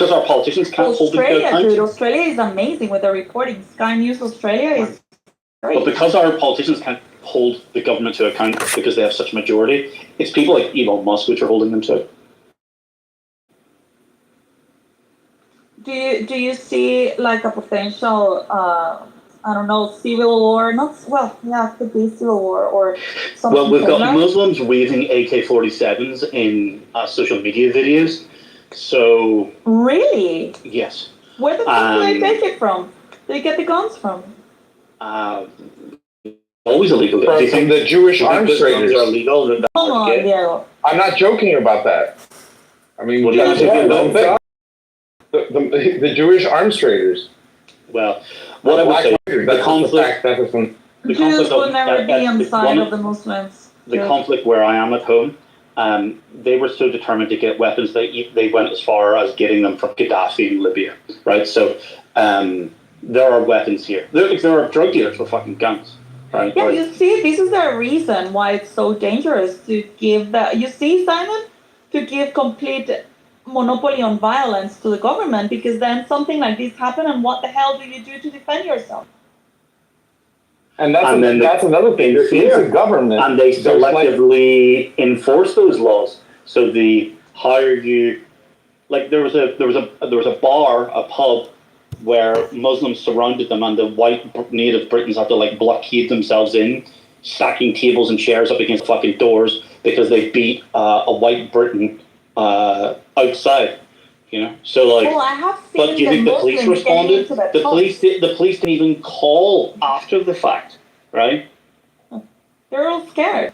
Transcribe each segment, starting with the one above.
because our politicians can't hold them to Australia, account. dude. Australia is amazing with the reporting. Sky News Australia is great. But because our politicians can't hold the government to account because they have such a majority, it's people like Elon Musk which are holding them to. Do you see like a potential I don't know, civil war? Not well, yeah, it could be civil war or something. Well, we've got similar. Muslims waving AK-47s in social media videos. So Really? yes. Where the fuck do they take it from? Do they get the guns from? Always illegal. From the Jewish arms traders. Are illegal. Come on, Diego. I'm not joking about that. I mean, What do you that's think? the whole thing. The Jewish arms traders. Well, what I would say, the conflict. The Jews would never be on the side of the Muslims. The conflict where I am at home, they were so determined to get weapons that they went as far as getting them from Gaddafi in Libya, right? So there are weapons here. There are drug dealers with fucking guns, right? Yeah, you see, this is the reason why it's so dangerous to give that. You see, Simon, to give complete monopoly on violence to the government, because then something like this happen, and what the hell do you do to defend yourself? And that's another thing. There's a government, and they selectively enforce those laws. So the higher you, like there was a bar, a pub, where Muslims surrounded them, and the white native Britons had to like blockade themselves in, stacking tables and chairs up against fucking doors because they beat a white Briton outside. You know, so like. Well, I have seen. But do you think the police responded? The police didn't even call after the fact, right? They're all scared.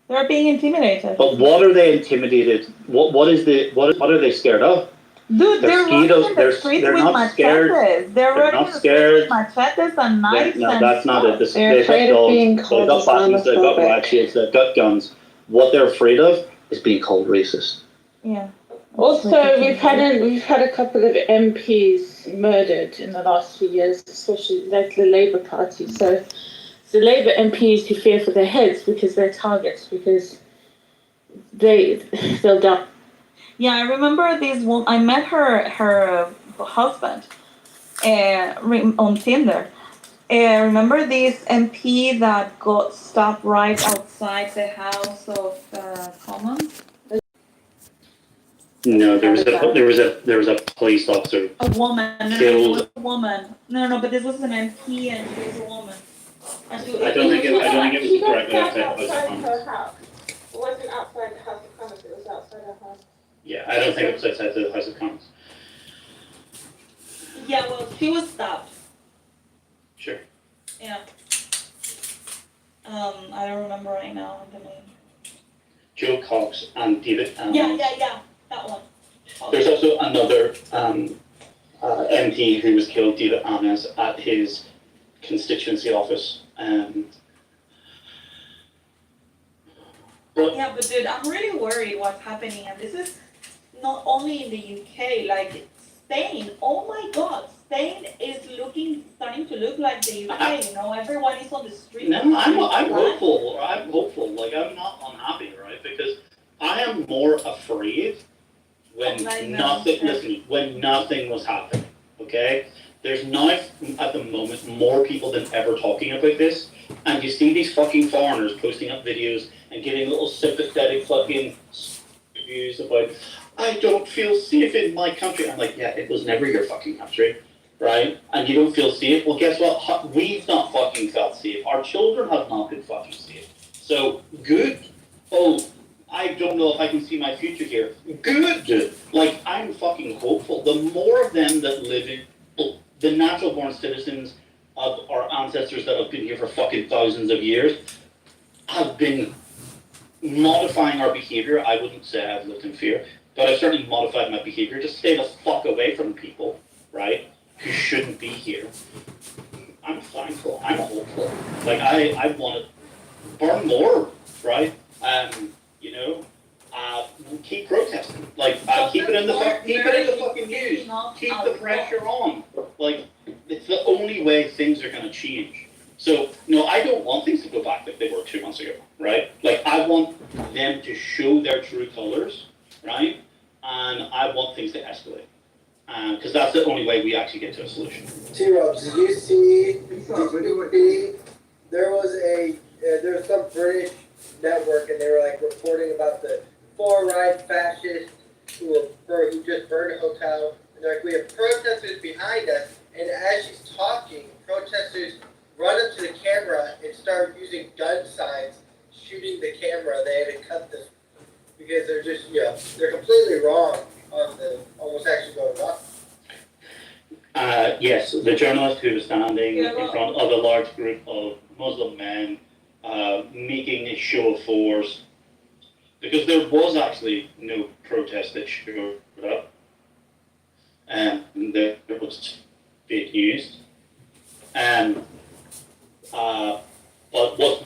They're being intimidated. But what are they intimidated? What are they scared of? Dude, they're running in the streets with machetes. They're running in the streets with machetes and knives. No, that's not it. They're afraid of being called They've got buttons, they've got Islamophobic. ratchets, they've got guns. What they're afraid of is being called racist. Yeah. Also, we've had a couple of MPs murdered in the last few years, especially like the Labour Party. So it's the Labour MPs who fear for their heads because they're targets, because they'll die. Yeah, I remember this one. I met her husband on Tinder. Remember this MP that got stopped right outside the House of Commons? No, there was a police officer. A woman. No, Killed. it was a woman. No, but this was an MP and she was a woman. I don't think it was directly outside the House of Commons. her house. It wasn't outside the House of Commons, it was outside her house. Yeah, I don't think it was outside the House of Commons. Yeah, well, she was stopped. Sure. Yeah. I don't remember right now the name. Joe Cox and David. Yeah, that one. There's also another MP who was killed, David Ames, at his constituency office. Yeah, but dude, I'm really worried what's happening, and this is not only in the UK, like Spain. Oh my God, Spain is starting to look like the UK. You know, everyone is on the street. No, I'm hopeful. I'm hopeful. Like, I'm not unhappy, right? Because I am more afraid when when nothing was happening. Okay, there's now at the moment more people than ever talking about this, and you see these fucking foreigners posting up videos and giving little sympathetic fucking reviews about, I don't feel safe in my country. I'm like, yeah, it was never your fucking country, right? And you don't feel safe. Well, guess what? We've not fucking felt safe. Our children have not been fucking safe. So good. Oh, I don't know if I can see my future here. Good. Like, I'm fucking hopeful. The more of them that live in, the natural born citizens of our ancestors that have been here for fucking thousands of years have been modifying our behavior. I wouldn't say I've lived in fear, but I've certainly modified my behavior to stay the fuck away from people, right, who shouldn't be here. I'm thankful. I'm hopeful. Like, I want to burn more, right? You know, keep protesting. Like, keep it in the fucking news. Keep the pressure on. Like, it's the only way things are going to change. So, no, I don't want things to go back like they were 2 months ago, right? Like, I want them to show their true colors, right? And I want things to escalate. because that's the only way we actually get to a solution. T-Rob, did you see there was some British network and they were like reporting about the far-right fascists who just burned a hotel, and they're like, we have protesters behind us, and as she's talking, protesters run up to the camera and start using gun signs, shooting the camera. They had to cut this because they're just, they're completely wrong on what's actually going on. Yes, the journalist who was standing in front of a large group of Muslim men making a show of force, because there was actually no protest that showed up, and there was fake news. But what's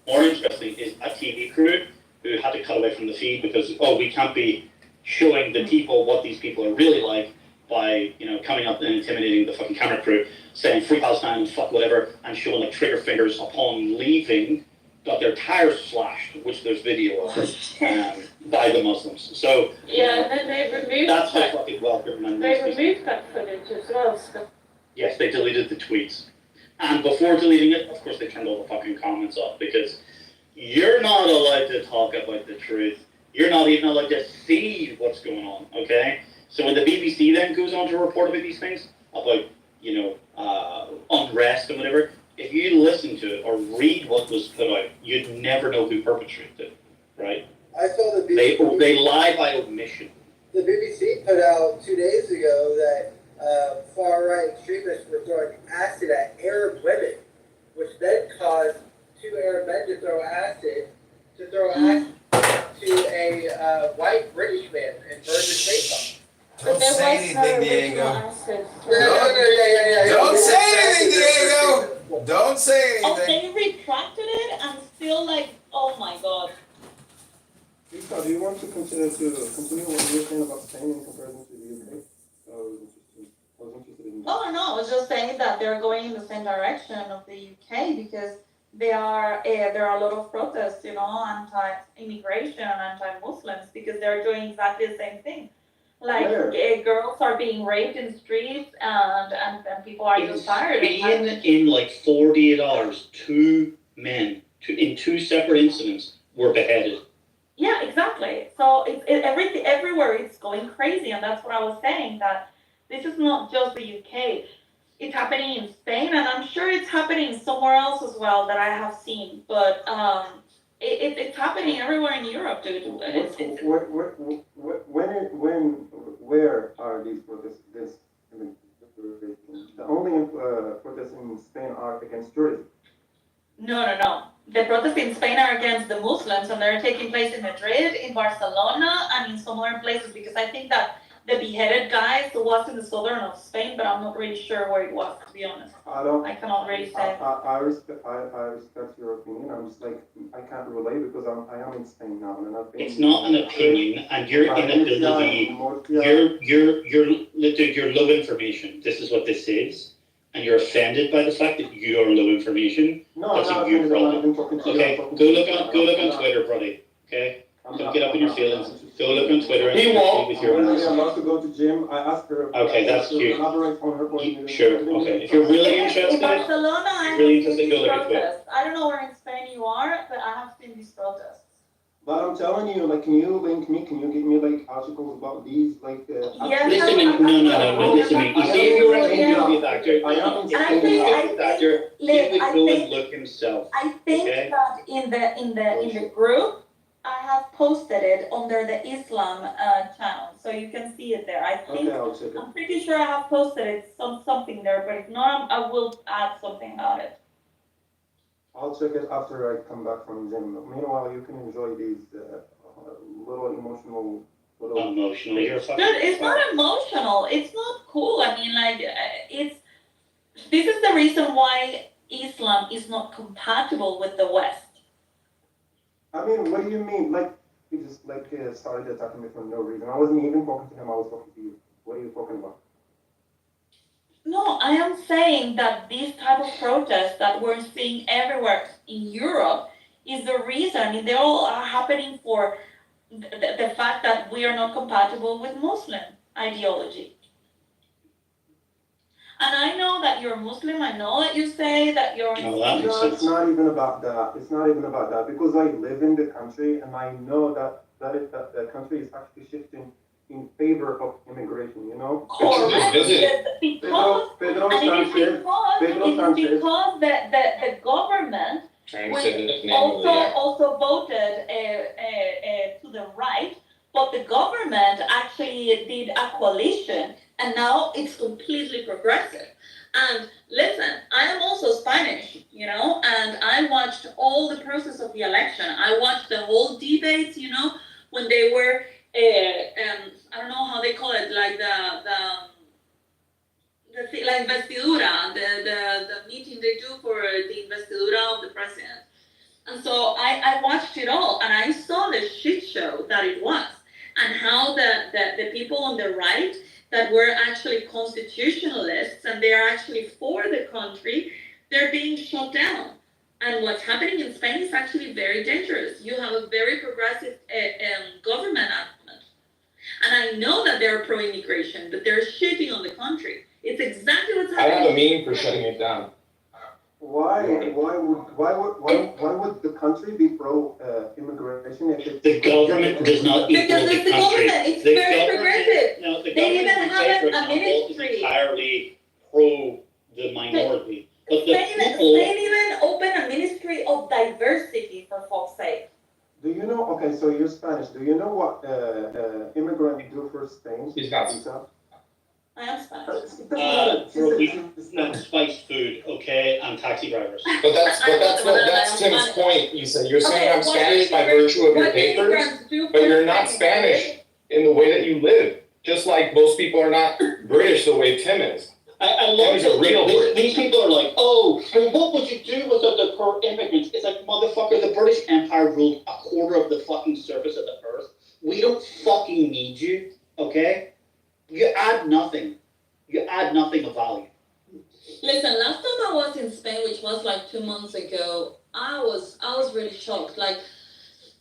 more interesting is a TV crew who had to cut away from the feed because, we can't be showing the people what these people are really like by, coming up and intimidating the fucking camera crew, saying free Palestine and fuck whatever, and showing like trigger fingers upon leaving, got their tires slashed, which there's video of, by the Muslims. So and then they removed that's how that. fucking welcome. They removed that footage as well. So. Yes, they deleted the tweets. And before deleting it, of course, they turned all the fucking comments off, because you're not allowed to talk about the truth. You're not even allowed to see what's going on, okay? So when the BBC then goes on to report about these things, about, unrest and whatever, if you listen to it or read what was put out, you'd never know who perpetrated it, right? I saw the BBC. They lie by omission. The BBC put out 2 days ago that far-right extremists were throwing acid at Arab women, which then caused 2 Arab men to throw acid to a white British man and burn his face off. Don't say anything, Diego. Don't say anything, Diego. Don't say Oh, anything. they retracted it and still oh my god. Lisa, do you want to continue what you were saying about Spain in comparison to the UK? I was interested in that. No, I was just saying that they're going in the same direction of the UK because there are a lot of protests, anti-immigration and anti-Muslims, because they're doing exactly the same thing. Like girls are being raped in the streets, and people are just tired. In like 48 hours, 2 men in 2 separate incidents were beheaded. Yeah, exactly. So everything everywhere it's going crazy, and that's what I was saying, that this is not just the UK. It's happening in Spain, and I'm sure it's happening somewhere else as well that I have seen. But it's happening everywhere in Europe, dude. Where are these protests? The only protests in Spain are against tourism. No. The protests in Spain are against the Muslims, and they're taking place in Madrid, in Barcelona, and in some other places, because I think that the beheaded guy was in the southern of Spain, but I'm not really sure where it was, to be honest. I cannot really say. I respect your opinion. I'm just I can't relate because I am in Spain now, and I've been. It's not an opinion, and your inability. You're low information. This is what this is, and you're offended by the fact that you are low information. No, that's I'm a you problem. talking to Okay, go look on Twitter, buddy. Okay. Don't get up in your feelings. Go look on Twitter and see with your I'm about to go to gym. I asked her. Okay, that's cute. Elaborate on her point. Sure. Okay. If you're really interested, In Barcelona, I have really seen interested, go these look at Twitter. protests. I don't know where in Spain you are, but I have seen these protests. But I'm telling you, can you link me? Can you give me articles about these? Yes, Listen, no. Listen, you see, if you were a media actor, I am. he would go and look himself. I think that in the group, I have posted it under the Islam channel, so you can see it there. I think Okay, I'll check it. I'm pretty sure I have posted it something there, but if not, I will add something about it. I'll check it after I come back from gym. Meanwhile, you can enjoy these little emotional. Emotional, you're fucking. Dude, it's not emotional. It's not cool. I mean, this is the reason why Islam is not compatible with the West. I mean, what do you mean? He just started attacking me for no reason. I wasn't even talking to him. I was talking to you. What are you talking about? No, I am saying that this type of protest that we're seeing everywhere in Europe is the reason. They all are happening for the fact that we are not compatible with Muslim ideology. And I know that you're Muslim. I know that you say that you're. No, that makes No, sense. it's not even about that. It's not even about that because I live in the country and I know that the country is actually shifting in favor of immigration. You know. Correct. visit. Because Pedro and it is Sanchez. because the government also voted to the right, but the government actually did a coalition, and now it's completely progressive. And listen, I am also Spanish, you know, and I watched all the process of the election. I watched the whole debates, you know, when they were, I don't know how they call it, like la investidura, the meeting they do for the investidura of the president. And so I watched it all, and I saw the shit show that it was, and how the people on the right that were actually constitutionalists and they are actually for the country, they're being shut down. And what's happening in Spain is actually very dangerous. You have a very progressive government at the moment. And I know that they're pro-immigration, but they're shitting on the country. It's exactly what's I have happening. a meme for shutting it down. Why would the country be pro immigration if it's The government does not equal Because the it's the country. government, it's The very government- progressive. No, the They even government, have say, for a example, is ministry. entirely pro the minority. But the Spain people, even opened a ministry of diversity, for fuck's sake. Do you know? Okay, so you're Spanish. Do you know what immigrant do for Spain? He's not. Visa? I am Spanish. for spiced food, okay, and taxi drivers. But that's Tim's point. You're saying I'm Spanish by virtue of your papers, but you're not Spanish in the way that you live. Just like most people are not British the way Tim is. I love These are real that Brits. these people are like, oh, well, what would you do without the poor immigrants? It's like, motherfucker, the British Empire ruled a quarter of the fucking surface of the earth. We don't fucking need you, okay? You add nothing. You add nothing of value. Listen, last time I was in Spain, which was like 2 months ago, I was really shocked. Like,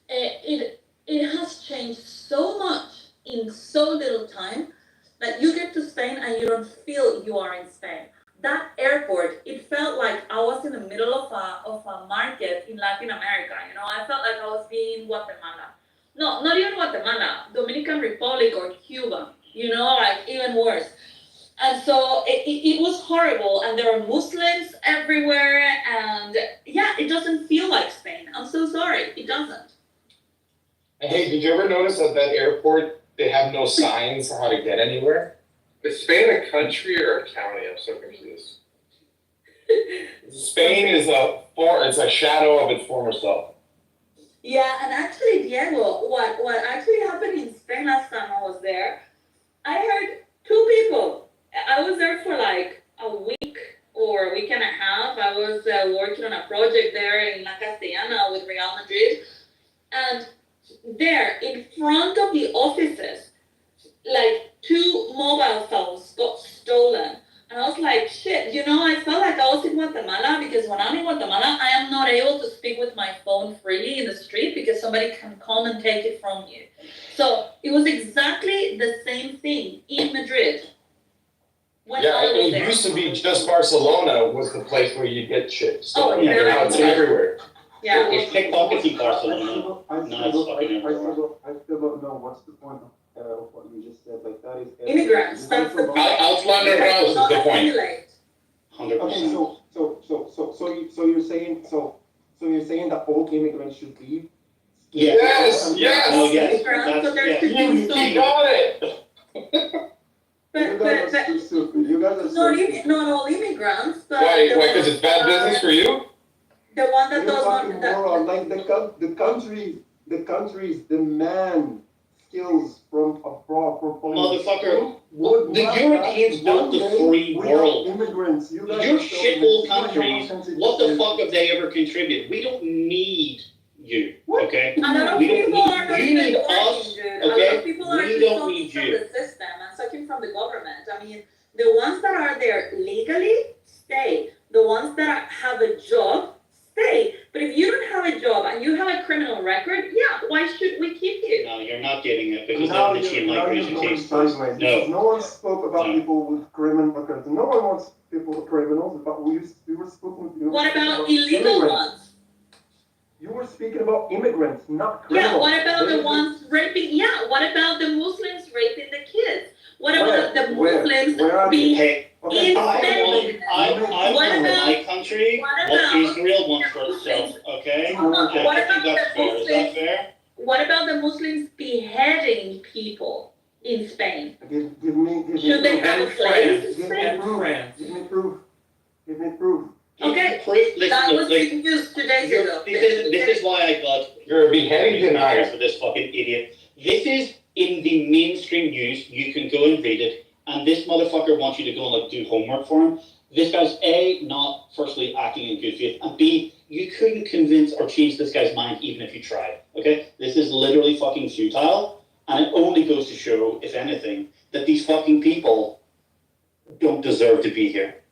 it has changed so much in so little time that you get to Spain and you don't feel you are in Spain. That airport, it felt like I was in the middle of a market in Latin America. You know, I felt like I was being in Guatemala. No, not even Guatemala, Dominican Republic or Cuba. You know, like even worse. And so it was horrible, and there are Muslims everywhere, and yeah, it doesn't feel like Spain. I'm so sorry, it doesn't. And hey, did you ever notice at that airport they have no signs how to get anywhere? Is Spain a country or a county? I'm so confused. Spain is it's a shadow of its former self. Yeah, and actually, Diego, what actually happened in Spain last time I was there, I heard 2 people. I was there for like a week or a week and a half. I was working on a project there in La Castellana with Real Madrid. And there, in front of the offices, like 2 mobile phones got stolen. And I was like, shit, you know, I felt like I was in Guatemala because when I'm in Guatemala, I am not able to speak with my phone freely in the street because somebody can come and take it from you. So it was exactly the same thing in Madrid. It used to be just Barcelona was the place where you get shit. So Oh, yeah. now it's everywhere. Yeah. There's pickpockets in Barcelona. I still don't know what's the point of what you just said. Like that is Immigrants, that's the point. Outlander House is the point. 100%. Okay, so you're saying that all immigrants should leave? Yes, yes. Oh, yes. Immigrants, so there That's, should yeah. be some. You got it. You guys are too stupid. You guys are so stupid. Not all immigrants, but Why? the Because it's bad business for you? The one that You're does talking not. moron. Like the countries demand skills from abroad, from foreign. Motherfucker, Would the not Europeans have built the one day free without world. Immigrants. You guys Your are so shithole stupid. countries, what the fuck have they ever contributed? We don't need you, okay? A lot of We don't people need- are not you even need working, us, dude. A lot okay? of people are We just don't sucking need from you. the system and sucking from the government. I mean, the ones that are there legally, stay. The ones that have a job, stay. But if you don't have a job and you have a criminal record, yeah, why should we keep you? No, you're not getting it because Now of the chain you're migration going case. sideways, because no one spoke about No. people with criminal records. No one wants people with criminals, but we were speaking. What about illegal immigrants. ones? You were speaking about immigrants, not Yeah, criminals. what about They- the ones raping? Yeah, what about the Muslims raping the kids? What about the Where? Muslims Where are being? Hey, Okay, In I Spain. want What in about- my country what what about Israel wants for the itself, okay? What I about think that's the fair. Is that Muslims? fair? What about the Muslims beheading people in Spain? Give me. Should they have a And place France. in Give me Spain? proof. France. Give me proof. Give me proof. Okay, Listen, that was like, being used 2 days you're- ago. this is why I got You're a beheading denier. for this fucking idiot. This is in the mainstream news. You can go and read it. And this motherfucker wants you to go and like do homework for him. This guy's A, not firstly acting in good faith, and B, you couldn't convince or change this guy's mind even if you tried. Okay? This is literally fucking futile, and it only goes to show, if anything, that these fucking people don't deserve to be here.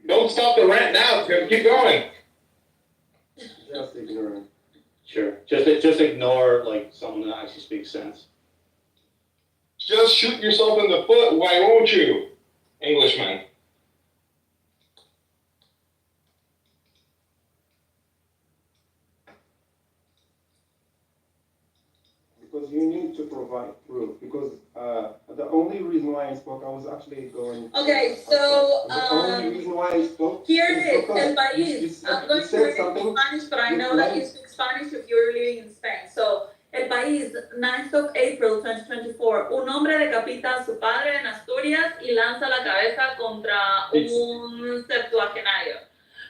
Don't stop the rant now, Tim. Keep going. Just ignorant. Sure. Just ignore like someone that actually speaks sense. Just shoot yourself in the foot. Why won't you, Englishman? Because you need to provide proof, because the only reason why I spoke, I was actually going. Okay, so, The only reason why I spoke. Here is it is, because El you País. said- I'm going you to said read it in something. Spanish, but I you know that you lied. speak Spanish if you're living in Spain. So, El País, 9th of April 2024. Un hombre decapita a su padre en Asturias y lanza la cabeza contra un septuagenario.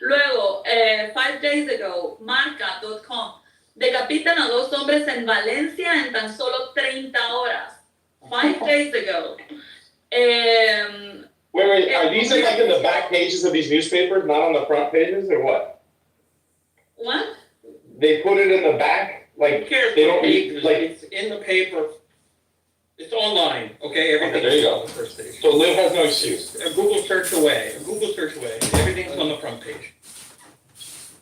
Luego, 5 days ago, marca.com. Decapitan a 2 hombres en Valencia en tan solo 30 horas. 5 days ago. Wait, are these like in the back pages of these newspapers, not on the front pages, or what? What? They put it in the back, Who like, cares they what don't page, need, like, it's in the paper. It's online, okay, everything's there you go. on the first page. so Liv has no excuse. A Google search away, everything's on the front page.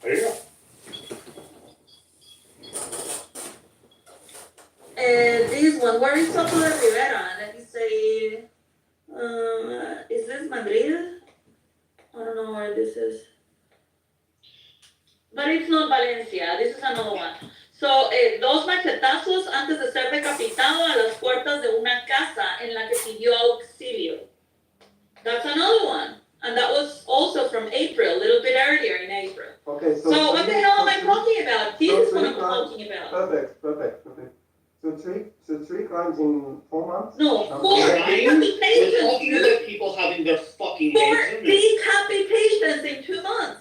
There you go. This one, where is Soto de Rivera? Let me say, is this Madrid? I don't know where this is. But it's not Valencia, this is another one. So, 2 machetazos antes de ser decapitado a las puertas de una casa en la que pidió auxilio. That's another one. And that was also from April, a little bit earlier in April. Okay, so. So what the hell am I so- talking about? This so is what three I'm crimes- talking about. Perfect. So three crimes in 4 months? No, Um, 4 We're talking decapitations. about people having their fucking 4 heads in it. decapitations in 2 months.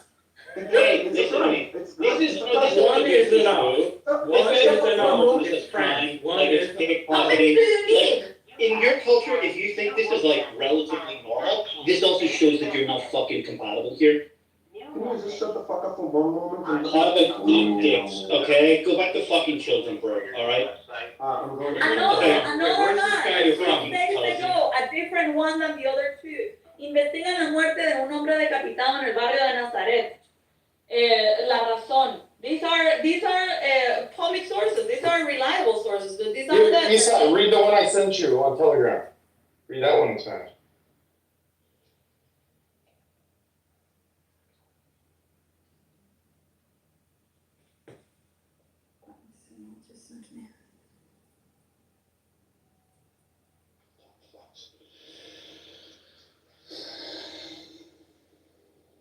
Hey, It's listen a to crime. me. It's This crime. is It's a this crime. is One is enough. One This is is enough. This is It's crime. One Like is it's How many pickpocketing. do you need? In your culture, if you think this is like relatively normal, this also shows that you're not fucking compatible here. Can you just shut the fuck up for one moment? and- How about eat dicks, okay? Go back to fucking children, bro, alright? I'm going. I know, Okay. I know Where's or this not. guy 6 from? days ago, a different one than the other 2. Investigan la muerte de un hombre decapitado en el barrio de Nazaret. La Razón. These are public sources. These are reliable sources. These are Isa, read the one I sent you on Telegram. Read that one in Spanish.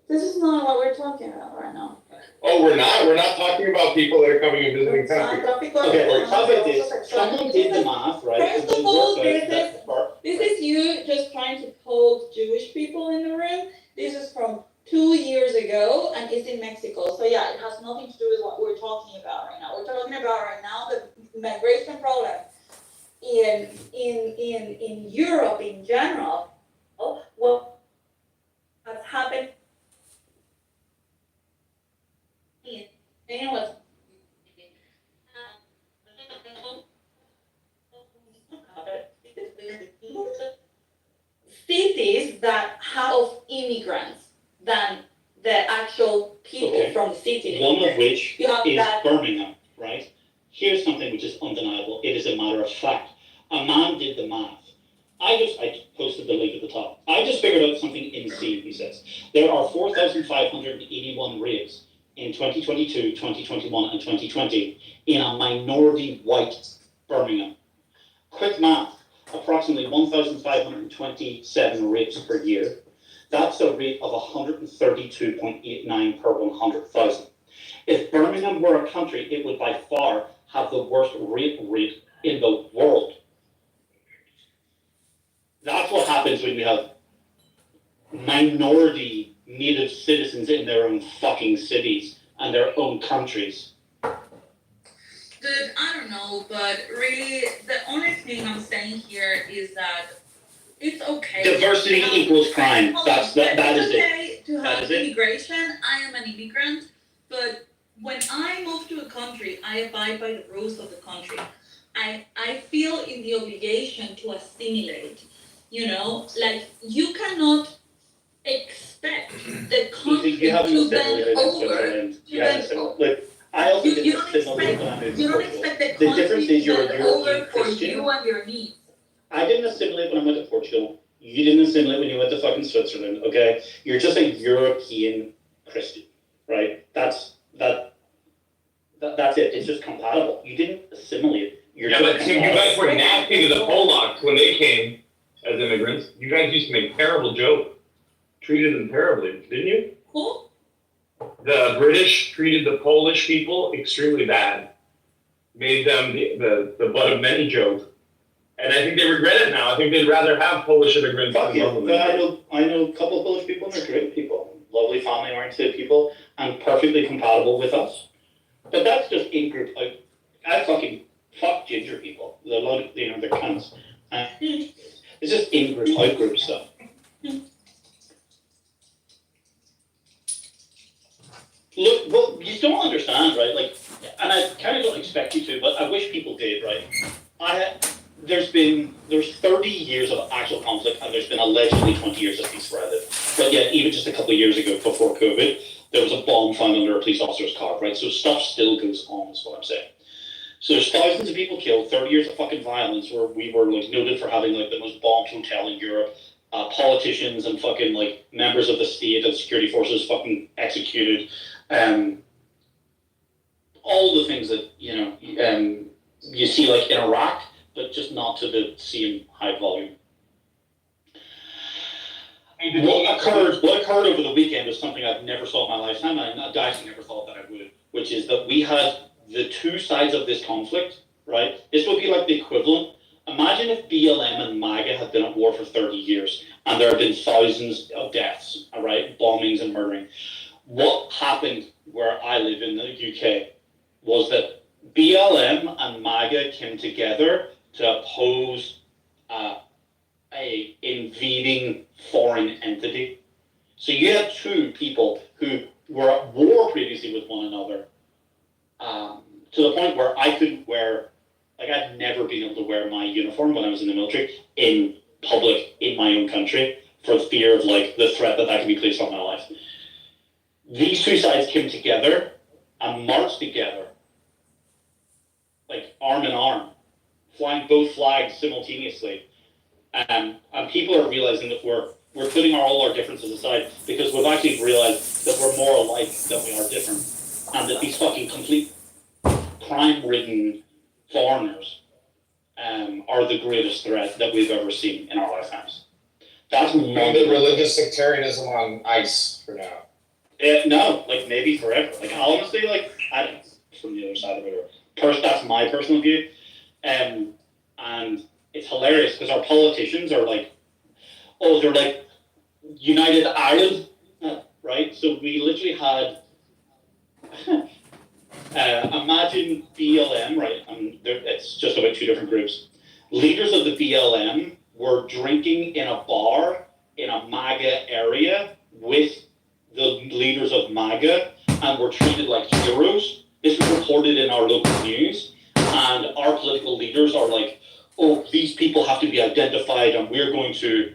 This is not what we're talking about right now. Oh, we're not? We're not talking about people that are coming and visiting countries. Okay, how about this? Someone did the math, right? First and of they all, worked out that- This is you just trying to poke Jewish people in the room. This is from 2 years ago and it's in Mexico. So yeah, it has nothing to do with what we're talking about right now. We're talking about right now the migration problem in Europe in general. What has happened what's cities that have one of which You have is that. Birmingham, right? Here's something which is undeniable. It is a matter of fact. A man did the math. I posted the link at the top. I just figured out something insane, he says. There are 4,581 rapes in 2022, 2021, and 2020 in a minority white Birmingham. Quick math, approximately 1,527 rapes per year. That's a rate of 132.89 per 100,000. If Birmingham were a country, it would by far have the worst rape rate in the world. That's what happens when you have minority native citizens in their own fucking cities and their own countries. Dude, I don't know, but really, the only thing I'm saying here is that it's okay. Diversity equals crime. That is it. It's okay to That have is it. immigration. I am an immigrant, but when I move to a country, I abide by the rules of the country. I feel in the obligation to assimilate. You know, like you cannot expect the country You haven't to bend assimilated in over. Switzerland. To You haven't bend assimilated. over. Look, I also You didn't don't assimilate when I moved to You don't Portugal. expect the The country difference to is you're a bend European over for Christian. you and your needs. I didn't assimilate when I went to Portugal. You didn't assimilate when you went to fucking Switzerland, okay? You're just a European Christian, right? That's it. It's just compatible. You didn't assimilate. You're Yeah, just but Tim, you compatible. guys were nasty to the Polacks when they came as immigrants. You guys used to make terrible jokes. Treated them terribly, didn't you? Who? The British treated the Polish people extremely bad. Made them the butt of many jokes. And I think they regret it now. I think they'd rather have Polish immigrants Fuck than yeah. Muslim But immigrants. I know a couple of Polish people and they're great people. Lovely family-oriented people and perfectly compatible with us. But that's just in-group. Like, I fucking fuck ginger people. They're they're cunts. It's just in-group, out-group stuff. Look, well, you don't understand, right? Like, and I kind of don't expect you to, but I wish people did, right? There's 30 years of actual conflict, and there's been allegedly 20 years of ceasefire. But yet, even just a couple of years ago, before COVID, there was a bomb found under a police officer's car, right? So stuff still goes on, is what I'm saying. So there's thousands of people killed, 30 years of fucking violence, where we were like noted for having like the most bombed hotel in Europe. Politicians and fucking like members of the state and security forces fucking executed. All the things that you see like in Iraq, but just not to the same high volume. What occurred over the weekend was something I've never saw in my lifetime, and I actually never thought that I would, which is that we had the two sides of this conflict, right? This would be like the equivalent. Imagine if BLM and MAGA had been at war for 30 years and there had been thousands of deaths, all right, bombings and murdering. What happened where I live in the UK was that BLM and MAGA came together to oppose a invading foreign entity. So you had two people who were at war previously with one another, to the point where I couldn't wear, like I'd never been able to wear my uniform when I was in the military in public in my own country for fear of like the threat that could be placed on my life. These two sides came together and marched together, like arm in arm, flying both flags simultaneously. And people are realizing that we're putting all our differences aside because we've actually realized that we're more alike than we are different. And that these fucking complete crime-ridden foreigners are the greatest threat that we've ever seen in our lifetimes. That's Put the religious sectarianism on ice for now. No, like maybe forever. Like honestly, like I don't know, from the other side of it. That's my personal view, and it's hilarious because our politicians are like, oh, they're like United Ireland, right? So we literally had. Imagine BLM, right? It's just about two different groups. Leaders of the BLM were drinking in a bar in a MAGA area with the leaders of MAGA and were treated like heroes. This was reported in our local news, and our political leaders are like, oh, these people have to be identified, and we're going to,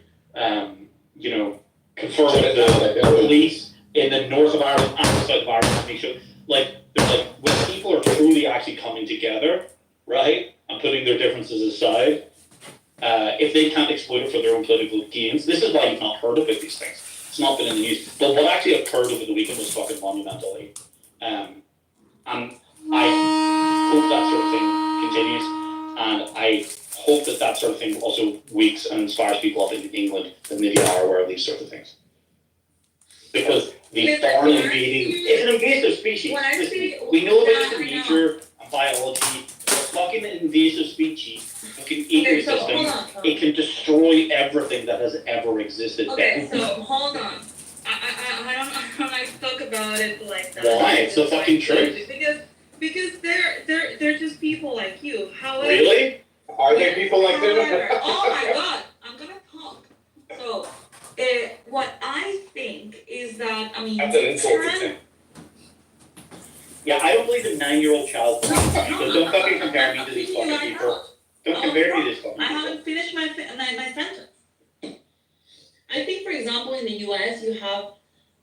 confer with the police in the north of Ireland and the south of Ireland and make sure. there's like, when people are truly actually coming together, right, and putting their differences aside, if they can't exploit it for their own political gains, this is why you've not heard about these things. It's not been in the news. But what actually occurred over the weekend was fucking monumental. And I hope that sort of thing continues, and I hope that sort of thing also wakes and inspires people up in England that maybe are aware of these sort of things. Because the foreign invading, it's an invasive species. Listen, we know about it in nature and biology. It's a fucking invasive species, fucking ecosystem. It can destroy everything that has ever existed. Okay, so hold on. I don't like to talk about it like that. Why? It's the fucking truth. Because they're just people like you. However, Really? Are there people like however, that? oh my god, I'm gonna talk. So, what I think is that, I mean, That's an insult to Tim. Yeah, I don't believe a 9-year-old child. So don't fucking compare me to these fucking people. Don't compare me to these fucking I people. haven't finished my sentence. I think, for example, in the U.S., you have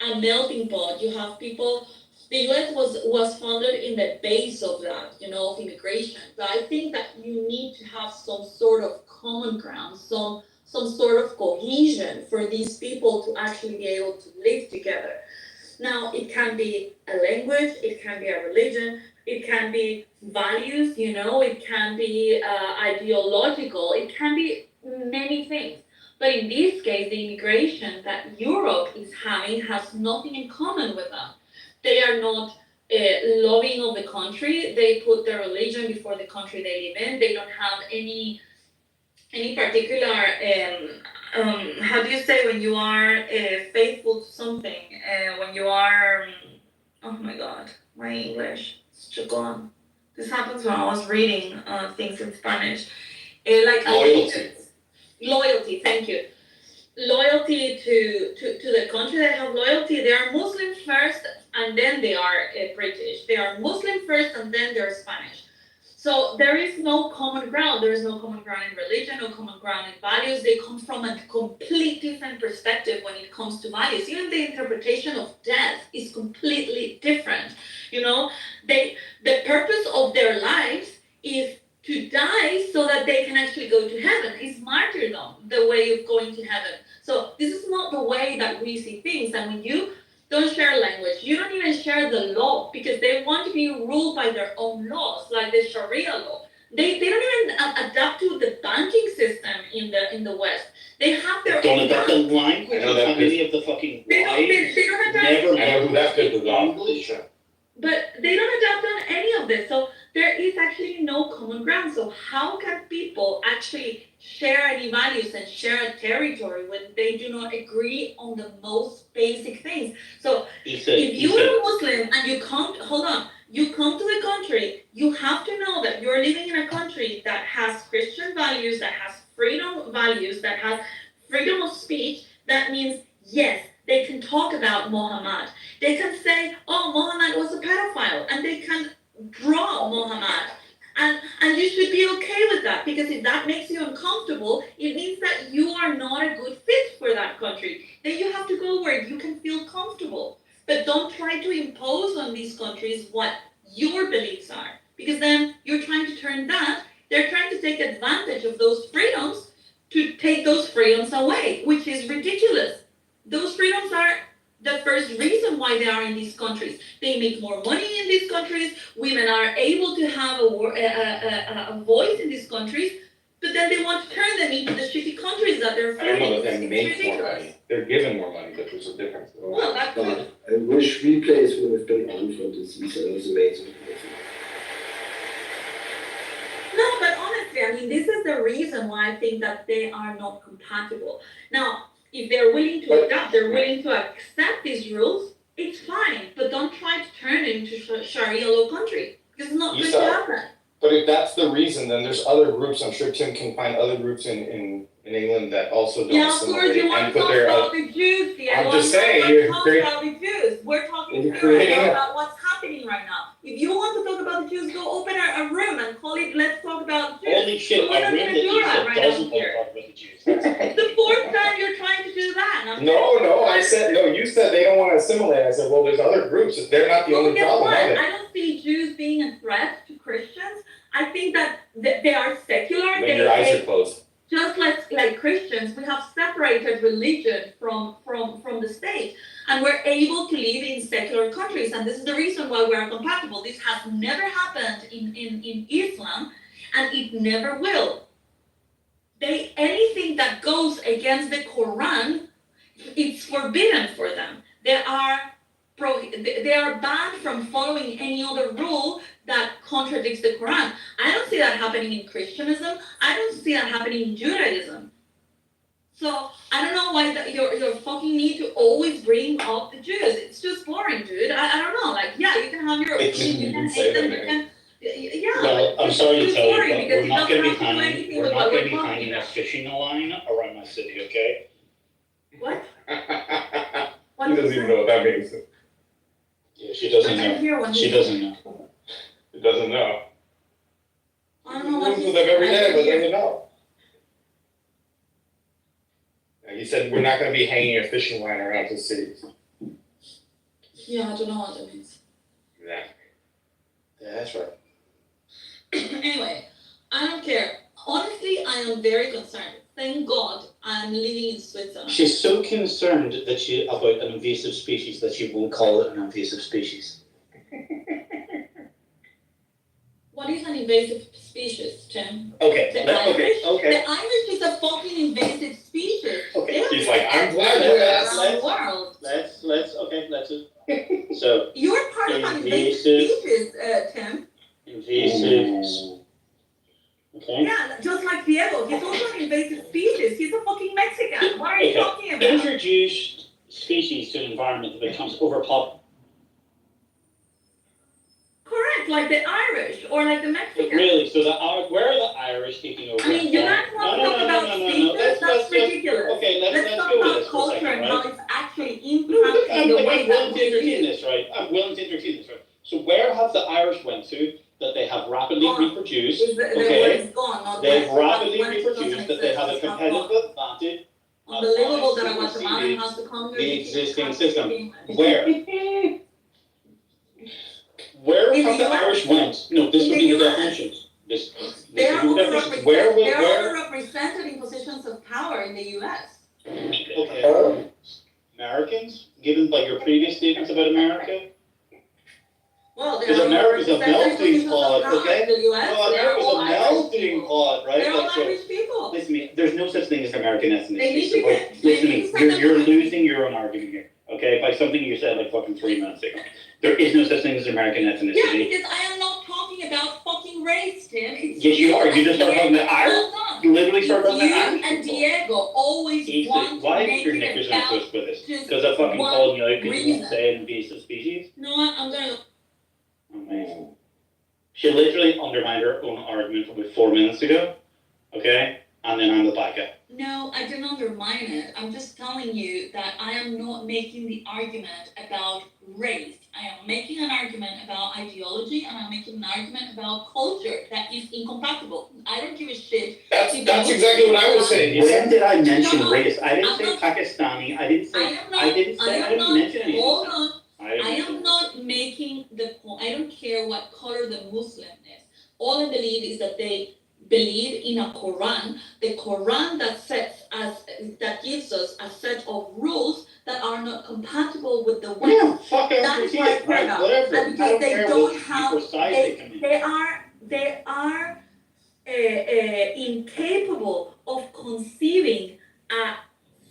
a melting pot. You have people. The U.S. was founded in the base of that, of immigration. But I think that you need to have some sort of common ground, some sort of cohesion for these people to actually be able to live together. Now, it can be a language, it can be a religion, it can be values, it can be ideological, it can be many things. But in this case, the immigration that Europe is having has nothing in common with them. They are not loving of the country. They put their religion before the country they live in. They don't have any particular, how do you say when you are faithful to something? When you are, oh my God, my English is gone. This happens when I was reading things in Spanish. Like Loyalty, thank you. Loyalty to the country. They have loyalty. They are Muslim first, and then they are British. They are Muslim first, and then they're Spanish. So there is no common ground. There is no common ground in religion, no common ground in values. They come from a complete different perspective when it comes to values. Even the interpretation of death is completely different. The purpose of their lives is to die so that they can actually go to heaven. It's martyrdom, the way of going to heaven. So this is not the way that we see things. And when you don't share language, you don't even share the law, because they want to be ruled by their own laws, like the Sharia law. They don't even adapt to the banking system in the West. They have their Don't own adapt the bank. language. How many of the fucking They don't adapt. never I know who that could speak be. English? But they don't adapt on any of this. So there is actually no common ground. So how can people actually share any values and share a territory when they do not agree on the most basic things? So if you are a Muslim and you come to the country, you have to know that you're living in a country that has Christian values, that has freedom values, that has freedom of speech. That means, yes, they can talk about Muhammad. They can say, oh, Muhammad was a pedophile, and they can draw Muhammad. And you should be okay with that, because if that makes you uncomfortable, it means that you are not a good fit for that country. Then you have to go where you can feel comfortable. But don't try to impose on these countries what your beliefs are, because then you're trying to turn that. They're trying to take advantage of those freedoms to take those freedoms away, which is ridiculous. Those freedoms are the first reason why they are in these countries. They make more money in these countries. Women are able to have a voice in these countries, but then they want to turn them into the shitty countries that they're I don't know feeding. that they make more money. They're given more money, but there's a difference. Well, that's good. I wish replays would have been on for this season. It was amazing. No, but honestly, I mean, this is the reason why I think that they are not compatible. Now, if they're willing to adapt, they're willing to accept these rules, it's fine. But don't try to turn it into Sharia law country, because it's not going to happen. But if that's the reason, then there's other groups. I'm sure Tim can find other groups in England that also don't Yeah, of course, assimilate you want and to put talk their. about the Jews here. I'm just saying, you're talk great. about the Jews. We're talking You're right creating now a- about what's happening right now. If you want to talk about the Jews, go open a room and call it, let's talk about the Jews. Holy shit, We're a not room gonna that do you that said right now doesn't want to here. talk about the Jews. It's the fourth time you're trying to do that, and I'm No, I said, no, you said they don't wanna assimilate. I said, well, there's other groups. They're not the Well, only guess problem, what? are they? I don't see Jews being a threat to Christians. I think that they are secular. When your eyes are closed. Just like Christians, we have separated religion from the state, and we're able to live in secular countries. And this is the reason why we are compatible. This has never happened in Islam, and it never will. Anything that goes against the Quran, it's forbidden for them. They are banned from following any other rule that contradicts the Quran. I don't see that happening in Christianism. I don't see that happening in Judaism. So I don't know why your fucking need to always bring up the Jews. It's just boring, dude. I don't know. Like, yeah, you can have your opinion, you can hate them, you can. Yeah. Well, I'm sorry to tell you, boring but because we're it not gonna be doesn't have to do hanging, anything we're with not what gonna we're be talking hanging a about. fishing line around my city, okay? What? He doesn't even know what that means. Yeah, she doesn't I know. can hear one. She doesn't know. He doesn't know. I don't know what He he's with them every day, but saying. doesn't know. And he said, we're not gonna be hanging a fishing line around the cities. Yeah, I don't know what that means. Yeah. Yeah, that's right. Anyway, I don't care. Honestly, I am very concerned. Thank God I'm living in Switzerland. She's so concerned about an invasive species that she won't call it an invasive species. What is an invasive species, Tim? Okay, The okay. The Irish is a fucking invasive species. Okay. He's like, I'm glad you asked. Around the world. So, You're part of an invasive Invasive. species, Tim. invasive. Okay. Yeah, just like Diego. He's also an invasive species. He's a fucking Mexican. What are you Okay. talking about? Introduce species to an environment that becomes overpopulated. Correct, like the Irish or like the Mexicans. Really? So where are the Irish taking over? I mean, you guys want to talk about species? That's ridiculous. Okay, let's Let's talk go with about this for a culture second, and right? how it's actually I'm impacting the way willing that to we entertain live. this, right? I'm willing to entertain this, right? So where have the Irish went to that they have rapidly Gone. reproduced? Is the word Okay. is gone, not They've went. rapidly Went doesn't reproduced that they have a exist. It's not competitive gone. advantage. Unbelievable that a superseded Guatemalan has to come here. the to teach existing us system. English. Where? Where In have the the US? Irish went? No, this In would the be the US? definitions. This They would are be the definitions. Where? underrepresented in positions of power in the US. Okay. Americans, given by your previous statements about America? Well, they Because are America's a underrepresented in melting positions of pot, power okay? in the US. No, They are America's all a Irish melting people. pot, right? They're all Like, so, Irish people. listen to me, there's no such thing as American ethnicity. They need to so, get- listen they to need me, to set you're them up. losing your own argument here, okay? By something you said like fucking 3 minutes ago. There is no such thing as American Yeah, ethnicity. because I am not talking about fucking race, Tim. It's Yes, you are. You just started talking Diego. about Irish. Hold on. You literally started talking You about Irish and people. Diego always Ethan, want why to is make your it knickers in a about twist with this? just Because I fucking one called you out because you reason. won't say invasive species? You know what? I'm gonna. Amazing. She literally undermined her own argument from about 4 minutes ago, okay? And then I'm the bad guy. No, I didn't undermine it. I'm just telling you that I am not making the argument about race. I am making an argument about ideology, and I'm making an argument about culture that is incompatible. I don't give a shit. That's exactly what I was saying. When did I mention No, race? I didn't I'm say not- Pakistani. I didn't say. I didn't mention anything. Hold on. I didn't I mention am not making the point. I don't care what color the Muslim is. All I believe is that they believe in a Quran, the Quran that gives us a set of rules that are not compatible with the West. Yeah, fuck That is what I everything, care right? about. Whatever. And because they don't what have- precise they come in. They are incapable of conceiving a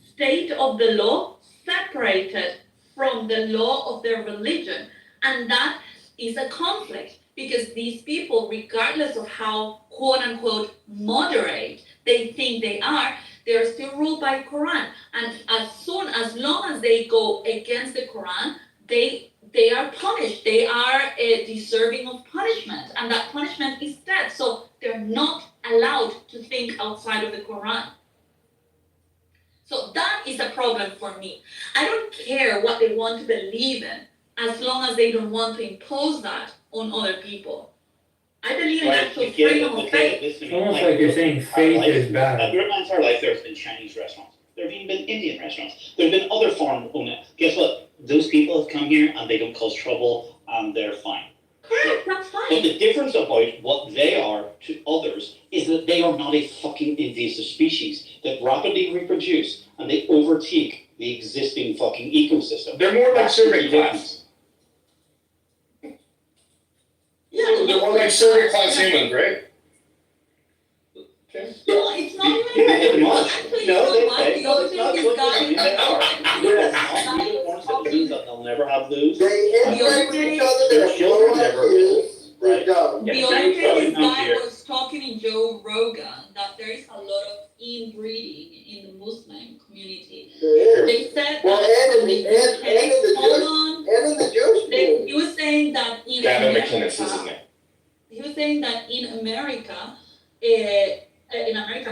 state of the law separated from the law of their religion, and that is a conflict because these people, regardless of how quote unquote moderate they think they are still ruled by Quran, and as long as they go against the Quran, they are punished. They are deserving of punishment, and that punishment is death. So they're not allowed to think outside of the Quran. So that is a problem for me. I don't care what they want to believe in, as long as they don't want to impose that on other people. I believe in actual freedom of faith. Listen to It's me, almost like you're saying faith is bad. I've lived my entire life there's been Chinese restaurants. There have even been Indian restaurants. There have been other foreign owners. Guess what? Those people have come here and they don't cause trouble and they're fine. Correct, that's But fine. the difference about what they are to others is that they are not a fucking invasive species that rapidly reproduce and they overtake the existing fucking ecosystem. They're more like That's the servant difference. class. Yeah, They're more like servant class humans, right? Okay. No, it's not even. Pretty much. Actually, No, you know what? they The only not thing good. is I mean, they are. that They are not unicorn citizens that they'll never have lose. They infect each other, Their they're children low never IQs, they're right? dumb. the Yeah, only thing is I'm that here. was talking in Joe Rogan that there is a lot of inbreeding in the Muslim community. There is. They said Well, that and in the, and in the hold Jewish, on. and in the Jewish community. He was saying that in Gavin America, McInnes is his name. he was saying that in America,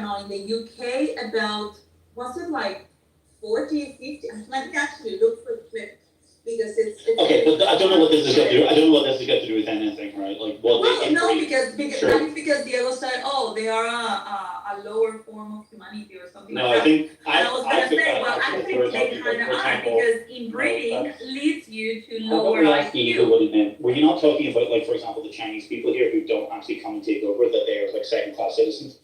no, in the UK, about, was it like 40, 50? Let me actually look for the clip because it's. Okay, but I don't know what this has got to do. I don't know what this has got to do with anything, right? Like what Well, they no, inbreed. because Sure. that is because Diego said, oh, they are a lower form of humanity or something No, like I that. think I was gonna took say, that well, actually actually, for they something, kind of for are example, because inbreeding that's- leads you to How about lower we ask Diego IQ. what he meant? Were you not talking about, like, for example, the Chinese people here who don't actually come and take over, that they are like second-class citizens?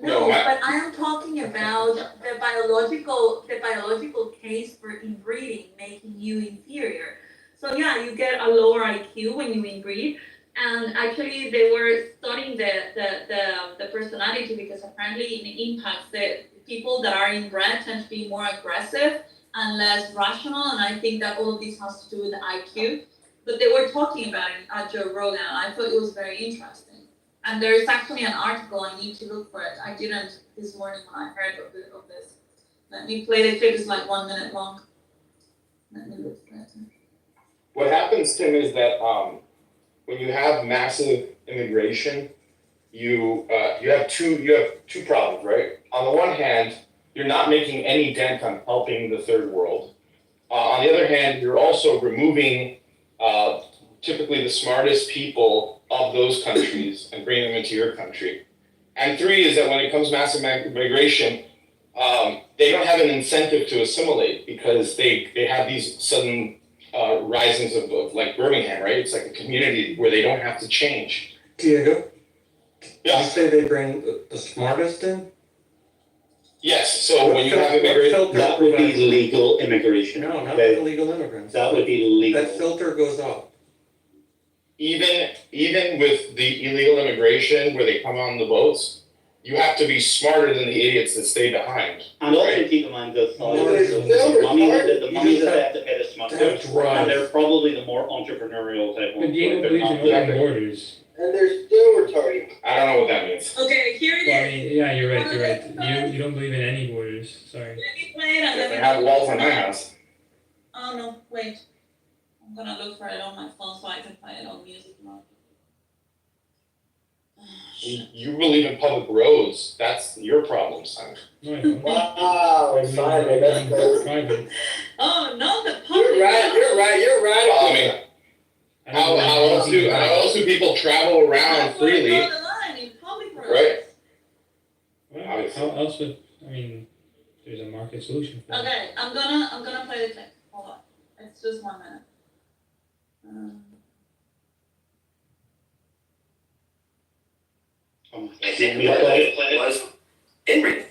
No, No, but I am talking about the biological case for inbreeding making you inferior. So yeah, you get a lower IQ when you inbreed, and actually they were studying the personality because apparently it impacts the people that are inbred tend to be more aggressive and less rational, and I think that all of this has to do with the IQ. But they were talking about it at Joe Rogan, and I thought it was very interesting. And there is actually an article, I need to look for it. I didn't this morning when I heard of this. Let me play the clip, it's like 1 minute long. Let me look for it. What happens, Tim, is that when you have massive immigration, you have two problems, right? On the one hand, you're not making any dent on helping the third world. On the other hand, you're also removing typically the smartest people of those countries and bringing them into your country. And three is that when it comes to massive migration, they don't have an incentive to assimilate because they have these sudden risings of like Birmingham, right? It's like a community where they don't have to change. Diego, Yeah. you say they bring the smartest in? Yes, so when you have immigration, That would be legal immigration. No, not okay? illegal immigrants. That would be legal. That filter goes off. even with the illegal immigration where they come on the boats, you have to be smarter than the idiots that stay behind. And also Right. keep in mind the They're size of still the money that retarded. the money that they have to pay the smugglers. That's right. And they're probably the more entrepreneurial type ones. But Diego like, they're believes in not open the- borders. And they're still retarded. I don't know what that means. Okay, here it Well, I is. mean, yeah, you're right. You don't believe in any borders. Sorry. Let me play it and let They me have know. walls on my house. Oh no, wait. I'm gonna look for it on my phone so I can play it on music mode. You believe in public roads, that's your problem, son. No, I don't. Wow, I believe Simon, in that's good. private. Oh, no, the public. You're right, you're right, you're right. Well, I mean, I don't how believe else do people travel around That's where I freely? draw the line, in public roads. Right. Well, how else would, I mean, there's a market solution for it. Okay, I'm gonna play the clip. Hold on. It's just 1 minute. I think the plan was inbreeding.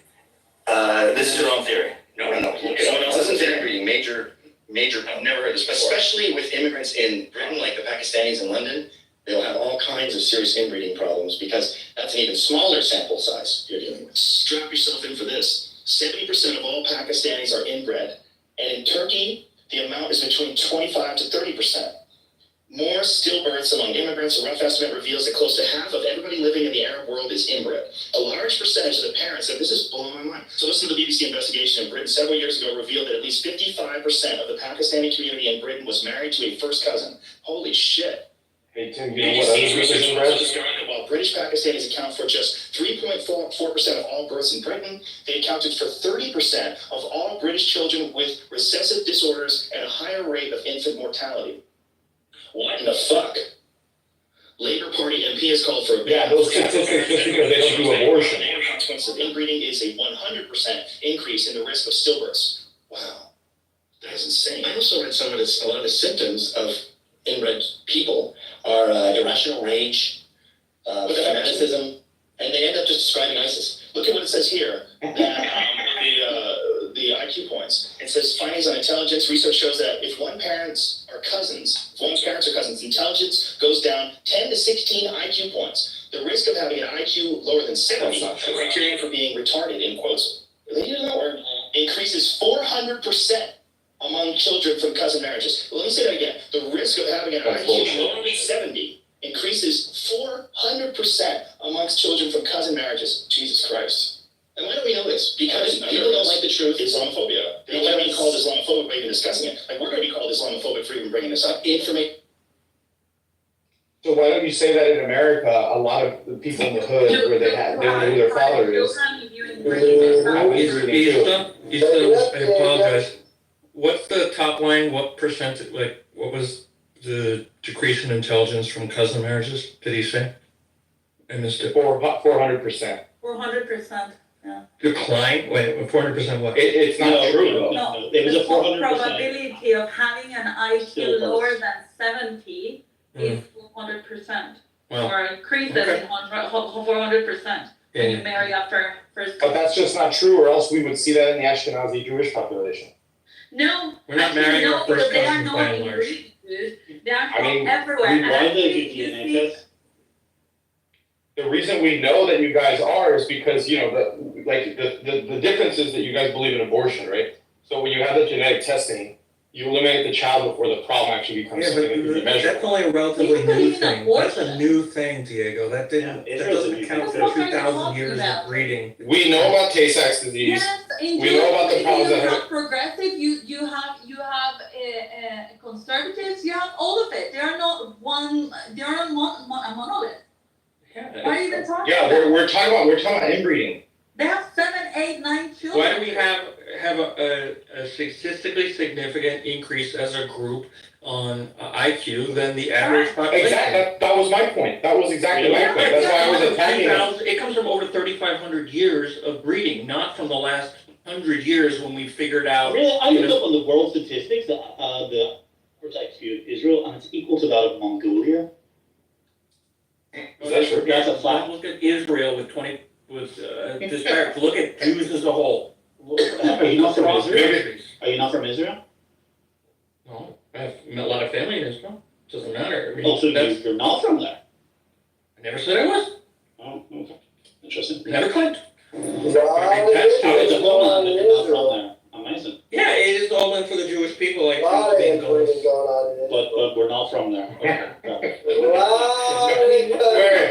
This is your own theory. No. Someone else isn't inbreeding. Major. I've never heard this, especially with immigrants in Britain, like the Pakistanis in London. They'll have all kinds of serious inbreeding problems because that's an even smaller sample size you're dealing with. Strap yourself in for this. 70% of all Pakistanis are inbred, and in Turkey, the amount is between 25 to 30%. More stillbirths among immigrants, a rough estimate reveals that close to half of everybody living in the Arab world is inbred. A large percentage of the parents said, this is blowing my mind. So listen to the BBC investigation in Britain several years ago revealed that at least 55% of the Pakistani community in Britain was married to a first cousin. Holy shit. Hey, Tim, you know what other BBC's group is research also inbred? discovered that while British Pakistanis account for just 3.4% of all births in Britain, they accounted for 30% of all British children with recessive disorders and a higher rate of infant mortality. What in the fuck? Labour Party MP has called for a ban. Yeah, those statistics just because they don't do abortion. consequences of inbreeding is a 100% increase in the risk of stillbirths. Wow, that's insane. I also read some of this, a lot of the symptoms of inbred people are irrational rage, fanaticism, and they end up just describing ISIS. Look at what it says here. The IQ points. It says findings on intelligence. Research shows that if one's parents are cousins, intelligence goes down 10 to 16 IQ points. The risk of having an IQ lower than 70, a criterion for being retarded, in quotes, really use that word, increases 400% among children from cousin marriages. Well, let me say that again. The risk of having an IQ lower than 70 increases 400% amongst children from cousin marriages. Jesus Christ. And why do we know this? Because people don't like the truth. Islamophobia. They don't like being called Islamophobic by even discussing it. Like, we're going to be called Islamophobic for even bringing this up. So why don't you say that in America, a lot of the people in the hood where they know who their father is. I apologize. What's the top line? What percent, like, what was the decrease in intelligence from cousin marriages, did he say? I missed it. 400%. 400%. Yeah. Decline? Wait, 400% what? It's not true though. No, It was a the 400%. probability of having an IQ Still lower worse. than 70 is 400%. Well, Or increases okay. in 400% when you marry after first. But that's just not true, or else we would see that in the Ashkenazi Jewish population. No, We're not actually, marrying no, our first because they are cousins not by and in large. religions. They are I mean, everywhere. Why And do they actually, do you DNA see- tests? The reason we know that you guys are is because, you know, the difference is that you guys believe in abortion, right? So when you have the genetic testing, you eliminate the child before the problem actually becomes Yeah, something that can be but measured. that's only a relatively You believe new in thing. That's a abortion. new thing, Diego. That didn't, Yeah, that Israel's a doesn't new account thing. for That's what I'm 2,000 talking years about. of breeding. We know about Tay-Sachs disease. Yes, in We know about the Jewish problems you that have progressive, you have conservatives, you have all of it. They are not one. They are not a monolith. Yeah, What are you even talking Yeah, about? we're talking about inbreeding. They have 7, 8, 9 children. Why do we have a statistically significant increase as a group on IQ than the average population? Exactly, that was my point. That was exactly my point. That's why I was attacking it. It comes from over 3,500 years of breeding, not from the last 100 years when we figured out. Really, I looked up on the world statistics, the where's IQ Israel, and it's equal to that of Mongolia. Is that true? That's a fact. Look at Israel look at Jews as a whole. Are you not from Across Israel? countries. Are you not from Israel? No, I have a lot of family in Israel. Doesn't matter. I mean, Oh, so that's- you're not from there? I never said I was. Oh, okay. Interesting. Never claimed. It's a homeland if you're not from there. Amazing. Yeah, it is all meant for the Jewish people, like Lot of being inbreeding going on in But we're not from there.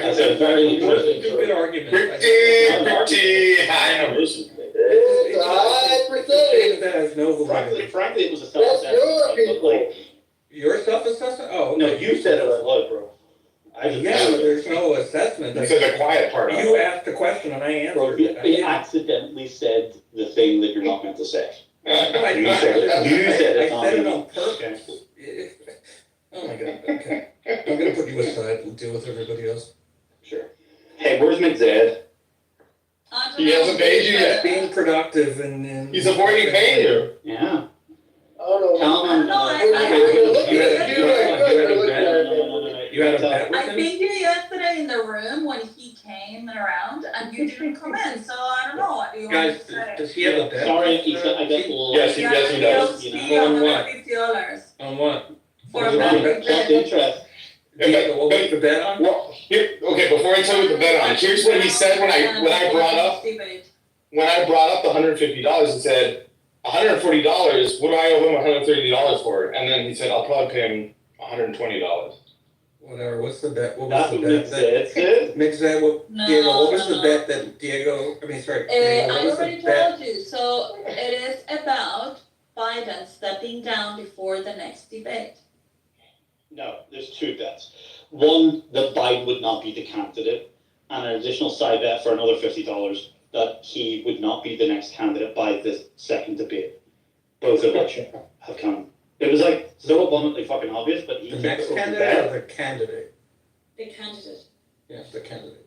That's a very interesting Good story. argument. Pretty high numbers. It's a high percentage. That has no validity. Frankly, it was a That's your self-assessment. But people. like, Your self-assessment? Oh, no, okay. you said it was low, bro. I just Yeah, but there's no assessment. You said the quiet part. You asked the question and I Bro, answered you it. accidentally said the thing that you're not meant to say. No, I You said it. You said it. I said it on Okay. purpose. Oh my god, okay. I'm gonna put you aside and deal with everybody else. Sure. Hey, where's McZed? He hasn't paid you yet. Being productive and. He's avoiding paying you. Yeah. Oh, no. Tell him. No, You had a bet with I him? think you yesterday in the room when he came around and you didn't come in, so I don't know what do you want Guys, to say. does he have a bet? Sorry, I got a little. Yes, he does. You On what? $150 On what? for Was a it on bet. Just interest. Diego, what was the bet on? Well, here, okay, before I tell you what the bet on, here's what he said when I brought up the $150, he said, $140, what do I owe him $130 for? And then he said, I'll probably pay him $120. Whatever, what's the bet? What That's was what the Mick bet? said. Mick said, what, No, Diego, what was the no. bet that Diego, Diego, what I was the already bet? told you, so it is about Biden stepping down before the next debate. No, there's two bets. One, that Biden would not be the candidate, and an additional side bet for another $50 that he would not be the next candidate by the second debate. Both of which have come. It was like so abundantly fucking obvious, but he The took next the open candidate bet. or the candidate? The candidate. Yes, the candidate.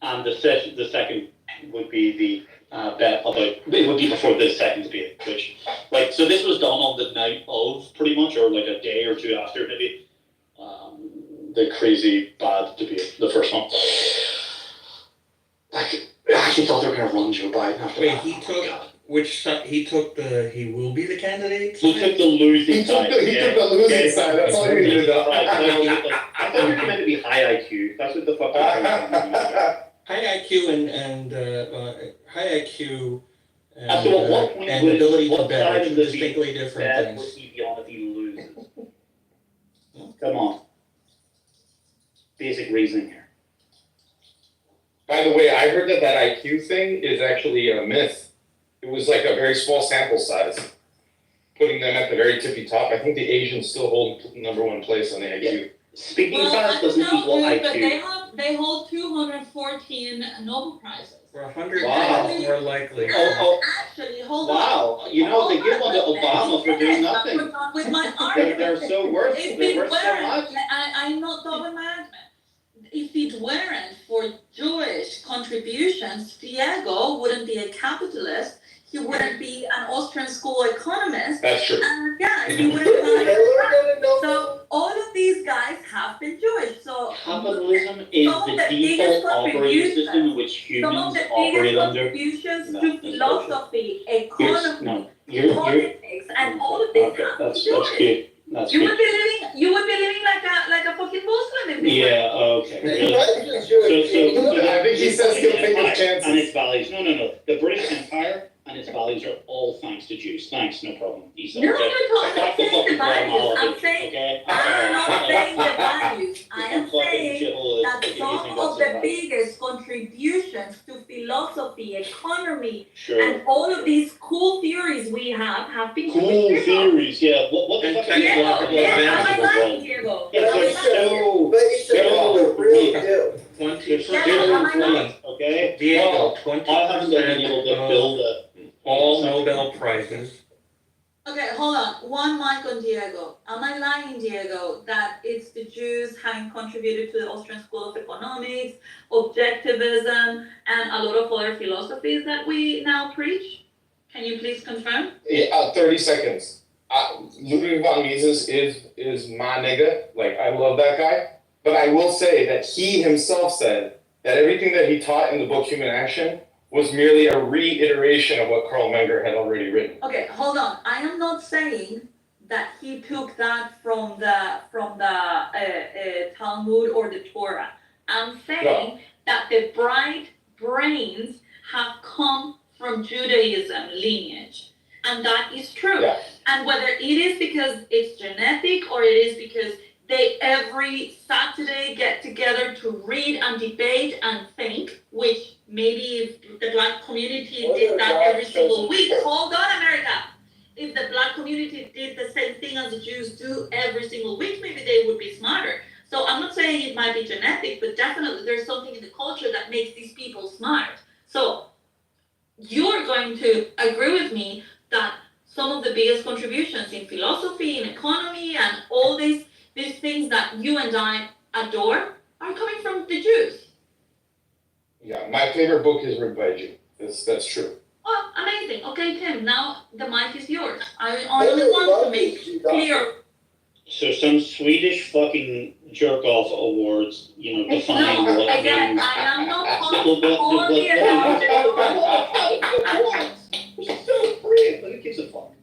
And the second would be the bet about, it would be before the second debate, which, like, so this was done on the night of, pretty much, or like a day or two after, maybe, the crazy bad debate, the first one. I actually thought they were going to run Joe Biden after Wait, that. he took which side? He took the he will be the candidate. He took the losing side. He took the losing side, that's all you needed to know. I thought you were meant to be high IQ, that's what the fuck you're trying to do. High IQ and high IQ and, After what point and would- ability to what bet, side which of are the distinctly different That things. would he be on if he loses? Come on. Basic reasoning here. By the way, I heard that IQ thing is actually a myth. It was like a very small sample size, putting them at the very tippy top. I think the Asians still hold #1 place on the IQ. Speaking Well, fast I doesn't don't equal know, but IQ. they hold 214 Nobel Prizes. For 100 Wow. times more likely. Actually, hold on. Wow, you know, they give one to Obama for doing nothing. I'm on with my They're argument. so worth, If they're it worth so weren't, much. I'm not done with my argument. If it weren't for Jewish contributions, Diego wouldn't be a capitalist. He wouldn't be an Austrian school economist. That's true. And yeah, he wouldn't be. So all of these guys have been Jewish. So Capitalism is some of the the biggest default operating contributions- system in which some of humans the operate biggest under. contributions No, to that's philosophy, You're, economy, no, you're, politics, and all of this okay, have that's been Jewish. good, that's You good. would be living like a fucking Muslim if you were. Yeah, okay. He Really. might be Jewish. I think he says he'll take his chances. And its values, no, the British Empire and its values are all thanks to Jews, thanks, no problem. Esau, No, okay? I'm not Fuck the saying the fucking values. Guatemala, I'm saying okay? I'm not saying the values. I am Fucking saying shithole is- that if you some think of that's the a fact. biggest contributions to philosophy, economy, Sure. and all of these cool theories we have been Cool Jewish people. theories, yeah, what the And fuck? technological Diego, is am I advances. lying, Diego? Yeah, Am I they're lying? so, But he said so, the real deal. 20%. okay? Diego, Well, I haven't been able to 20% build of a. all Nobel Prizes. Okay, hold on. One mic on Diego. Am I lying, Diego, that it's the Jews having contributed to the Austrian School of Economics, objectivism, and a lot of other philosophies that we now preach? Can you please confirm? Yeah, 30 seconds. Ludwig von Mises is my nigga. Like, I love that guy. But I will say that he himself said that everything that he taught in the book Human Action was merely a reiteration of what Karl Menger had already written. Okay, hold on. I am not saying that he took that from the Talmud or the Torah. I'm saying that the bright brains have come from Judaism lineage, and that is true. Yeah. And whether it is because it's genetic or it is because they every Saturday get together to read and debate and think, which maybe if the Black community did that every single week. Hold on, America. If the Black community did the same thing as the Jews do every single week, maybe they would be smarter. So I'm not saying it might be genetic, but definitely there's something in the culture that makes these people smart. So you're going to agree with me that some of the biggest contributions in philosophy, in economy, and all these things that you and I adore are coming from the Jews. Yeah, my favorite book is written by a Jew. That's true. Oh, amazing. Okay, Tim, now the mic is yours. I only want to make clear. So some Swedish fucking jerk off awards, you know, defining No, what again, means. I am not talking only about Who gives a fuck?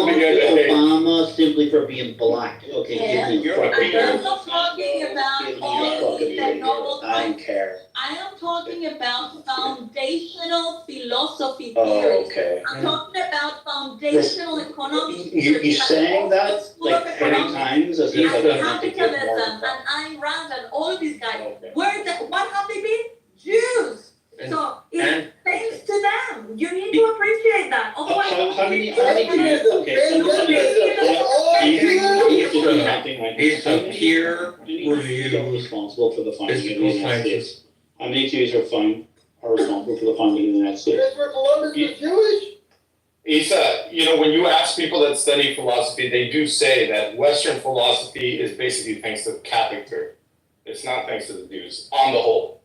Obama simply for being black. Okay, give me a fucking I'm not talking about Give me a only fucking the Nobel I don't Prize. care. I am talking about foundational philosophy Oh, theories. okay. I'm talking about foundational economics. You're saying that like 30 times as if I And don't have to give more. capitalism and Ayn Rand and all of these guys. Okay. What have they been? Jews. And- So and- it's thanks to them. You need to appreciate that. Otherwise, How many do you, okay, so He's a peer review review responsible for the founding of the physical United sciences. States. How many Jews are responsible for the founding of the United States? Christopher Columbus was Jewish. Isa, you know, when you ask people that study philosophy, they do say that Western philosophy is basically thanks to Catholic Church. It's not thanks to the Jews, on the whole.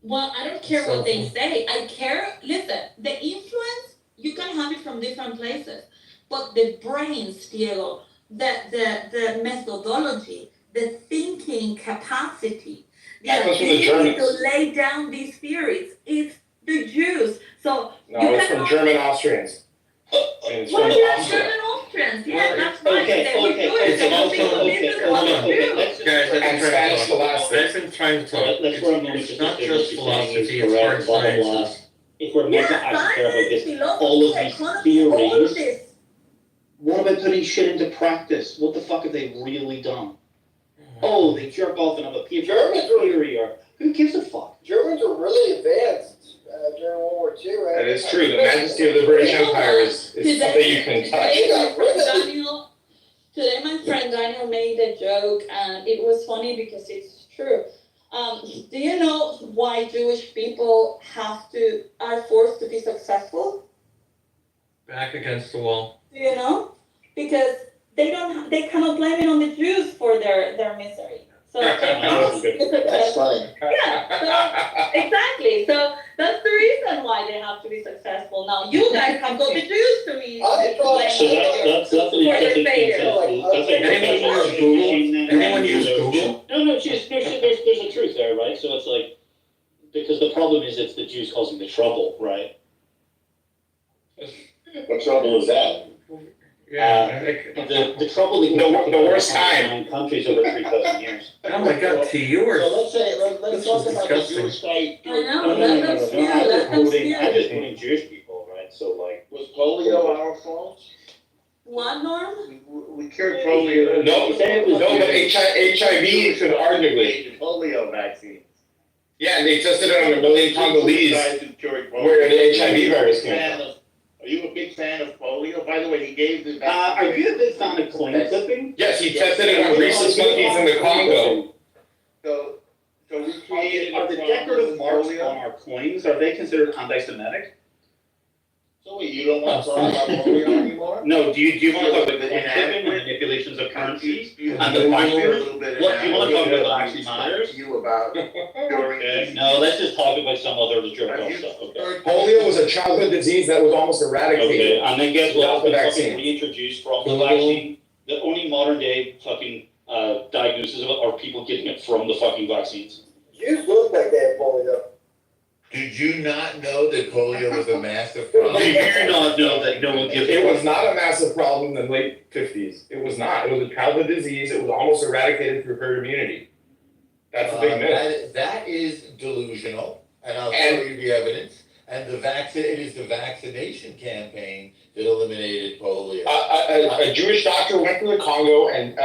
Well, I don't care what they say. I care, listen, the influence, you can have it from different places. But the brains, Diego, the methodology, the thinking capacity, the That comes from the ability to Germans. lay down these theories, it's the Jews. So No, it's from German Austrians. And it's from well, yeah, Austria. German Austrians, yeah, that's right. Okay, They were okay, Jewish, okay, they don't think okay, of this as hold what on, they okay, do. let's Guys, I've And been trying Spanish to talk. philosophy. I've been trying to talk. Let's for a moment It's just not say just what you're saying philosophy, is it's correct, hard blah, blah, blah. sciences. If we're meant to Yeah, actually care about science, this, philosophy, all of these economy, all of theories, this. what about putting shit into practice? What the fuck have they really done? Oh, they jerk off another Germans were- theory, or who gives a fuck? Germans were really advanced during World War II, right? That is true. The majesty of the British Empire is something you can touch. Today my friend Daniel made a joke and it was funny because it's true. Do you know why Jewish people are forced to be successful? Back against the wall. Do you know? Because they cannot blame it on the Jews for their misery. So they have to be That's successful. funny. Yeah, so exactly. So that's the reason why they have to be successful. Now you guys have got the Jews to be I thought- So that's an For their interesting failure. thing. That's like Anyone use Google? Anyone use Google? No, there's a truth there, right? So it's like, because the problem is it's the Jews causing the trouble, right? What trouble is that? Yeah, I think. The trouble that The worst time. 9 countries over 3,000 years. Oh my God, T, you were. So let's say, let's This talk is about the disgusting. Jewish state. I know, No, let them spew, I'm let just them quoting, I'm just spew. quoting Jewish people, right? So like. Was polio our fault? What, Norm? We cured polio. No, but HIV could arguably. Polio vaccine. Yeah, and they tested it on 1 million Congolese where the HIV virus came from. Are you a big fan of polio? By the way, he gave the Are you a big fan of coin clipping? Yes, he tested it on rhesus monkeys in the Congo. So we created. Are the decorative marks on our coins, are they considered anti-Semitic? So wait, you don't want to talk about polio anymore? No, do you want to talk about the coin clipping and manipulations of currencies? And the virus? What, do you want to talk about what actually matters? You about during Okay, no, let's just talk about some other jerk off stuff, okay? Polio was a childhood disease that was almost Okay, eradicated. and then guess Without what? the It's been vaccine. fucking reintroduced from the vaccine. The only modern day fucking diagnosis of it are people getting it from the fucking vaccines. Jews look like they have polio. Did you not know that polio was a massive Do problem? you not know that no one gives a It was fuck? not a massive problem in the late 50s. It was not. It was a childhood disease. It was almost eradicated through herd immunity. That's a big myth. That is delusional, and I'll show you the evidence. And it is the vaccination campaign that eliminated polio. A Jewish doctor went to the Congo and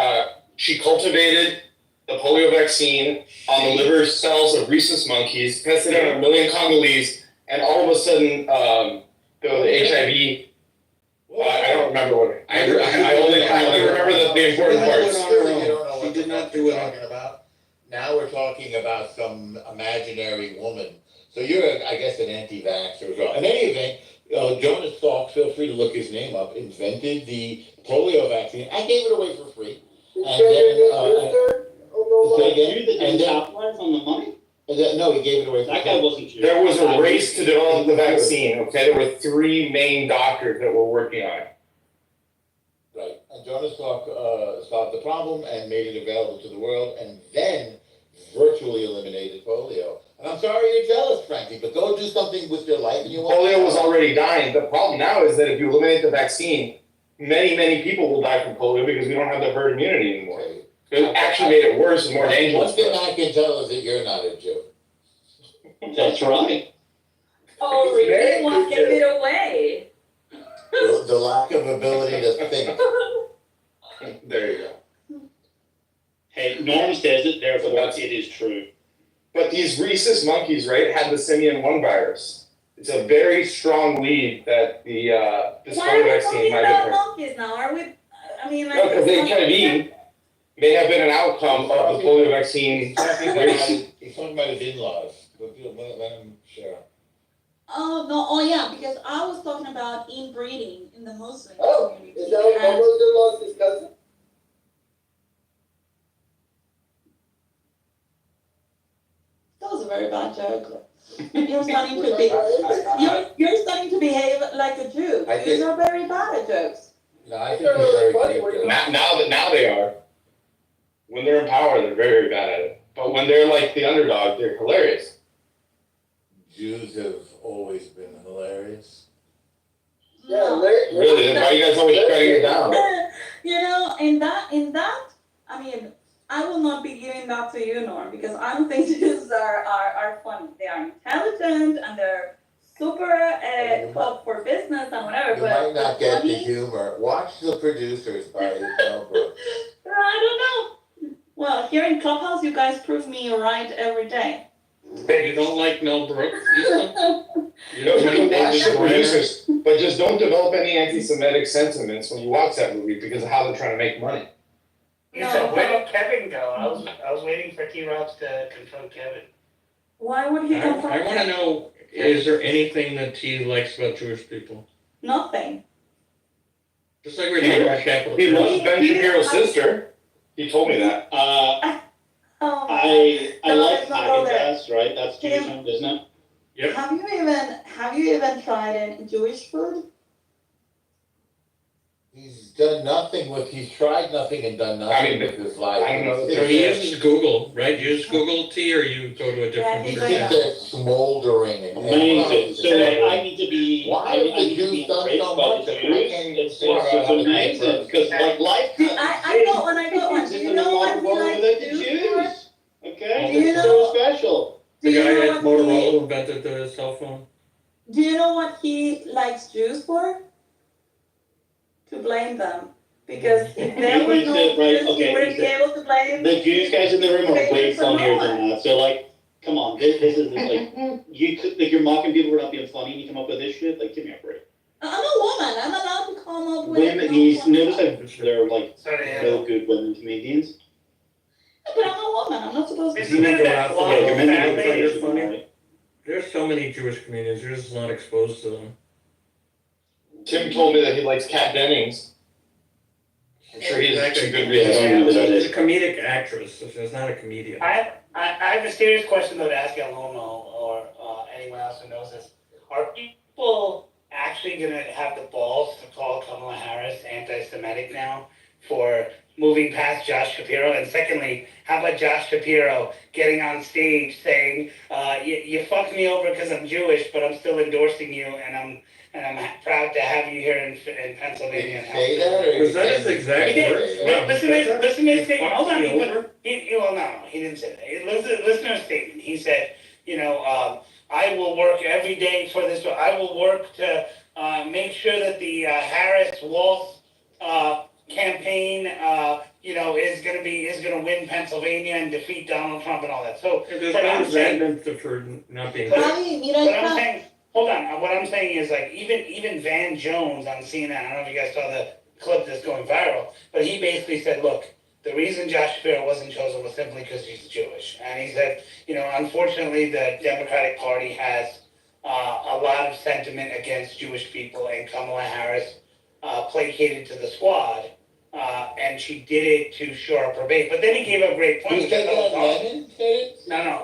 she cultivated the polio vaccine on the liver cells of rhesus monkeys, tested it on 1 million Congolese, and all of a sudden, the HIV. I don't remember what. I only remember the important parts. You don't know what the fuck you're talking about. Now we're talking about some imaginary woman. So you're, I guess, an anti-vaxxer as well. In any event, Jonas Salk, feel free to look his name up, invented the polio vaccine. I gave it away for free. And then, And then capitalize on the money? no, he gave it away for That free. guy wasn't Jewish. There was a race to develop the vaccine, okay? There were 3 main doctors that were working on it. Right. And Jonas Salk solved the problem and made it available to the world, and then virtually eliminated polio. And I'm sorry you're jealous, Frankie, but go do something with your life and you won't. Polio was already dying. The problem now is that if you eliminate the vaccine, many people will die from polio because we don't have the herd immunity anymore. It actually made it worse and more dangerous. One thing I can tell is that you're not a Jew. That's right. Oh, really? What gave it away? The lack of ability to think. There you go. Hey, Norm says it, therefore it is true. But these rhesus monkeys, right, had the simian 1 virus. It's a very strong lead that this Why are polio we vaccine talking might about have. monkeys now? Are we, I mean, like. No, because the HIV may have been an outcome of the polio vaccine. He's talking about his in-laws. Let him share. Oh, no, oh yeah, because I was talking about inbreeding in the Muslim Oh, community. is that what and- Momo's lost his cousin? a very bad joke. You're starting to be, you're starting to behave like a Jew. I Jews think- are very bad at jokes. No, I think you're very cute. Now they are. When they're in power, they're very, very bad at it. But when they're like the underdog, they're hilarious. Jews have always been hilarious. No. Really, then why are you guys always shutting it down? You know, in that, I mean, I will not be giving that to you, Norm, because I don't think Jews are funny. They are intelligent and they're super up for business and whatever. You but might not get the funny, humor. Watch The Producers by Mel Brooks. I don't know. Well, here in Clubhouse, you guys prove me right every day. You don't like Mel Brooks? You can watch The Producers, but just don't develop any anti-Semitic sentiments when you watch that movie because of how they're trying to make money. No, Where did Kevin go? I was waiting for T-Robs to confront Kevin. why would he come from? I want to know, is there anything that T likes about Jewish people? Nothing. Just like we're talking about Capitol He Hill. loves Ben Shapiro's sister. He told me that. Oh, I No, like let's not go there. Haagen-Dazs, right? That's Jewish owned, isn't it? Yep. Have you even tried any Jewish food? He's done nothing with, he's tried nothing and done I nothing mean, with his life. I don't know. So he uses Google, right? You use Google T or you go to a Yeah, different he's He like search? keeps it smoldering and. Amazing. So I need to be. Why I have need the to be Jews done embraced so by much? the I Jews. can't even It's figure out how to amazing make because like life. I got one. Do you know what he likes the Jews for? Jews? Okay, Do you it's know- so special. Do The you guy know at what he? Motorola invented the cell phone. Do you know what he likes Jews for? To blame them. Because if there was no He said, right, Jews, okay, he wouldn't he be said, able to blame. The Jewish guys in the room are way Favorites from funnier nowhere. than that. So like, come on, this is like you're mocking people for not being funny and you come up with this shit. Like, give me a break. I'm a woman. I'm allowed to come up with. Women, you notice that they're like Sorry, no good women comedians. But I'm a woman. I'm not supposed to. Isn't it that Yeah, Florida you're meant to be family? British, funny. right? There's so many Jewish comedians, you're just not exposed to them. Tim told me that he likes Kat Dennings. I'm sure he has some good reasons. She's a comedic actress, so she's not a comedian. I have a serious question though to ask Yalomo or anyone else who knows this. Are people actually gonna have the balls to call Kamala Harris anti-Semitic now for moving past Josh Shapiro? And secondly, how about Josh Shapiro getting on stage saying, you fucked me over because I'm Jewish, but I'm still endorsing you and I'm proud to have you here in Pennsylvania. Did he say that, or? Was that his exact He did. words? Listen to his statement. Hold on. Fucked me over? Well, no, he didn't say that. Listen to his statement. He said, I will work every day for this. I will work to make sure that the Harris-Walz campaign, is going to win Pennsylvania and defeat Donald Trump and all that. So, There's but no I'm saying, resentment for not being. But- Javi, mira but I'm esta. saying, hold on. What I'm saying is like even Van Jones on CNN. I don't know if you guys saw the clip that's going viral, but he basically said, look, the reason Josh Shapiro wasn't chosen was simply because he's Jewish. And he said, unfortunately, the Democratic Party has a lot of sentiment against Jewish people, and Kamala Harris placated to the squad, and she did it to shore up her base. But then he gave a great point. Who said that, Lennon said it?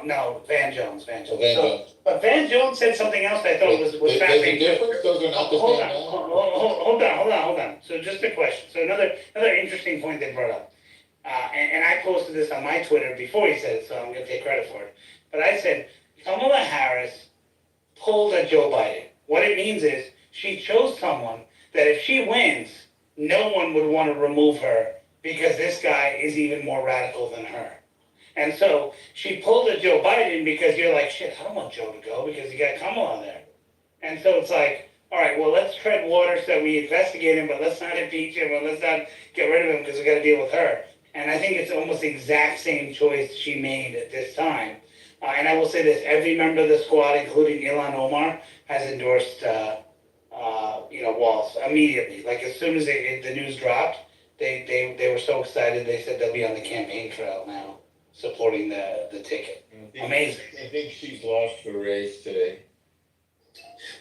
No, Van Jones. Oh, Van Jones. But Van Jones said something else I thought was There's a fascinating. difference, those are not the Hold same on, man. hold on. So just a question. So another interesting point they brought up. And I posted this on my Twitter before he said it, so I'm going to take credit for it. But I said, Kamala Harris pulled a Joe Biden. What it means is she chose someone that if she wins, no one would want to remove her because this guy is even more radical than her. And so she pulled a Joe Biden because you're like, shit, I don't want Joe to go because you got Kamala there. And so it's like, all right, well, let's tread water so we investigate him, but let's not impeach him, or let's not get rid of him because we got to deal with her. And I think it's almost the exact same choice she made at this time. And I will say this, every member of the squad, including Ilhan Omar, has endorsed Walz immediately. Like as soon as the news dropped, they were so excited, they said they'll be on the campaign trail now, supporting the ticket. Amazing. I think she's lost the race today.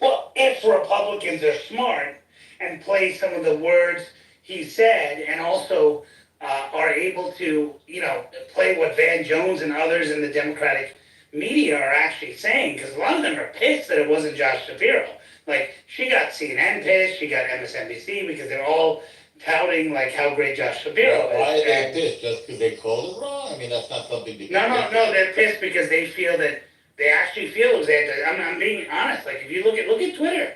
Well, if Republicans are smart and play some of the words he said and also are able to, play what Van Jones and others in the Democratic media are actually saying, because a lot of them are pissed that it wasn't Josh Shapiro. Like, she got CNN pissed, she got MSNBC, because they're all touting, like, how great Josh Shapiro is. Why are they pissed? Just because they called it wrong? I mean, that's not something to. No, they're pissed because they feel that, they actually feel it was I'm being honest, like, if you look at Twitter,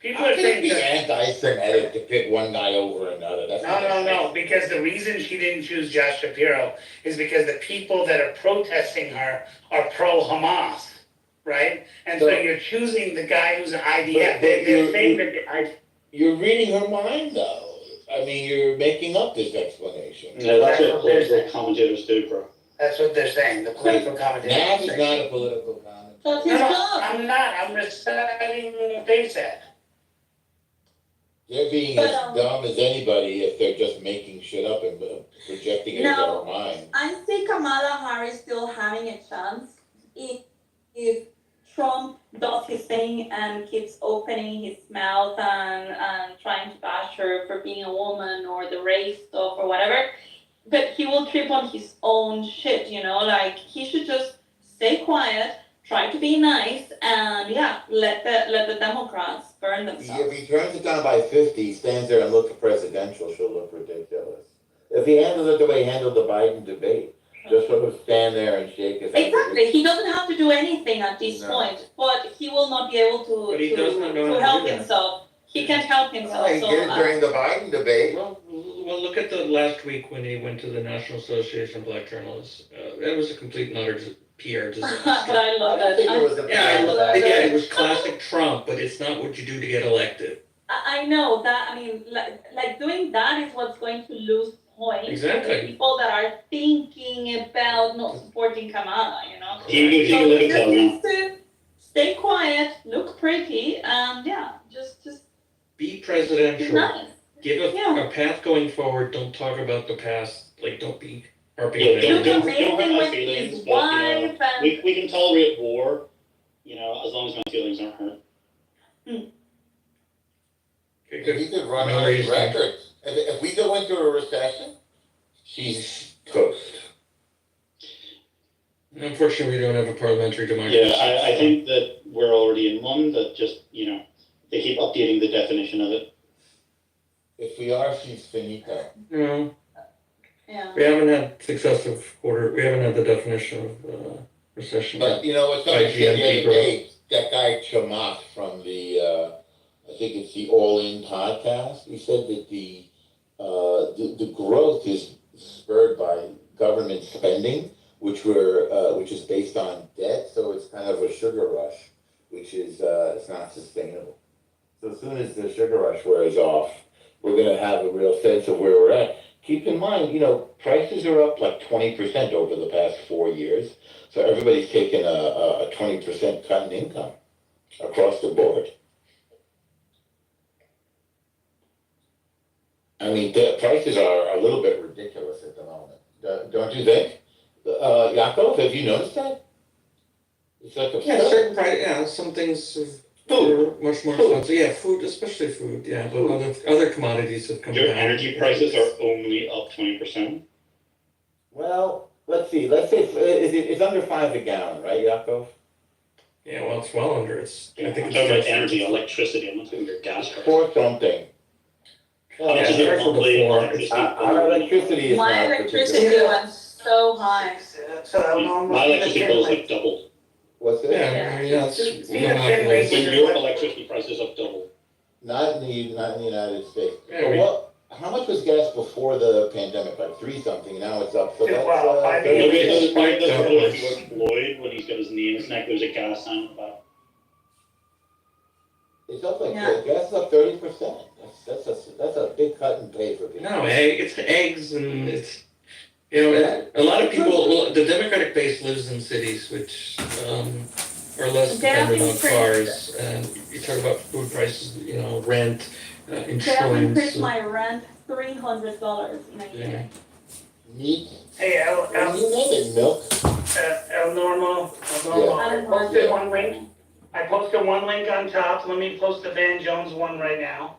people How are can saying. it be anti-Semitic to pick one guy over another? That's No, because the reason she didn't choose Josh Shapiro is because the people that are protesting her are pro-Hamas, right? And so you're choosing the guy who's an IDF. They're saying that You're reading her mind, though. I mean, you're making up this explanation. Yeah, that's what political commentators do, bro. That's what they're saying, the political commentators. Nav is not a political comment. That's his job. I'm not. I'm reciting what they said. They're being But, as dumb as anybody if they're just making shit up and projecting it into No. their mind. I see Kamala Harris still having a chance if Trump does his thing and keeps opening his mouth and trying to bash her for being a woman or the race stuff or whatever. But he will trip on his own shit, you know, like he should just stay quiet, try to be nice, and let the Democrats burn themselves. If he turns it down by 50, stands there and looks presidential, she'll look ridiculous. If he handles it the way he handled the Biden debate, just sort of stand there and shake his head. Exactly. He doesn't have to do anything at this point, but he will not be able But he does not know how to to help do that. himself. He can't help himself. Well, he So, did it during the Biden debate. Well, look at the last week when he went to the National Association of Black Journalists. That was a complete and utter PR but disaster. I love I it. think it was a It was classic Trump, but it's not what you do to get elected. I know that. I mean, like doing that is what's going to lose points. Exactly. For people that are thinking about not supporting Kamala, you know. He So live he in just town now. needs to stay quiet, look pretty, and just Be be presidential. nice. Give Yeah. a path going forward. Don't talk about the past. Like, don't be harping Yeah, on don't it. hurt Amazing my with feelings, his but, you know, wife and we can tolerate war, you know, as long as my feelings aren't hurt. Okay, If good. he could run No on his reason. record. If we go into a recession, she's toast. Unfortunately, we don't have a parliamentary democracy. Yeah, I think that we're already in one that just, you know, they keep updating the definition of it. If we are, she's finito. No, yeah. we haven't had successive quarter. We haven't had the definition of recession. But you know, what By somebody said the GNP other day, that guy Chamath from the, I think it's the All In podcast, he said that the growth is spurred by government spending, which is based on debt, so it's kind of a sugar rush, which is, it's not sustainable. So as soon as the sugar rush wears off, we're gonna have a real sense of where we're at. Keep in mind, you know, prices are up like 20% over the past 4 years. So everybody's taken a 20% cut in income across the board. I mean, the prices are a little bit ridiculous at the moment. Don't you think? Yaakov, have you noticed that? It's like a Yeah, certain price. Yeah, some things are much more expensive. Yeah, food, especially food. Yeah, but other commodities have come Your down. energy prices are only up 20%. Well, let's see. Let's say it's under $5 a gallon, right, Yaakov? Yeah, well, it's well under. It's. I think I'm it's talking about energy, electricity. I'm not talking about gas prices. For something. How much Yeah, is your it's for the monthly floor. electricity? Our electricity is My not electricity particularly- went so high. So My electricity bill is like double. What's it? Yeah, it's Yeah. monopolized. When your electricity prices up double. Not in the United States. Yeah, But we- how much was gas before the pandemic? Like 3 something. Now it's up. So Yeah, that's, well, I mean, Look at it's those spiked those upwards. photos of Floyd when he's got his knee in his neck. There's a gas sign on the back. it's up like Yeah. gas is up 30%. That's a big cut in pay for people. No, it's eggs and it's. You know, a lot of people. Well, the Democratic base lives in cities, which are less They have dependent on increased- cars. And you talk about food prices. You know, rent, They have insurance. increased my rent $300 in a year. Meat. Hey, What do you name it? Milk. El Normo, I posted one link. I posted one link on top. Let me post the Van Jones one right now.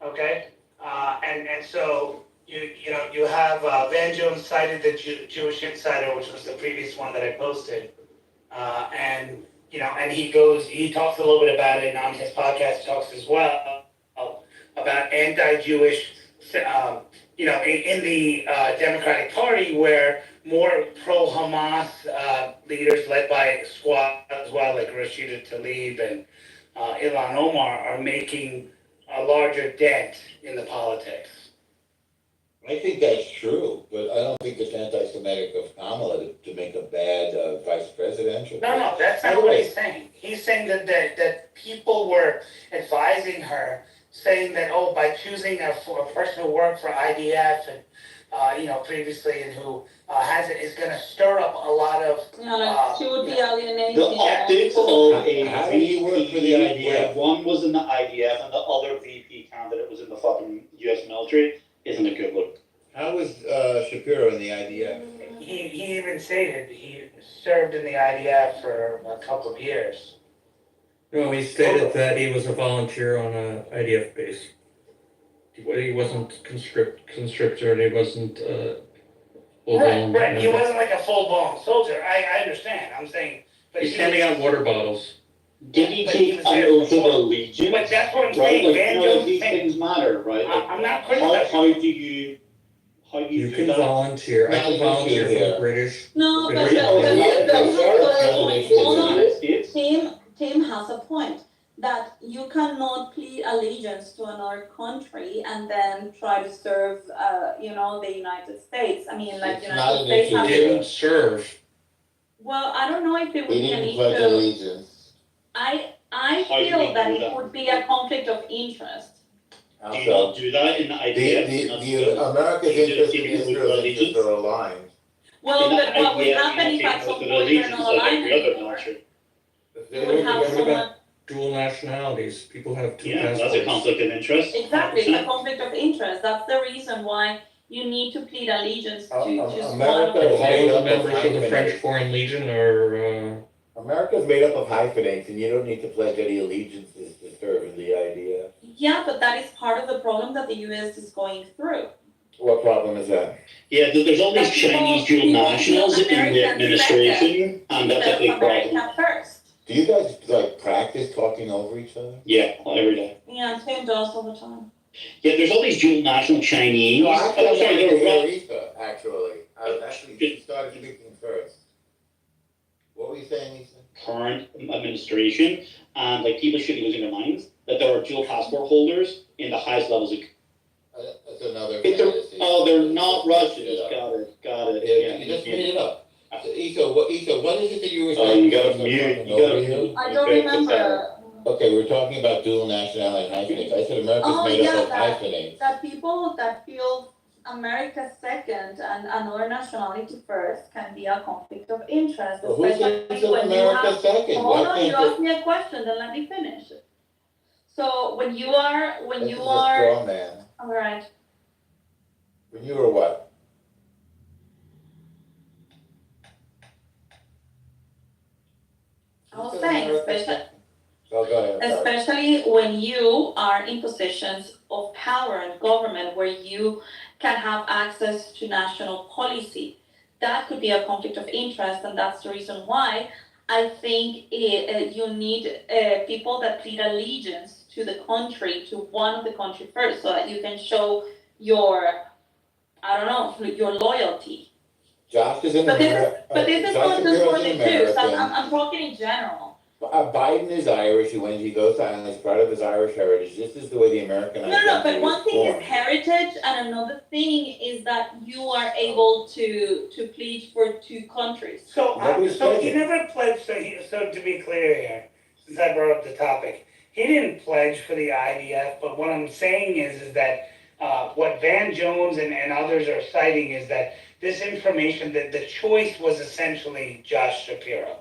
Okay? And so you have Van Jones cited the Jewish Insider, which was the previous one that I posted. And and he talks a little bit about it, and on his podcast talks as well about anti-Jewish, in the Democratic Party, where more pro-Hamas leaders led by Squad as well, like Rashida Tlaib and Ilhan Omar, are making a larger dent in the politics. I think that's true, but I don't think it's anti-Semitic of Kamala to make a bad vice presidential. No, that's not what he's saying. He's saying that people were advising her, saying that, by choosing a person who worked for IDF and previously, and who is going to stir up a lot of she would be alienating. The optics of a How do you work for the VP, IDF? where one was in the IDF and the other VP candidate was in the fucking U.S. military, isn't a good look. How was Shapiro in the IDF? He even stated he served in the IDF for a couple of years. No, he stated that he was a volunteer on a IDF base. He wasn't conscriptor, and he wasn't Right. He wasn't like a full-blown soldier. I understand. I'm saying, but he's handing out water bottles. Did he take an oath of allegiance? But that's what I'm Right, saying. Van Jones these saying, things matter, right? Like, I'm not how criticizing. do you You do can that? volunteer. I can volunteer for the British. No, but Tim has a point that you cannot plead allegiance to another country and then try to serve, the United States. I mean, like, It's not United an States issue. has. He didn't serve. Well, I don't know if it would We be an didn't pledge issue. allegiance. I How do feel we that do it that? would be a conflict of interest. How Do you so? not do that in the IDF? America's You interests do and it with Israel's allegiance? interests are aligned. Well, In the but what would IDF, happen you if take at some oath of point you're allegiance not like aligned every other anymore? military. You would have What someone. about dual nationalities? People have two Yeah, that's a passports. conflict of interest. Exactly, it's a 100%. conflict of interest. That's the reason why you need to plead allegiance to just one America of is the. made All up the of members of the French hyphenates. Foreign Legion are. America's made up of hyphenates, and you don't need to pledge any allegiances to serve in the IDF. Yeah, but that is part of the problem that the US is going through. What problem is that? Yeah, there's all these But people- Chinese dual people nationals feel in the American administration, and that's a Instead big of problem. America first. Do you guys practice talking over each other? Yeah, every day. Yeah, Tim does all the time. Yeah, there's all these dual national Chinese. No, I I'm thought sorry, it was they're Lisa, actually. I was actually, she started speaking first. What were you saying, Lisa? current administration, and like people should be losing their minds that there are dual passport holders in the highest levels of. That's another. If they're, fantasy. they're not Russians. Yeah. Got it. Yeah, you just made it up. Isa, what is it that you were Oh, saying? you gotta mute. You gotta mute. I don't Okay, remember Okay, we're talking about dual nationality hyphenates. I said America's Oh, made yeah, up of that- hyphenates. that people that feel America second and another nationality first can be a conflict of interest, Well, who especially thinks of when you America have. second? Hold Why on, you can't asked me a question, then let me finish. So when you are, This is a straw man. all right, When you were what? I was Who said saying, America especially. second? So go ahead. I'm sorry. Especially when you are in positions of power in government where you can have access to national policy. That could be a conflict of interest, and that's the reason why I think you need people that plead allegiance to the country, to one of the country first, so that you can show your, your loyalty. Josh is in But this is, America. but this is Josh not just for Shapiro's the an Jews, American. I'm talking in general. Biden is Irish. He goes to Ireland. It's part of his Irish heritage. This is the way the American No, identity but one was thing is formed. heritage, and another thing is that you are able to plead for two countries. So Nobody's he pledging. never pledged. So to be clear here, since I brought up the topic, he didn't pledge for the IDF. But what I'm saying is that what Van Jones and others are citing is that this information, that the choice was essentially Josh Shapiro.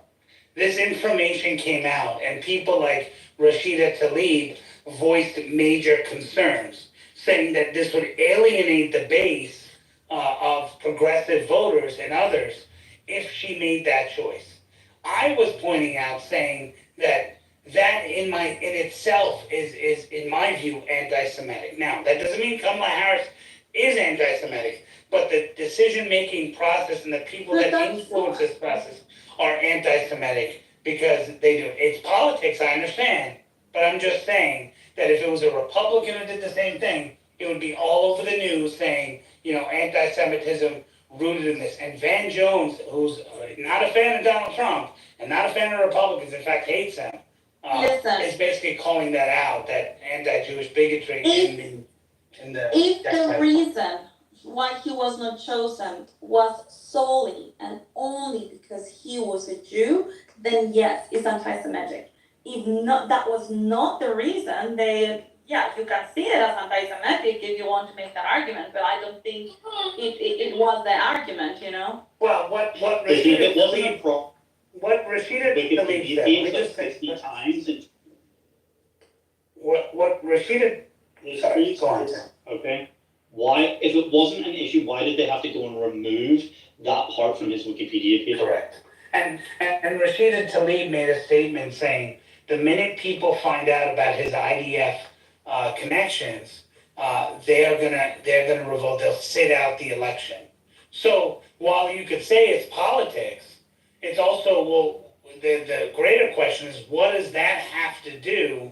This information came out, and people like Rashida Tlaib voiced major concerns, saying that this would alienate the base of progressive voters and others if she made that choice. I was pointing out, saying that in itself is in my view anti-Semitic. Now that doesn't mean Kamala Harris is anti-Semitic, but the decision-making process and the people But that that's influence this process are anti-Semitic because they do. It's politics, I understand, but I'm just saying that if it was a Republican who did the same thing, it would be all over the news saying, anti-Semitism rooted in this. And Van Jones, who's not a fan of Donald Trump and not a fan of Republicans, in fact hates them, Listen. is basically calling that out, that anti-Jewish bigotry in the. If the reason why he was not chosen was solely and only because he was a Jew, then yes, it's anti-Semitic. If not, that was not the reason, then yeah, you can see it as anti-Semitic if you want to make that argument, but I don't think it was the argument, Well, what If it Rashida wasn't a Tlaib, problem, what Rashida we could Tlaib be said, we just 60 said, times and what Rashida, sorry, go on. okay? Why, if it wasn't an issue, why did they have to go and remove that part from his Wikipedia page? Correct. And Rashida Tlaib made a statement saying the minute people find out about his IDF connections, they're gonna revolt. They'll sit out the election. So while you could say it's politics, it's also the greater question is what does that have to do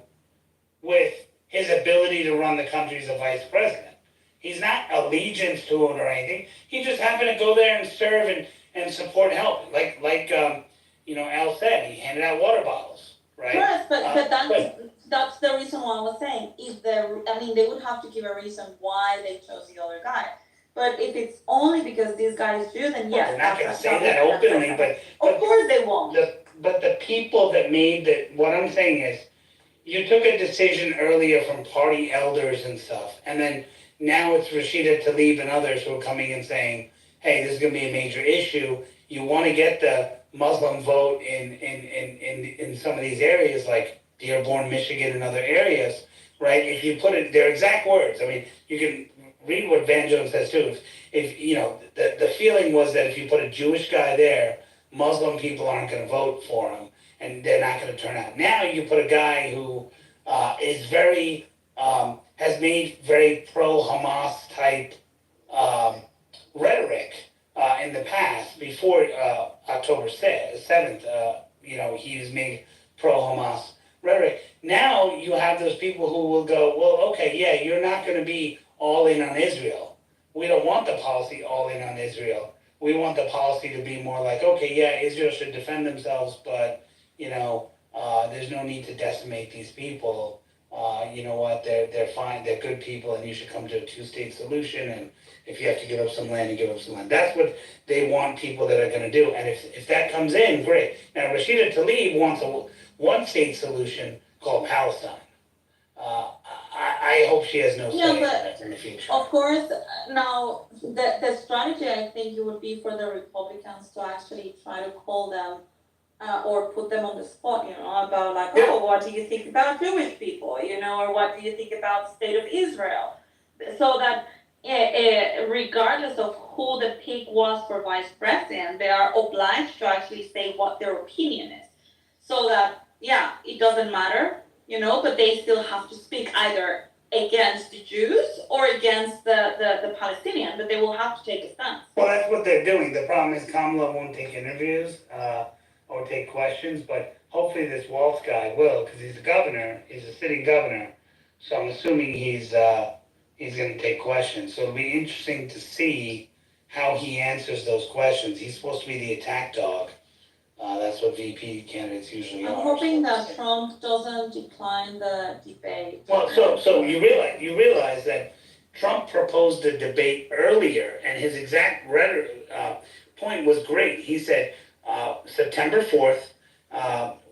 with his ability to run the country as a vice president? He's not allegiance to it or anything. He just happened to go there and serve and support and help. Like Al said, he handed out water bottles, right? Yes, but that's the reason why I was saying, they would have to give a reason why they chose the other guy. But if it's only because this guy is Jew, then yes. They're not gonna say that openly, but of course they won't. But the people that made what I'm saying is, you took a decision earlier from party elders and stuff, and then now it's Rashida Tlaib and others who are coming and saying, hey, this is gonna be a major issue. You wanna get the Muslim vote in some of these areas like Dearborn, Michigan, and other areas, right? If you put it, their exact words, I mean, you can read what Van Jones says too. If the feeling was that if you put a Jewish guy there, Muslim people aren't going to vote for him, and they're not going to turn out. Now you put a guy who is very has made very pro-Hamas type rhetoric in the past. Before October 7th, he's made pro-Hamas rhetoric. Now you have those people who will go, well, okay, yeah, you're not going to be all in on Israel. We don't want the policy all in on Israel. We want the policy to be more like, okay, yeah, Israel should defend themselves, but, there's no need to decimate these people. You know what, they're fine, they're good people, and you should come to a two-state solution, and if you have to give up some land, you give up some land. That's what they want people that are going to do, and if that comes in, great. Now, Rashida Tlaib wants a one-state solution called Palestine. I hope she has no say in the future. Of course, now the strategy I think it would be for the Republicans to actually try to call them or put them on the spot, about like, oh, what do you think about Jewish people, or what do you think about the state of Israel? So that regardless of who the pick was for vice president, they are obliged to actually say what their opinion is. So that, yeah, it doesn't matter, but they still have to speak either against the Jews or against the Palestinian, but they will have to take a stance. Well, that's what they're doing. The problem is Kamala won't take interviews or take questions, but hopefully this Waltz guy will, because he's a governor, he's a sitting governor, so I'm assuming he's going to take questions. So it'll be interesting to see how he answers those questions. He's supposed to be the attack dog. That's what VP candidates usually are. I'm hoping that Trump doesn't decline the debate. Well, so you realize that Trump proposed a debate earlier, and his exact point was great. He said September 4th,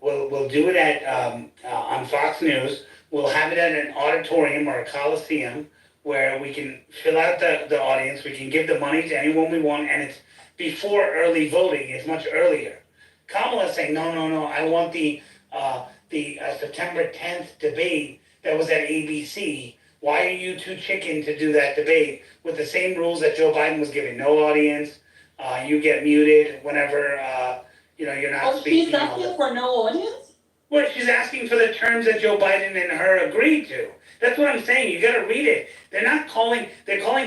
we'll do it on Fox News. We'll have it at an auditorium or a coliseum where we can fill out the audience. We can give the money to anyone we want, and it's before early voting. It's much earlier. Kamala's saying, no, I want the September 10th debate that was at ABC. Why are you too chicken to do that debate with the same rules that Joe Biden was giving? No audience, you get muted whenever, you're not speaking. She's asking for no audience? Well, she's asking for the terms that Joe Biden and her agreed to. That's what I'm saying. You gotta read it. They're calling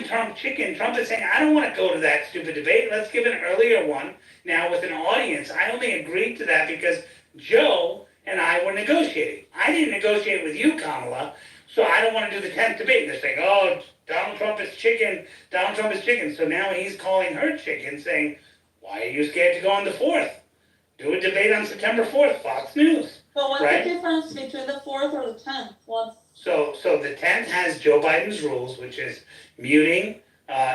Trump chicken. Trump is saying, I don't want to go to that stupid debate. Let's give an earlier one now with an audience. I only agreed to that because Joe and I were negotiating. I didn't negotiate with you, Kamala, so I don't want to do the 10th debate. They're saying, oh, Donald Trump is chicken. Donald Trump is chicken. So now he's calling her chicken, saying, why are you scared to go on the 4th? Do a debate on September 4th, Fox News. But what's right? the difference between the 4th or the 10th? So the 10th has Joe Biden's rules, which is muting,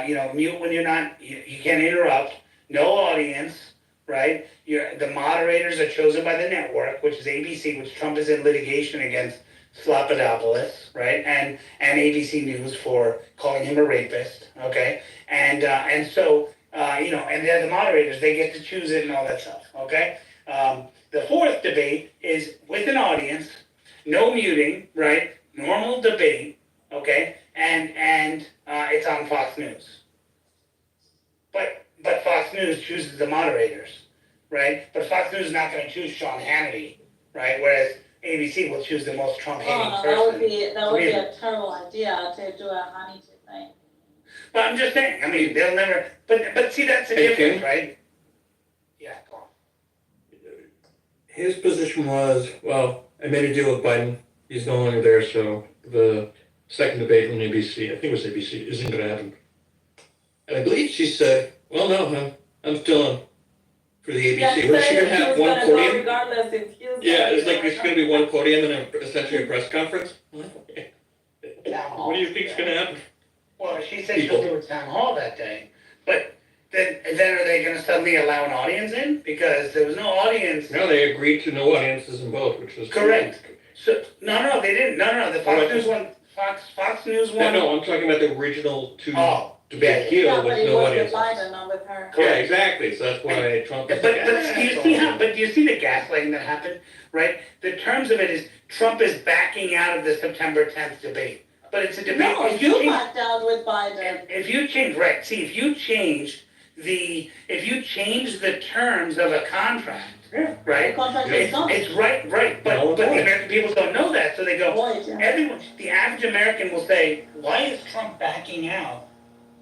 mute when you're not, you can't interrupt, no audience, right? The moderators are chosen by the network, which is ABC, which Trump is in litigation against Papadopoulos, right? And ABC News for calling him a rapist, okay? And so they're the moderators, they get to choose it and all that stuff, okay? The 4th debate is with an audience, no muting, right? Normal debate, okay? And it's on Fox News. But Fox News chooses the moderators, right? But Fox News is not going to choose Sean Hannity, right? Whereas ABC will choose the most Trump-hating person. That would be a terrible idea to do a Hannity thing. But I'm just saying, I mean, they'll never, but see, that's the difference, right? Yeah, go on. His position was, well, I made a deal with Biden. He's no longer there, so the second debate on ABC, I think it was ABC, isn't going to happen. And I believe she said, well, no, I'm still on for the ABC. Yeah, Was she going to have one podium? Regardless if he was Yeah, it's like it's going to be one podium and essentially a press conference. What do you think is going to happen? Well, she said she'll do a town hall that day, but then are they going to suddenly allow an audience in? Because there was no audience. No, they agreed to no audiences in both, which was correct. So no, they didn't. No, the Fox News one. Fox News one. No, I'm talking about the original two debate Yeah, deal but with it no was audience. with Biden, not with her. Yeah, exactly. So that's why Trump. But do you see the gaslighting that happened? Right. The terms of it is Trump is backing out of the September 10th debate. But it's a debate. No, you backed out with Biden. If you change, right? See, if you change the terms of a contract, right? The contract is done. It's right. But the American people don't know that, so they go. Everyone, the average American will say, "Why is Trump backing out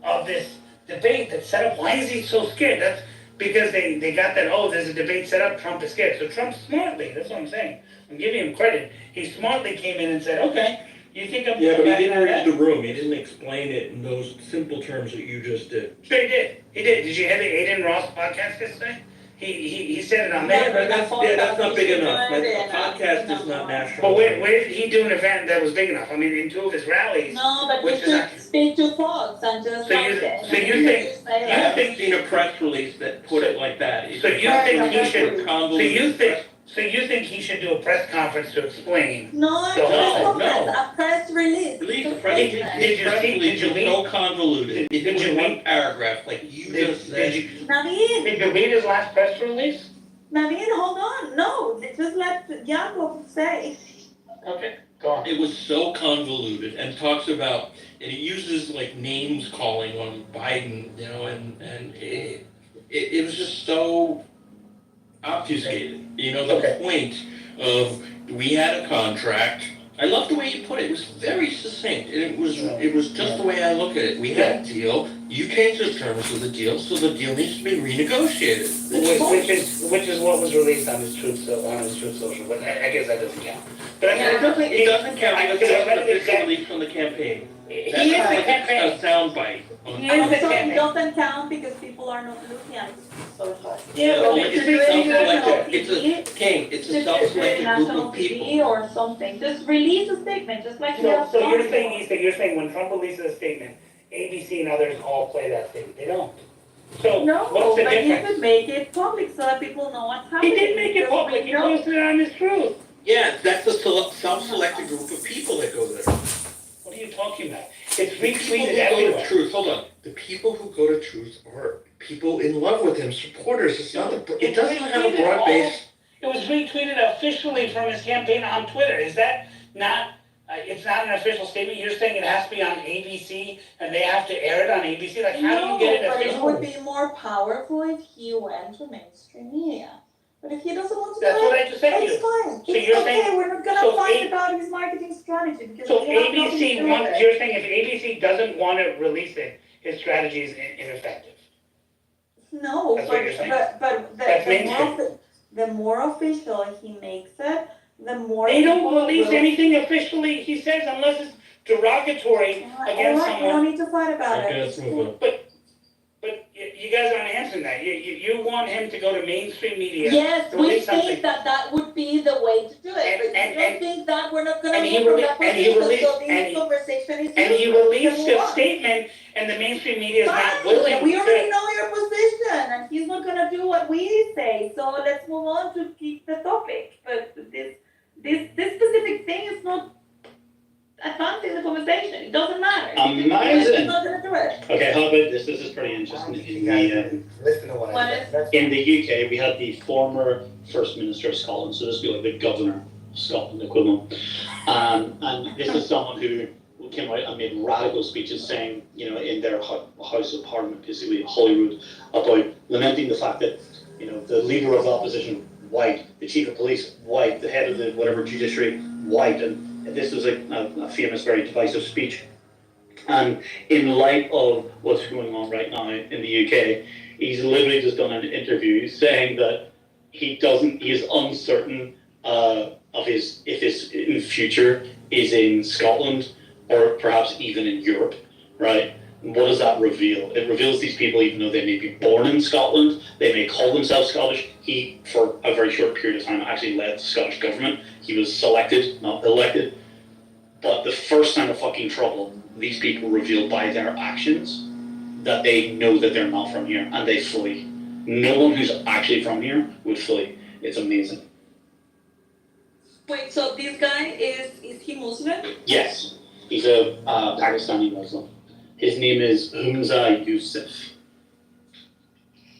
of this debate that's set up? Why is he so scared?" That's because they got that. Oh, there's a debate set up. Trump is scared. So Trump smartly. That's what I'm saying. I'm giving him credit. He smartly came in and said, "Okay." You think I'm Yeah, but he didn't read the room. He didn't explain it in those simple terms that you just did. Sure, he did. Did you hear the Aiden Ross podcast yesterday? He said it on Yeah, there. but that's not big enough. A podcast is not national. But where did he do an event that was big enough? I mean, in two of his rallies. No, but you should speak to Fox and just So you think seen a press release that put it like that? So you think he should? So you think he should do a press conference to explain? No, a press release. Release a press release. It's so convoluted. It was one paragraph, like you just said. Naveen. Did you read his last press release? Naveen, hold on. No, just let Jacob say. Okay, go on. It was so convoluted and talks about, and he uses like names calling on Biden, and it was just so obfuscated. The point of we had a contract. I love the way you put it. It was very succinct. It was just the way I look at it. We had a deal. You changed the terms of the deal, so the deal needs to be renegotiated. Which is what was released on his Truth Social. But I guess that doesn't count. But it doesn't count because it was an official release from the campaign. That's like a soundbite. It doesn't count because people are not looking at social. Yeah, well, it's a self-selected group of people. Or something. Just release a statement, just like So you're saying when Trump releases a statement, ABC and others all play that statement. They don't. So what's the difference? He could make it public so that people know what's happening. He did make it public. He posted it on his Truth. Yeah, that's a self-selected group of people that go there. What are you talking about? It's retweeted everywhere. Truth. Hold on. The people who go to Truth are people in love with him, supporters. It doesn't even have a broad base. It was retweeted officially from his campaign on Twitter. Is that not? It's not an official statement. You're saying it has to be on ABC and they have to air it on ABC. Like, how do you get it official? It would be more powerful if he went to mainstream media. But if he doesn't want to That's do what it, I just said to it's you. fine. So It's you're okay. saying- We're not gonna so fight A- about his marketing strategy because So we have nothing to ABC do wants, with it. you're saying if ABC doesn't want to release it, his strategy is ineffective. No, That's what you're saying? but That's the more official he makes it, the more They don't people release will- anything officially, he says, unless it's derogatory against Alright, we someone. don't need to fight about Okay, it. let's move on. But you guys aren't answering that. You want him to go to mainstream media. Yes, to we release something. think that would be the way to do it, And- but and- you don't think that we're not gonna and he move from rele- that and he position, released- so and this he- conversation is And he useless. released Move a on. statement, and the mainstream media is not Fine, willing we to. already know your position, and he's not gonna do what we say, so let's move on to keep the topic. But this specific thing is not advancing the conversation, it doesn't matter. Amazing. He's not gonna do it. Okay, how about this? This is pretty interesting. Listen to what What I is- said. In the UK, we had the former First Minister of Scotland, so this would be like the Governor of Scotland equivalent. And this is someone who came out and made radical speeches saying, you know, in their House of Parliament, basically Holyrood, about lamenting the fact that, you know, the leader of the opposition, white, the chief of police, white, the head of the whatever judiciary, white, and this was a famous, very divisive speech. And in light of what's going on right now in the UK, he's literally just done an interview saying that he is uncertain if his future is in Scotland or perhaps even in Europe, right? And what does that reveal? It reveals these people, even though they may be born in Scotland, they may call themselves Scottish. He, for a very short period of time, actually led the Scottish government. He was selected, not elected. But the first sign of fucking trouble, these people reveal by their actions that they know that they're not from here, and they flee. No one who's actually from here would flee. It's amazing. Wait, so this guy is he Muslim? Yes, he's a Pakistani Muslim. His name is Humza Yusuf.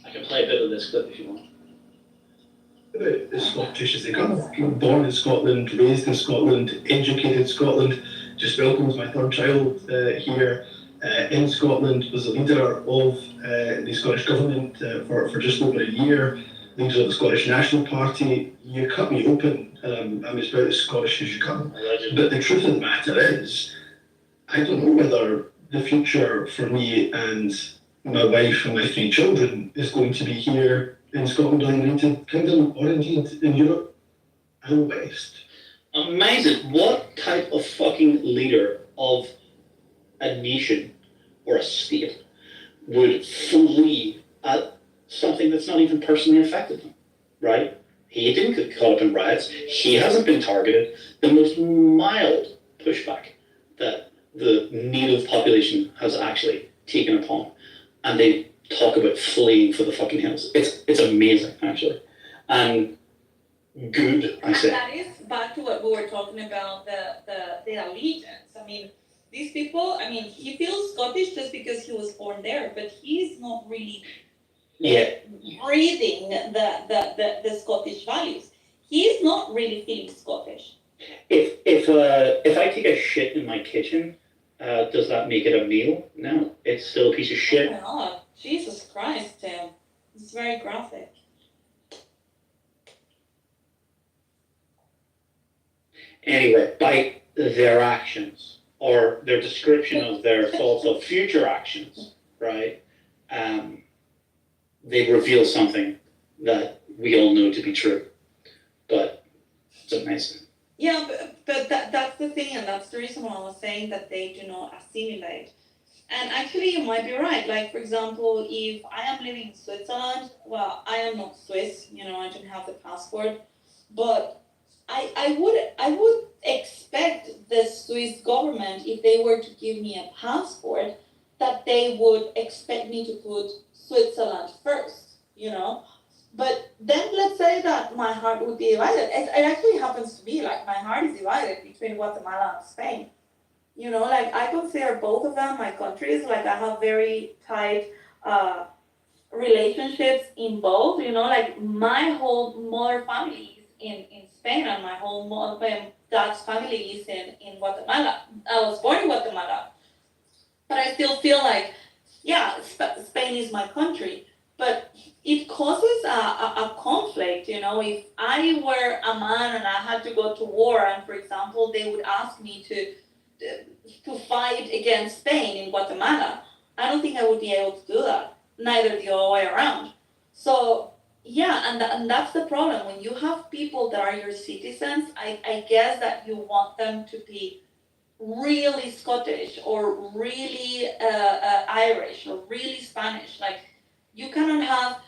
I can play a bit of this clip if you want. As Scottish as they come. Born in Scotland, raised in Scotland, educated in Scotland. Just welcomed my third child here in Scotland. Was a leader of the Scottish Government for just over a year. Leader of the Scottish National Party. You cut me open. I'm as about as Scottish as you come. But the truth of the matter is, I don't know whether the future for me and my wife and my 3 children is going to be here in Scotland or the United Kingdom or indeed in Europe and West. Amazing. What type of fucking leader of a nation or a state would flee at something that's not even personally affected them, right? He didn't get caught up in riots. He hasn't been targeted. The most mild pushback that the native population has actually taken upon. And they talk about fleeing for the fucking hills. It's amazing, actually. And good, I say. That is back to what we were talking about, the allegiance. I mean, these people, I mean, he feels Scottish just because he was born there, but he's not really breathing the Scottish values. He's not really feeling Scottish. If I take a shit in my kitchen, does that make it a meal? No, it's still a piece of shit. Oh my God, Jesus Christ, Tim. It's very graphic. Anyway, by their actions or their description of their thoughts of future actions, right? They reveal something that we all know to be true, but it's amazing. Yeah, but that's the thing, and that's the reason why I was saying that they do not assimilate. And actually, you might be right. Like, for example, if I am living in Switzerland, well, I am not Swiss, you know, I don't have the passport, but I would expect the Swiss government, if they were to give me a passport, that they would expect me to put Switzerland first, you know? But then let's say that my heart would be divided. It actually happens to me, like my heart is divided between Guatemala and Spain. You know, like I consider both of them my countries. Like I have very tight relationships in both, you know, like my whole mother family is in Spain and my whole dad's family is in Guatemala. I was born in Guatemala. But I still feel like, yeah, Spain is my country. but it causes a conflict, you know. If I were a man and I had to go to war, and for example, they would ask me to fight against Spain in Guatemala, I don't think I would be able to do that. Neither the other way around. So yeah, and that's the problem. When you have people that are your citizens, I guess that you want them to be really Scottish or really Irish or really Spanish. Like, you cannot have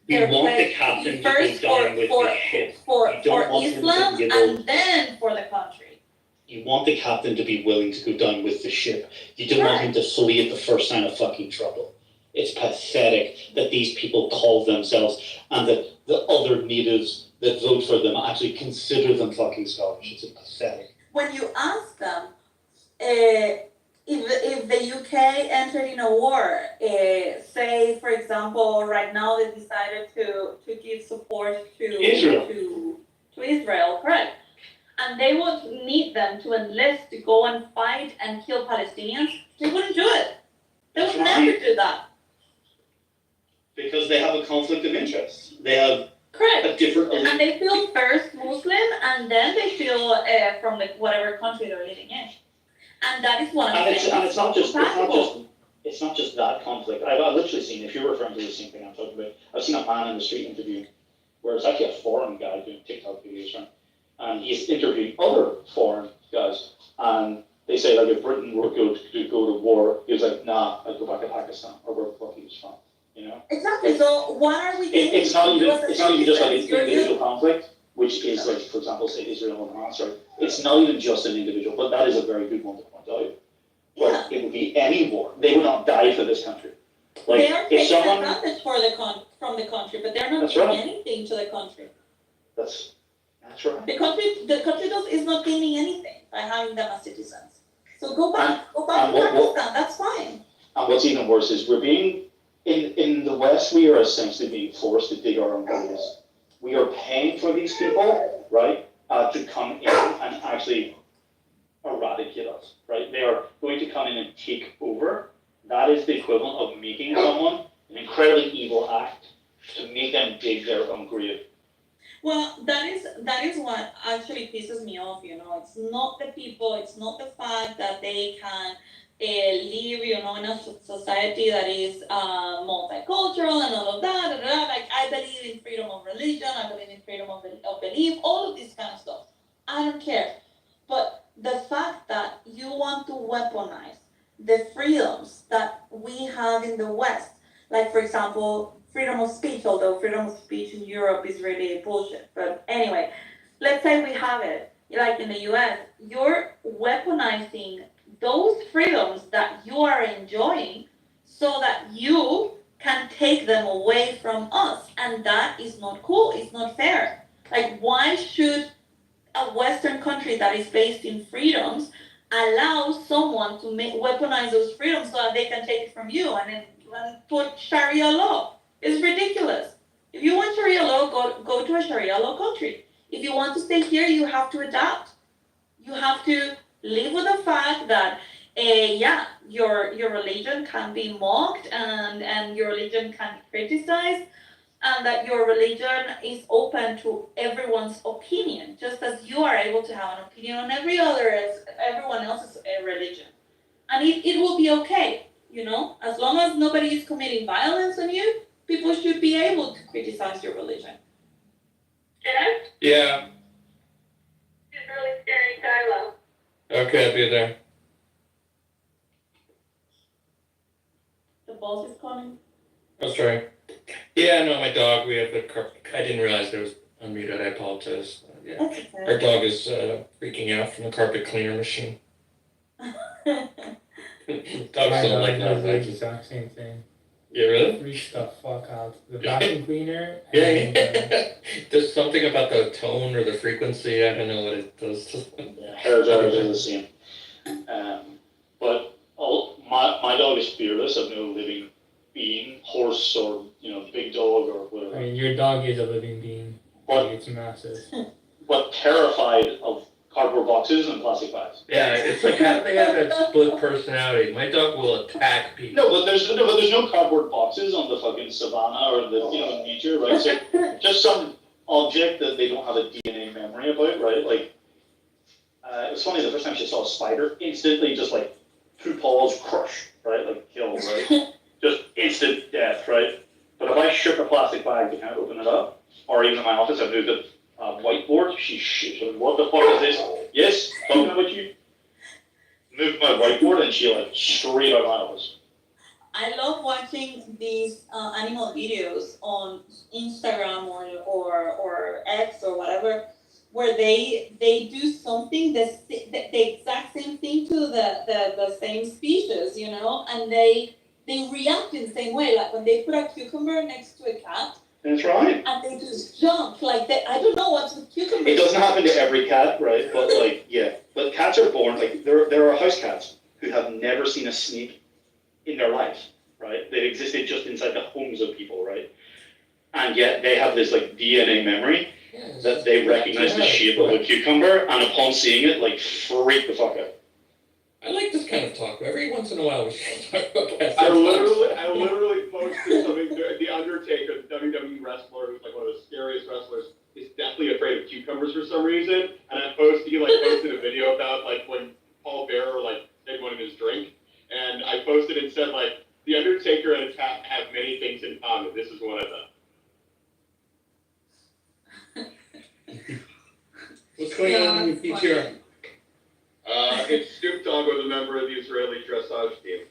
You their want the place captain to first be done with the ship. for You don't want him to Islam give up. and then for the country. You want the captain to be willing to go down with the ship. You don't want him to flee at the first sign of fucking trouble. It's pathetic that these people call themselves, and that the other natives that vote for them actually consider them fucking Scottish. It's pathetic. When you ask them, if the UK entered in a war, say for example, right now they decided to give support to Israel. to Israel, correct? And they would need them to enlist to go and fight and kill Palestinians. They wouldn't do it. They would never do that. Because they have a conflict of interest. They have Correct. a different. And they feel first Muslim, and then they feel from the whatever country they're living in. And that is one of the And things. it's not just that conflict. I've literally seen, if you're referring to the same thing I'm talking about, I've seen a man in the street interview where it's actually a foreign guy doing TikTok videos, right? And he's interviewing other foreign guys, and they say, like, if Britain were to go to war, he was like, nah, I'd go back to Pakistan, or where the fuck he was from, you know? Exactly. So what are we doing? It's not even just like an individual conflict, which is like, for example, say Israel and Hamas, right? It's not even just an individual, but that is a very good one to point out. But it would be any war. They would not die for this country. Like, they are if taking someone, advantage from the country, but they're not That's doing right. anything to the country. that's right. The country is not gaining anything by having them as citizens. So go back to and Pakistan. That's fine. And what's even worse is we're being, in the West, we are essentially being forced to dig our own graves. We are paying for these people, right, to come in and actually eradicate us, right? They are going to come in and take over. That is the equivalent of making someone an incredibly evil act to make them dig their own grave. Well, that is what actually pisses me off. You know, it's not the people. It's not the fact that they can live, you know, in a society that is multicultural and all of that. Like, I believe in freedom of religion. I believe in freedom of belief. All of this kind of stuff. I don't care. But the fact that you want to weaponize the freedoms that we have in the West, like, for example, freedom of speech, although freedom of speech in Europe is really bullshit. But anyway, let's say we have it, like in the US, you're weaponizing those freedoms that you are enjoying so that you can take them away from us. And that is not cool. It's not fair. Like, why should a Western country that is based in freedoms allow someone to weaponize those freedoms so that they can take it from you and put Sharia law? It's ridiculous. If you want Sharia law, go to a Sharia law country. If you want to stay here, you have to adapt. You have to live with the fact that, your religion can be mocked and your religion can be criticized, and that your religion is open to everyone's opinion, just as you are able to have an opinion on everyone else's religion. And it will be okay, you know, as long as nobody is committing violence on you. People should be able to criticize your religion. Yeah. It's really scary, Kyla. Okay, I'll be there. The boss is calling. Oh, sorry. Yeah, no, my dog, we have a I didn't realize it was unmuted, I apologize. Yeah. That's okay. Our dog is freaking out from the carpet cleaner machine. Dogs My don't like dog does the that. exact same thing. Yeah, really? Freaks the fuck out. The vacuum cleaner. Yeah, there's something about the tone or the frequency, I don't know what it does. Hairs are the same. But my dog is fearless of no living being, horse or, you know, big dog or whatever. I mean, your dog is a living being. But It's massive. but terrified of cardboard boxes and plastic bags. Yeah, it's like how do they have that split personality? My dog will attack people. No, but there's no cardboard boxes on the fucking savannah or the in nature, right? So just some object that they don't have a DNA memory about, right? Like it was funny the first time she saw a spider, instantly just like 2 paws crush, right? Like kill, right? Just instant death, right? But if I shook a plastic bag to kind of open it up, or even in my office, I moved a whiteboard. She's like, what the fuck is this? Yes, talking about you. Moved my whiteboard and she like straight out of my office. I love watching these animal videos on Instagram or X or whatever, where they do something the exact same thing to the same species, you know, and they react in the same way. Like when they put a cucumber next to a cat. That's right. And they just jump like that. I don't know what's with cucumbers. It doesn't happen to every cat, right? But like, yeah. But cats are born, like, there are house cats who have never seen a snake in their life, right? They've existed just inside the homes of people, right? And yet they have this, like, DNA memory that they recognize the shape of a cucumber, and upon seeing it, like, freak the fuck out. I like this kind of talk. Every once in a while we should talk about cats. I literally posted something. The Undertaker, the WWE wrestler, who's like one of the scariest wrestlers, is deathly afraid of cucumbers for some reason. And he posted a video about like when Paul Bearer like made one in his drink, and I posted and said like the Undertaker and a cat have many things in common. This is one of them. What's going on in your PTR? It's Snoop Dogg was a member of the Israeli dressage team.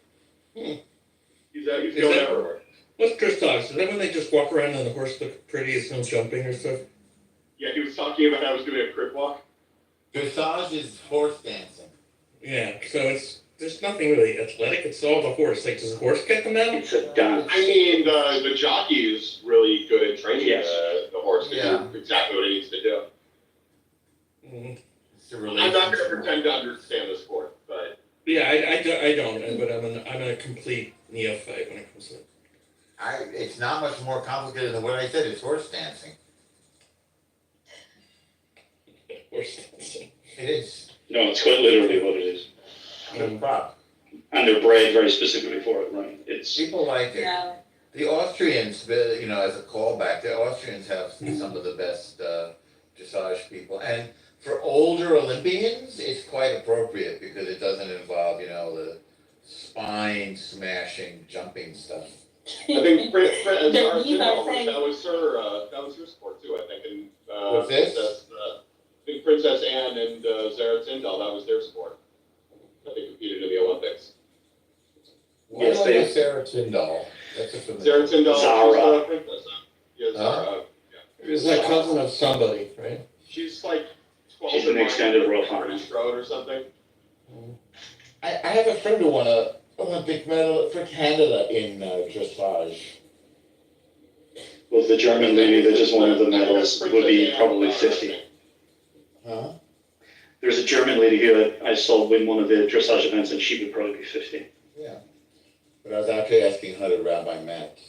He's going everywhere. What's dressage? Is that when they just walk around and the horse look pretty, it's no jumping or stuff? Yeah, he was talking about how he was doing a crip walk. Dressage is horse dancing. Yeah, so there's nothing really athletic, it's all the horse. Like, does the horse get the medal? It's a dance. I mean, the jockey is really good at training the horse to do exactly what it needs to do. Mm-hmm. I'm not going to pretend to understand the sport, but yeah, I don't. But I'm a complete neophyte when it comes to it. It's not much more complicated than what I said. It's horse dancing. Horse dancing. It is. No, it's quite literally what it is. Good prop. And they're bred very specifically for it, right? It's People like it. Yeah. The Austrians, you know, as a callback, the Austrians have some of the best dressage people, and for older Olympians, it's quite appropriate because it doesn't involve, you know, the spine smashing, jumping stuff. I think that was her sport too. I think, and What's this? I think Princess Anne and Zara Tindall, that was their sport. That they competed in the Olympics. Yes, they have. Sarah Tyndall. That's a familiar. Zara Tindall. Zara. Princess Anne. Yeah, Zara. It was like cousin of somebody, right? She's like 12 She's an extended royal family. Road or something. I have a friend who won an Olympic medal for Canada in dressage. Well, the German lady that just won the medals would be probably 50. Huh? There's a German lady who I saw win one of the dressage events, and she would probably be 50. Yeah. But I was actually asking how to Rabbi Matt.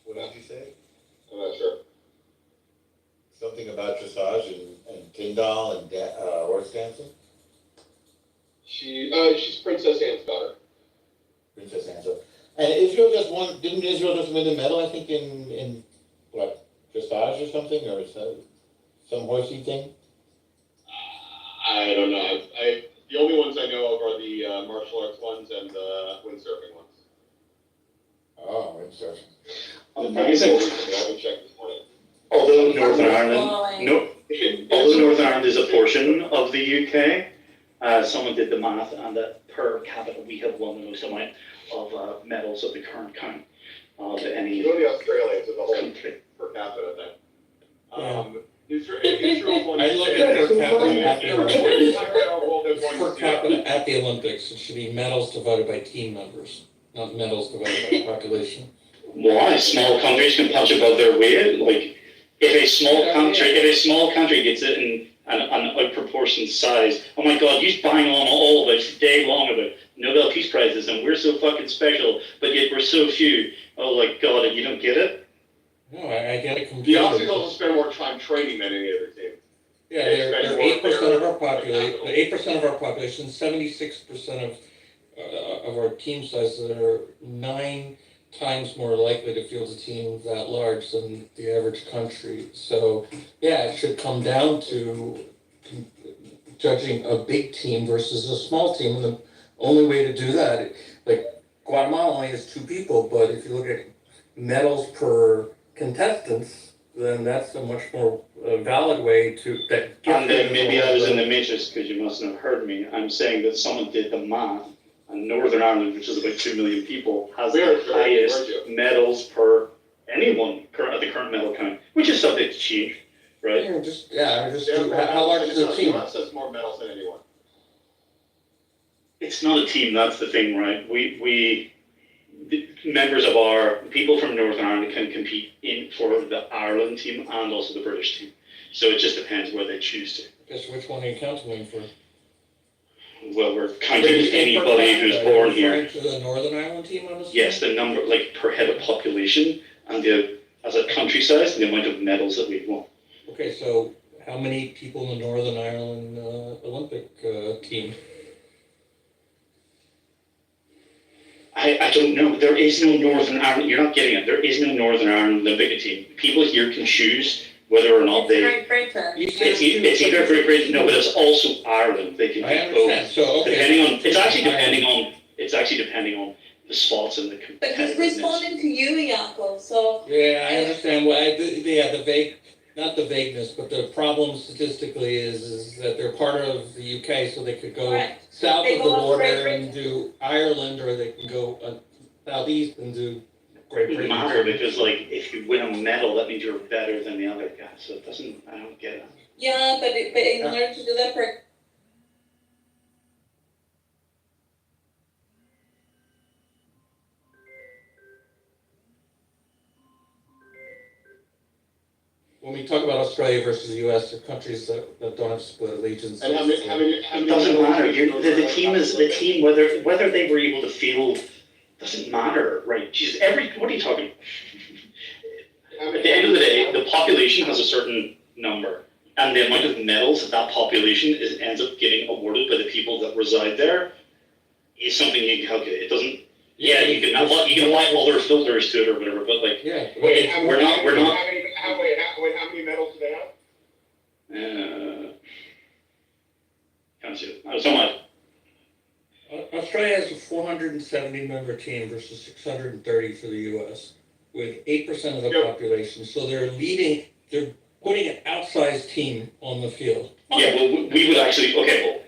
What did you say? I'm not sure. Something about dressage and Tyndall and horse dancing? She's Princess Anne's daughter. Princess Anne. And Israel just won, didn't Israel just win the medal, I think, in what, dressage or something, or some horsey thing? I don't know. The only ones I know of are the martial arts ones and the windsurfing ones. Oh, windsurfing. Amazing. I haven't checked this morning. Although Northern Ireland is a portion of the UK, someone did the math, and that per capita we have won the most amount of medals of the current count of any You know the Australians are the whole country. per capita thing. I look at per capita at the Olympics. Per capita at the Olympics, it should be medals divided by team members, not medals divided by population. Why? Small countries can punch above their weight. Like, if a small country gets it in an outproportioned size, oh my God, you bang on all of it day long about Nobel Peace Prizes, and we're so fucking special, but yet we're so few. Oh my God, and you don't get it? No, I get it completely. The Aussies also spend more time training than any other team. Yeah, they're 8% of our population. 8% of our population. 76% of our team size that are 9 times more likely to field a team that large than the average country. So yeah, it should come down to judging a big team versus a small team. And the only way to do that, like Guatemala only has 2 people, but if you look at medals per contestants, then that's a much more valid way to. And then maybe I was in the matrix because you mustn't have heard me. I'm saying that someone did the math, and Northern Ireland, which is about 2 million people, has the highest medals per anyone at the current medal count, which is subject to change, right? How large is the team? US has more medals than anyone. It's not a team, that's the thing, right? The members of our people from Northern Ireland can compete for the Ireland team and also the British team. So it just depends where they choose to. Guess which one are you counting for? Well, we're counting anybody who's born here. To the Northern Ireland team on this? Yes, the number, like per head of population, and as a country size, the amount of medals that we've won. Okay, so how many people in the Northern Ireland Olympic team? I don't know. There is no Northern Ireland. You're not getting it. There is no Northern Ireland Olympic team. People here can choose whether or not they. Great Britain. It's either Great Britain, no, but it's also Ireland. They can. I understand. So okay. It's actually depending on the spots and the. But he's responding to you, Jakob. So. Yeah, I understand. Well, not the vagueness, but the problem statistically is that they're part of the UK, so they could go south of the border and do Ireland, or they can go southeast and do Great Britain. It doesn't matter because, like, if you win a medal, that means you're better than the other guy. So it doesn't. I don't get it. Yeah, but in order to do that, When we talk about Australia versus the US, they're countries that don't have split allegiance. And how many it doesn't matter. The team is the team. Whether they were able to field doesn't matter, right? Jeez, what are you talking? At the end of the day, the population has a certain number, and the amount of medals that population ends up getting awarded by the people that reside there is something you can calculate. It doesn't. Yeah, you can apply other filters to it or whatever, but like, we're not. How many medals do they have? Can't see it. So much. Australia has a 470 member team versus 630 for the US, with 8% of the population. So they're putting an outsized team on the field. Yeah, well, we would actually,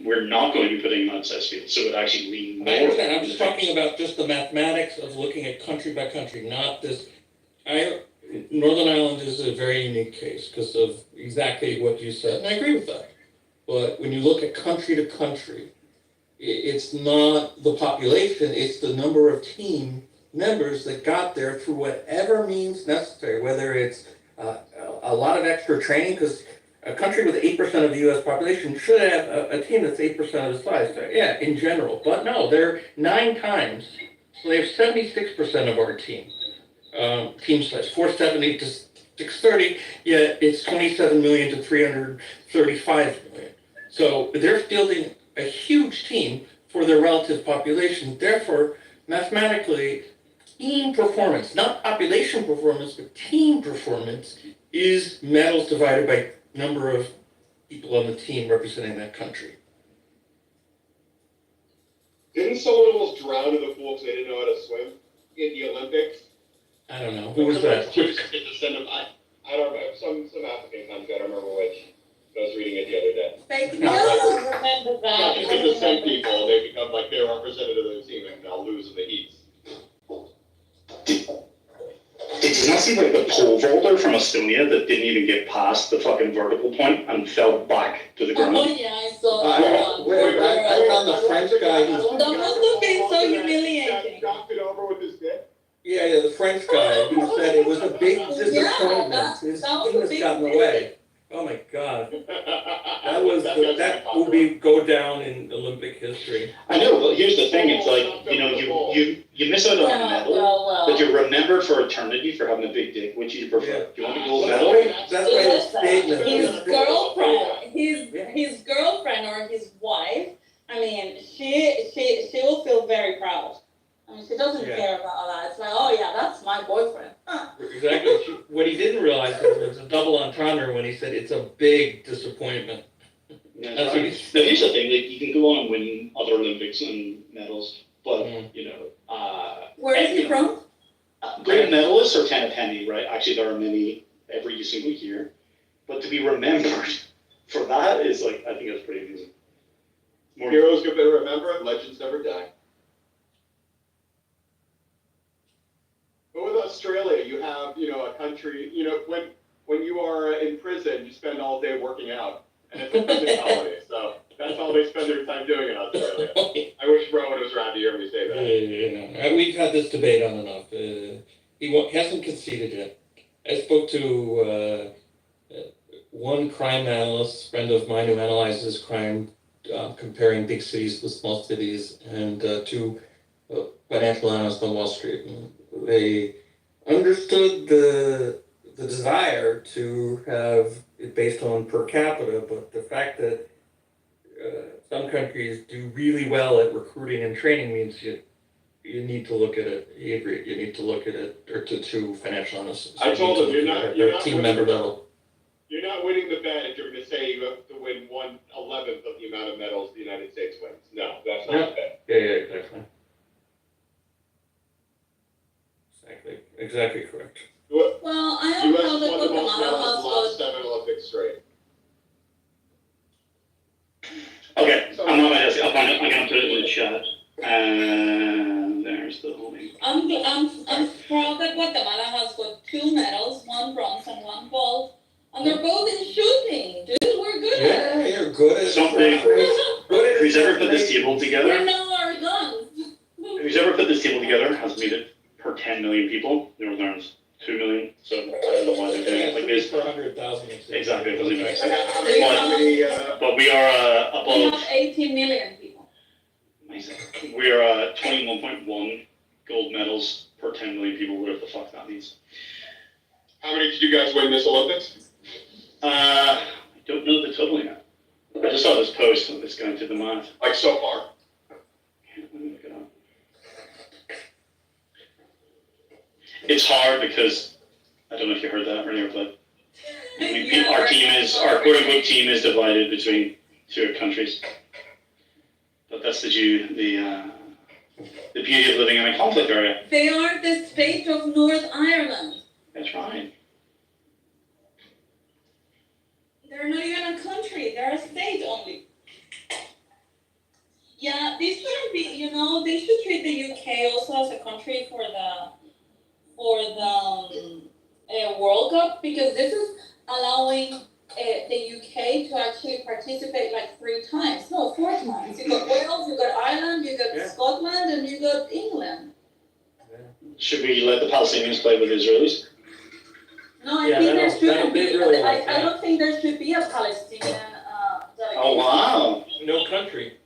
we're not going to be putting an outsized field, so it would actually lean more. I understand. I'm just talking about just the mathematics of looking at country by country, not this. Northern Ireland is a very unique case because of exactly what you said, and I agree with that. But when you look at country to country, it's not the population, it's the number of team members that got there through whatever means necessary, whether it's a lot of extra training, because a country with 8% of the U.S. population should have a team that's 8% of the size. Yeah, in general. But no, they're 9 times. So they have 76% of our team. Team size, 470 to 630, yet it's 27 million to 335 million. So they're fielding a huge team for their relative population. Therefore, mathematically, team performance, not population performance, but team performance is medals divided by number of people on the team representing that country. Didn't someone almost drown in the pool because they didn't know how to swim in the Olympics? I don't know. Who was that? I don't know. Some African country. I don't remember which. I was reading it the other day. Fake I don't remember that. Because the same people, they become like they're representative of the team and they'll lose in the heats. Did you not see like the pole vaulter from Estonia that didn't even get past the fucking vertical point and fell back to the ground? Oh yeah, I saw that one. I found the French guy who's... That must have been so humiliating. Knocked it over with his dick. Yeah, the French guy who said it was a big disappointment. His team has gotten away. Oh my God. That will go down in Olympic history. I know, but here's the thing, it's like, you miss out on a medal, but you're remembered for eternity for having a big dick. Which you prefer? Do you want a gold medal? That's why it's statement. His his girlfriend or his wife, I mean, she will feel very proud. I mean, she doesn't care about all that. It's like, oh yeah, that's my boyfriend. Huh. Exactly. What he didn't realize was a double entendre when he said it's a big disappointment. That's what he's Now, here's the thing, like, you can go on and win other Olympics and medals, but, you know, Where is he from? Gold medalists are kind of penny, right? Actually, there are many every single year, but to be remembered for that is like, I think that's pretty amazing. More heroes get better remembered, legends never die. But with Australia, you have, you know, a country, you know, when you are in prison, you spend all day working out, and it's a prison holiday, so that's all they spend their time doing in Australia. I wish Rowan was around to hear me say that. We've had this debate on and off. He hasn't conceded yet. I spoke to one crime analyst, friend of mine, who analyzes crime, comparing big cities with small cities, and two financial analysts on Wall Street. And they understood the desire to have it based on per capita, but the fact that some countries do really well at recruiting and training means you need to look at it. He agreed. You need to look at it, or to two financial analysts. I told him you're not team member level. You're not winning the bet if you're going to say you have to win 1/11th of the amount of medals the United States wins. No, that's not the bet. Yeah, exactly. Exactly correct. Well, I don't know US that won the most Guatemala medals has the last 7 Olympics straight. Okay, I'm not gonna, I'm gonna put it in the chat. And there's the whole thing. I'm proud that Guatemala has got 2 medals, 1 bronze and 1 gold, and they're both in shooting. Dude, we're good at it. You're good at something. Who's ever put this table We together? know our guns. Who's ever put this table together has made it per 10 million people. There's 2 million, so I don't know why they're doing it like this. For 100,000. Exactly, it doesn't make sense. But we are We above. have 18 million people. We are 21.1 gold medals per 10 million people. Whatever the fuck that means. How many did you guys win this Olympics? I don't know the total yet. I just saw this post of this guy did the math. Like so far? Let me look it up. It's hard because I don't know if you heard that earlier, but I mean, our quote unquote team is divided between 2 countries. But that's the beauty of living in a conflict area. They are the state of North Ireland. That's right. They're not even a country, they're a state only. Yeah, this shouldn't be, you know, they should treat the UK also as a country for the World Cup, because this is allowing the UK to actually participate like 3 times. No, 4 times. You got Wales, you got Ireland, you got Scotland, and you got England. Should we let the Palestinians play with the Israelis? No, I think there shouldn't be. I don't think there should be a Palestinian delegation. Oh, wow. No country.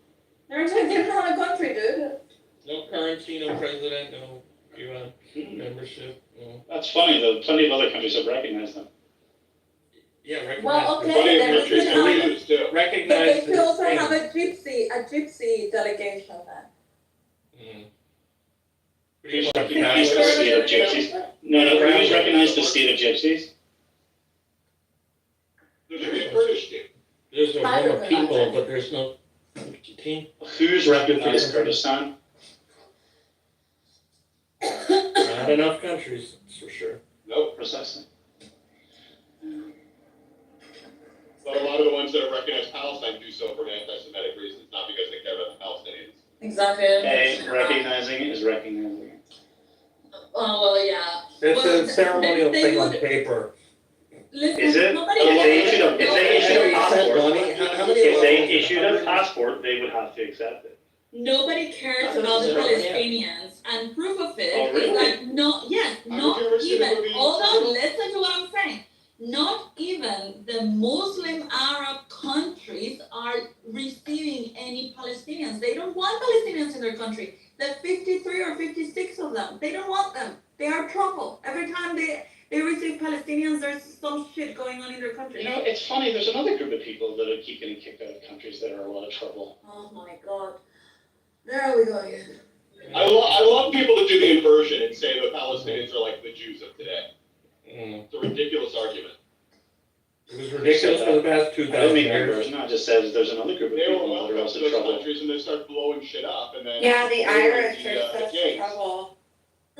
They're not a country, dude. No currency, no president, no UN membership. No. That's funny, though. Plenty of other countries have recognized them. Yeah, recognize. Well, okay, then we should have, but recognize they should also have a gypsy delegation then. Please recognize the state of gypsies. No, please recognize the state of gypsies. There's a British team. There's a lot of people, but there's no team. Who's recognized Kurdistan? Not enough countries, that's for sure. Nope. Precisely. But a lot of the ones that have recognized Palestine do so for anti-Semitic reasons, not because they care about the Palestinians. Exactly. Okay, recognizing is recognizing. Oh, well, yeah. It's Well, a ceremonial they thing on would- paper. Listen, Is it? nobody If they cares. issued a passport, How many if they issued a passport, they would have to accept it. Nobody cares about the Palestinians, and proof of it Oh, is really? like not even. Hold on, listen to what I'm saying. Not even the Muslim Arab countries are receiving any Palestinians. They don't want Palestinians in their country. The 53 or 56 of them, they don't want them. They are trouble. Every time they receive Palestinians, there's some shit going on in their country. You know, it's funny, there's another group of people that keep getting kicked out of countries that are a lot of trouble. Oh my God. There we go again. I love people that do the inversion and say the Palestinians are like the Jews of today. It's a ridiculous argument. It was ridiculous for the past 2,000 I don't mean years. inversion, I just said there's another group of They were people that are welcome also to those trouble. countries and they start blowing shit up and then. Yeah, the they Irish the, are such gangs. trouble.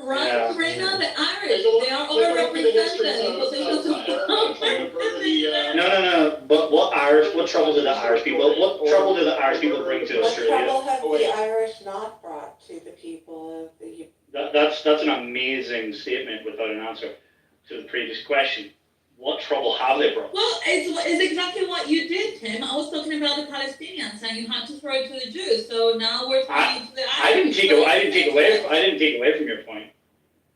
Right, Yeah. Karina, the Irish, Take a look- they are take a look at the history overrepresented in of positions of Ireland, trying to further the, No, but what trouble did the Irish people bring to What Australia? trouble have the Irish not brought to the people of the That's an amazing statement without an answer to the previous question. What trouble have they brought? Well, it's exactly what you did, Tim. I was talking about the Palestinians, and you had to throw it to the Jews. So now we're throwing it to the Irish. I didn't take away from your point.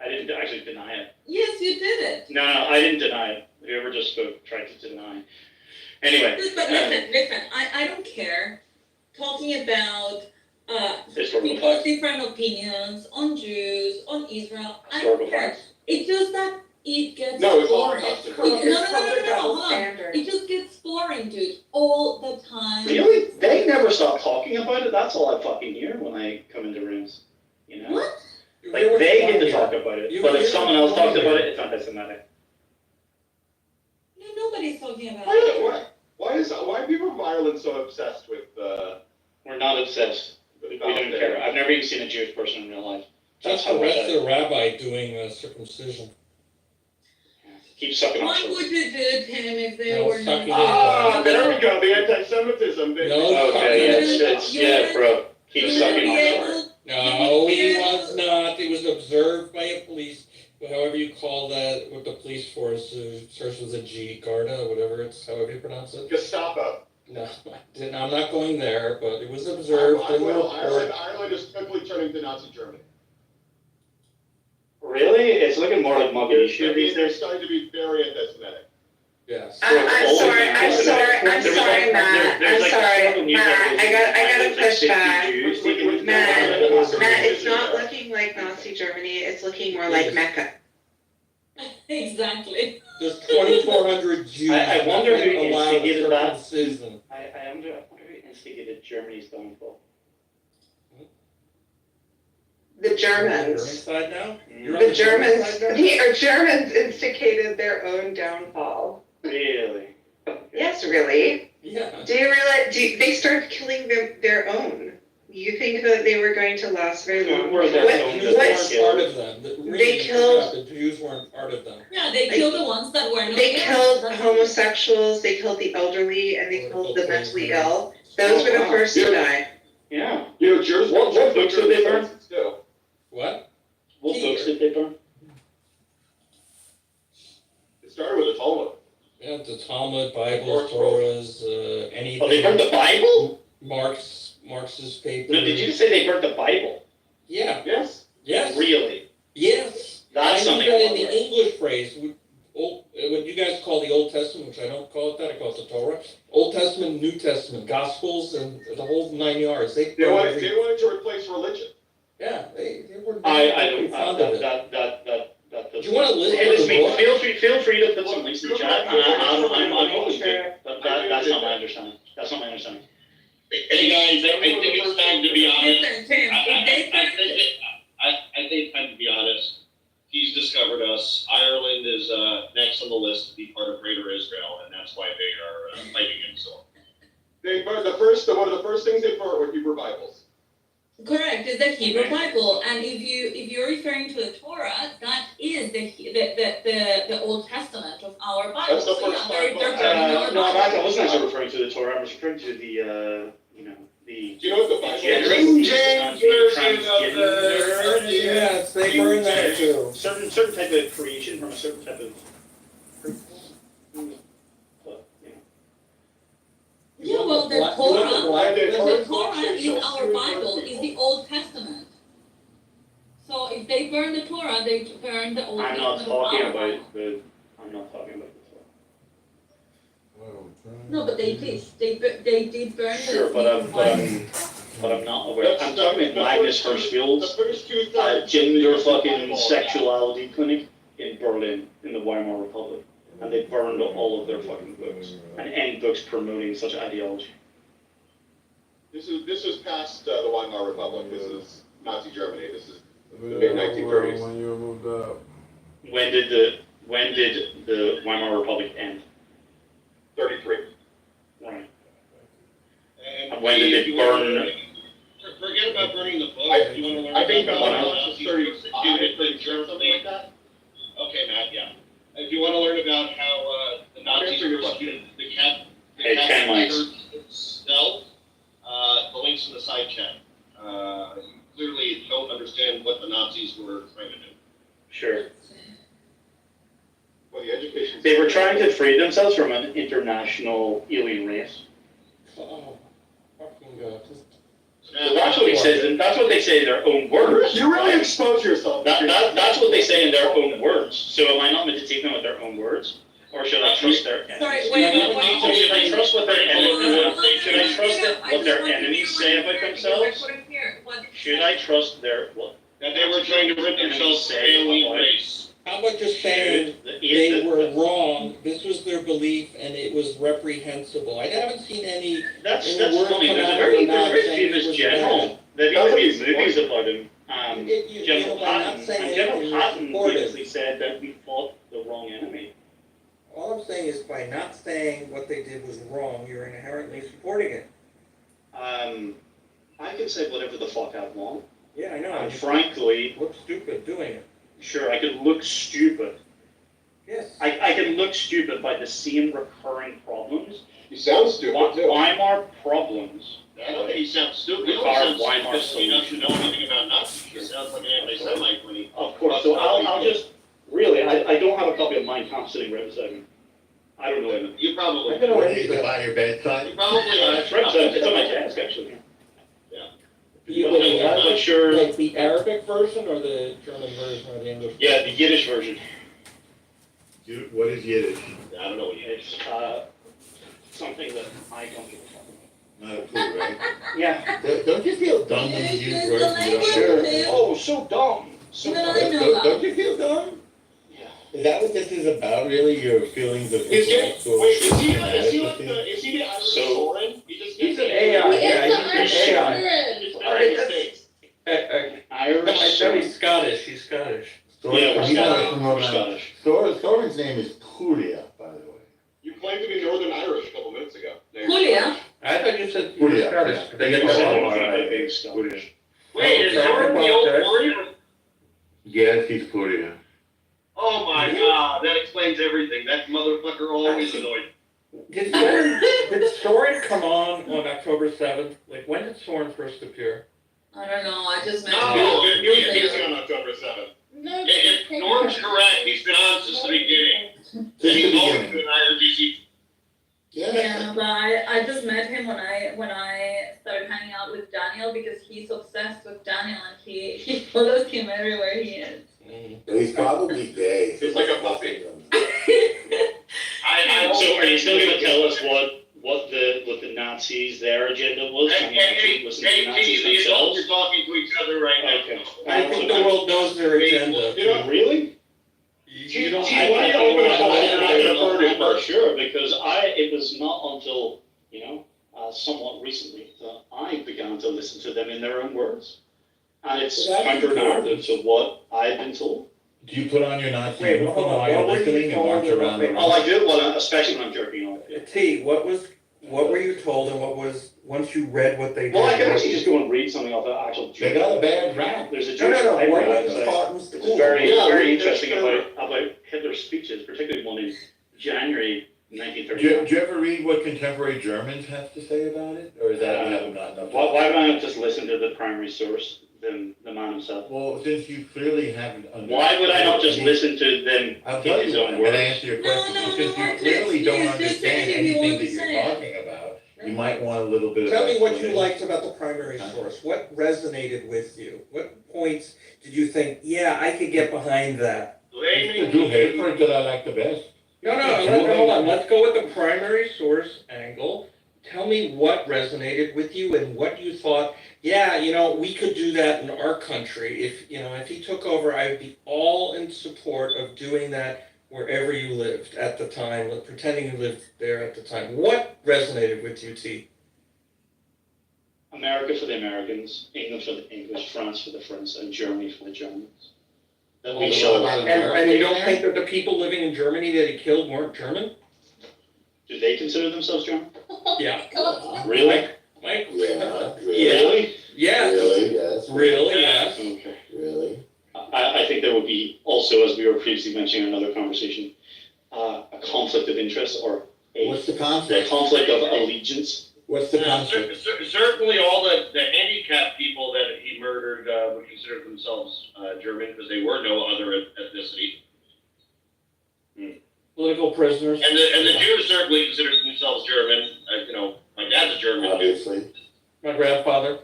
I didn't actually deny it. Yes, you did it. No, I didn't deny it. Whoever just spoke tried to deny. Anyway. But listen. I don't care. Talking about Historical people's facts. different opinions on Jews, on Israel. I Historical don't care. facts. It's just that it gets No, it's boring. Holocaust. No, hold on. It just gets boring, dude, all the time. Really? They never stop talking about it. That's all I fucking hear when I come into rooms. You know? What? Like, they get to talk about it, but if someone else talks about it, it's anti-Semitic. No, nobody's talking about it. Why are people from Ireland so obsessed with, We're not obsessed. We don't care. I've never even seen a Jewish person in real life. Just arrest a rabbi doing circumcision. Keep sucking on What shorts. would you do, Tim, if they No, were not? sucking there we go, the anti-Semitism. No, Okay, bro. Keep sucking on shorts. No, he was not. He was observed by a police, however you call that, what the police force starts with a G, Garda, whatever it's, however you pronounce it. Gestapo. No, I'm not going there, but it was observed in the report. Ireland is quickly turning to Nazi Germany. Really? It's looking more like Mogadishu these They're days. starting to be very anti-Semitic. Yes. I'm sorry, Matt. I gotta push back. Matt, it's not looking like Nazi Germany, it's looking more like Mecca. Exactly. There's 2,400 Jews. I wonder who allowed instigated that. circumcision. I wonder who instigated Germany's downfall. The Germans. Side now? The Germans instigated their own downfall. Really? Yes, really. Yeah. Do you realize? They started killing their own? You think that they were going to last very long? Were their own Jews What- weren't part of them. They killed- The Jews weren't part of them. Yeah, they killed the ones that were not. They Jews. killed That's- homosexuals, they killed the elderly, and they killed the mentally ill. Those were the first to die. Yeah. You know, Jews. What books did they burn? Still. What? What books did they burn? It started with the Talmud. Yeah, the Talmud, Bibles, Torahs, anything. Oh, they burned the Bible? Marx's paper. No, did you say they burnt the Bible? Yeah. Yes. Yes. Really? Yes. That's I something use that in I the love. English phrase, what you guys call the Old Testament, which I don't call it that, I call it the Torah. Old Testament, New Testament, Gospels, and the whole 9 yards. They wanted to replace religion. Yeah, they were. I don't. fond of it. That Do you want to listen Hey, to listen, the book? feel free to put some links in the chat. I'm open to it. But that's not my understanding. That's not my understanding. Hey guys, I think it's time to be honest. Listen, Tim, if they I think it's time to be honest. He's discovered us. Ireland is next on the list to be part of Greater Israel, and that's why they are fighting him so. They burned one of the first things they burned were Hebrew Bibles. Correct, it's the Hebrew Bible, and if you're referring to the Torah, that is the Old Testament of our Bible. That's the So, first they're Bible. burning our No, Bible. I wasn't actually referring to the Torah. I was referring to the the. Do you know what the Bible is? King James version of the. Yes, they burn that too. Certain type of creation from a certain type of. Yeah, well, the Torah in our Bible is the Old Testament. So if they burn the Torah, they burn the Old I'm Testament. not talking of our about Bible. the. I'm not talking about the Torah. No, but they did. They did burn Sure, the. but I'm not aware. I'm talking about Magnus Hirschfield's The first 2/3. gender fucking sexuality clinic in Berlin, in the Weimar Republic. and they burned all of their fucking books and any books promoting such ideology. This is past the Weimar Republic. This is Nazi Germany. This is the mid-1930s. When you moved up. When did the Weimar Republic end? 33. Right. And when did it burn? Forget about burning the books. I- You want to learn I think about when how I was Nazis 35, persecuted the 36, something like that. Okay, Matt, yeah. If you want to learn about how the Nazis persecuted the Hey, Ken likes. Church itself, the link's in the side chat. You clearly don't understand what the Nazis were trying to do. Sure. Well, the education. They were trying to free themselves from an international alien race. Oh, fucking God. So that's what he says, and that's what they say in their own words. You really expose yourself. That's what they say in their own words. So am I not meant to take them with their own words? Or should I trust their enemies? Sorry, Should I trust what their enemies? Should I trust what their enemies say about themselves? Should I trust their what? That they were trying to rid themselves of alien race. How about just saying they were wrong, this was their belief, and it was reprehensible? I haven't seen any. That's words funny. come There's out a very of their mouth famous saying it was general. bad. There've even been movies about him. You General know, by not Patton. saying And General anything, you're Patton supportive. basically said that we fought the wrong enemy. All I'm saying is by not saying what they did was wrong, you're inherently supporting it. I can say whatever the fuck I want. Yeah, I know. And You frankly, look stupid doing it. sure, I could look stupid. Yes. I can look stupid by the same recurring problems. You sound stupid too. Weimar problems. I don't think he sounds stupid. He With only our sounds Weimar stupid when he doesn't know anything about Nazis. He sounds like an anti-Semite when he. Of course, so I'll just, really, I don't have a copy of Mein Kampf sitting right beside me. I don't know him. You probably. What is it by your bedside? You probably. It's right beside, it's on my desk, actually. You But I'm not sure. Like the Arabic version or the German version or the English? Yeah, the Yiddish version. What is Yiddish? I don't know what Yiddish. It's something that I don't give a fuck about. Not a clue, right? Yeah. Don't you feel dumb when you use words you don't Sure. understand? Oh, so dumb. So Even dumb. I know that. Don't you feel dumb? Yeah. Is that what this is about, really? Your feelings of Is intellectual he the Irish So- Soren? He's an AI. Yeah, he's an AI. All right, that's. Irish. I know he's Scottish. He's Scottish. Yeah, we're He's not Scottish. from We're Rhode Island. Scottish. Soren's name is Julia, by the way. You claimed to be Northern Irish a couple minutes ago. Julia. I thought you said you were Julia, Scottish. yeah. They get Oh, the all wrong right, big one. Scottish. Wait, is Soren the old warrior? Yes, he's Julia. Oh my god, that explains everything. That motherfucker always annoyed. Did Soren come on October 7th? Like, when did Soren first appear? I don't know, I just met No, him. he's on October 7th. If Norm's correct, he's been on since the beginning. Since the He's always beginning. been IRGC. Yeah, but I just met him when I started hanging out with Daniel because he's obsessed with Daniel and he follows him everywhere he is. He's probably gay. He's like a puppy. So are you still gonna tell us what the Nazis, their agenda was? I mean, actually listen to the Nazis the adults themselves? are talking to each other right now. Okay. I think the world knows their agenda. You know, really? You don't. I think I've heard it for sure, because it was not until, somewhat recently that I began to listen to them in their own words. And it's counter-narrative to what I've been told. Do you put on your Nazi Wait, uniform hold on. while you're What were you listening and told march around the about- Oh, room? I do, especially when I'm jerking off. T, what were you told and what was, once you read what they did? Well, I can actually just go and read something off the actual. They got a bad rap. There's a No, Jewish no, what library was website, taught in which school? is very, Yeah, very that's interesting true. about Hitler's speeches, particularly one in January Do you 1939. ever read what contemporary Germans have to say about it? Or is that you have not enough? Why would I not just listen to the primary source than the man himself? Well, since you clearly haven't Why would I not just listen to them I'll in tell his you, own I'm gonna words? answer your question, No, because you Marcus, clearly don't just understand say what you anything want that to you're say. talking about. You might want a little bit of. Tell me what you explanation. liked about the primary source. What resonated with you? What points did you think, yeah, I could get behind that? It's the Drew Hayford that I like the best. No, hold on. Let's go with the primary source angle. Tell me what resonated with you and what you thought, yeah, we could do that in our country. If he took over, I would be all in support of doing that wherever you lived at the time, pretending you lived there at the time. What resonated with you, T? America for the Americans, England for the English, France for the French, and Germany for the Germans. That we show. And you don't think that the people living in Germany that he killed weren't German? Do they consider themselves German? Yeah. Really? Mike? Yeah, Really? Yeah. Really, yes. Really, yes. Okay. Really? I think there would be also, as we were previously mentioning in another conversation, a conflict of interest or What's the a conflict? conflict of allegiance. What's the conflict? Certainly all the handicapped people that he murdered would consider themselves German because they were no other ethnicity. Political prisoners. And the Jews certainly considered themselves German. You know, my dad's a German. Obviously. My grandfather.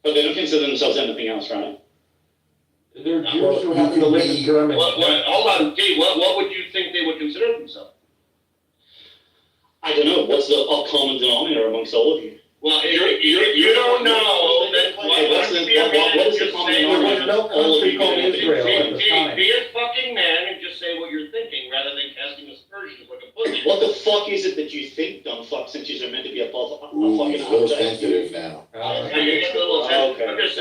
But they don't consider themselves anything else, right? They're Jews who happen to live in Germany. Hold on, Dave, what would you think they would consider themselves? I don't know. What's the common denominator amongst all of you? Well, you don't know. Then What is the common denominator? no All of country you called can Israel at the time. Be a fucking man and just say what you're thinking rather than casting aspersions like a pussy. What the fuck is it that you think, dumb fuck, since you're meant to be above a Ooh, fucking he's a little object? sensitive now. Okay.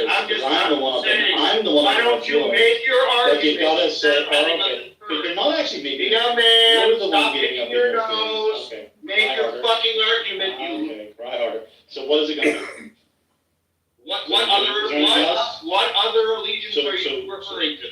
I'm the one saying, I'm the one. why don't you make your But you argument? gotta say, instead of letting okay. us But you're not actually making. Young You're man, the one stop getting picking up your in nose. Okay. Make Cry your harder. fucking argument, you. Okay, cry harder. So what is it gonna be? What Is there anything else? other allegiance So- are you so- referring to?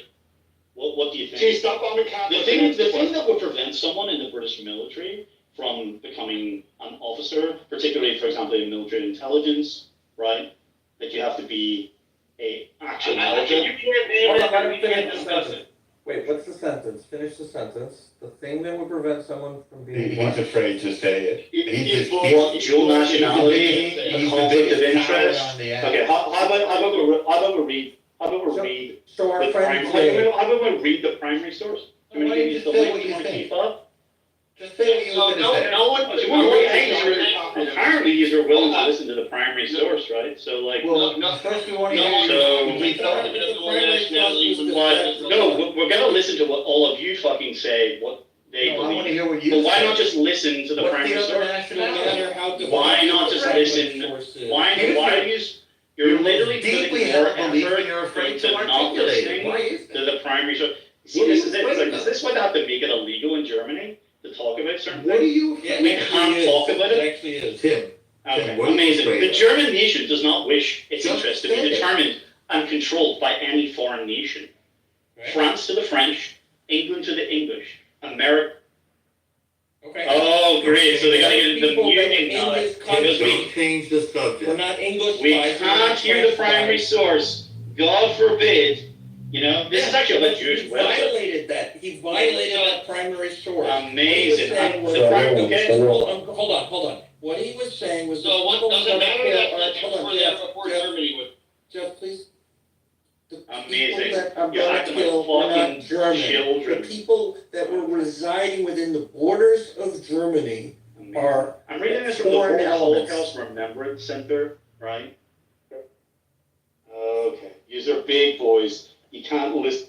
What do you think? Gee, stop on the count. The thing that would prevent someone in the British military from becoming an officer, particularly, for example, in military intelligence, right? That you have to be a actual You military. can't name Hold it, on, let and him we can't finish the discuss sentence. it. Wait, what's the sentence? Finish the sentence. The thing that would prevent someone from being He's afraid to say it. If you want dual nationality, a conflict of interest. Okay, how about we read So our the friend primary, Jay. how about we read the primary source? Can we Why give don't you you the say link what you you want to think? keep up? Just say what you So were gonna say. no one. Apparently, you're willing to listen to the primary source, right? So like, Well, No, first we want to no, hear so- your complete thought. no, we're gonna listen to what all of you fucking say, what they No, I want to believe. hear what you But why say. not just listen to the What's primary the other source? nationality? Why not just listen? Why do you? You're literally deeply putting more held belief effort and you're afraid into to not articulate it. listening Why is to that? the primary source. See, What are this you is it. It's afraid like, of? is this why they have to make it illegal in Germany to talk about certain What are things? you? Yeah, We it can't actually is. talk about it? It actually is. Tim, Okay, what are you amazing. afraid The of? German nation does not wish its Just interests to be say it. determined and controlled by any foreign nation. Right? France to the French, England to the English, America. Okay. Oh, great! So they gotta get into the People that are muting in now this because country. Don't change the We're subject. not English. we spies, we're not can't hear the French primary spies. source. God forbid. You know, this is actually about Jewish He website. violated that. He violated that primary source. Amazing. What he was saying was The that fact- the okay. people- hold on. What he was saying was. So what the does people it matter that that are- hold on, for Jeff, them before Jeff, Germany would? Jeff, please. The Amazing. people that are You're gonna acting like kill were not fucking German. children. The people that were residing within the borders of Germany are I'm reading this from the foreign World elements. Holocaust Remembrance Center, right? Okay, these are big boys. You can't listen.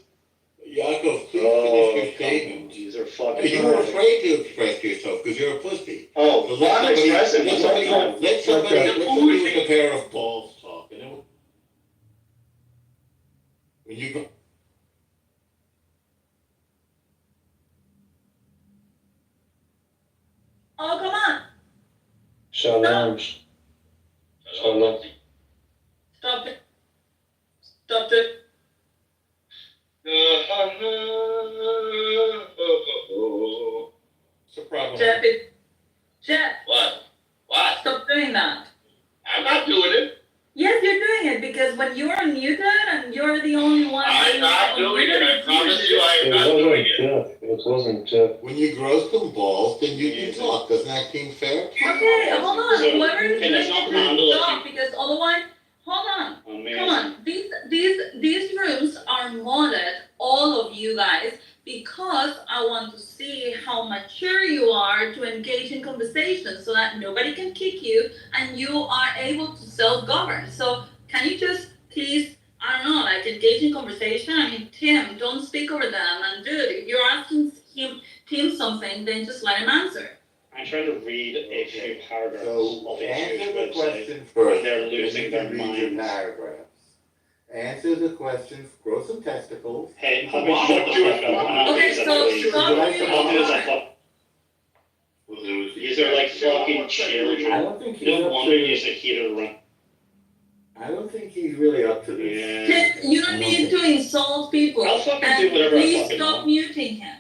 Yaakov, please Oh, finish your statement. these are fucking. You were afraid to express yourself because you're a pussy. Oh, So well, I'm expressing let myself. somebody, let somebody with a pair of balls talk, and then when you go. Oh, come on. Shalom. Shalom. Stop it. Stop it. It's a problem. Jeff, What? What? stop doing that. I'm not doing it. Yes, you're doing it because when you're unmuted and you're the only one. I'm not doing it. I promise you, I am not doing it. Jeff. It wasn't Jeff. When you grow some balls, then you can talk. Doesn't that seem fair? Okay, hold on. So, Whoever is can doing I not it, handle it? stop because otherwise, hold on. Amazing. Come on. These rooms are modded, all of you guys, because I want to see how mature you are to engage in conversations so that nobody can kick you and you are able to self-govern. So can you just please I don't know, like engage in conversation. I mean, Tim, don't speak over them. And dude, if you're asking Tim something, then just let him answer. I'm trying to read a few paragraphs So of a answer Jewish the website. question first. They're losing their then you can read your minds. paragraphs. Answer the question, grow some testicles. Hey, how about shut the fuck up? Okay, so stop These are like fucking children. I don't think he's No up wonder to he's a heated around. I don't think he's really up to this. Tim, you don't need to insult people. I'll fucking and do whatever I please fucking stop want. muting him.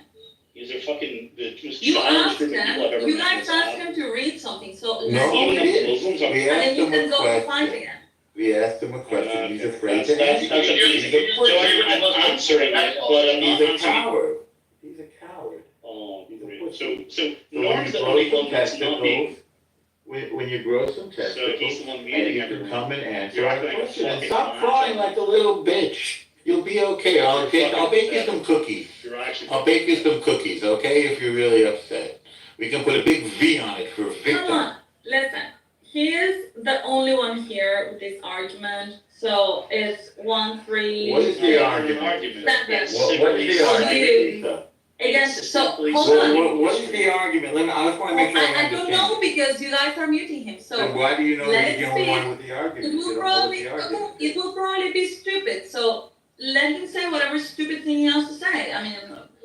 These are fucking the most You childish asked group of people I've him, ever you met. guys asked him to read something, so No, let we him Even read the it. Muslims are And We then asked you him can a go to fight question. again. We asked him a question. He's afraid That's to answer. a basic. So I'm answering it, but I'm not He's a answering. coward. He's a coward. Oh, He's a great. pussy. So So when Norm's you the grow only some one that's not being. testicles, when you grow some So he's testicles, the one and muting you can everyone. come and answer You're our acting like a question, and fucking stop asshole. crying like a little bitch. You'll be okay. I'll bake you some cookies. You're actually. I'll bake you some cookies, okay? If you're really upset, we can put a big V on it for Come victim. on, listen. He is the only one here with this argument. So it's 1, 3. What is the argument? Seconds. What is the argument? Again, so hold What, on. what is the argument? I just want to make sure I I don't understand. know because you guys are muting him. So Then why do you know that let's he's the only see. one with the argument? It You will don't know probably what the argument it will probably be stupid. So let him say whatever stupid thing he has to say. I mean,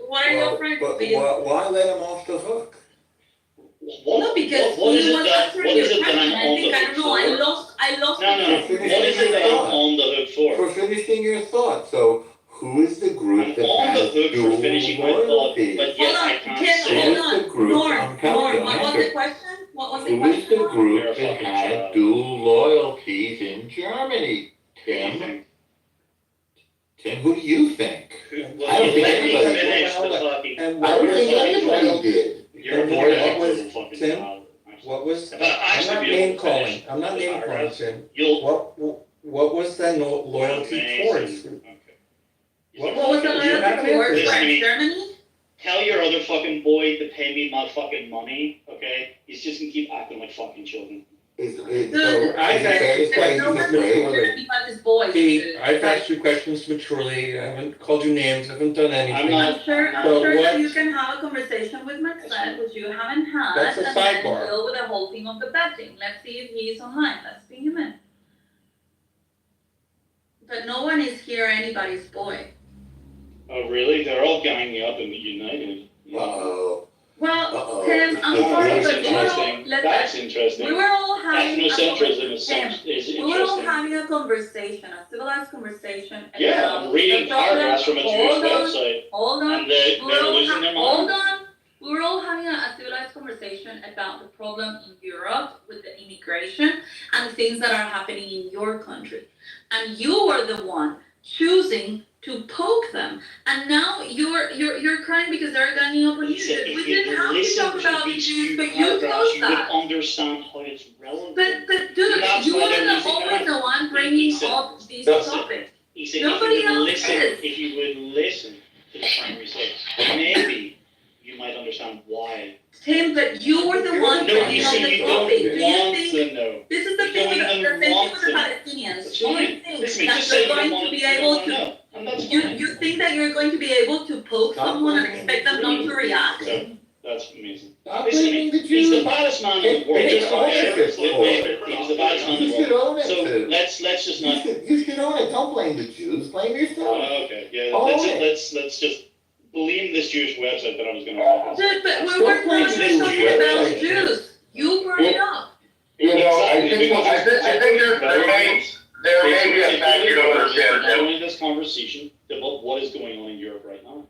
what are you afraid But of being? why let him off the hook? No, because what is he it was that- answering what your is it that question. I'm I on think the I hook don't know. I for? lost. No. What is it that I'm on the hook for? For finishing your thought. So who is the group I'm that on the has hook for dual finishing my thought, loyalty? but yet I Hold on, can't Tim, say hold it. on. Who is the group? Norm, I'm telling Norm, you, what was answer. the question? What was the Who is the question? group You're a that fucking had child. dual loyalties in Germany? Tim? Tim, who do you think? Well, I don't think let me anybody- finish the fucking. I don't think anybody did. You're Tim, more than what was- a fucking Tim? child. What was, But I I'm should not be able name to calling, finish I'm not the name calling, paragraphs. Tim. You'll. What was the loyalty Amazing. towards? Okay. What was the you loyalty haven't towards answered. Listen to me. Germany? Tell your other fucking boy to pay me my fucking money, okay? He's just gonna keep acting like fucking children. Is Dude, I've asked fair to you say there's no he's one afraid? here but his boys. Pete, I've asked you questions maturely, I haven't called you names, I haven't done anything. not- I'm sure So that what- you can have a conversation with Maxine, which you haven't had, That's a and then sidebar. deal with the whole thing of the betting. Let's see if he's online. Let's bring him in. But no one is here anybody's boy. Oh, really? They're all ganging up and united. Uh-oh. Well, Uh-oh. Tim, I'm That's sorry, That's but we were all, interesting. That's let's, interesting. we were all having a Ethnocentrism is Tim, is we were all interesting. having a conversation, a civilized conversation. Yeah, about I'm reading the problem. paragraphs from a Jewish Hold on, website, Hold on. and they're losing their Hold mind. on. We were all having a civilized conversation about the problem in Europe with the immigration and the things that are happening in your country. And you were the one choosing to poke them. And now you're crying because they're ganging up on you. Listen, We if you didn't have to listen talk about these issues, few but you paragraphs, chose you would that. understand how it's relevant. But dude, That's you why are they're the losing their always mind. the one He bringing said- up these that's it. topics. He said, Nobody if you would else listen, is. if you would listen to the primary source, maybe you might understand why. Tim, but you were the one No, bringing you up see, the you don't topic. Do you want think to know. this is the You thing don't with the even same thing want with the to. Palestinians? That's Do you fine. think Listen, that just say you're you don't going want to be you don't able want to know, and that's you fine. you think that you're going to be able to poke Stop someone and blaming expect them not to react? So, that's amazing. Stop Listen to blaming me. the He's the Jews. baddest man in the world. It's just ownership. He was the baddest man in You the should world. own it. So too. let's just not. You should own it. Don't blame the Jews. Blame yourself. Okay, yeah. Own Let's it. let's just blame this Jewish website that I was going to reference. Dude, but we Stop were blaming not the even talking Jews. about Jews. You brought it up. You know, I Exactly, think because there may be a fact you don't understand, Tim. Following this conversation about what is going on in Europe right now.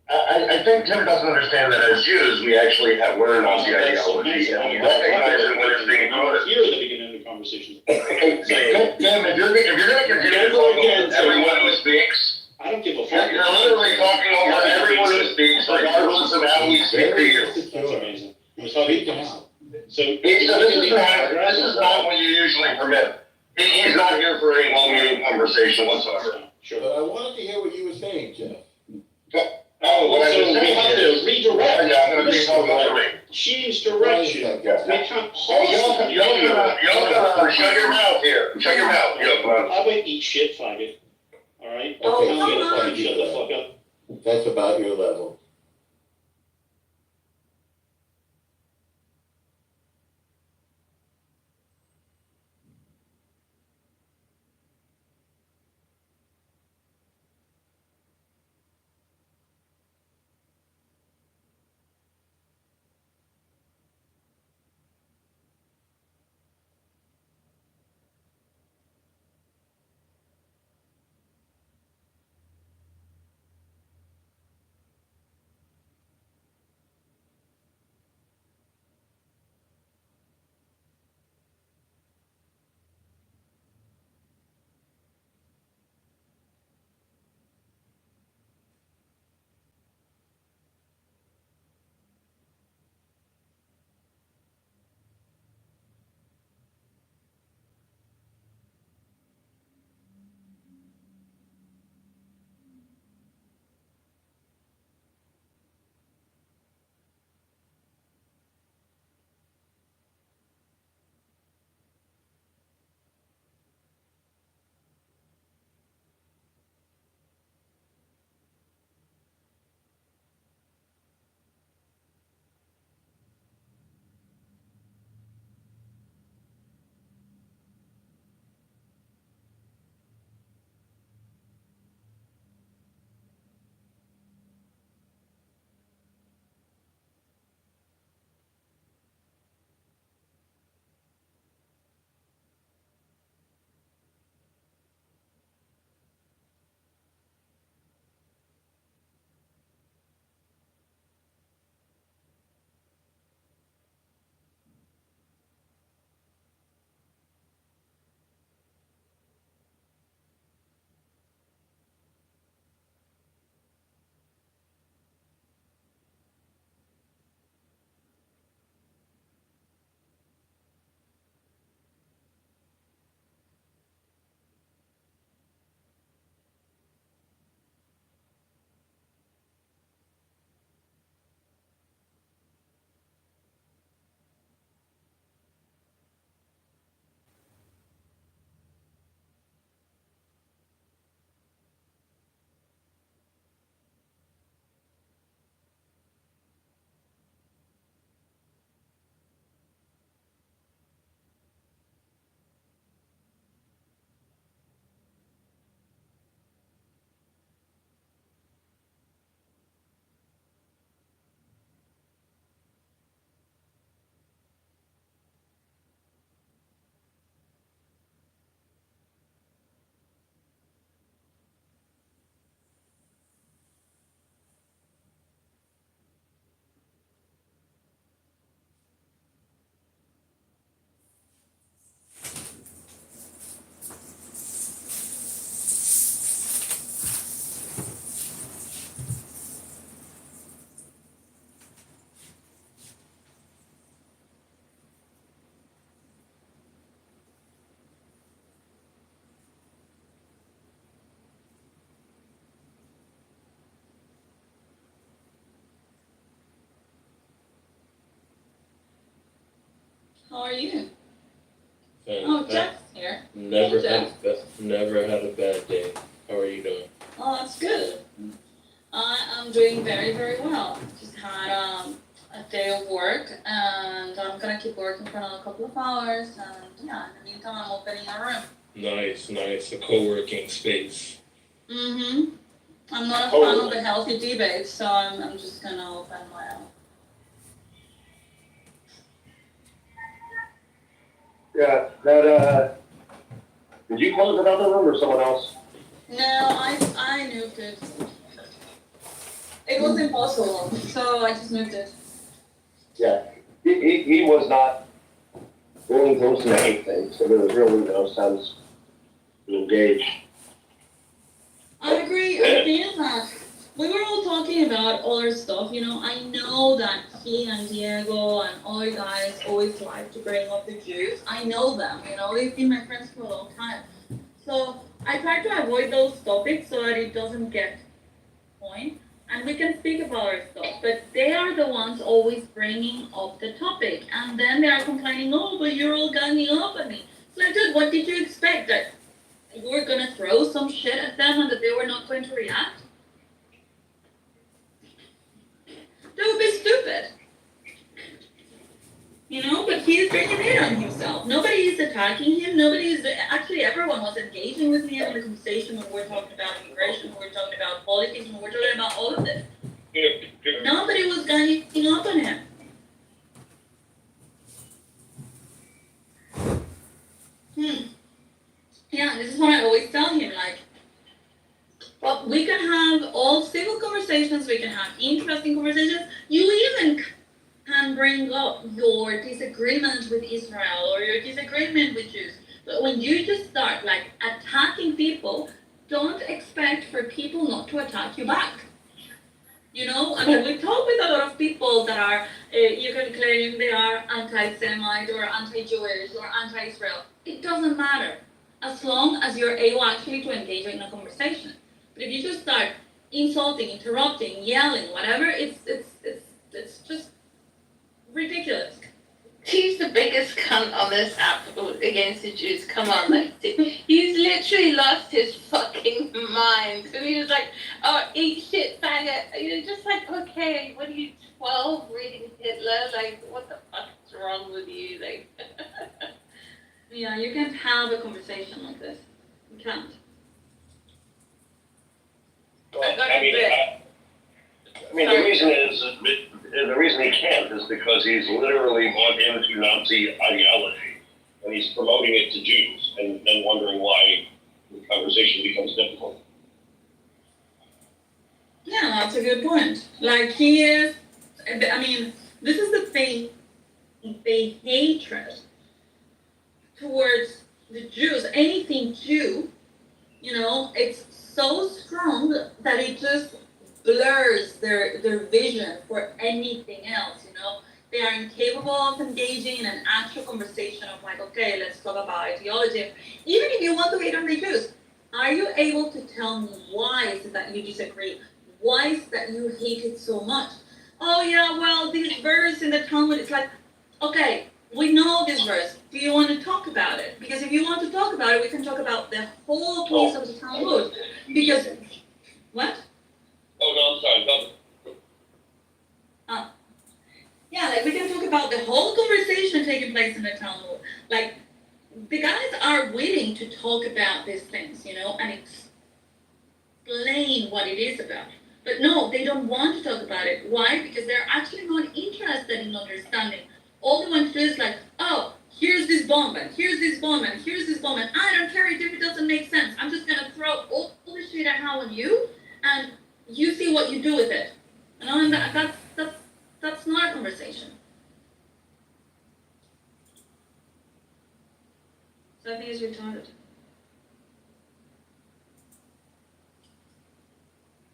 I think Tim doesn't understand that as Jews, we actually have learned Nazi ideology and we recognize it when it's being promoted. Here at the beginning of the conversation. Tim, if you're gonna continue to talk over everyone who speaks, I don't give a fuck. you're literally talking over everyone who speaks, regardless of how we speak to you. That's amazing. I was talking about so This is not what you usually permit. He's not here for any long-meaning conversation whatsoever. Sure. But I wanted to hear what you were saying, Jeff. Oh, what I so was we saying have is, to redirect. yeah, I'm gonna be talking over me. Change direction. We can't Oh, you don't gotta shut your mouth here. Shut your mouth. How about eat shit, faggot? alright? Oh, Tell me to come fucking on. shut the fuck up. That's about your level. How are you? And Oh, Jeff's here. Never Hey, had never had a bad day. How are you doing? Oh, that's good. I am doing very, very well. Just had a day of work, and I'm gonna keep working for another couple of hours. And yeah, in the meantime, I'm opening a room. Nice, a co-working space. Mm-hmm. I'm not a fan of the healthy debates, so I'm just gonna open my own. Yeah, that, did you close another room or someone else? No, I moved it. It was impossible, so I just moved it. Yeah, he was not willing to listen to anything, so there was really no sense to engage. I agree. The thing is that we were all talking about other stuff, you know. I know that he and Diego and other guys always like to bring up the Jews. I know them, you know, they've been my friends for a long time. So I try to avoid those topics so that it doesn't get point. And we can speak about our stuff, but they are the ones always bringing up the topic. And then they are complaining, oh, but you're all ganging up on me. It's like, dude, what did you expect? That you were gonna throw some shit at them and that they were not going to react? That would be stupid. You know, but he's bringing it on himself. Nobody is attacking him. Actually, everyone was engaging with him in the conversation when we're talking about immigration, when we're talking about politics, when we're talking about all of this. Nobody was ganging up on him. Yeah, this is what I always tell him, like, well, we can have all civil conversations, we can have interesting conversations. You even can bring up your disagreement with Israel or your disagreement with Jews. But when you just start, like, attacking people, don't expect for people not to attack you back. You know, I mean, we talk with a lot of people that are, you can claim they are anti-Semite or anti-Jewish or anti-Israel. It doesn't matter, as long as you're able actually to engage in a conversation. But if you just start insulting, interrupting, yelling, whatever, it's just ridiculous. He's the biggest cunt on this app against the Jews. Come on, like, he's literally lost his fucking mind. And he was like, oh, eat shit, faggot. You're just like, okay, what are you, 12, reading Hitler? Like, what the fuck is wrong with you? Like, yeah, you can't have a conversation like this. You can't. The reason is, the reason he can't is because he's literally bought into Nazi ideology, and he's promoting it to Jews, and then wondering why the conversation becomes difficult. Yeah, that's a good point. Like, he is, I mean, this is the thing, the hatred towards the Jews, anything Jew, you know, it's so strong that it just blurs their vision for anything else, you know. They are incapable of engaging in an actual conversation of like, okay, let's talk about ideology. Even if you want to hate on the Jews, are you able to tell me why is it that you disagree? Why is it that you hate it so much? Oh yeah, well, this verse in the Talmud, it's like, okay, we know this verse. Do you want to talk about it? Because if you want to talk about it, we can talk about the whole piece of the Talmud. Because, what? Oh, no, I'm sorry, Yeah, like we can talk about the whole conversation taking place in the Talmud. Like, the guys are willing to talk about these things, you know, and explain what it is about. But no, they don't want to talk about it. Why? Because they're actually not interested in understanding. All they want to do is like, oh, here's this bomb, and here's this bomb, and here's this bomb, and I don't care if it doesn't make sense. I'm just gonna throw all the shit I have on you, and you see what you do with it. You know, and that's not a conversation. So I think it's retarded.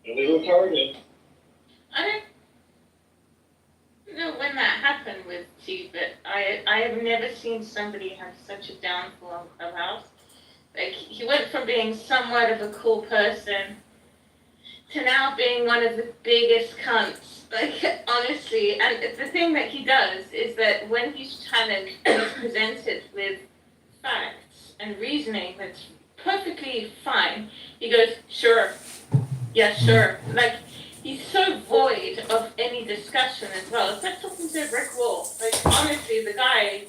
Really retarded. I don't know when that happened with T, but I have never seen somebody have such a downfall on Clubhouse. Like, he went from being somewhat of a cool person to now being one of the biggest cunts. Like, honestly, and the thing that he does is that when he's challenged and he's presented with facts and reasoning that's perfectly fine, he goes, sure, yeah, sure. Like, he's so void of any discussion as well. It's like talking to a brick wall. Like, honestly, the guy,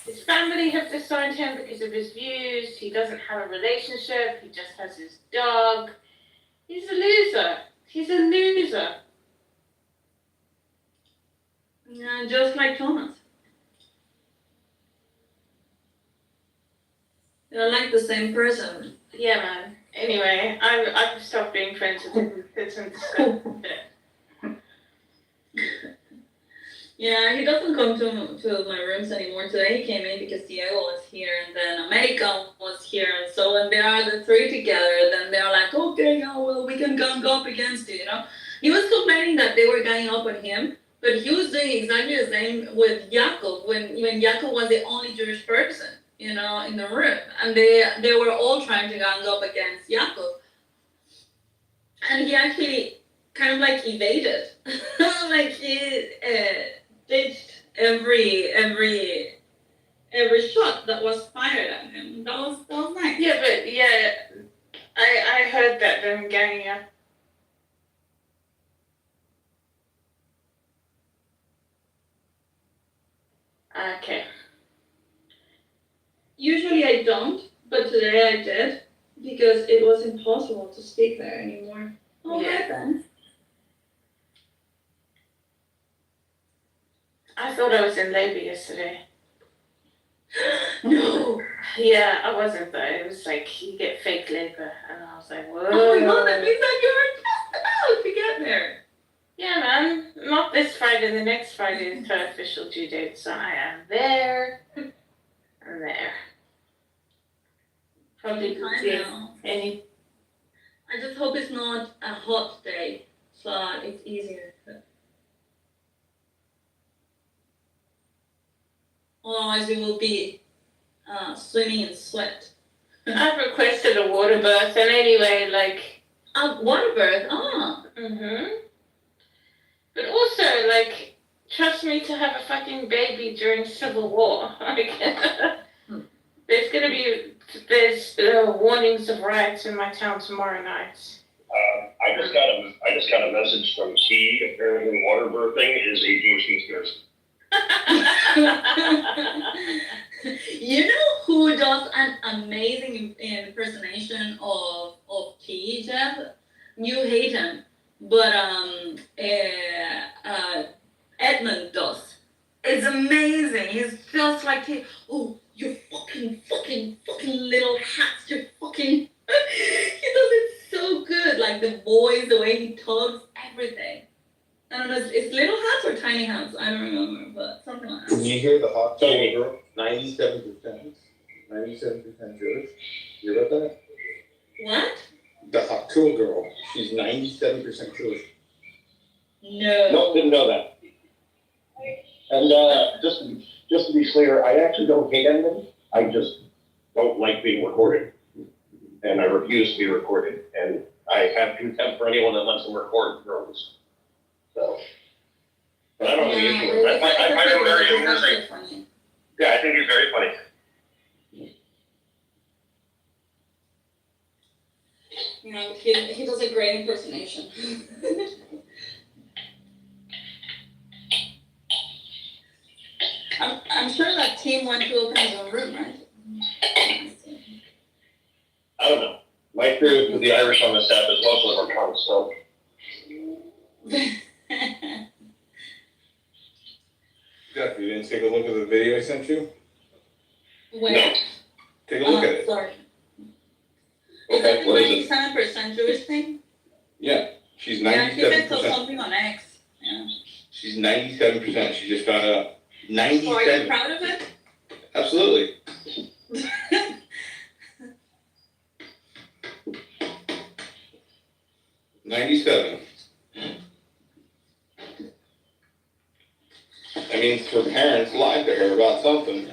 his family have disowned him because of his views. He doesn't have a relationship. He just has his dog. He's a loser. He's a loser. Yeah, just like Thomas. They're like the same person. Yeah, man. Anyway, I've stopped being friends with him. It's disgusting. Yeah, he doesn't come to my rooms anymore. Today he came in because Diego was here, and then America was here, and so when they are the three together, then they're like, okay, well, we can gang up against you, you know? He was complaining that they were ganging up on him, but he was doing exactly the same with Yaakov, when Yaakov was the only Jewish person, you know, in the room, and they were all trying to gang up against Yaakov. And he actually kind of like evaded, like he ditched every every shot that was fired at him. That was nice. Yeah, but yeah, I heard that them ganging up. Okay. Usually I don't, but today I did because it was impossible to speak there anymore. Oh, Yeah. then. I thought I was in labor yesterday. No. Yeah, I wasn't though. It was like you get fake labor, and I was like, whoa. Oh my god, that means that you were just about to get there. Yeah, man. Not this Friday. The next Friday is her official due date, so I am there. I'm there. Probably I see know. any. I just hope it's not a hot day, so it's easier. Otherwise, we will be swimming in sweat. I've requested a water birth, and anyway, like. A water birth? Ah. But also, like, trust me to have a fucking baby during Civil War. Like, there's warnings of riots in my town tomorrow night. I just got a message from T. Apparently, water birthing is a Jewish conspiracy. You know who does an amazing impersonation of T, Jeff? You hate him, but Edmund does. It's amazing. He's just like, oh, you fucking little hats, you fucking. He does it so good, like the voice, the way he talks, everything. I don't know, it's little hats or tiny hats? I don't remember, but something like that. Did you hear the hot dog girl? 97% Jewish. You heard that? What? The hot cool girl. She's 97% Jewish. No. Nope, didn't know that. And just to be clear, I actually don't hate anyone. I just don't like being recorded, and I refuse to be recorded. And I have contempt for anyone that lets them record rooms. So, but I don't have any issue with it. I find it very amusing. Yeah, I think he's very funny. You know, he does a great impersonation. I'm sure that team went to open his own room, right? I don't know. My crew with the Irish on the staff is mostly Americans, so. Jeff, you didn't take a look at the video I sent you? Where? No. Take a look at it. Sorry. Okay, Is what that is it? 97% Jewish thing? Yeah, she's Yeah, he said so 97%. something on X. Yeah. She's 97%. She just found out. So are you 97. proud of it? Absolutely. $97. That means her parents lied to her about something.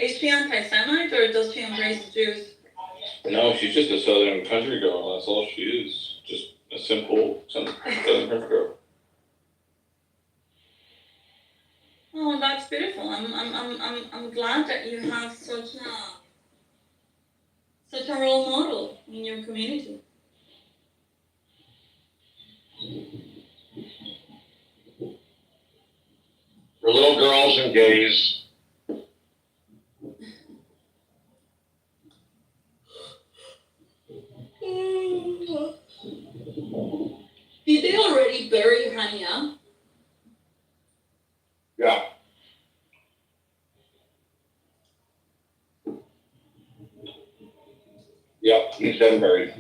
Is she anti-Semite or does she embrace Jews? No, she's just a Southern country girl. That's all she is. Just a simple Southern country girl. Oh, that's beautiful. I'm glad that you have such a role model in your community. For little girls and gays. Did they already bury Hania? Yeah. Yep, he's been buried.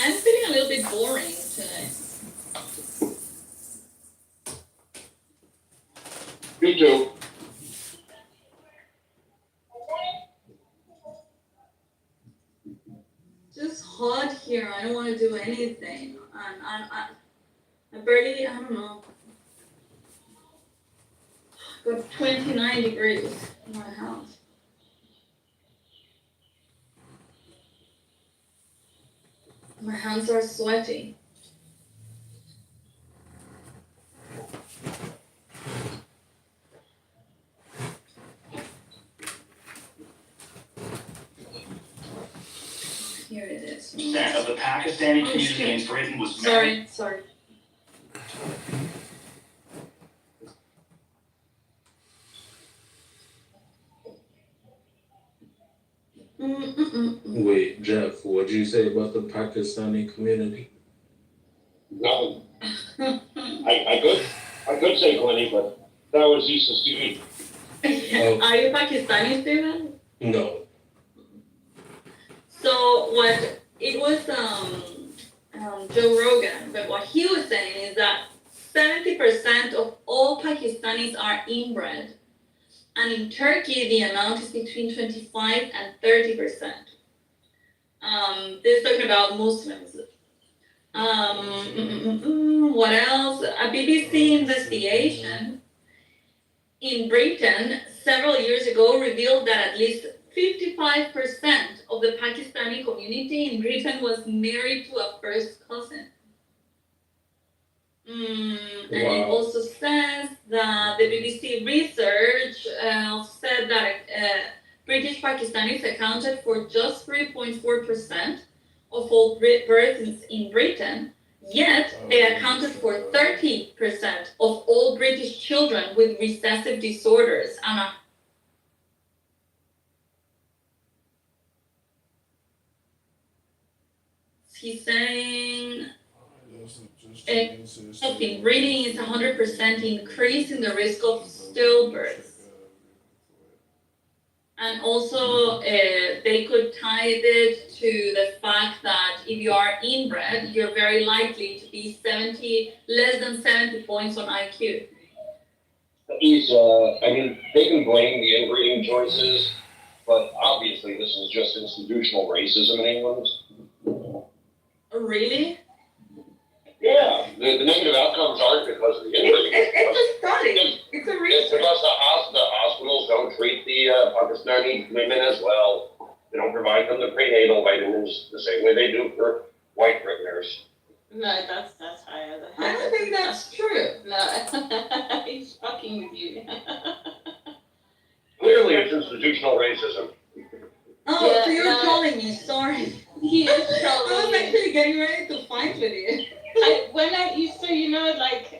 I'm feeling a little bit boring today. Me too. Just hot here. I don't want to do anything. and I barely, I don't know, got 29 degrees in my house. My hands are sweaty. Here it is. Percent of the Pakistani community in Britain was Sorry. Wait, Jeff, what did you say about the Pakistani community? Nothing. I could say Glenny, but that was Issa Stevie. Are you Pakistani, Steven? No. So what it was Joe Rogan, but what he was saying is that 70% of all Pakistanis are inbred, and in Turkey the amount is between 25 and 30%. They're talking about Muslims. What else? A BBC investigation in Britain several years ago revealed that at least 55% of the Pakistani community in Britain was married to a first cousin. And it also says that the BBC research said that British Pakistanis accounted for just 3.4% of all births in Britain, yet they accounted for 30% of all British children with recessive disorders. And he's saying breeding is 100% increase in the risk of stillbirths. And also, they could tie it to the fact that if you are inbred, you're very likely to be less than 70 points on IQ. They can blame the inbreeding choices, but obviously this is just institutional racism in England. Really? Yeah, the negative outcomes aren't because of the inbreeding. It's a study. It's a research. It's because the hospitals don't treat the Pakistani women as well. They don't provide them the prenatal vitamins the same way they do for white Britons. No, that's higher. I don't think that's true. No, he's fucking with you. Clearly, it's institutional racism. Oh, Yeah, so you're no. trolling me, sorry. He is I was trolling you. actually getting ready to fight with you.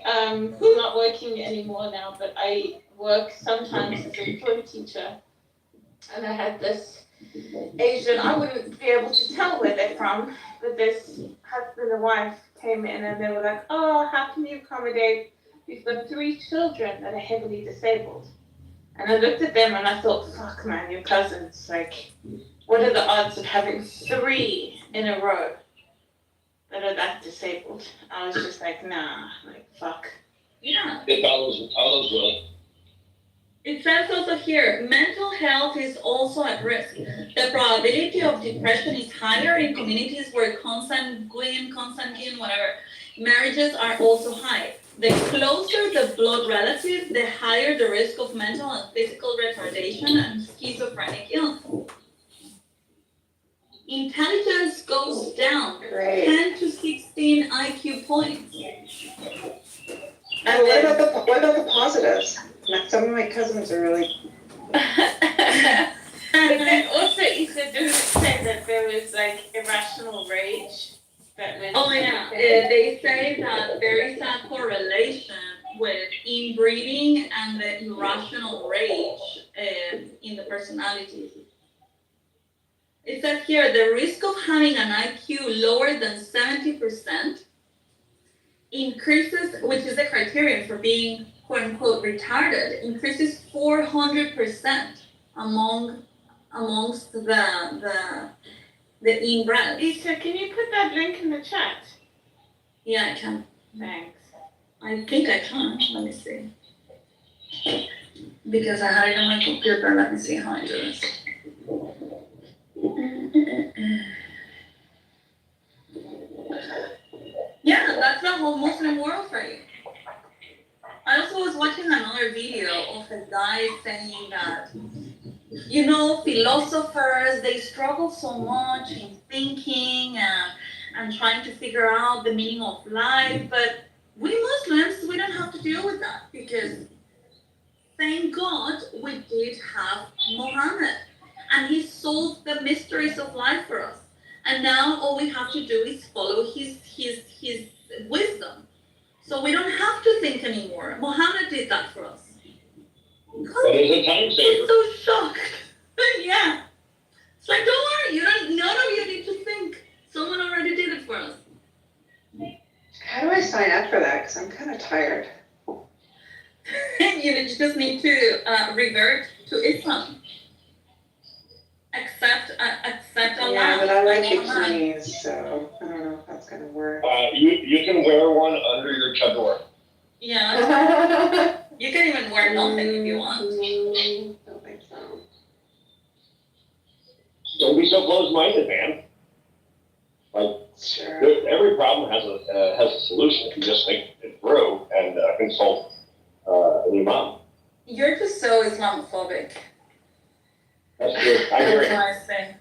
I'm not working anymore now, but I work sometimes as a toy teacher. And I had this Asian, I wouldn't be able to tell where they're from, but this husband and wife came in and they were like, oh, how can you accommodate? We've got 3 children that are heavily disabled. And I looked at them and I thought, fuck man, your cousins, like, what are the odds of having 3 in a row that are that disabled? I was just like, nah, like, fuck. Yeah. It follows well. It says also here, mental health is also at risk. The probability of depression is higher in communities where consanguine, whatever, marriages are also high. The closer the blood relatives, the higher the risk of mental and physical retardation and schizophrenic illness. Intelligence goes down 10 to 16 IQ points. And what about the positives? Like, some of my cousins are really. But then also, Issa didn't say that there was like irrational rage that was. Oh yeah, they say that there is a correlation with inbreeding and the irrational rage in the personalities. It says here the risk of having an IQ lower than 70% increases, which is the criterion for being quote unquote retarded, increases 400% amongst the inbred. Issa, can you put that link in the chat? Yeah, I can. Thanks. I think I can. Let me see. Because I had it on my computer. Let me see how I do this. Yeah, whole Muslim world for you. I also was watching another video of a guy saying that, you know, philosophers, they struggle so much in thinking and trying to figure out the meaning of life, but we Muslims, we don't have to deal with that because thank God we did have Muhammad and he solved the mysteries of life for us. And now all we have to do is follow his wisdom. So we don't have to think anymore. Muhammad did that for us. That is a time saver. I'm so shocked. Yeah. It's like, don't worry, none of you need to think. Someone already did it for us. How do I sign up for that? Because I'm kind of tired. You just need to revert to Islam. Accept Allah. Yeah, but I like bikinis, so I don't know if that's gonna work. You can wear one under your chador. Yeah. You can even wear nothing if you want. Don't think so. Don't be so close-minded, man. Like, Sure. every problem has a solution if you just think it through and consult an imam. You're just so Islamophobic. That's good. I hear That's it. what I say.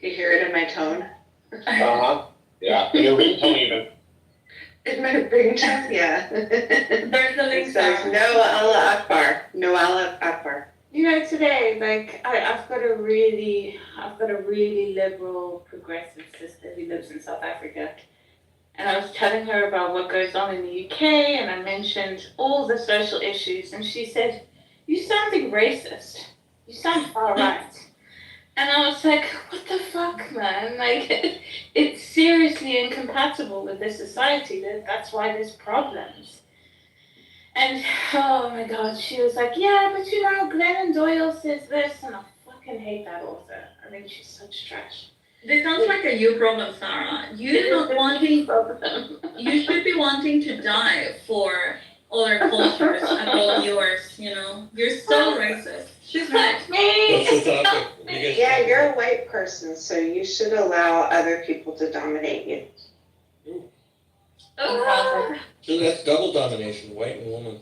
You hear it in my tone? Uh-huh. Yeah. And your ringtone even. In my ringtone, yeah. There's a link It says, there. no Allah Akbar. No Allah Akbar. You know, today, like, I've got a really liberal, progressive sister who lives in South Africa. And I was telling her about what goes on in the UK, and I mentioned all the social issues, and she said, "You sounding racist. You sound far right." And I was like, what the fuck, man? Like, it's seriously incompatible with this society. That's why there's problems. And, oh my God, she was like, yeah, but you know, Glennon Doyle says this, and I fucking hate that author. I think she's such trash. This sounds like a you problem, Sarah. You're not wanting, you should be wanting to die for other cultures and all yours, you know? You're so racist. She's right. What's the topic? You guys Yeah, talk you're a about? white person, so you should allow other people to dominate you. Oh, So that's double domination, white and woman.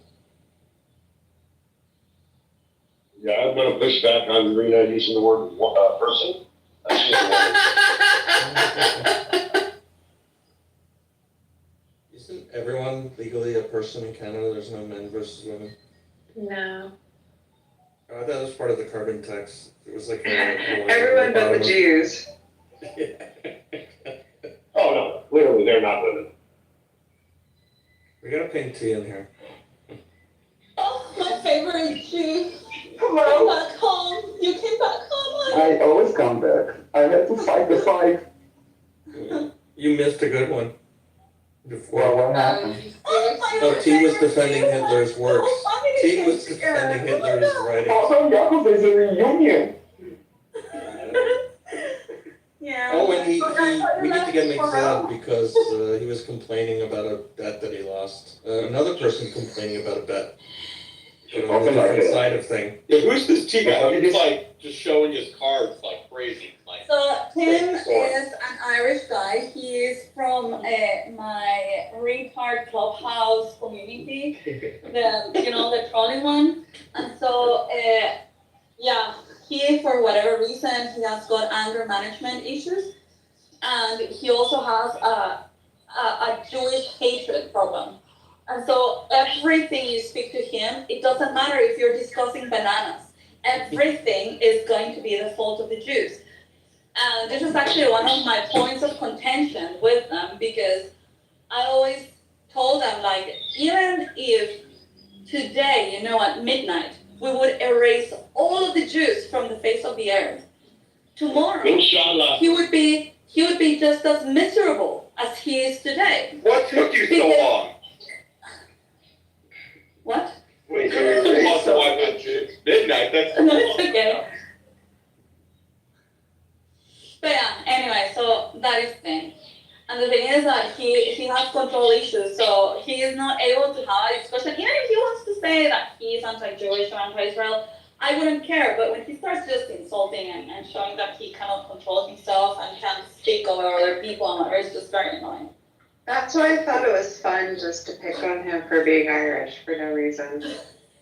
Yeah, I'm going to push back on Rena using the word person. She's a woman. Isn't everyone legally a person in Canada? There's no men versus women. No. I thought it was part of the carbon tax. It was like Everyone but the Jews. Oh, no. Clearly, they're not women. We got a pink tea in here. oh, my favorite Jew. Hello. Back home. You came back home. I always come back. I had to fight the fight. You missed a good one. Before. Well, what happened? Oh, T was defending Hitler's works. T was defending Hitler's writings. Also, Jakob is a reunion. Yeah. Oh, and we need to get mixed up because he was complaining about a bet that he lost. Another person complaining about a bet. But on the different side of thing. Yeah, who's this T guy? He's like just showing his cards like crazy. Like, So Tim is an Irish guy. He is from my retard clubhouse community, the trolling one. And so yeah, he for whatever reason he has got anger management issues, and he also has a Jewish hatred problem. And so everything you speak to him, it doesn't matter if you're discussing bananas. Everything is going to be the fault of the Jews. And this is actually one of my points of contention with them, because I always told them, like, even if today, at midnight, we would erase all of the Jews from the face of the earth, tomorrow, Inshallah. he would be just as miserable as he is today. what took you so long? What? Wait, you lost the wife at midnight. That's No, it's okay. But yeah, anyway, so that is the thing. And the thing is that he has control issues, so he is not able to have a discussion. Even if he wants to say that he is anti-Jewish or anti-Israel, I wouldn't care. But when he starts just insulting and showing that he cannot control himself and can't speak over other people, it's just very annoying. That's why I thought it was fun just to pick on him for being Irish for no reason.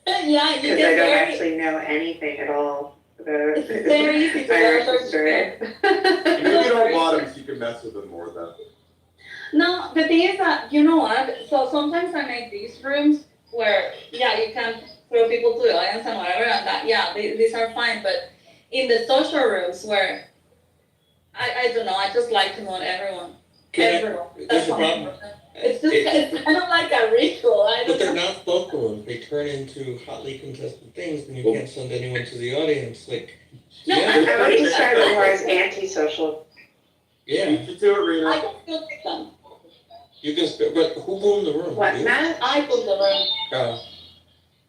Yeah, you Because get I don't very, actually know anything at all about it's very easy to Irish understand. history. Maybe you don't want him so you can mess with him more then. No, the thing is that, you know what, so sometimes I make these rooms where, yeah, you can throw people to the audience and whatever, and that, yeah, these are fine, but in the social rooms where, I don't know, I just like to know everyone. Everyone. There's a problem. It's just, it's kind of like a ritual, I But don't they're know. not focal ones. They turn into hotly contested things, and you can't send anyone to the audience. Like, No, yeah, I would describe it more as antisocial. yeah, You do it, Rena. I can still pick them. you can. But who boomed the room? What, You? Matt? I put the room.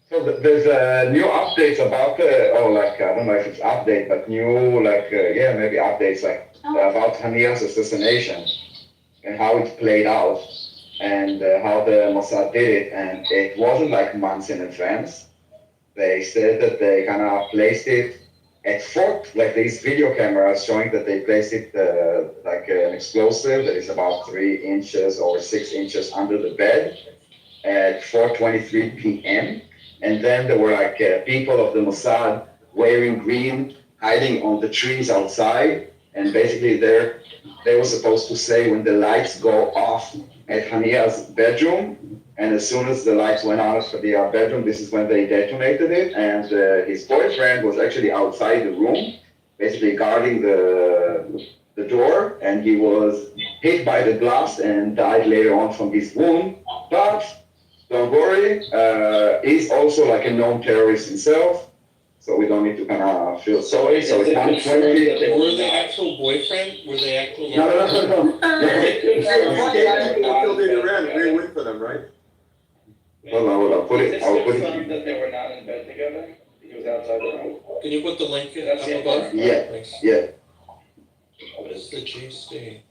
So there's new updates about, oh, like, I don't know if it's update, but new, like, yeah, maybe updates, like, about Hania's assassination and how it played out and how the Mossad did it. And it wasn't like months in advance. They said that they kind of placed it at Fort, like these video cameras showing that they placed it like an explosive that is about 3 inches or 6 inches under the bed at 4:23 p.m. And then there were like people of the Mossad wearing green, hiding on the trees outside. And basically they were supposed to say when the lights go off at Hania's bedroom, and as soon as the lights went on at Hania's bedroom, this is when they detonated it. And his boyfriend was actually outside the room, basically guarding the door, and he was hit by the blast and died later on from his wound. But don't worry, he's also like a known terrorist himself, so we don't need to kind of feel sorry. So it's 120. Were they actual boyfriend? Were they actual? No. Until they ran, great win for them, right? Hold on, I'll put it. Confirmed that they were not in bed together? He was outside the room? Can you put the link That's up it. above? Yeah, Thanks. yeah. What is the GST?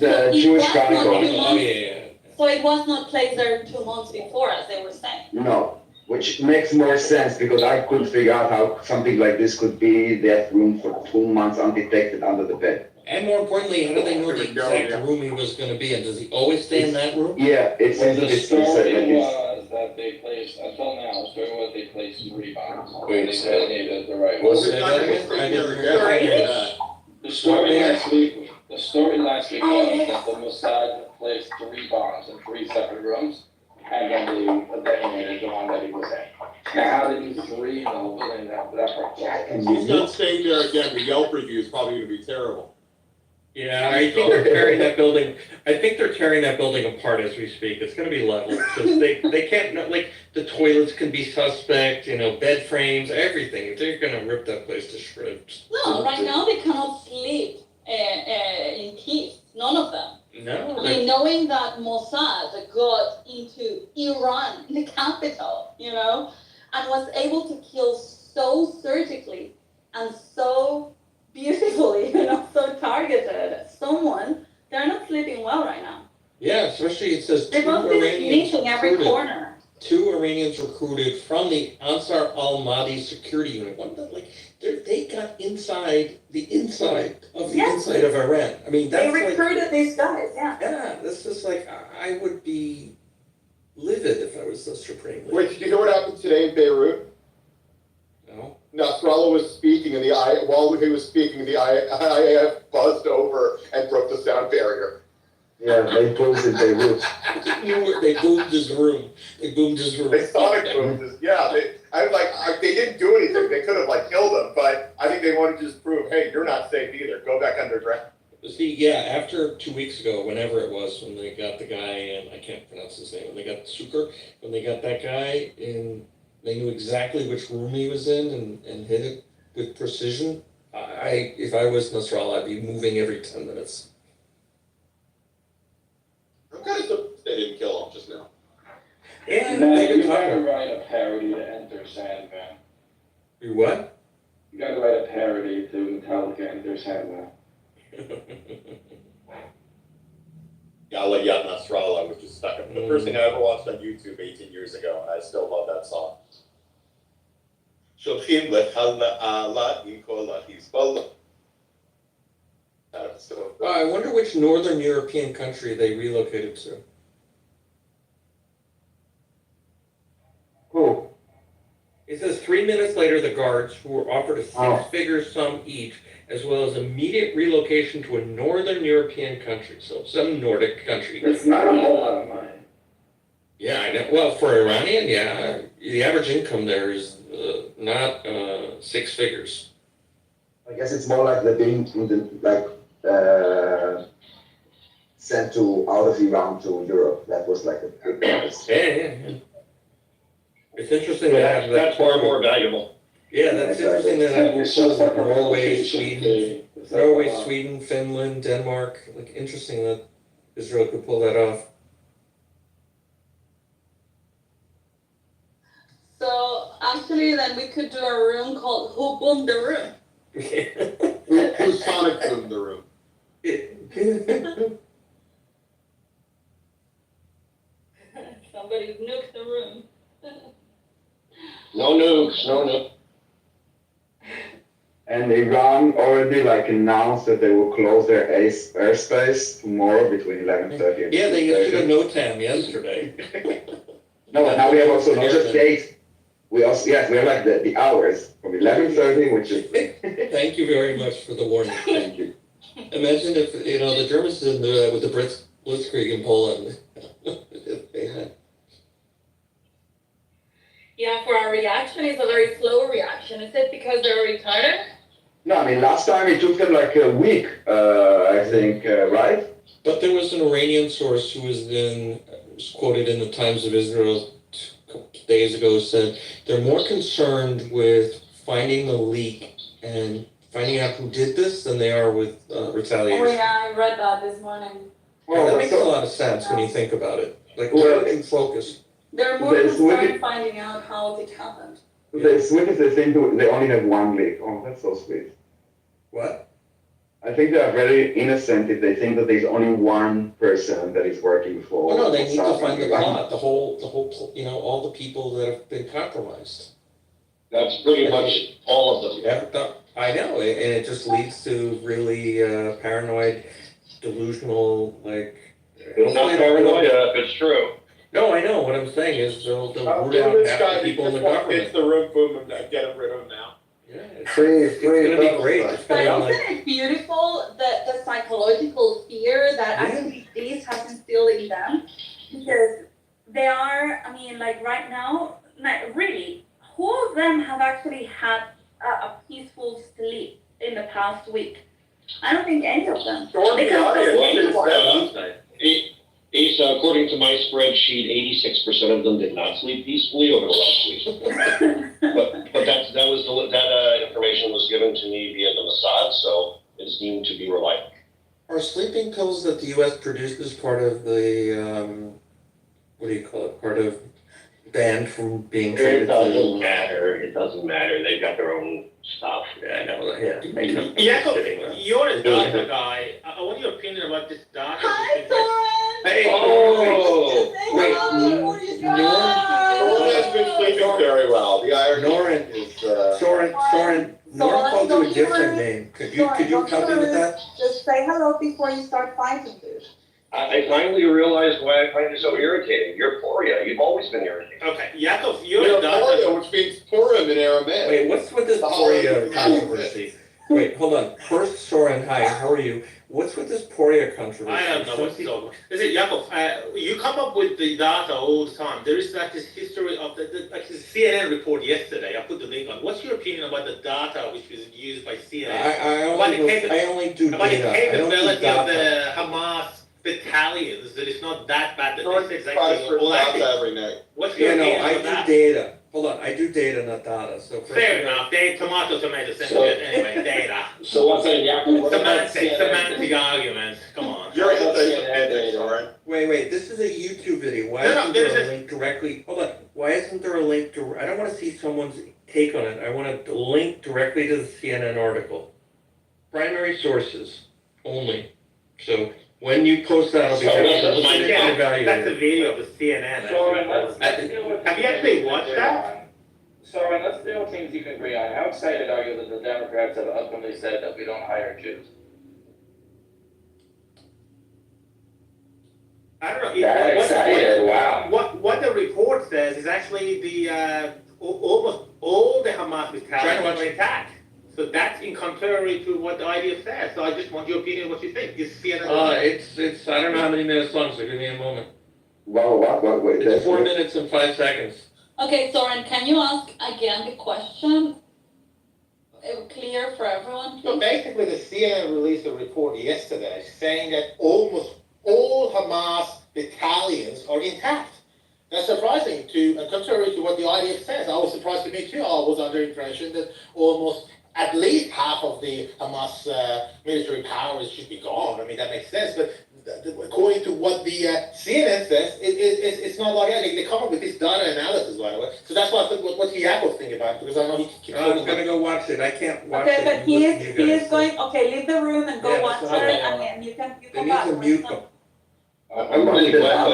The Jewish Chronicle. Oh, yeah. So it was not placed there 2 months before, as they were saying. No, which makes more sense because I couldn't figure out how something like this could be that room for 2 months undetected under the bed. And more importantly, how do they know the exact room he was going to be in? Does he always stay in that room? Yeah, it seems that The it's story like this. was that they placed, until now, the story was they placed 3 bombs. Wait, They so- detonated the right Was one. it not I didn't The story last week was that the Mossad placed 3 bombs in 3 separate rooms, and then they detonated the one that he was in. Now, how did these 3 know within that part? He's not staying there again. The Yelp review is probably going to be terrible. Yeah, I think they're tearing that building. I think they're tearing that building apart as we speak. It's going to be leveled because they can't like the toilets can be suspect. You know, bed frames, everything. They're going to rip that place to shreds. No, right now they cannot sleep in peace. None of them. No. I mean, knowing that Mossad got into Iran, the capital, you know, and was able to kill so surgically and so beautifully, you know, so targeted someone, they're not sleeping well right now. Yeah, especially it says They 2 must be Iranians sneaking every recruited. corner. 2 Iranians recruited from the Ansar al-Mahdi security unit. What the, like, they got inside the inside of the Yes. inside of Iran. I mean, that's They recruited like, these guys, yeah. yeah, this is like, I would be livid if I was the supreme leader. Wait, did you hear what happened today in Beirut? No. Nasrallah was speaking, and while he was speaking, the IAF buzzed over and broke the sound barrier. Yeah, they closed in Beirut. They boomed his room. They boomed his room. They sonic boomed his, yeah. I was like, they didn't do anything. They could have like killed him, but I think they wanted to just prove, hey, you're not safe either. Go back underground. See, yeah, after 2 weeks ago, whenever it was, when they got the guy, and I can't pronounce his name, when they got Suker, when they got that guy in, they knew exactly which room he was in and hit it with precision. If I was Nasrallah, I'd be moving every 10 minutes. I'm kind of surprised they didn't kill him just now. Yeah, Now, they you could gotta talk. write a parody to Enter Sandman. You what? You gotta write a parody to Metallica Enter Sandman. Yalla Yat Nasrallah, which is stuck up. The first thing I ever watched on YouTube 18 years ago. I still love that song. שולחים לך לעלה עם כל החיזבאללה. So. Well, I wonder which northern European country they relocated to. Who? It says 3 minutes later, the guards, who were offered a Oh. six-figure sum each, as well as immediate relocation to a northern European country, so some Nordic country. It's not a whole lot of money. Yeah, I know. Well, for Iranian, yeah, the average income there is not 6 figures. I guess it's more like they're being in the, sent to out of Iran to Europe. That was like a big price. Yeah. It's interesting that have that. That's far more valuable. Yeah, that's interesting that have also like Norway, Sweden, Finland, Denmark. Like interesting that Israel could pull that off. So actually, then we could do a room called "Who Boomed the Room." Who Sonic boomed the room? Somebody nuked the room. No nukes, no nukes. And Iran already like announced that they will close their airspace tomorrow between 11:30 and Yeah, they issued a 2:30. NOTAM yesterday. No, but now we have also not just dates. We also we have like the hours from 11:30, which is. Thank you very much for the warning. Thank you. Imagine if the Germans did with the Brits Blitzkrieg in Poland. Yeah, for our reaction, it's a very slow reaction. Is it because they're retarded? No, I mean last time it took them like a week, I think, right? But there was an Iranian source who was quoted in the Times of Israel a couple days ago, said they're more concerned with finding the leak and finding out who did this than they are with retaliation. Oh yeah, I read that this morning. Well, that makes a lot of sense when you think about it. Like, where would you focus? They're more concerned finding out how it happened. The Swedes, they think they only have one leak. Oh, that's so sweet. What? I think they are very innocent if they think that there's only one person that is working for. Well, no, they need to Mossad find the in Iran. plot, the whole, all the people that have been compromised. That's pretty much all of them. Yeah, I know, and it just leads to really paranoid, delusional, like. It's not paranoia if it's true. No, I know. What I'm saying is they'll root out This half guy, the people in the hits government. the room, boom, and get rid of him now. Yeah, It's gonna be great. It's But gonna be isn't like, it beautiful the psychological fear that actually this has instilled in them? Because they are, I mean, like right now, like really, who of them have actually had a peaceful sleep in the past week? I don't think any of them. Asa, according to my spreadsheet, 86% of them did not sleep peacefully over the last week. but that information was given to me via the Mossad, so it's deemed to be reliable. are sleeping pills that the U.S. produces part of the what do you call it? Part of banned from being It traded doesn't to. matter. It doesn't matter. They've got their own stuff. Yeah, I know. Yeah. Jacob, you're a data guy. I want your opinion about this data. Hi, Soren! Hey, Oh! wait, Soren has been sleeping very well. The irony Norin is, Soren, Norin called you a different name. Could you help me with that? Just say hello before you start fighting, dude. I finally realized why I find it so irritating. You're Poria. You've always been irritating. Okay, Jacob, you're a data. Poria, which means Purim in Aramaic. Wait, what's with this Poria controversy? Wait, hold on. First, Soren, hi, how are you? What's with this Poria controversy? I don't know what's going on. Listen, Jacob, you come up with the data all the time. There is like this history of like this CNN report yesterday. I put the link on. What's your opinion about the data which was used by CNN? I only do about the data. I don't do capability of data. the Hamas battalions, that it's not that bad that Soren this is cries actually for all data active. every night. What's your Yeah, no, opinion I about that? do data. Hold on, I do data, not data. So first Fair of all- enough. Tomato, same So- shit. Anyway, data. So what's that, Jacob? What about Semantic argument. Come on. You're What about anti-Semitic, CNN? Soren. Wait, this is a YouTube video. Why No, isn't there's there a a- link directly? Hold on. Why isn't there a link to? I don't want to see someone's take on it. I want to link directly to the CNN article. Primary sources only. So when you post that, I'll be So able that's to my look guess. and evaluate That's a it. video of the CNN. Soren, Have you actually watched that? Soren, let's deal with things you can agree on. How excited are you that the Democrats have openly said that we don't hire Jews? I don't know. That excited, wow. What the report says is actually the almost all the Hamas battalions were attacked. So that's in contrary to what the IDF says. So I just want your opinion. What you think? Is CNN? It's I don't know how many minutes long, so give me a moment. Well, wait, It's 4 minutes and 5 seconds. Okay, Soren, can you ask again the question? Clear for everyone, So please? basically, the CNN released a report yesterday saying that almost all Hamas battalions are intact. That's surprising and contrary to what the IDF says. I was surprised to me too. I was under the impression that almost at least half of the Hamas military powers should be gone. I mean, that makes sense. But according to what the CNN says, it's not like that. They come up with this data analysis, by the way. So that's why I thought what Yakov's thinking about, because I know he keeps I'm gonna go watch it. I can't watch Okay, it. but he is going, okay, leave the room and go Yeah, watch it, okay. and then you can They come need back. to mute them. I'm really glad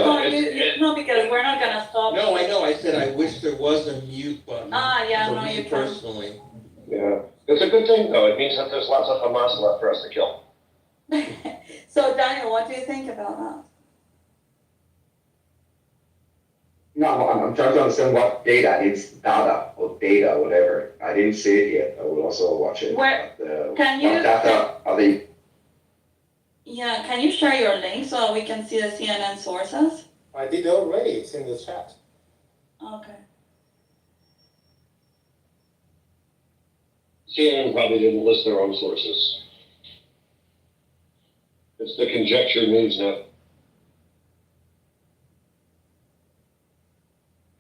No, because we're not gonna stop. No, I know. I said I wish there was a mute button. Yeah, for no, me you can. personally. Yeah, it's a good thing though, it means that there's lots of Hamas left for us to kill. So Daniel, what do you think about that? No, I'm trying to understand what data. It's data or data, whatever. I didn't see it yet. I will also watch it. Where- But, can you- what data are they? Yeah, can you share your link so we can see the CNN sources? I did already. It's in the chat. Okay. CNN probably didn't list their own sources. It's the conjecture news net.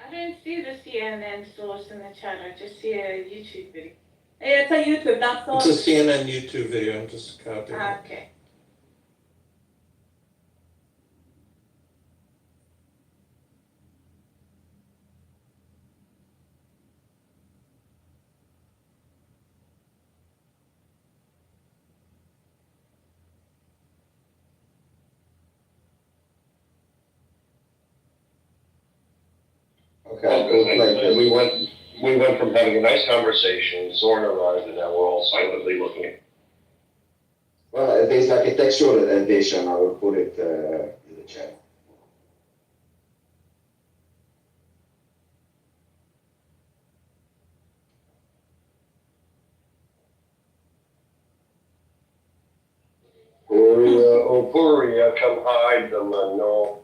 I don't see the CNN source in the chat. I just see a YouTube video. It's a YouTube, that's all. It's a CNN YouTube video. I'm just copying it. Okay. Okay. We went from having a nice conversation, Zorn arrived, and now we're all silently looking at. Well, there's like a textual edition. I will put it in the chat. Puria, oh Puria, come hide them, no.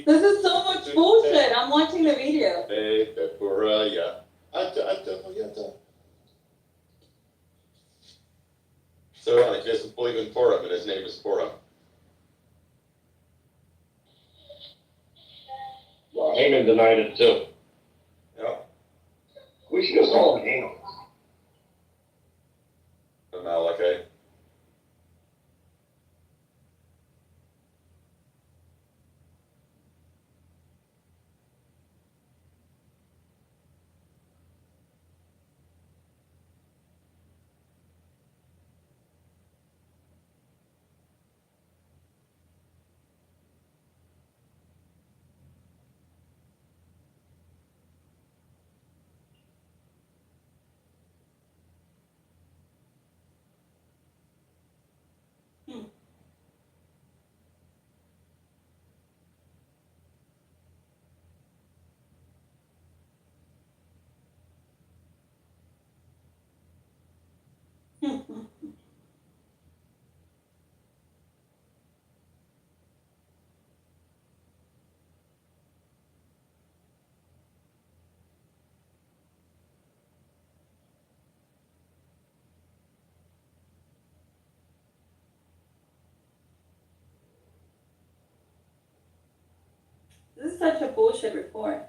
This is so much bullshit. I'm watching the video. So he doesn't believe in Purim, and his name is Purim. Well, Haman denied it too. Yeah. We should just call him Haman. Amalekite. This is such a bullshit report.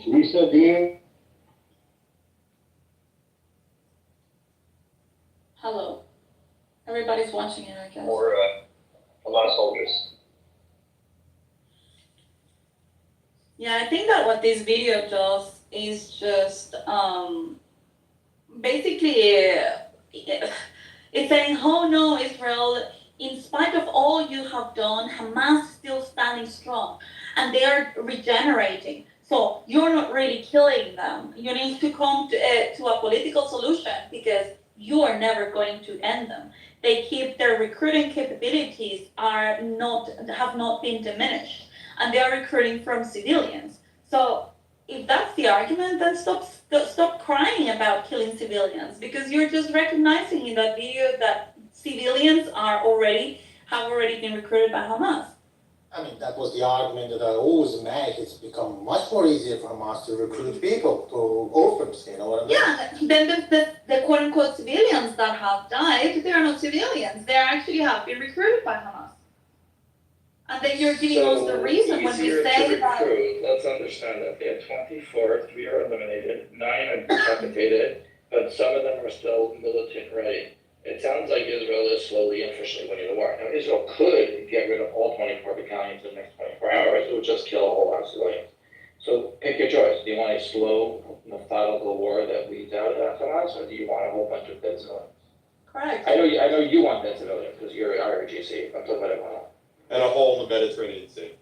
Lisa Dean? Hello. Everybody's watching it, I guess. Or Hamas soldiers. Yeah, I think that what this video does is just basically it's saying, oh no, Israel, in spite of all you have done, Hamas is still standing strong and they are regenerating. So you're not really killing them. You need to come to a political solution because you are never going to end them. They keep their recruiting capabilities have not been diminished, and they are recruiting from civilians. So if that's the argument, then stop crying about killing civilians, because you're just recognizing in that video that civilians have already been recruited by Hamas. I mean, that was the argument that I always made. It's become much more easier for Hamas to recruit people, to orphans, you know what I mean? Yeah, then the quote-unquote civilians that have died, they are not civilians. They actually have been recruited by Hamas. And then you're giving us the reason when we say that... Let's understand that. They had 24, 3 are eliminated, 9 are decapitated, but some of them are still militant ready. It sounds like Israel is slowly and officially winning the war. Now, Israel could get rid of all 24 battalions in the next 24 hours. It would just kill a whole lot of civilians. So pick your choice. Do you want a slow, methodical war that weeds out Hamas, or do you want a whole bunch of dead civilians? Correct. I know you want dead civilians because you're IRGC. I'm talking about everyone else. And a hole in the Mediterranean Sea.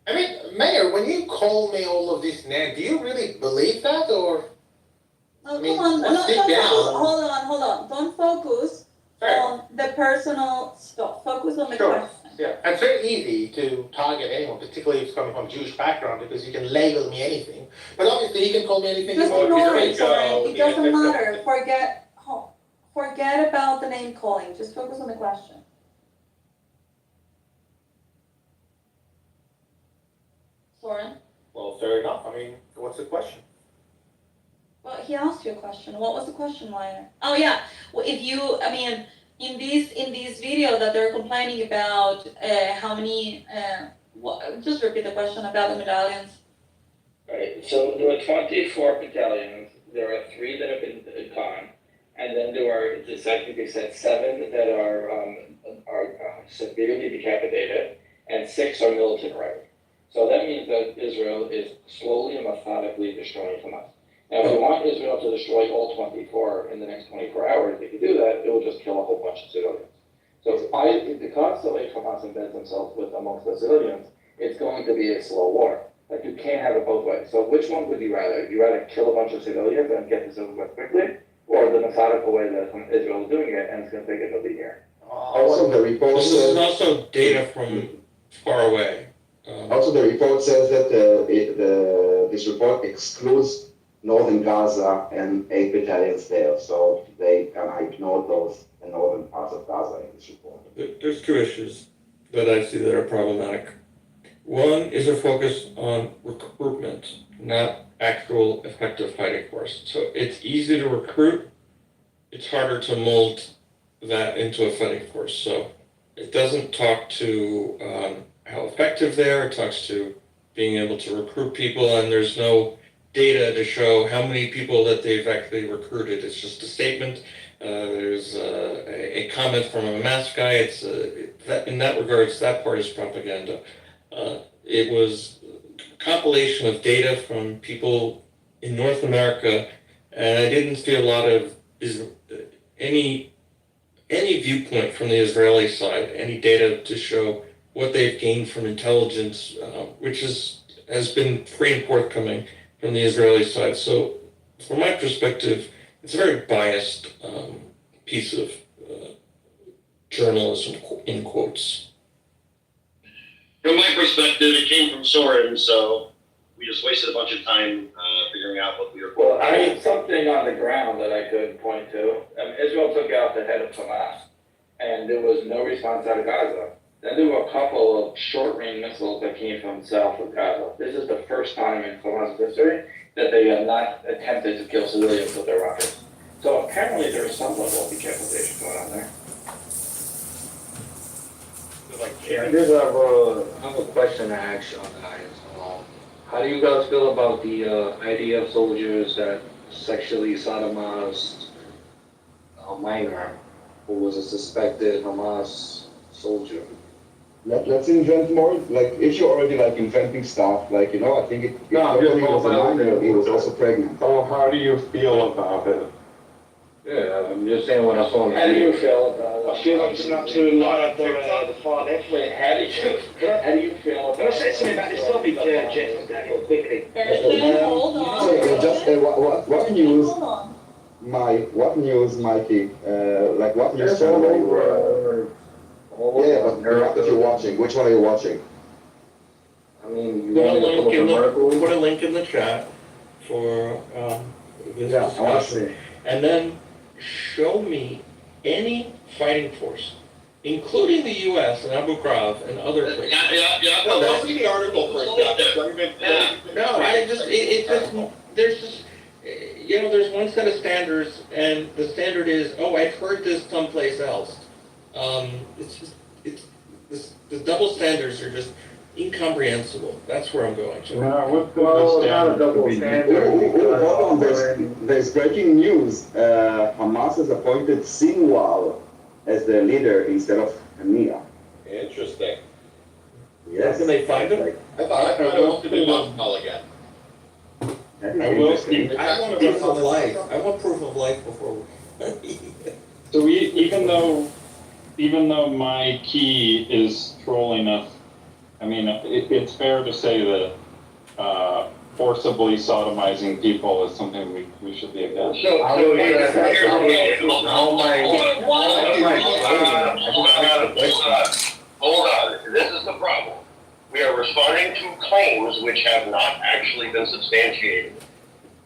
I mean, Mayor, when you call me all of this names, do you really believe that, or? No, I mean, come on. let's dig down. Hold on. Don't focus on the personal stuff. Focus on the question. Yeah, and it's very easy to target anyone, particularly if it's coming from a Jewish background, because you can label me anything. But obviously, you can call me anything Just you want. ignore it, Soren. It doesn't matter. Forget about the name calling. Just focus on the question. Soren? Well, fair enough. I mean, what's the question? Well, he asked you a question. What was the question, Liner? Oh yeah. Well, in this video that they're complaining about how many. Just repeat the question about the medallions. Right. So there were 24 battalions. There are 3 that have been gone, and then there are, I think they said 7 that are severely decapitated, and 6 are militant ready. So that means that Israel is slowly and methodically destroying Hamas. Now, if you want Israel to destroy all 24 in the next 24 hours, if you do that, it will just kill a whole bunch of civilians. So if constantly Hamas embeds themselves amongst the civilians, it's going to be a slow war. Like, you can't have it both ways. So which one would you rather? Would you rather kill a bunch of civilians and get this over with quickly, or the methodical way that Israel is doing it, and it's going to take another year? Also, the report This is says, also data from far away. also the report says that this report excludes northern Gaza and 8 battalions there, so they kind of ignored those the northern parts of Gaza in this report. There's 2 issues that I see that are problematic. One is a focus on recruitment, not actual effective fighting force. So it's easy to recruit, it's harder to mold that into a fighting force. So it doesn't talk to how effective they are, it talks to being able to recruit people, and there's no data to show how many people that they've actually recruited. It's just a statement. There's a comment from a masked guy. It's in that regards, that part is propaganda. It was a compilation of data from people in North America, and I didn't see a lot of any viewpoint from the Israeli side, any data to show what they've gained from intelligence, which has been free and forthcoming from the Israeli side. So from my perspective, it's a very biased piece of journalism, in quotes. From my perspective, it came from Soren, so we just wasted a bunch of time figuring out what we were. Well, I have something on the ground that I could point to. Israel took out the head of Hamas, and there was no response out of Gaza. Then there were a couple of short-range missiles that came from south of Gaza. This is the first time in Hamas history that they have not attempted to kill civilians with their rockets. So apparently there is some level of decapitation going on there. Yeah, I just have a question to ask y'all guys. How do you guys feel about the IDF soldiers that sexually sodomized a minor who was a suspected Hamas soldier? Let's invent more, like, if you're already, like, inventing stuff, like, you know, I think it No, not only was a minor, he was also pregnant. So how do you feel about it? Yeah, I'm just saying what I saw on the How do you video. feel about I feel like I'm not too lot of the far left wing. How do you feel? Can I say something about this topic, Jeff, quickly? Hold on. Just what news, Mikey? Like what news channel are you? Yeah, but what you're watching? Which one are you watching? I mean, Put a link in the chat for this Yeah, I want to discussion. see. And then show me any fighting force, including the U.S. and Abu Ghraib and other places. No, let's see the article first, No, it just, there's just, there's one set of standards, and the standard is, oh, I've heard this someplace else. The double standards are just incomprehensible. That's where I'm going to. Not a double standard. Hold on, there's breaking news. Hamas has appointed Sinwar as their leader instead of Hania. Interesting. Yes. Can they find him? I thought it was to be Montreal again. I want proof of life. I want proof of life before we. So even though my key is troll enough, I mean, it's fair to say that forcibly sodomizing people is something we should be against. Hold on, this is the problem. We are responding to claims which have not actually been substantiated.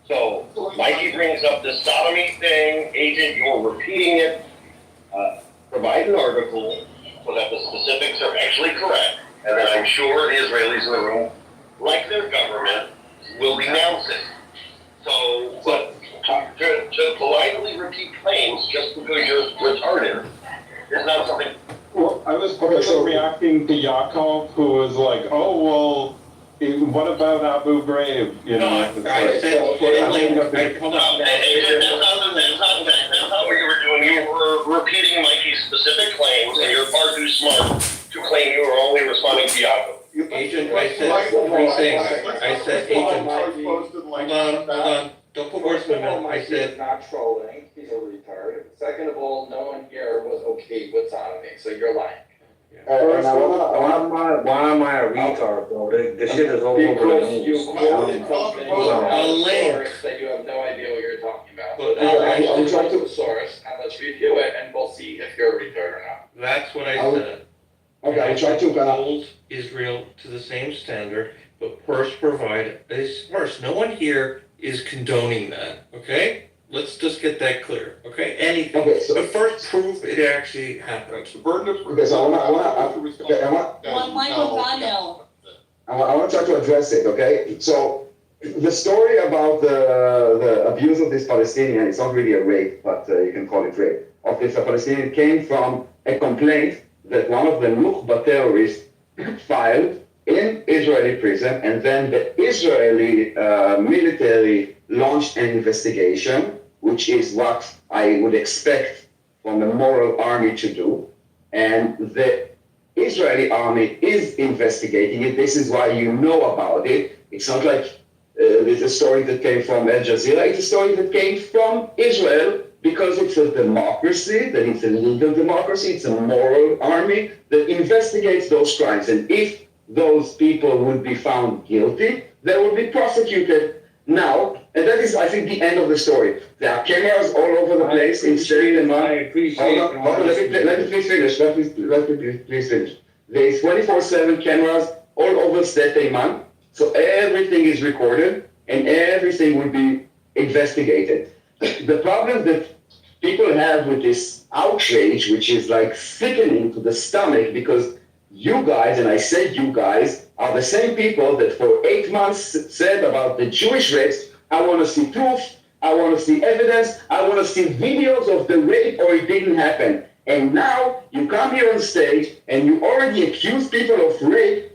So Mikey brings up this sodomy thing, Agent, you're repeating it. Provide an article so that the specifics are actually correct, and then I'm sure the Israelis in the room, like their government, will denounce it. So, but to politely repeat claims just because you're retarded is not something. Well, I was reacting to Yaakov, who was like, "Oh well, what about Abu Ghraib?" You know, I said, put a link. That's not what you were doing. You were repeating Mikey's specific claims, and you're far too smart to claim you were only responding to Yaakov. Agent, I said 3 things. I said, Agent, hold on. Don't put words in my mouth. I said, He's not trolling, he's a retard. Second of all, no one here was okay with sodomy, so you're lying. First of all, why am I a retard, bro? The shit is all over the Because news. you quoted something A link. source that you have no idea what you're talking about. But I'm trying to the source, and let's review it, and we'll see if you're a retard or not. that's what I said. Okay, I try to Hold Israel to the same standard, but first provide this first. No one here is condoning that, okay? Let's just get that clear, okay? Anything. Okay, so- But first prove it actually happened. Okay, so I want to try to address it, okay? So the story about the abuse of this Palestinian, it's not really a rape, but you can call it rape, of this Palestinian came from a complaint that one of the Nukhba terrorists filed in Israeli prison, and then the Israeli military launched an investigation, which is what I would expect from a moral army to do. And the Israeli army is investigating it. This is why you know about it. It's not like there's a story that came from Al Jazeera. It's a story that came from Israel because it's a democracy, that it's a legal democracy, it's a moral army that investigates those crimes. And if those people would be found guilty, they will be prosecuted. Now, and that is, I think, the end of the story. There are cameras all over the place in Syria and I appreciate Hold on, let me please finish. Let me please finish. There is 24/7 cameras all over State Iman, so everything is recorded and everything will be investigated. The problem that people have with this outrage, which is like sickening to the stomach, because you guys, and I said you guys, are the same people that for 8 months said about the Jewish rapes, I want to see proof, I want to see evidence, I want to see videos of the rape or it didn't happen. And now you come here on stage and you already accuse people of rape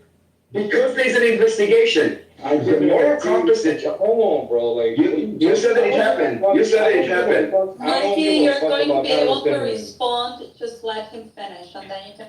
because there's an investigation. The moral compass that hold on, bro. Like you said that it happened. You said that it happened. Mikey, you're going to be able to respond, just let him finish, and then you can.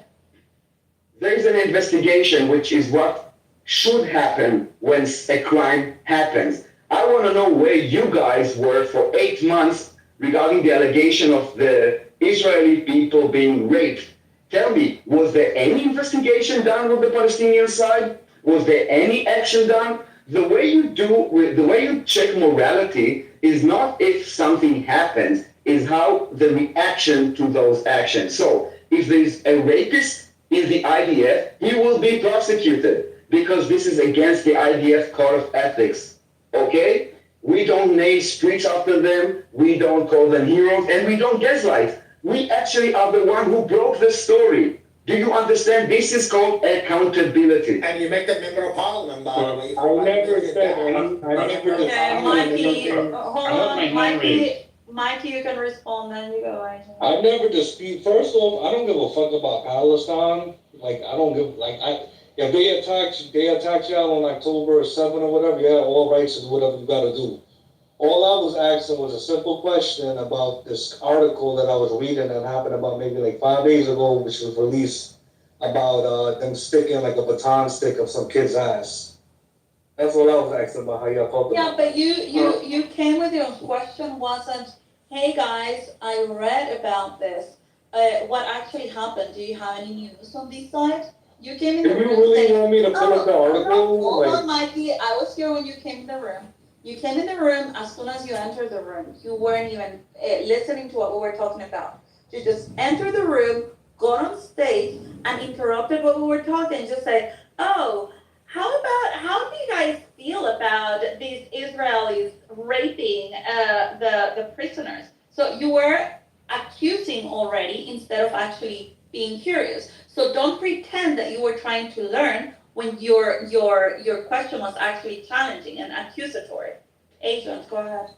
There is an investigation, which is what should happen when a crime happens. I want to know where you guys were for 8 months regarding the allegation of the Israeli people being raped. Tell me, was there any investigation done with the Palestinian side? Was there any action done? The way you check morality is not if something happens, is how the reaction to those actions. So if there's a rapist in the IDF, he will be prosecuted because this is against the IDF code of ethics. Okay? We don't name streets after them, we don't call them heroes, and we don't gaslight. We actually are the one who broke the story. Do you understand? This is called accountability. And you make them member of parliament, by the way. I never said, I never Okay, Mikey, hold I have my on, hand raised. Mikey, you can respond, then you go, Angel. I never dispute, first off, I don't give a fuck about Palestine, like, I don't give, like, if they attack y'all on October 7 or whatever, you have all rights to do whatever you gotta do. All I was asking was a simple question about this article that I was reading that happened about maybe like 5 days ago, which was released about them sticking like a baton stick of some kid's ass. That's what I was asking about, how y'all felt Yeah, about but you came with your question wasn't, hey guys, I read about this. What actually happened? Do you have any news on this side? You came in Do the you room really saying, want me to pull up the article? hold Like- on, Mikey, I was here when you came in the room. You came in the room as soon as you entered the room. You weren't even listening to what we were talking about. You just entered the room, got on stage, and interrupted what we were talking. Just say, oh, how do you guys feel about these Israelis raping the prisoners? So you were accusing already instead of actually being curious. So don't pretend that you were trying to learn when your question was actually challenging and accusatory. Adrian, go ahead.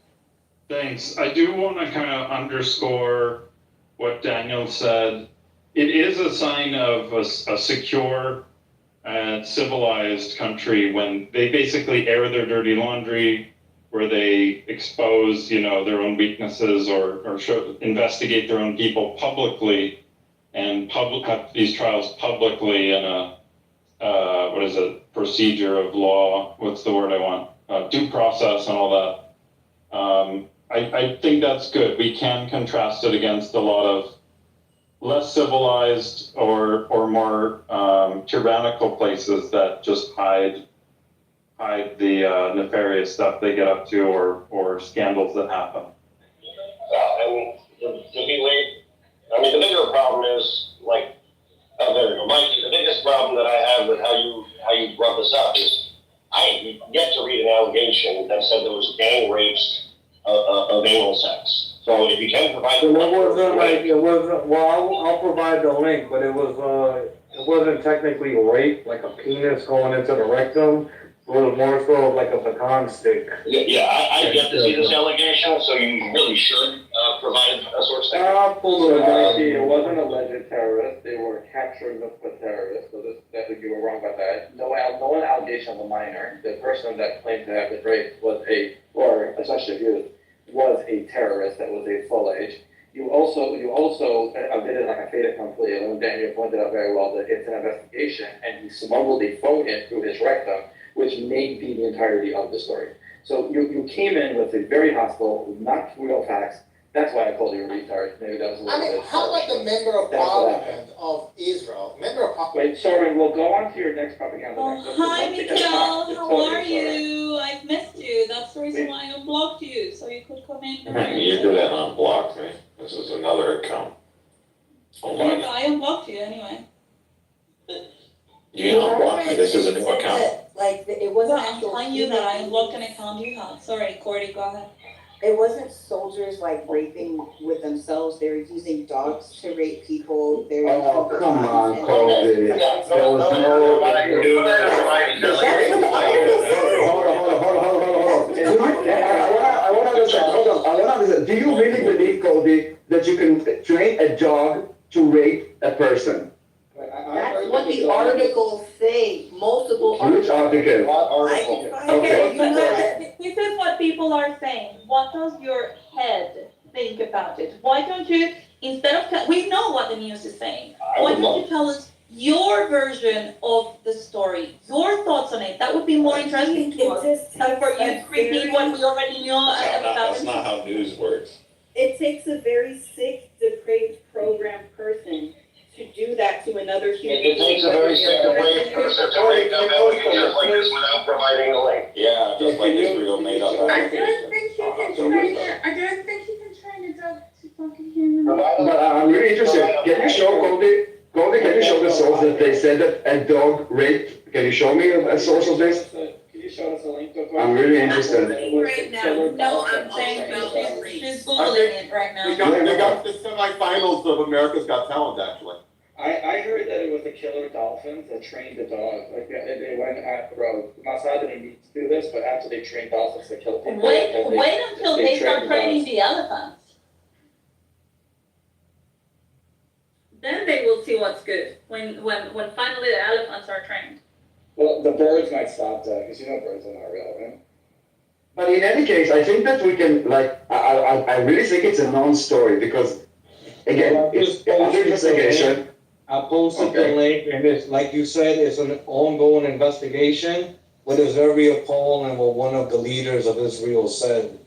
Thanks. I do want to kind of underscore what Daniel said. It is a sign of a secure and civilized country when they basically air their dirty laundry, where they expose, their own weaknesses or investigate their own people publicly and have these trials publicly in a procedure of law, what's the word I want? Due process and all that. I think that's good. We can contrast it against a lot of less civilized or more tyrannical places that just hide the nefarious stuff they get up to or scandals that happen. And to be late, I mean, the bigger problem is, like, there we go, Mikey, the biggest problem that I have with how you brought this up is I yet to read an allegation that said there was gang rapes of anal sex. So if you can provide. So it wasn't, well, I'll provide the link, but it wasn't technically rape, like a penis going into the rectum. It was more so like a baton stick. Yeah, I get to see this allegation, so you really should provide a source. It wasn't alleged terrorist, they were captured with terrorists, so you were wrong about that. No allegation of a minor. The person that claimed to have been raped was or essentially abused, was a terrorist that was a full age. You also did it like a fait accompli, and Daniel pointed out very well that it's an investigation, and he smuggled a phone in through his rectum, which may be the entirety of the story. So you came in with a very hostile, not real facts. That's why I called you a retard. Maybe that was a little bit. How about the member of parliament of Israel? Member of parliament. Wait, Soren, we'll go on to your next propaganda. Hi, Mikael. How are you? I've missed you. That's the reason why I unblocked you, so you could come in. You did that unblock me. This is another account. I unblocked you anyway. You unblocked me. This is a new account. Like, it wasn't I'm telling you that I unblocked an account you had. Sorry, Cordy, go ahead. It wasn't soldiers like raping with themselves. They were using dogs to rape people. They were Oh, come on, Cordy. There was no. Hold on. Do you really believe, Cody, that you can train a dog to rape a person? That's what the articles say. Multiple Which article? Okay, this is what people are saying. What does your head think about it? Why don't you, instead of, we know what the news is saying. Why don't you tell us your version of the story, your thoughts on it? That would be more interesting to us than for you to repeat what we already knew about That's not how news works. It takes a very sick, depraved, programmed person to do that to another human being. It takes a very sick, depraved person to make up allegations like this without providing a link. Yeah, just like Israel made up. I don't think you can train it. I don't think you can train a dog to fucking human. But I'm really interested. Can you show Goldie, can you show the source that they said that a dog raped? Can you show me a source of this? Can you show us a link? I'm really interested. Right now, no, I'm saying no, she's Googling it right now. They got the semifinals of America's Got Talent, actually. I heard that it was the killer dolphins that trained the dog. Like they went after Mossad didn't need to do this, but after they trained dolphins to kill people. Wait until they start training the elephants. Then they will see what's good, when finally the elephants are trained. Well, the birds might stop that, because you know birds are not real, right? But in any case, I think that we can, like, I really think it's a non-story because, again, it's under investigation. I posted the link, and it's, like you said, it's an ongoing investigation, with Israel poll and what one of the leaders of Israel said.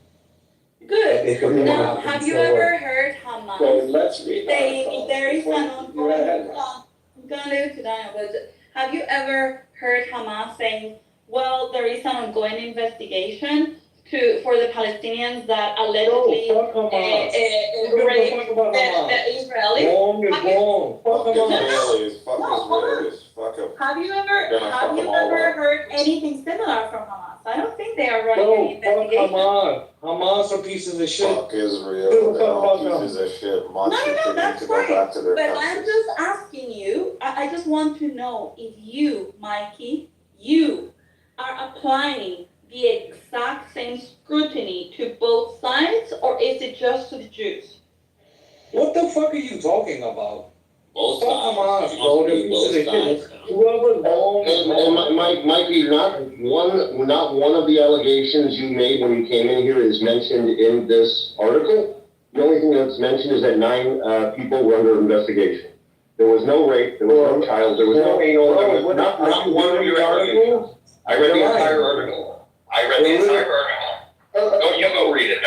Good. Now, have you ever heard Hamas Let's read saying there is an ongoing, I'm gonna leave it to Diana, but have you ever heard Hamas saying, well, there is an ongoing investigation for the Palestinians that allegedly raped the Israelis? Wrong is wrong. Fuck them up. Israelis, fuck Israelis, fuck them. Have you ever heard anything similar from Hamas? I don't think they are running any investigation. Hamas. Hamas are pieces of shit. Fuck Israel, they're all pieces of shit. Monsters No, that need that's to go back to their But countries. I'm just asking you, I just want to know if you, Mikey, you are applying the exact same scrutiny to both sides, or is it just to the Jews? What the fuck are you talking about? Both Fuck Hamas, bro. They're pieces of shit. Whoever's wrong is wrong. Mikey, not one of the allegations you made when you came in here is mentioned in this article. The only thing that's mentioned is that 9 people were under investigation. There was no rape, there was no child, there was no anal, there was not one of your articles. I read the entire article. No, you go read it.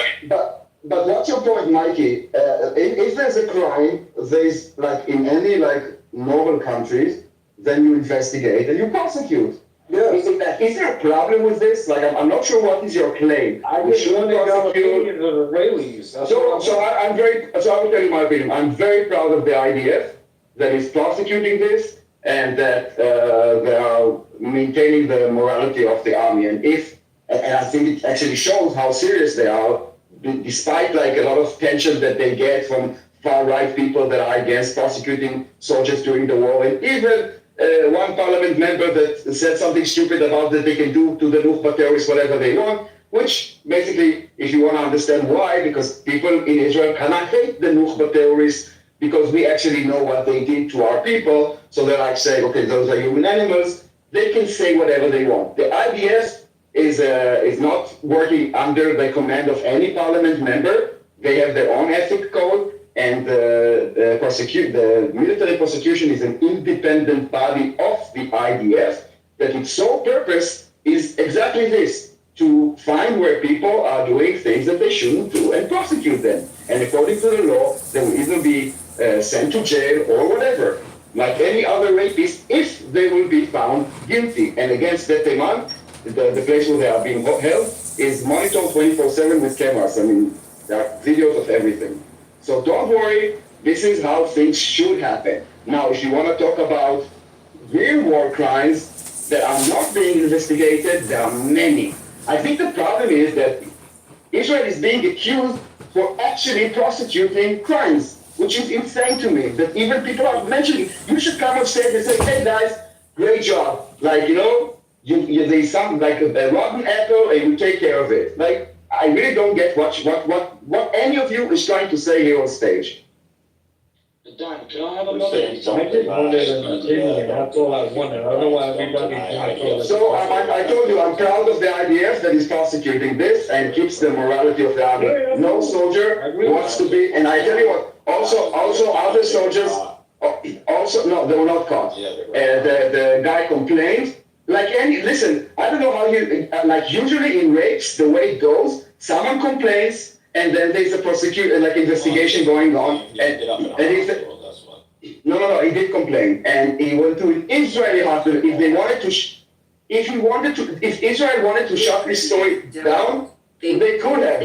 But what's your point, Mikey? If there's a crime, there's like in any like normal countries, then you investigate and you prosecute. Yeah. Is there a problem with this? Like, I'm not sure what is your claim. I just want to go opinions of Israelis. So I will tell you my opinion. I'm very proud of the IDF that is prosecuting this and that they are maintaining the morality of the army. And I think it actually shows how serious they are, despite like a lot of tension that they get from far-right people that are against prosecuting soldiers during the war. And even one parliament member that said something stupid about that they can do to the Nukhba terrorists whatever they want, which basically, if you want to understand why, because people in Israel cannot hate the Nukhba terrorists because we actually know what they did to our people. So they're like saying, okay, those are human animals. They can say whatever they want. The IDF is not working under the command of any parliament member. They have their own ethic code, and the military prosecution is an independent body of the IDF that its sole purpose is exactly this, to find where people are doing things that they shouldn't do and prosecute them. And according to the law, they will either be sent to jail or whatever, like any other rapist, if they will be found guilty. And against that demand, the place where they are being held is monitored 24/7 with cameras. I mean, there are videos of everything. So don't worry, this is how things should happen. Now, if you want to talk about real war crimes that are not being investigated, there are many. I think the problem is that Israel is being accused for actually prosecuting crimes, which is insane to me, that even people are mentioning, you should come on stage and say, hey guys, great job. Like, you know, there's something like a rotten apple and you take care of it. Like, I really don't get what any of you is trying to say here on stage. Don, can I have another? I just wanted an opinion, that's all I wanted. I don't know why everybody's. So I told you, I'm proud of the IDF that is prosecuting this and keeps the morality of the army. No soldier wants to be, and I tell you what, also other soldiers, no, they were not caught. The guy complained. Listen, I don't know how you, like usually in rapes, the way it goes, someone complains, and then there's a investigation going on, and he said, no, he did complain, and he went to Israeli hospital. If they wanted to, if Israel wanted to shut this story down, they could have.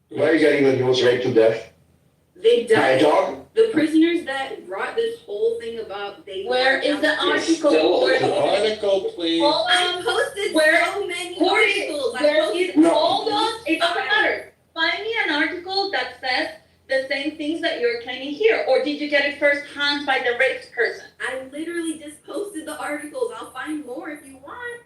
Why are you getting that he was raped to death? They By a died. dog? The prisoners that brought this whole thing about they. Where is the article? The article, please. Hold I on. posted Where- so many Corey, articles. I where posted is, No. hold on, it doesn't matter. Find me an article that says the same things that you're claiming here, or did you get it first hand by the raped person? I literally just posted the articles. I'll find more if you want.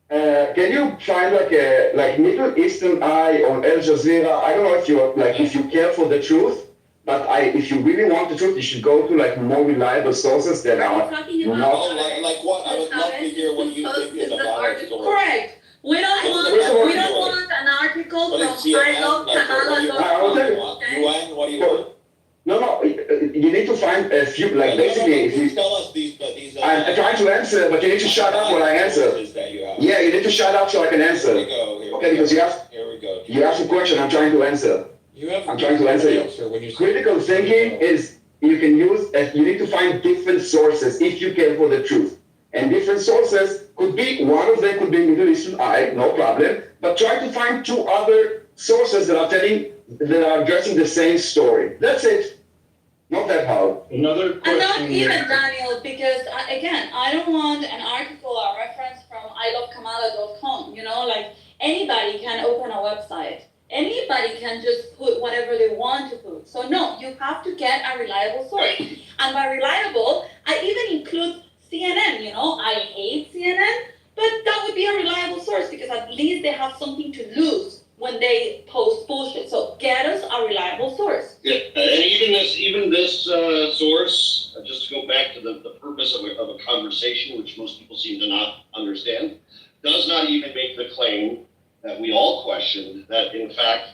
Can you find like Middle Eastern Eye on Al Jazeera? I don't know if you care for the truth, but if you really want the truth, you should go to like more reliable sources that are Talking about not. Like what? I would love to hear what you think is about it. Correct. We don't want an article What from is CNN? I love Like, what do you Canada.com. want? UN, what do you want? No, you need to find a few, like basically, if Please you, tell us these, I'm trying to answer, but you need to shut up when I answer. That you have. Yeah, you need to shut up so I can answer. Here we go. Okay, because you asked a question, I'm trying to answer. I'm trying to answer you. When you Critical thinking is, you can use, you need to find different sources if you care for the truth. And different sources could be, one of them could be Middle Eastern Eye, no problem, but try to find two other sources that are addressing the same story. That's it. Not that hard. Another And not question even, here. Daniel, because again, I don't want an article or reference from ilovekamala.com, like anybody can open a website. Anybody can just put whatever they want to put. So no, you have to get a reliable source. And by reliable, I even include CNN, I hate CNN, but that would be a reliable source because at least they have something to lose when they post bullshit. So get us a reliable source. Yeah, and even this source, just to go back to the purpose of a conversation, which most people seem to not understand, does not even make the claim that we all questioned, that in fact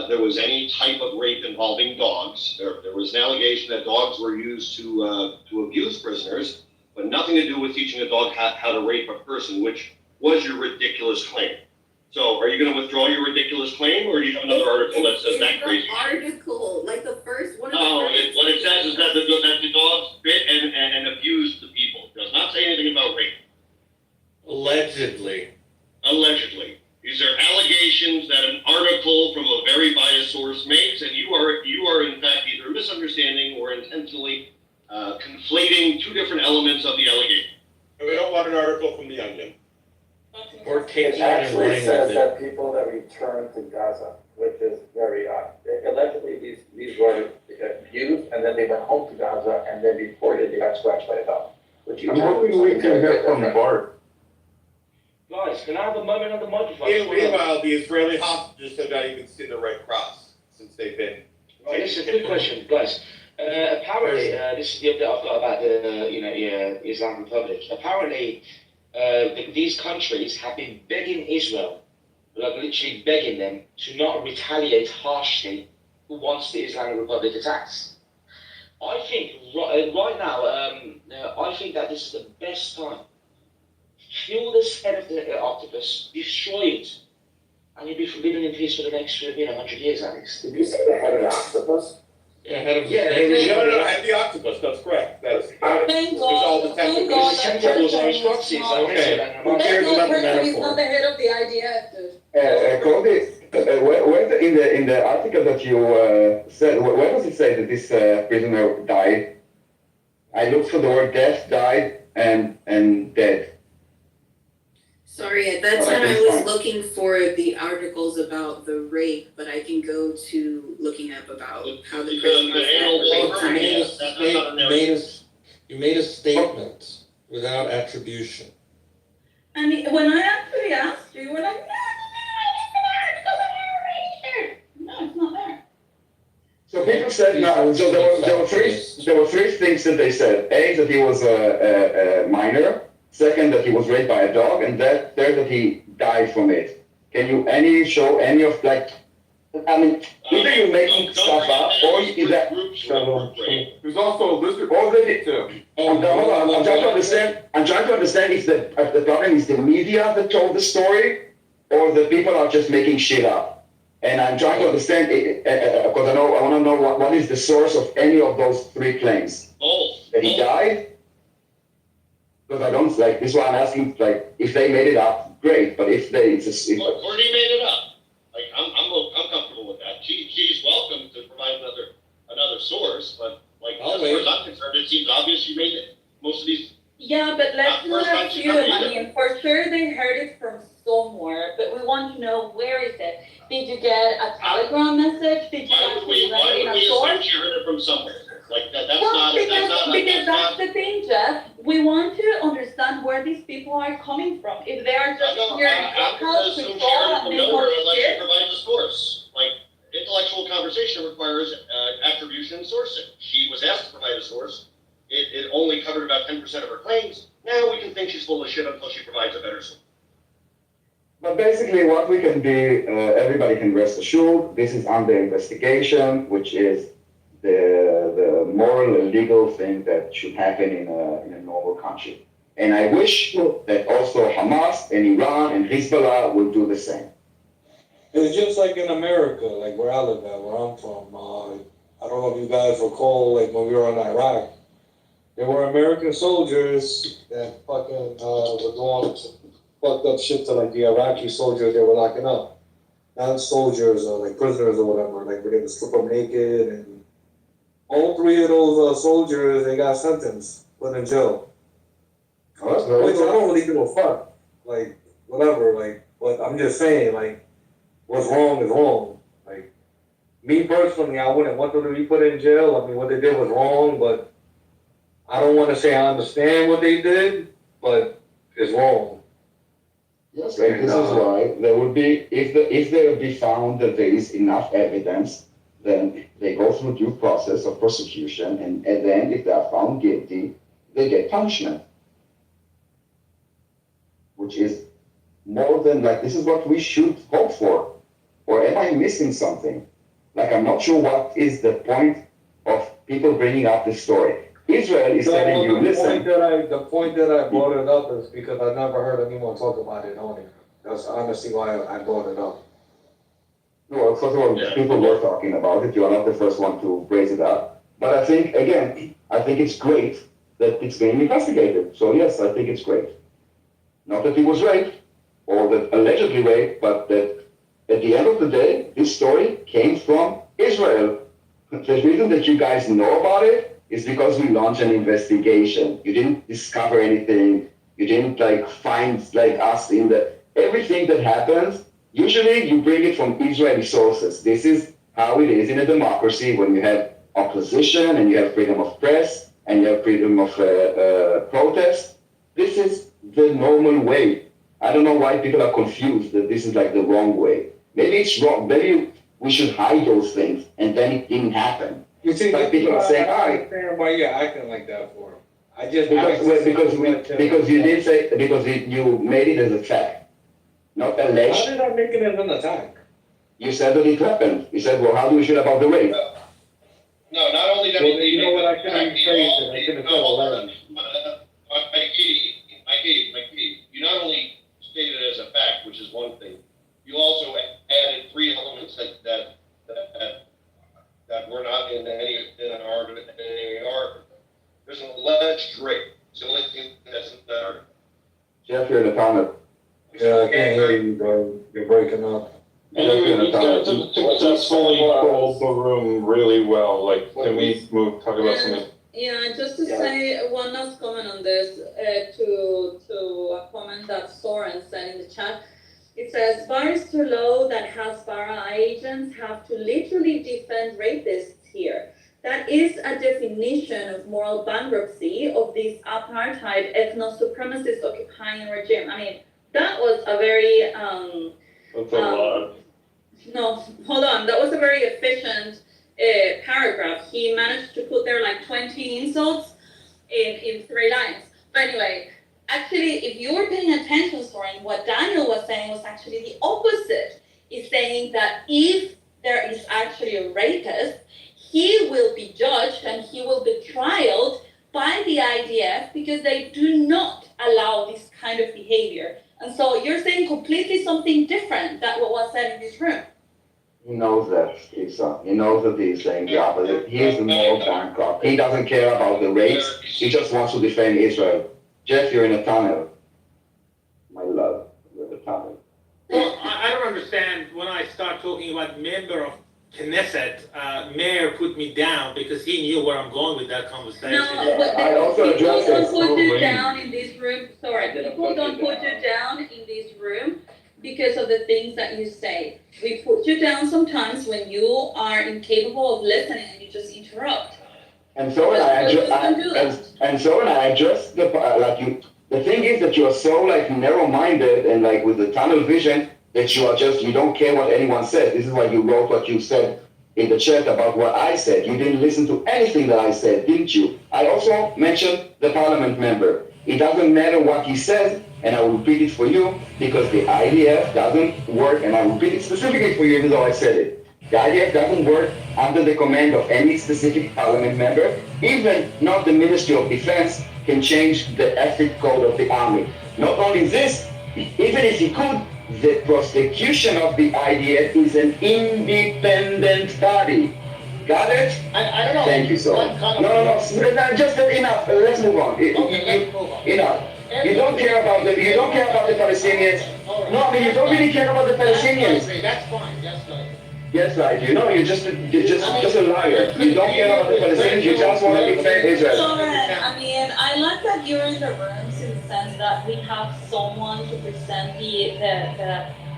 there was any type of rape involving dogs. There was an allegation that dogs were used to abuse prisoners, but nothing to do with teaching a dog how to rape a person, which was your ridiculous claim. So are you going to withdraw your ridiculous claim, or do you have another article that says that crazy? Article, like the first one. No, what it says is that the dogs bit and abused the people. It does not say anything about rape. Allegedly. Allegedly. These are allegations that an article from a very biased source makes, and you are in fact either misunderstanding or intentionally conflating two different elements of the allegation. And we don't want an article from The Onion. Or It taking it and actually running says with it. that people that return to Gaza, which is very odd. Allegedly, these were abused, and then they went home to Gaza, and then reported they got scratched by a dog. I'm hoping we can hear from Bart. Guys, can I have a moment on the microphone? Meanwhile, the Israeli hostages have not even seen the Red Cross since they've been. Right, this is a good question, guys. Apparently, this is the update I've got about the Islamic Republic. Apparently, these countries have been begging Israel, like literally begging them, to not retaliate harshly once the Islamic Republic attacks. I think right now, I think that this is the best time. Kill this head of the octopus, destroy it, and you'll be living in peace for the next 100 years, Alex. Did you say the head of the octopus? Yeah, head of the No, I had the octopus, that's correct. That's Thank all God. the Thank God. Because the tentacles are his proxies. Okay. Who cares about the He's not metaphor? the head of the IDF, dude. Cody, in the article that you said, where does it say that this prisoner died? I looked for the word death, died, and dead. Sorry, at that time I was looking for the articles about the rape, but I can go to looking up about how the prisoners got raped. You made a statement without attribution. And when I actually asked you, you were like, no, it's not there. So people said no. So there were three things that they said. A, that he was a minor. Second, that he was raped by a dog, and third, that he died from it. Can you show any of either you're making stuff up, or is that? There's also a lizard too. I'm trying to understand if the problem is the media that told the story, or the people are just making shit up. And I'm trying to understand, because I want to know what is the source of any of those three claims. Both. That he died? Because I don't, like, this is why I'm asking, like, if they made it up, great, but if they, Well, Courtney made it up. Like, I'm comfortable with that. She's welcome to provide another source, but like, as far as I'm concerned, it seems obvious she made it. Most of these. Yeah, but let's Not not first time she assume. heard I either. mean, for sure they heard it from somewhere, but we want to know where is it? Did you get a Telegram message? Did you actually write in a assume source? she heard it from somewhere? Like, that's Well, not, because that's the thing, Jeff. We want to understand where these people are coming from. If they are just here in I'm clubhouse assume she control heard it and from they nowhere know unless she shit. provides a source. Like, intellectual conversation requires attribution and sourcing. She was asked to provide a source. It only covered about 10% of her claims. Now we can think she's full of shit until she provides a better source. But basically what we can be, everybody can rest assured, this is under investigation, which is the moral and legal thing that should happen in a normal country. And I wish that also Hamas and Iran and Hezbollah would do the same. It's just like in America, like where I live at, where I'm from. I don't know if you guys recall, like when we were in Iraq, there were American soldiers that fucking were doing fucked up shit to like the Iraqi soldiers they were locking up. Not soldiers or like prisoners or whatever, like where they would strip them naked, and all three of those soldiers, they got sentenced, put in jail. Which I don't really give a fuck, like whatever, like, but I'm just saying, like, what's wrong is wrong. Like, me personally, I wouldn't want them to be put in jail. I mean, what they did was wrong, but I don't want to say I understand what they did, but it's wrong. Yes, and this is why there would be, if there would be found that there is enough evidence, then they go through due process of prosecution, and then if they are found guilty, they get punishment. Which is more than, like, this is what we should hope for. Or am I missing something? Like, I'm not sure what is the point of people bringing up this story. Israel is telling you, listen. The point that I brought it up is because I never heard anyone talk about it on it. That's honestly why I brought it up. Well, first of all, people were talking about it. You are not the first one to raise it up. But I think, again, I think it's great that it's being investigated. So yes, I think it's great. Not that he was raped, or that allegedly raped, but that at the end of the day, this story came from Israel. The reason that you guys know about it is because we launched an investigation. You didn't discover anything. You didn't like find like us in the, everything that happens, usually you bring it from Israeli sources. This is how it is in a democracy when you have opposition and you have freedom of press and you have freedom of protest. This is the normal way. I don't know why people are confused that this is like the wrong way. Maybe it's wrong. Maybe we should hide those things and then it didn't happen. You see, like people are saying, I understand why you're acting like that for him. I just because you did say because you made it as a fact, not alleged. How did I make it as an attack? You said that it happened. You said, well, how do we feel about the rape? No, not only that. Well, you know what? I couldn't phrase it. I couldn't tell a letter. You not only stated it as a fact, which is one thing, you also added three elements that were not in an argument. There's an alleged rape. It's the only thing that's in that argument. Jeff, you're in the tunnel. Yeah, I can't hear you, bro. You're breaking up. You guys have successfully pulled the room really well. Like, can we talk about something? Yeah, just to say one last comment on this, to a comment that Soren said in the chat. It says, bar is too low that Hasbara agents have to literally defend rapists here. That is a definition of moral bankruptcy of this apartheid ethno-supremacist occupying regime. I mean, that was a very, That's a lot. no, hold on. That was a very efficient paragraph. He managed to put there like 20 insults in 3 lines. But anyway, actually, if you were paying attention, Soren, what Daniel was saying was actually the opposite. He's saying that if there is actually a rapist, he will be judged and he will be trialed by the IDF because they do not allow this kind of behavior. And so you're saying completely something different than what was said in this room. He knows that, Lisa. He knows that he's saying the opposite. He's the moral bankrupt. He doesn't care about the race. He just wants to defend Israel. Jeff, you're in a tunnel. My love, you're in a tunnel. Well, I don't understand when I start talking about member of Knesset, Mayor put me down because he knew where I'm going with that conversation. No, but I also people addressed don't it. put you down in this room, sorry, people don't put you down in this room because of the things that you say. We put you down sometimes when you are incapable of listening and you just interrupt. And so when I address, the like you, the thing is that you are so like narrow-minded and like with the tunnel vision that you don't care what anyone says. This is why you wrote what you said in the chat about what I said. You didn't listen to anything that I said, didn't you? I also mentioned the parliament member. It doesn't matter what he says, and I will repeat it for you because the IDF doesn't work, and I will repeat it specifically for you even though I said it. The IDF doesn't work under the command of any specific parliament member. Even not the Ministry of Defense can change the ethic code of the army. Not only this, even if he could, the prosecution of the IDF is an independent body. Got it? I don't know. Thank you so much. No, just enough. Let's move on. Enough. You don't care about the Palestinians. No, I mean you don't really care about the Palestinians. That's fine, that's fine. Yes, right. You know, you're just a liar. You don't care about the Palestinians. You just want to defend Israel. I mean, I like that you're in the rooms in the sense that we have someone to present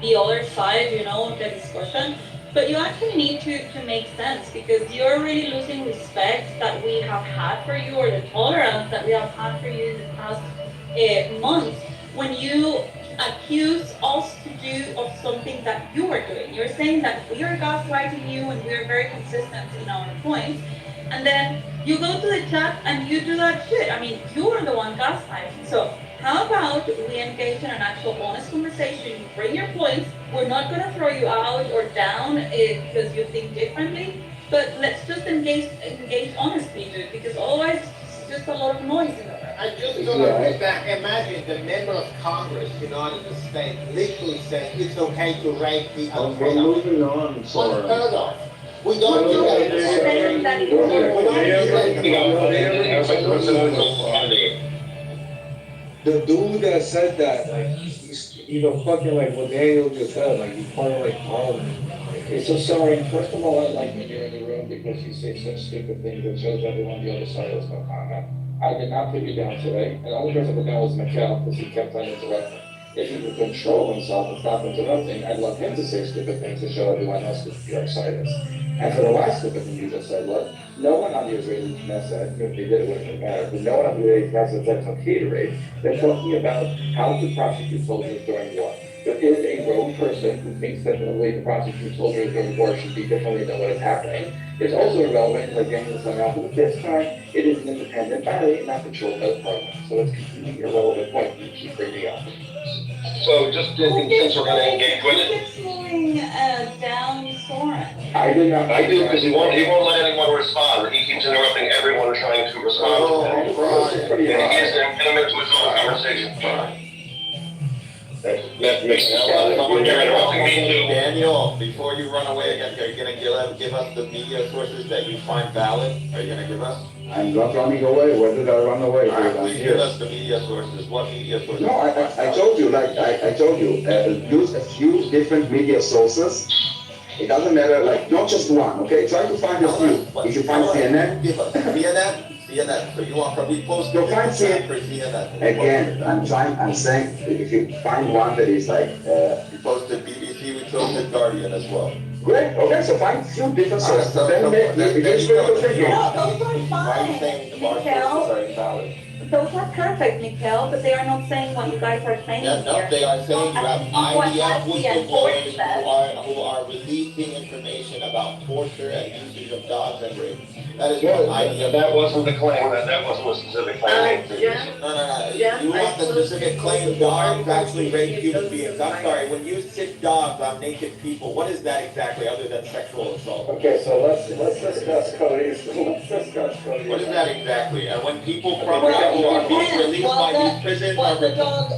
the other side, you know, of the discussion. But you actually need to make sense because you're really losing respect that we have had for you or the tolerance that we have had for you in the past months when you accuse us to do of something that you are doing. You're saying that we are gaslighting you and we are very consistent in our points. And then you go to the chat and you do that shit. I mean, you are the one gaslighting. So how about we engage in an actual honest conversation? You bring your points. We're not going to throw you out or down because you think differently. But let's just engage honestly, dude, because otherwise it's just a lot of noise in the room. I just don't understand. Imagine the member of Congress, United States, literally saying it's okay to rape the other We're moving on, sorry. Unheard of. We don't do that. The dude that said that, like, he's, fucking like what Daniel just said, like, he's playing like home. Okay, so sorry, first of all, I like when you're in the room because you say such stupid things that shows everyone the other side has no comment. I did not put you down today, and the only person that put down was Mikhail because he kept on interrupting. If he could control himself and stop interrupting, I'd love him to say stupid things to show everyone else what the other side is. And for the last stupid thing you just said, look, no one on the Israeli Knesset, if they did it wouldn't have mattered, but no one on the Israeli Knesset said it's okay to rape. They're talking about how to prosecute soldiers during war. There is a rogue person who thinks that the way to prosecute soldiers during war should be differently than what is happening. It's also irrelevant, like Daniel said, but this time it is an independent body, not controlled by the parliament. So it's a completely irrelevant point you keep bringing up. So just since we're gonna engage with it. Who slowing down Soren? I did not. I do, because he won't let anyone respond. He keeps interrupting everyone trying to respond to him. And he is an impediment to his own conversation. That makes sense. You're interrupting me too. Daniel, before you run away again, are you gonna give us the media sources that you find valid? Are you gonna give us? I'm not running away. Where did I run away? All right, please give us the media sources. What media sources? No, I told you, use a few different media sources. It doesn't matter, like, not just one, okay? Try to find a few. If you find CNN. Give us CNN. So you want from post You'll find CNN. for CNN. Again, I'm saying, if you find one that is like, We posted BBC, we posted Guardian as well. great, okay, so find a few different sources. Then No, those are Why are you fine, saying the bar Mikhail. sources are invalid? Those are perfect, Mikhail, but they are not saying what you guys are saying Yeah, no, here. they are saying you have What IDF whistleblowers said. who are releasing information about torture and usage of dogs and rape. That is what IDF. That wasn't the claim, that wasn't a specific claim. No. You want the specific claim dogs actually rape human beings. I'm sorry, when you sit dogs on naked people, what is that exactly other than sexual assault? Okay, so let's discuss Cody's. What is that exactly? And when people from Well, are being depends released by these prisons what the are dog,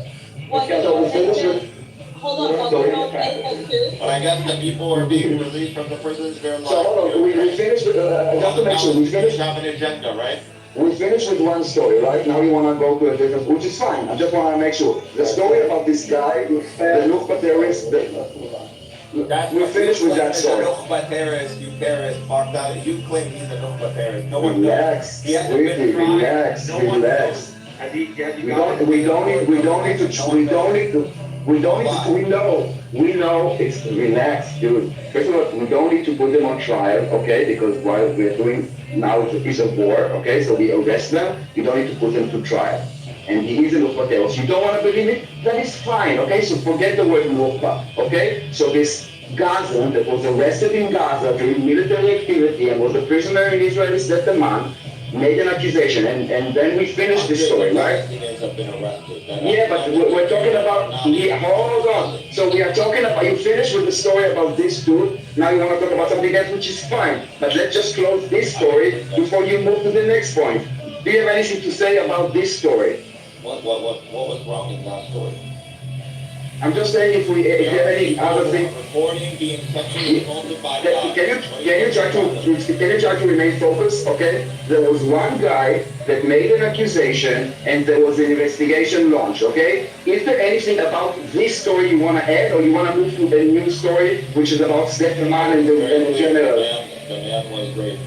So we finish with, Hold on, Sorry. we're on April 2. But I guess the people are being released from the prisons, they're like. so hold on, we finished with, just to make sure, we You finished, have an agenda, right? we finished with one story, right? Now we wanna go to a different, which is fine, I just wanna make sure. The story about this guy, the Nukba terrorist, we finished with that story. The Nukba terrorist, you terrorist, marked out, you claim he's a Nukba terrorist, no one knows. Relax, He hasn't been sweetie, tried. relax, No one relax. Has he We don't need to, we know, it's, relax, dude. First of all, we don't need to put them on trial, okay, because while we're doing, now it's a piece of war, okay, so we arrest them, you don't need to put them to trial. And he is a Nukba terrorist. You don't wanna believe it? That is fine, okay, so forget the word Nukba, okay? So this Gazan that was arrested in Gaza during military activity and was a prisoner in Israeli settlement, made an accusation, and then we finished the story, right? Yeah, but we're talking about, hold on. So we are talking about, you finished with the story about this dude, now you want to talk about something else, which is fine. But let's just close this story before you move to the next point. Do you have anything to say about this story? What was wrong in that story? I'm just saying if you have any other thing. Reporting being sexually assaulted by Can you try to remain focused, okay? There was one guy that made an accusation and there was an investigation launched, okay? Is there anything about this story you want to add or you want to move to the new story which is about Stefan and the general? The man was great,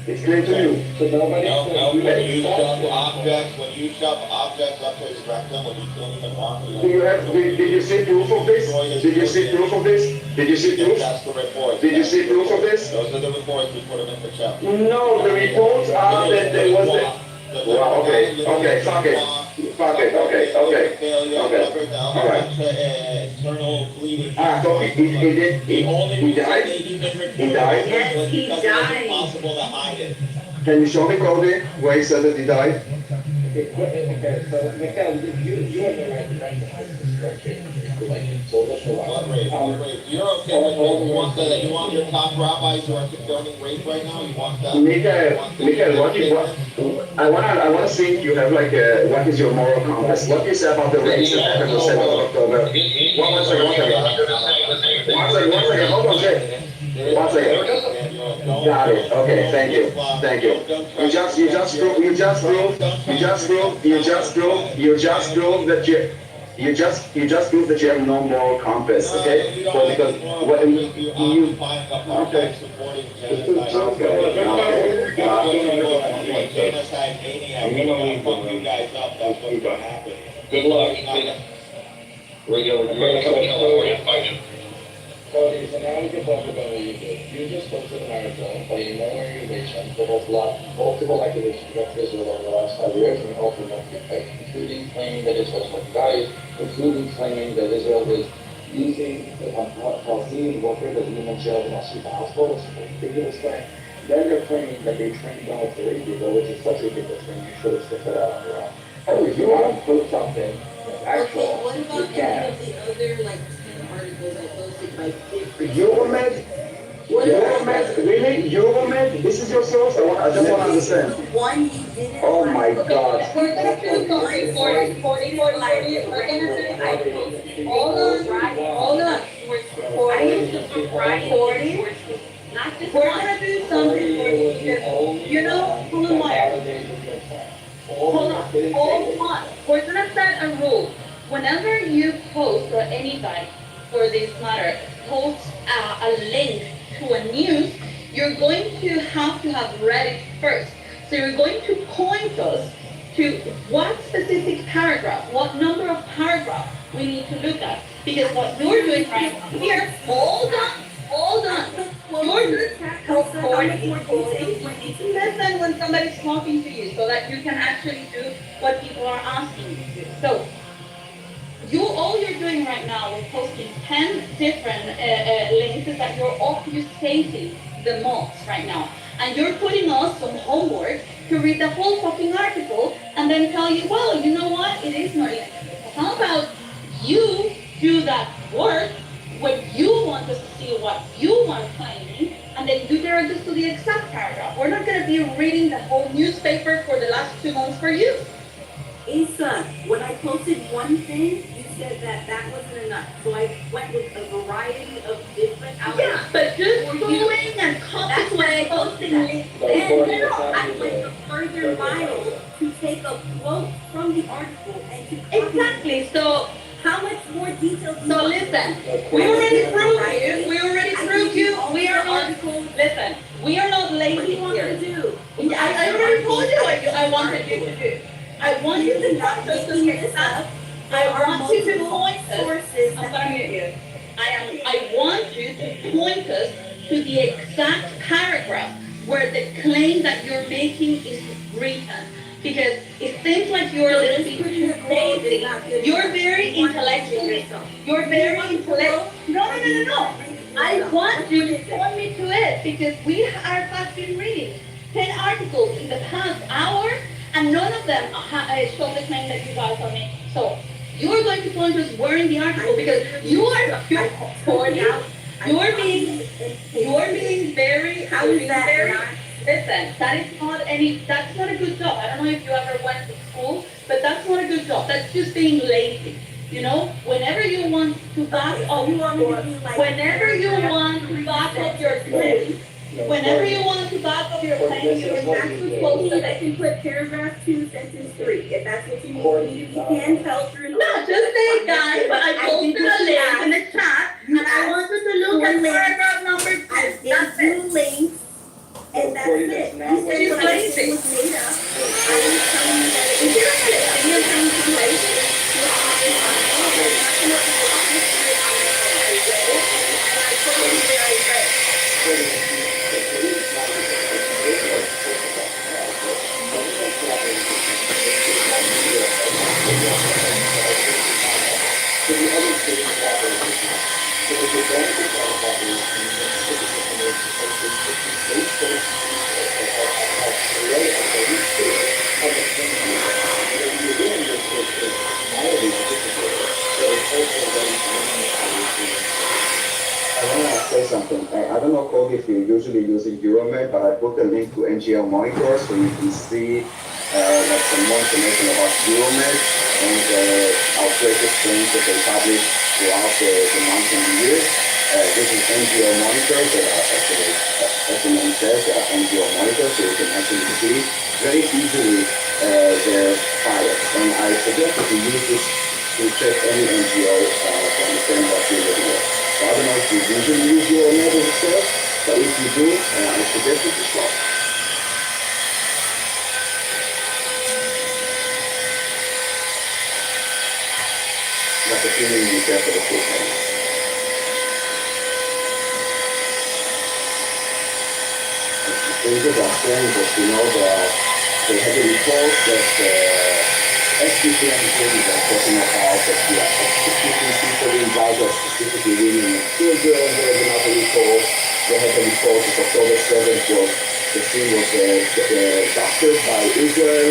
It's clear to you. So nobody. No, when you shove objects up to his rectum, when you don't even want to. Do you have, did you see proof of this? Did you see proof of this? Did you see proof? That's the report. Did you see proof of this? Those are the reports, we put them in the check. No, the reports are that there was a. Well, okay, fuck it, okay. All right. So he died? He died? Yes, he died. Impossible to hide it. Can you show me, Cody, where he said that he died? Okay, so Mikhail, you have the right to recognize this structure. So let's go on. You're okay with rape? You want your top rabbis who are condoning rape right now? You want that? Mikhail, I wanna see if you have like what is your moral compass? What you say about the rapes that happened on 7th of October? One second, hold on, Jay. One second. Got it. Okay, thank you. You just proved that you have no moral compass, okay? Well, because what you okay. Good luck. Radio, you're gonna come in California and find you. Cody, so now we can talk about what you did. You just posted an article by your own organization that has blocked multiple accusations against Israel over the last 5 years and ultimately fake, including claiming that Israel was guys, including claiming that Israel was using Palestinian workers as human shields in Al-Shifa hospitals. It's a ridiculous thing. Then they're claiming that they trained dogs to rape people, which is such a ridiculous thing. You should have stuck that out on your own. Oh, if you want to put something that's actual, What you about can. any of the other, like, 10 articles I posted by different... Euromed? Really? Euromed? This is your source? I just want to understand. One he didn't... Oh my God. We're gonna do 40, we're gonna do, hold on. We're gonna do something for you, because, you know, who am I? Hold on. We're gonna set a rule. Whenever you post, or anybody for this matter, post a link to a news, you're going to have read it first. So you're going to point us to what specific paragraph, what number of paragraphs we need to look at. Because what you're doing right here, hold on. You're listen when somebody's talking to you so that you can actually do what people are asking you to do. So, all you're doing right now is posting 10 different links that you're obfuscating the most right now. And you're putting us some homework to read the whole fucking article and then tell you, well, you know what, it is not even. How about you do that work when you want us to see what you want claiming, and then you direct us to the exact paragraph. We're not going to be reading the whole newspaper for the last 2 months for you. Asa, when I posted one thing, you said that that wasn't enough. So I went with a variety of different outlets. Yeah, but just for you. going and That's why I posted that. Then I went a further mile to take a quote from the article and to Exactly, so how much more detail do you So want? listen, we already proved you, we are not, listen, we are not lazy here. I already told you what I wanted you to do. I want you to talk to us to get up. I want you to point us, I'm gonna mute you. I want you to point us to the exact paragraph where the claim that you're making is written. Because it seems like you're a little bit too lazy. You're very intellectual. You're very intellectual. No. I want you to point me to it because we have been reading 10 articles in the past hour and none of them show the claim that you guys are making. So you're going to point us where in the article because you're being very, How is that very, not? listen, that's not a good job. I don't know if you ever went to school, but that's not a good job. That's just being lazy. You know, whenever you want to back up your claim, whenever you want to back up your claim, you I can put paragraph 2, sentence 3, if that's what you need. You can tell through. No, just say guys, but I posted a link in the chat, and I want you to look at paragraph number 2. That's it. Links, and that's it. You said She's what I said was made up. I was telling you that it was Seriously. you're saying too lazy. I want to say something. I don't know, Cody, if you're usually using Euromed, but I put a link to NGL Monitor so you can see like some more information about Euromed and outrageous claims that they publish throughout the months and the years. This is NGL Monitor, that are actually, as the name says, NGL Monitor, so you can actually see very easily their files. And I suggest that you use this to check any NGO to understand what you're looking at. So I don't know if you usually use your model itself, but if you do, I suggest it to start. Like a feeling you get for the full time. Things that are strange, but you know, they had a report that SPPN things are talking about that we are executing people in Gaza, specifically women and children. There was another report. They had a report that October 7th was, the scene was captured by Israel,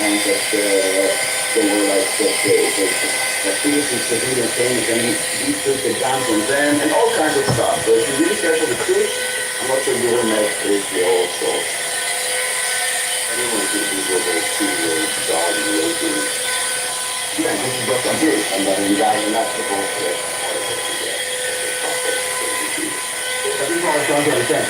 and that they were like, that innocent civilians came and we took the guns on them, and all kinds of stuff. So if you really care for the truth, I'm not sure you will make this the whole source. I don't know if this was a two-year dog relating. Yeah, this is what I do, and then you guys are not supposed to. This is what I'm trying to understand.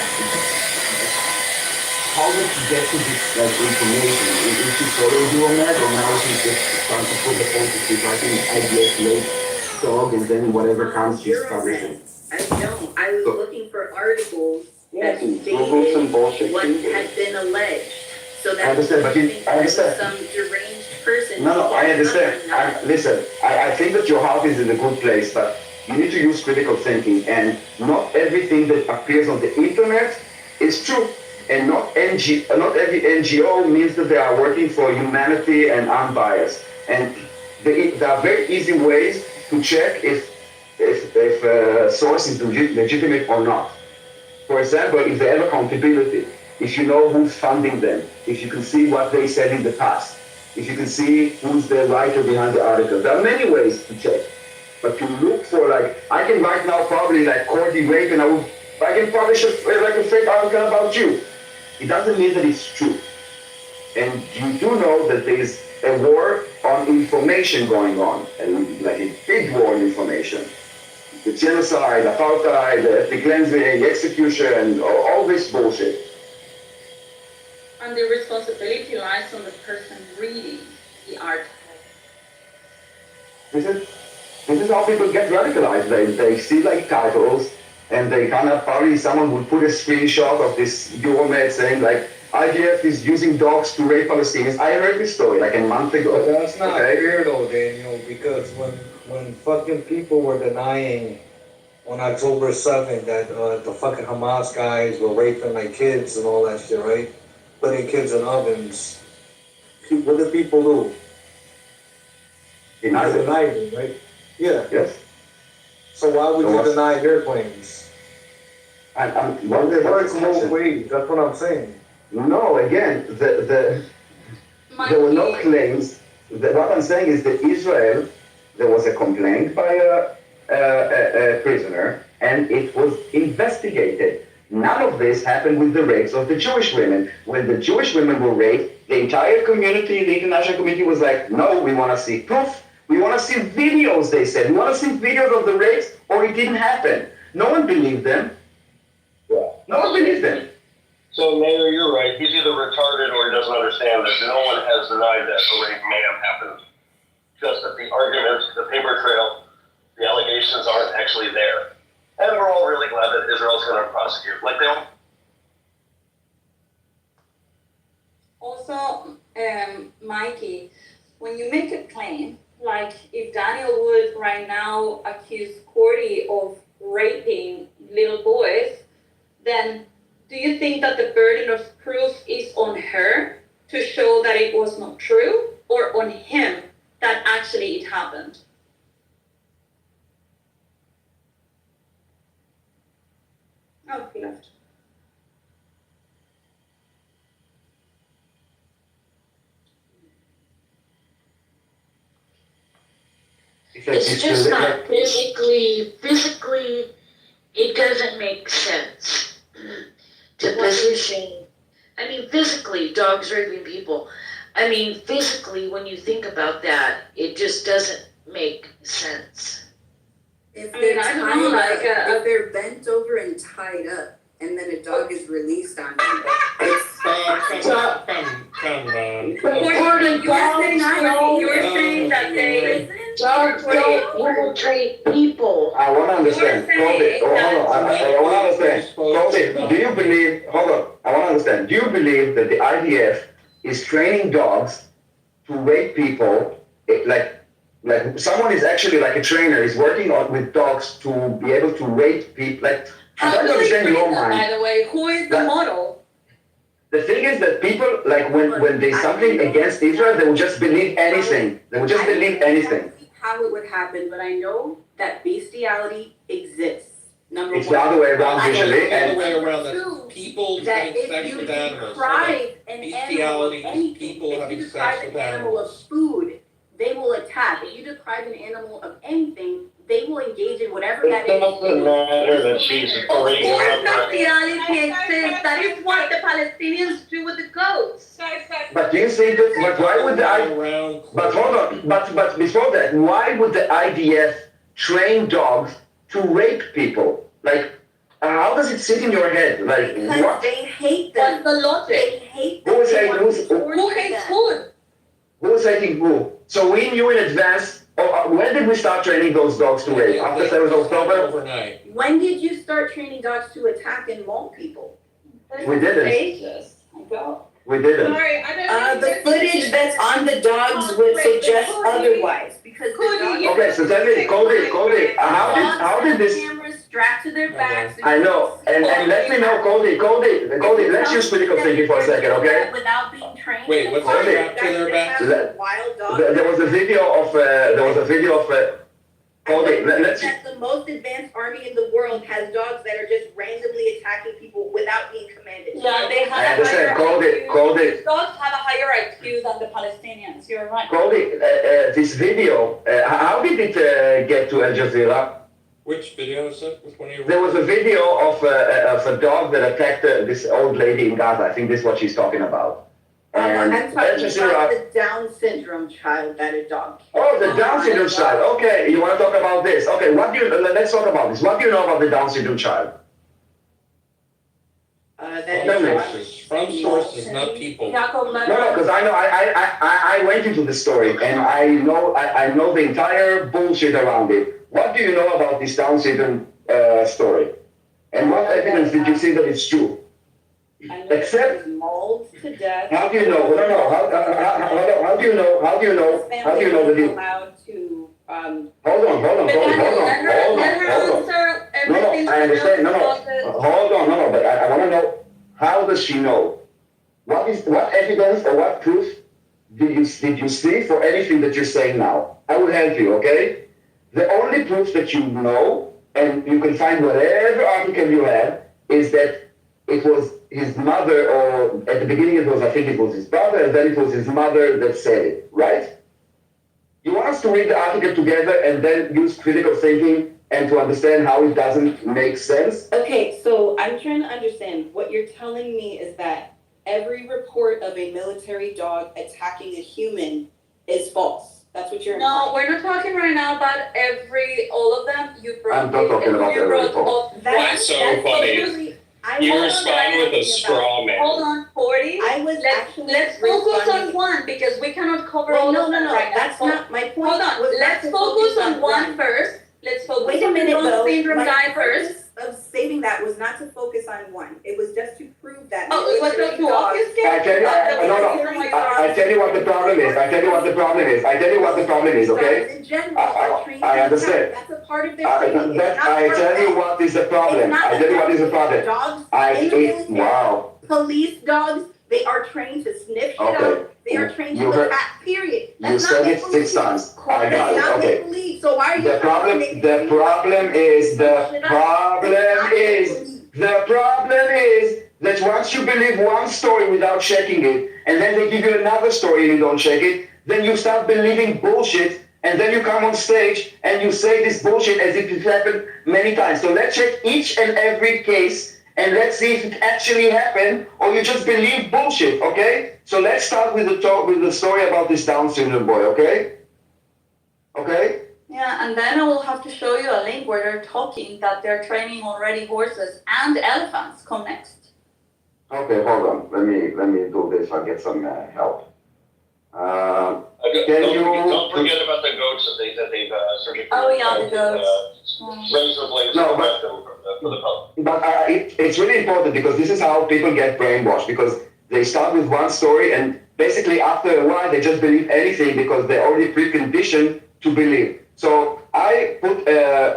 How did you get to this information? Is she following you on that, or now she's just trying to put the point that she's writing IDS late dog, and then whatever comes she's publishing? I don't. I was looking for articles that Google some bullshit. stated what had been alleged. So I that understand, but I understand. some deranged person. No, I understand. Listen, I think that your heart is in a good place, but you need to use critical thinking, and not everything that appears on the internet is true. And not every NGO means that they are working for humanity and unbiased. And there are very easy ways to check if a source is legitimate or not. For example, if they have accountability, if you know who's funding them, if you can see what they said in the past, if you can see who's the writer behind the article. There are many ways to check. But to look for, like, I can right now probably like Cordy Rape, and I can publish a fake article about you. It doesn't mean that it's true. And you do know that there is a war on information going on, and like a big war on information. The genocide, apartheid, the ethnic cleansing, execution, and all this bullshit. And the responsibility lies on the person reading the article. This is how people get radicalized. They see like titles, and they kind of probably someone would put a screenshot of this Euromed saying like IDF is using dogs to rape Palestinians. I heard this story like a month ago. But that's not fair though, Daniel, because when fucking people were denying on October 7th that the fucking Hamas guys were raping like kids and all that shit, right? Putting kids in ovens. What did people do? Denied it. Denied it, right? Yeah. Yes. So why would you deny their claims? Well, they work both ways. That's what I'm saying. No, again, there were no claims. What I'm saying is that Israel, there was a complaint by a prisoner, and it was investigated. None of this happened with the rapes of the Jewish women. When the Jewish women were raped, the entire community, the international community was like, no, we want to see proof. We want to see videos, they said. We want to see videos of the rapes, or it didn't happen. No one believed them. No one believed them. So, Mayor, you're right. He's either retarded or he doesn't understand that no one has denied that a rape may have happened. Just that the argument, the paper trail, the allegations aren't actually there. And we're all really glad that Israel's going to prosecute. Like they don't. Also, Mikey, when you make a claim, like if Daniel would right now accuse Cordy of raping little boys, then do you think that the burden of proof is on her to show that it was not true, or on him that actually it happened? Oh, he left. It's just not physically, it doesn't make sense to position. I mean, physically, dogs raping people. I mean, physically, when you think about that, it just doesn't make sense. If I mean, they're I don't tied know, up, like, if they're bent over and tied up, and then a dog is released on them, it's You're saying that they dogs don't penetrate people. I want to understand. Colby, hold on. I want to understand. Colby, do you believe, hold on. I want to understand. Do you believe that the IDF is training dogs to rape people, like someone is actually like a trainer, is working with dogs to be able to rape people, like, I'm trying to understand your mind. By the way, who is the model? The thing is that people, like, when there's something against Israel, they will just believe anything. They will just believe anything. How it would happen, but I know that bestiality exists. Number It's one. the other way around I know usually, the and other way around that people that having if sex you with animals. deprive an Bestiality animal of is people anything, if having you sex deprive with an animal of animals. food, they will attack. If you deprive an animal of anything, they will engage in whatever that It is. doesn't matter that she's Of course, afraid of her. bestiality exists. That is what the Palestinians do with the goats. but do you think that, but why would but hold on, but before that, why would the IDF train dogs to rape people? Like, how does it sit in your head? Like, Because what? they hate them. What's the logic? They hate them. Who is They hating, want to torture Who hates them. food? Who is hating who? So we knew in advance, when did we start training those dogs to rape? After 7th of October? Overnight. When did you start training dogs to attack and maul people? We didn't. Ages ago. We didn't. Sorry, I don't The footage that's on the dogs would suggest otherwise, because the dogs. Okay, so tell me, Cody, how did this? Cameras strapped to their backs. I know, and let me know, Cody, let's use critical thinking for a second, okay? Without being trained. Wait, what's Cody, strapped to their back? Wild dogs. There was a video of, Cody, let's, That the most advanced army in the world has dogs that are just randomly attacking people without being commanded. Yeah, they have I a understand, higher Cody. IQ. Dogs have a higher IQ than the Palestinians. You're right. Cody, this video, how did it get to Al Jazeera? Which video is it? Which one are you? There was a video of a dog that attacked this old lady in Gaza. I think this is what she's talking about. And I'm let's talking just about the Down syndrome child that a dog. Oh, the Down syndrome child. Okay, you want to talk about this? Okay, let's talk about this. What do you know about the Down syndrome child? From sources, not people. Jacob, No, because I know I went into the story and I know the entire bullshit around it. What do you know about this Down syndrome story? And what evidence did you see that it's true? Except mauled to death. how do you know? No. How do you know? How do you know? How do you know that he? Allowed to. Hold on. No, I understand. No. Hold on. No. But I want to know, how does she know? What evidence or what proof did you see for anything that you're saying now? I will help you, okay? The only proof that you know, and you can find whatever article you have, is that it was his mother, or at the beginning I think it was his brother, and then it was his mother that said it, right? You want us to read the article together and then use critical thinking and to understand how it doesn't make sense? Okay, so I'm trying to understand. What you're telling me is that every report of a military dog attacking a human is false. That's what you're No, we're not talking right now about all of them. You brought I'm not talking about every report. That's so funny. You respond with a straw man. Hold on, 40. Let's focus on one because we cannot cover all of them right now. That's not my point. Hold on, let's focus on one first. Let's focus Wait a on the minute, Down though. syndrome My guy purpose first. of stating that was not to focus on one. It was just to prove that. Oh, it was just to obfuscate? I tell you what the problem is. I tell you what the problem is, okay? In general, are trained I to understand. attack. That's a part of their training. I tell you what is the problem. I tell you what is the problem. Dogs in the military, Wow. police dogs, they are trained to sniff shit Okay. out. They are trained You to heard- attack, period. You That's said not it 6 times. I got That's it, not okay. make-believe. So why are you The problem is that once you believe one story without checking it, and then they give you another story and you don't check it, then you start believing bullshit, and then you come on stage and you say this bullshit as if it happened many times. So let's check each and every case and let's see if it actually happened or you just believe bullshit, okay? So let's start with the story about this Down syndrome boy, okay? Okay? Yeah, and then I will have to show you a link where they're talking that they're training already horses and elephants. Come next. Okay, hold on. Let me do this. I'll get some help. Don't forget about the goats that they've surgically. Oh yeah, the goats. Razor blades No, for the public. But it's really important because this is how people get brainwashed, because they start with one story and basically after a while they just believe anything because they're already preconditioned to believe. So I put,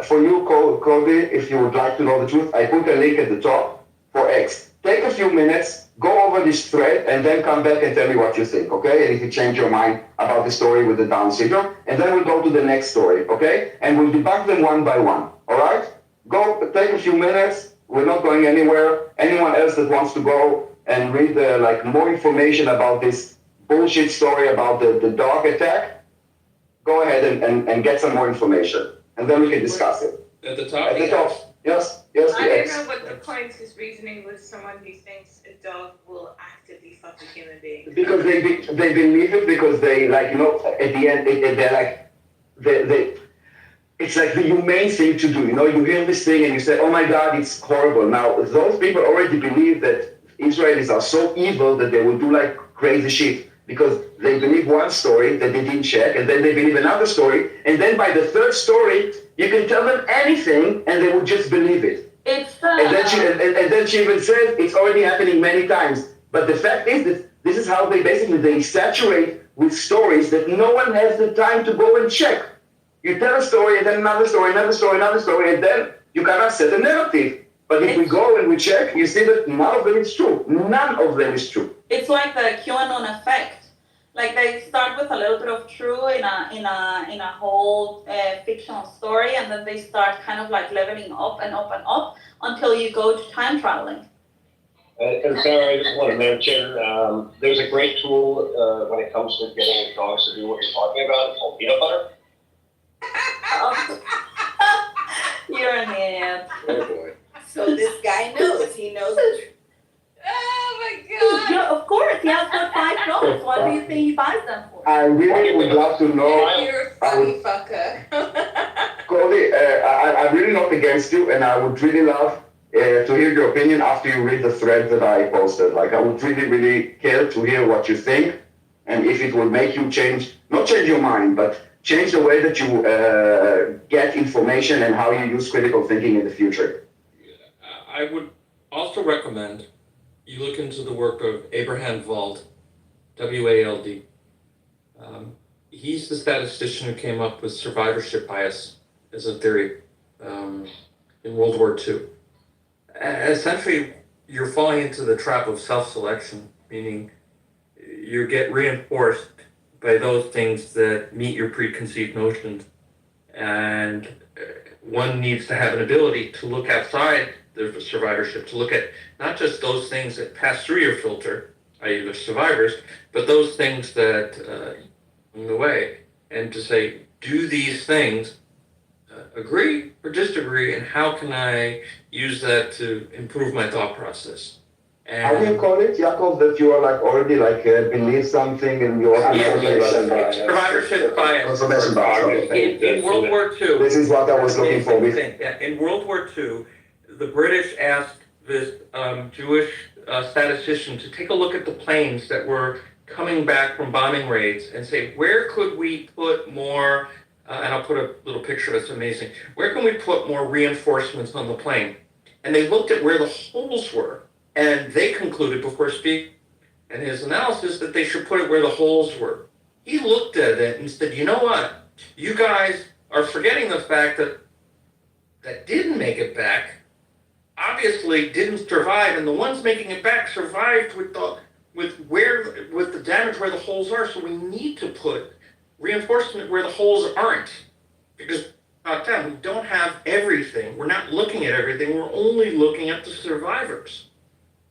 for you, Kobe, if you would like to know the truth, I put a link at the top for X. Take a few minutes, go over this thread, and then come back and tell me what you think, okay? And if you change your mind about the story with the Down syndrome, and then we'll go to the next story, okay? And we'll debunk them one by one, all right? Go, take a few minutes. We're not going anywhere. Anyone else that wants to go and read more information about this bullshit story about the dog attack, go ahead and get some more information, and then we can discuss it. At the top? At the top, yes, I the don't X. know what the point is reasoning with someone who thinks a dog will actively fuck a human being. Because they believe it, because they at the end they're like they it's like the humane thing to do. You hear this thing and you say, oh my God, it's horrible. Now those people already believe that Israelis are so evil that they will do like crazy shit, because they believe one story that they didn't check, and then they believe another story, and then by the third story you can tell them anything and they will just believe it. It's And then she even says it's already happening many times. But the fact is that this is how they saturate with stories that no one has the time to go and check. You tell a story and then another story, another story, another story, and then you cannot set a narrative. But if we go and we check, you see that none of them is true. None of them is true. It's like the QAnon effect. Like they start with a little bit of true in a whole fictional story, and then they start kind of like leveling up and up and up until you go to time traveling. And Sarah, I just want to mention, there's a great tool when it comes to getting dogs to do what you're talking about. It's called peanut butter. You're an idiot. Oh boy. So this guy knows. He knows the truth. Oh my god! Yeah, of course he has got 5 dogs. What do you think he buys them for? I really would love to know. You're a funny fucker. Cody, I'm really not against you, and I would really love to hear your opinion after you read the thread that I posted. Like, I would really, really care to hear what you think, and if it will make you change, not change your mind, but change the way that you get information and how you use critical thinking in the future. I would also recommend you look into the work of Abraham Wald, W-A-L-D. He's the statistician who came up with survivorship bias as a theory in World War II. Essentially, you're falling into the trap of self-selection, meaning you get reinforced by those things that meet your preconceived notions. And one needs to have an ability to look outside the survivorship, to look at not just those things that pass through your filter, i.e. the survivors, but those things that in the way, and to say, do these things agree or disagree, and how can I use that to improve my thought process? And How do you call it, Yaakov, that you are like already like believe something in your survivorship bias. In World War II. This is what I was looking for. Yeah, in World War II, the British asked this Jewish statistician to take a look at the planes that were coming back from bombing raids and say, where could we put more, and I'll put a little picture that's amazing, where can we put more reinforcements on the plane? And they looked at where the holes were, and they concluded before speaking, and his analysis, that they should put it where the holes were. He looked at it and said, you know what? You guys are forgetting the fact that didn't make it back obviously didn't survive, and the ones making it back survived with the damage where the holes are. So we need to put reinforcement where the holes aren't, because we don't have everything. We're not looking at everything. We're only looking at the survivors,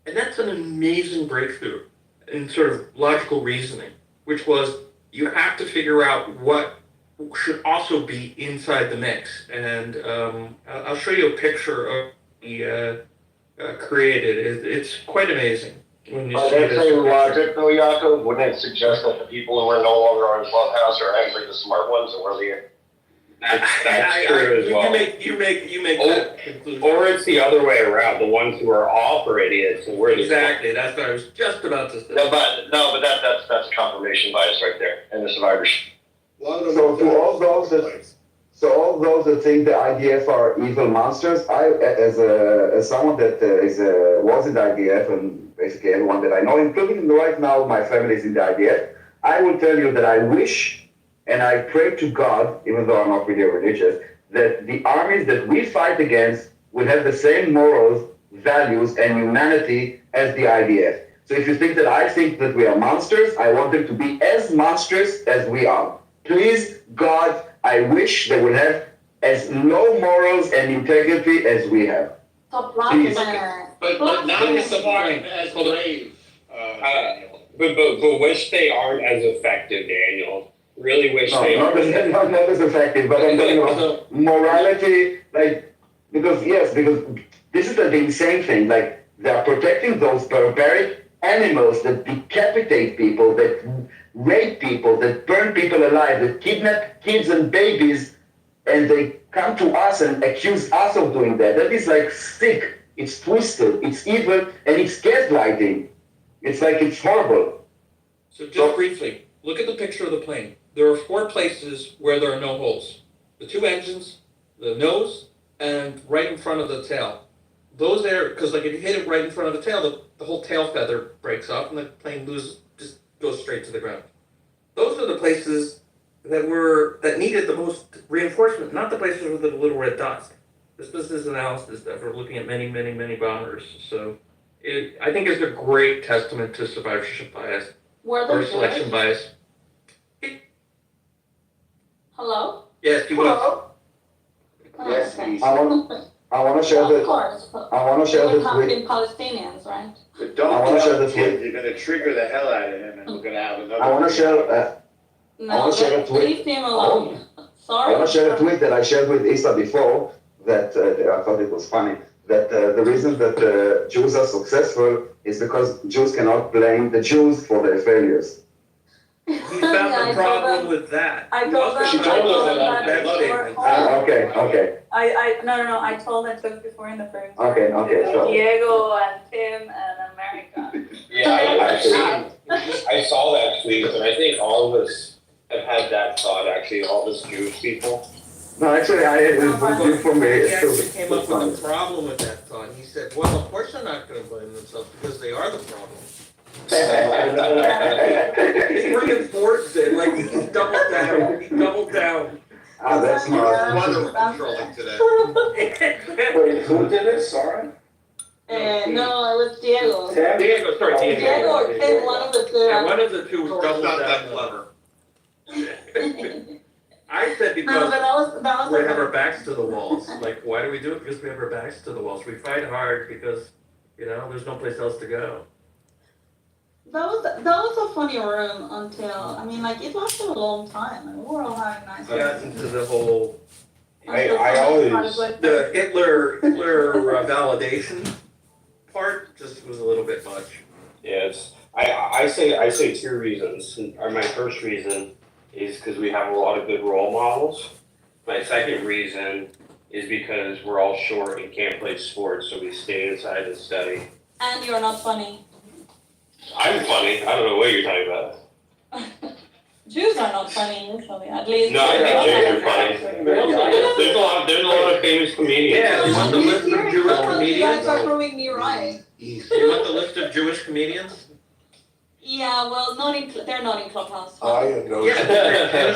and that's an amazing breakthrough in sort of logical reasoning, which was you have to figure out what should also be inside the mix. And I'll show you a picture of he created. It's quite amazing. When you see that this same picture. logic though, Yaakov, wouldn't it suggest that the people who are no longer on Clubhouse are actually the smart ones, or the That's true as well. You make Or- that conclusion. Or it's the other way around, the ones who are off are idiots and we're the Exactly, that's what I was just about to say. No, but that's confirmation bias right there, and the survivorship. So to all those that think the IDF are evil monsters, I, as someone that was in the IDF, and basically everyone that I know, including right now my family is in the IDF, I will tell you that I wish and I pray to God, even though I'm not really religious, that the armies that we fight against will have the same morals, values, and humanity as the IDF. So if you think that I think that we are monsters, I want them to be as monstrous as we are. Please, God, I wish they would have as low morals and integrity as we have. Please. But not as survive as brave. But wish they aren't as effective, Daniel. Really wish they Not aren't. not as effective, but I'm talking about morality, because this is the insane thing, they are protecting those barbaric animals that decapitate people, that rape people, that burn people alive, that kidnap kids and babies, and they come to us and accuse us of doing that. That is sick, it's twisted, it's evil, and it's gaslighting. It's horrible. So just briefly, look at the picture of the plane. There are 4 places where there are no holes. The 2 engines, the nose, and right in front of the tail. Those are, because if you hit it right in front of the tail, the whole tail feather breaks off and the plane just goes straight to the ground. Those are the places that needed the most reinforcement, not the places with the little red dots. This is analysis that we're looking at many, many, many bombers. So I think it's a great testament to survivorship bias or selection bias. Hello? Yes, you will. Yes, Okay. I want to share Of course. I want to share We're this talking Palestinians, right? But I don't wanna share tell the this kid, with- you're gonna trigger the hell out of him, and we're gonna have another. I want to share. No, wanna share a tweet. leave him alone. I Sorry. want to share a tweet that I shared with Isa before that I thought it was funny. that the reason that Jews are successful is because Jews cannot blame the Jews for their failures. He found the problem with that. I told them. She told us about that statement. Okay. No. I told them just before in the first. Okay, sure. Diego and Tim and America. Yeah, I saw that tweet, and I think all of us have had that thought, actually, all of us Jewish people. No, actually, it was good for me. He It's actually still came up funny. with a problem with that thought. He said, well, of course they're not gonna blame themselves because they are the problem. He's bringing force in, like he doubled down. Ah, that's smart. Wonderful controlling today. Wait, who did it? Sorry? No, it was Diego. Diego, sorry, Diego. Diego or Tim, one of the two. Yeah, one of the two was doubled Not down. that clever. I said No, because but that was we like have our backs to the walls. Like, why do we do it? Because we have our backs to the walls. We fight hard because, there's no place else to go. That was a funny room until it lasted a long time and we were all having nice. I got into the whole I always, the Hitler validation part just was a little bit much. yes, I say two reasons. My first reason is because we have a lot of good role models. My second reason is because we're all short and can't play sports, so we stay inside and study. And you're not funny. I'm funny. I don't know what you're talking about. Jews are not funny usually, at least. No, I think Jews are funny. There's a lot of famous comedians. Yeah, you want the list of Jewish You guys comedians? are proving me right. You want the list of Jewish comedians? Yeah, well, they're not in Clubhouse. I am no. Yeah,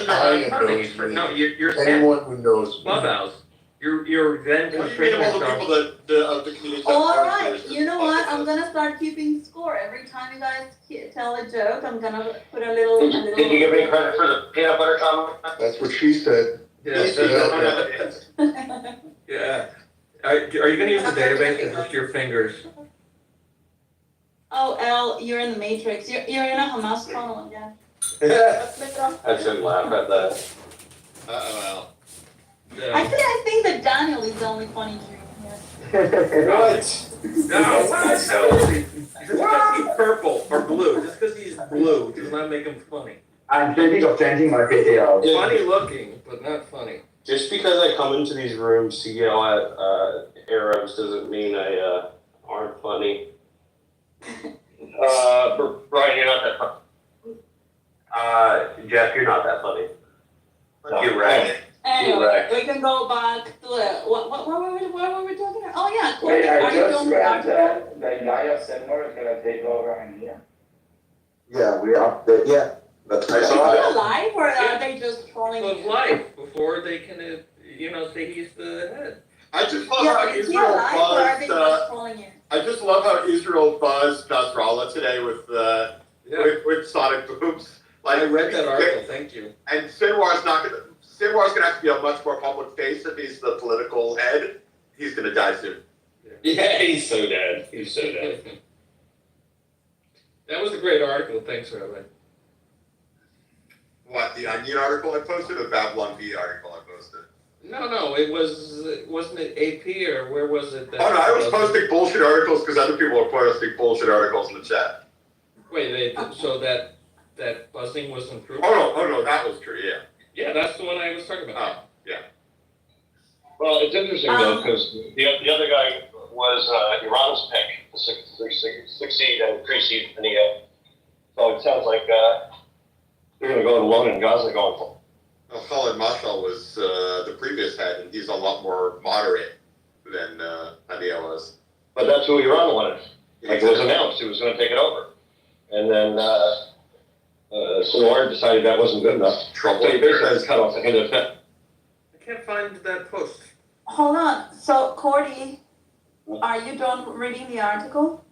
I am no, no. you're Anyone who knows me. Clubhouse. You're then What do you mean of all the people that, the comedians that All aren't right, Jewish? you know what? I'm gonna start keeping score. Every time you guys tell a joke, I'm gonna put a little. Did you give me credit for the peanut butter comment? That's what she said. Yeah. Yeah. Are you gonna use the database or just your fingers? Oh, Elle, you're in the Matrix. You're in a Hamas tunnel again. I shouldn't laugh at that. Uh-oh. Actually, I think that Daniel is the only funny Jew here. What? No, just because he's purple or blue, just because he's blue does not make him funny. I'm thinking of changing my PTR. Funny looking, but not funny. Just because I come into these rooms to yell at Arabs doesn't mean I aren't funny. Brian, you're not that funny. Jeff, you're not that funny. No. You're right. Anyway, Correct. we can go back to what were we talking about? Oh yeah, Courtney, Wait, are I you just doing the read article? that the guy of Seymour is gonna take over in here. Yeah, we are. Yeah, but I Is saw he that. alive or are they just trolling Of you? life before they can, say he's the head. I just love Yeah, how is he Israel alive or are they buzzed, just trolling you? I just love how Israel buzzed Nasrallah today with with sonic booms. Like I read that article, thank you. And Sinwar's gonna have to be a much more public face if he's the political head. He's gonna die soon. Yeah, he's so dead. He's so dead. That was a great article, thanks, Rabbi. What, the Onion article I posted or the Babylon V article I posted? No, wasn't it AP or where was it? Oh no, I was posting bullshit articles because other people were posting bullshit articles in the chat. Wait, so that buzzing wasn't true? Oh no, that was true, yeah. Yeah, that's the one I was talking about. Oh, yeah. Well, it's interesting though, because the other guy was Iran's pick to succeed and precede Pania. So it sounds like they're going to go it alone in Gaza going forward. Well, Khalid Mashal was the previous head, and he's a lot more moderate than Hania was. But that's who Iran wanted. Like it was announced, he was going to take it over. And then Sinwar decided that wasn't good enough. Trouble. So he basically has cut off the end of the I can't find that post. Hold on. So, Cordy, are you done reading the article?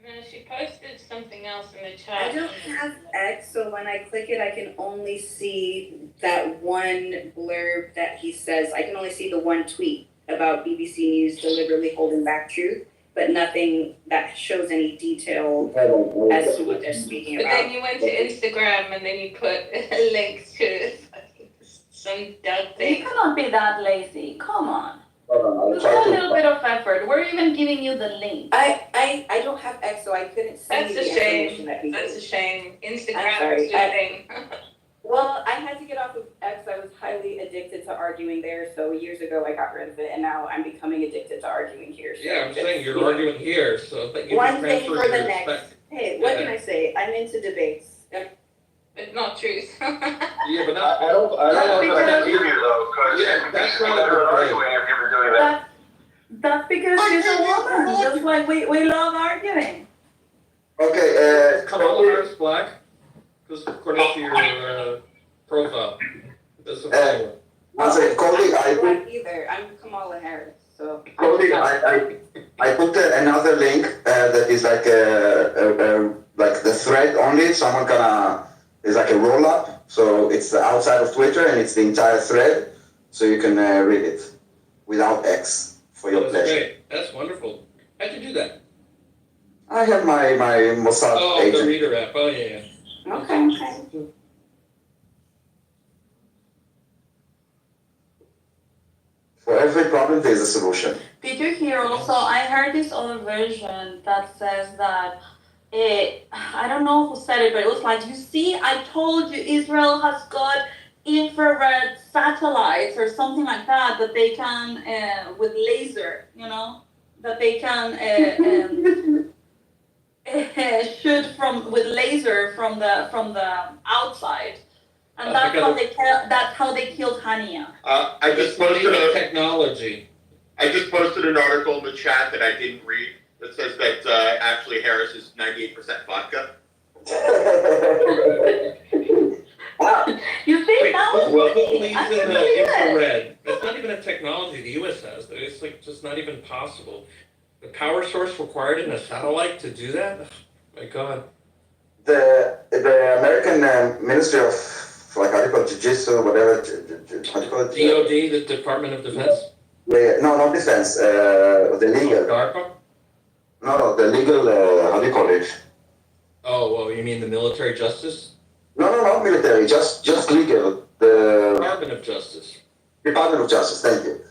No, she posted something else in the chat. I don't have X, so when I click it, I can only see that one blurb that he says. I can only see the one tweet about BBC News deliberately holding back truth, but nothing that shows any detail as to what they're speaking But about. then you went to Instagram and then you put a link to some dumb You thing. cannot be that lazy. Come on. I'll Just try a to. little bit of effort. We're even giving you the link. I don't have X, so I couldn't see That's the a shame. information that he That's a shame. I'm Instagram sorry. is doing. Well, I had to get off of X. I was highly addicted to arguing there. So years ago, I got rid of it, and now I'm becoming addicted to arguing here. So Yeah, I'm just, saying you're you know, arguing here, so that you one just thing transfer for the your next. respect. Hey, what can I say? I'm into debates. It's not truth. Yeah, but not. I don't know if I Because- believe you though, because Yeah, that's not better a at good arguing if you're doing that. That's because she's a woman. Just like we love arguing. Okay, Kamala Harris black? Because according to your profile, that's a one second, Cody, I I'm put, not either. I'm Kamala Harris. So Cody, I put another link that is like like the thread only. Someone is like a roll up. So it's outside of Twitter and it's the entire thread. So you can read it without X for your That's pleasure. great. That's wonderful. How'd you do that? I have my Mossad Oh, the agent. reader app. Oh, yeah. okay. For every problem, there is a solution. Did you hear also? I heard this other version that says that I don't know who said it, but it was like, you see, I told you Israel has got infrared satellites or something like that they can with laser, you know, that they can shoot with laser from the outside, and that's how they killed Hania. I just posted Technology. I just posted an article in the chat that I didn't read that says that actually Harris is 98% vodka. You see, Wait, that was who me. believes I in couldn't the believe it. infrared? That's not even a technology the US has. It's like just not even possible. The power source required in a satellite to do that? Oh, my God. The American Ministry of, like, how do you call it, Jiu-Jitsu, whatever, how do you call it? DOD, the Department of Defense? Yeah, no, not defense, the legal. DARPA? No, the legal, how do you call it? Oh, well, you mean the military justice? No, not military, just legal. The Department of Justice. Department of Justice, thank you.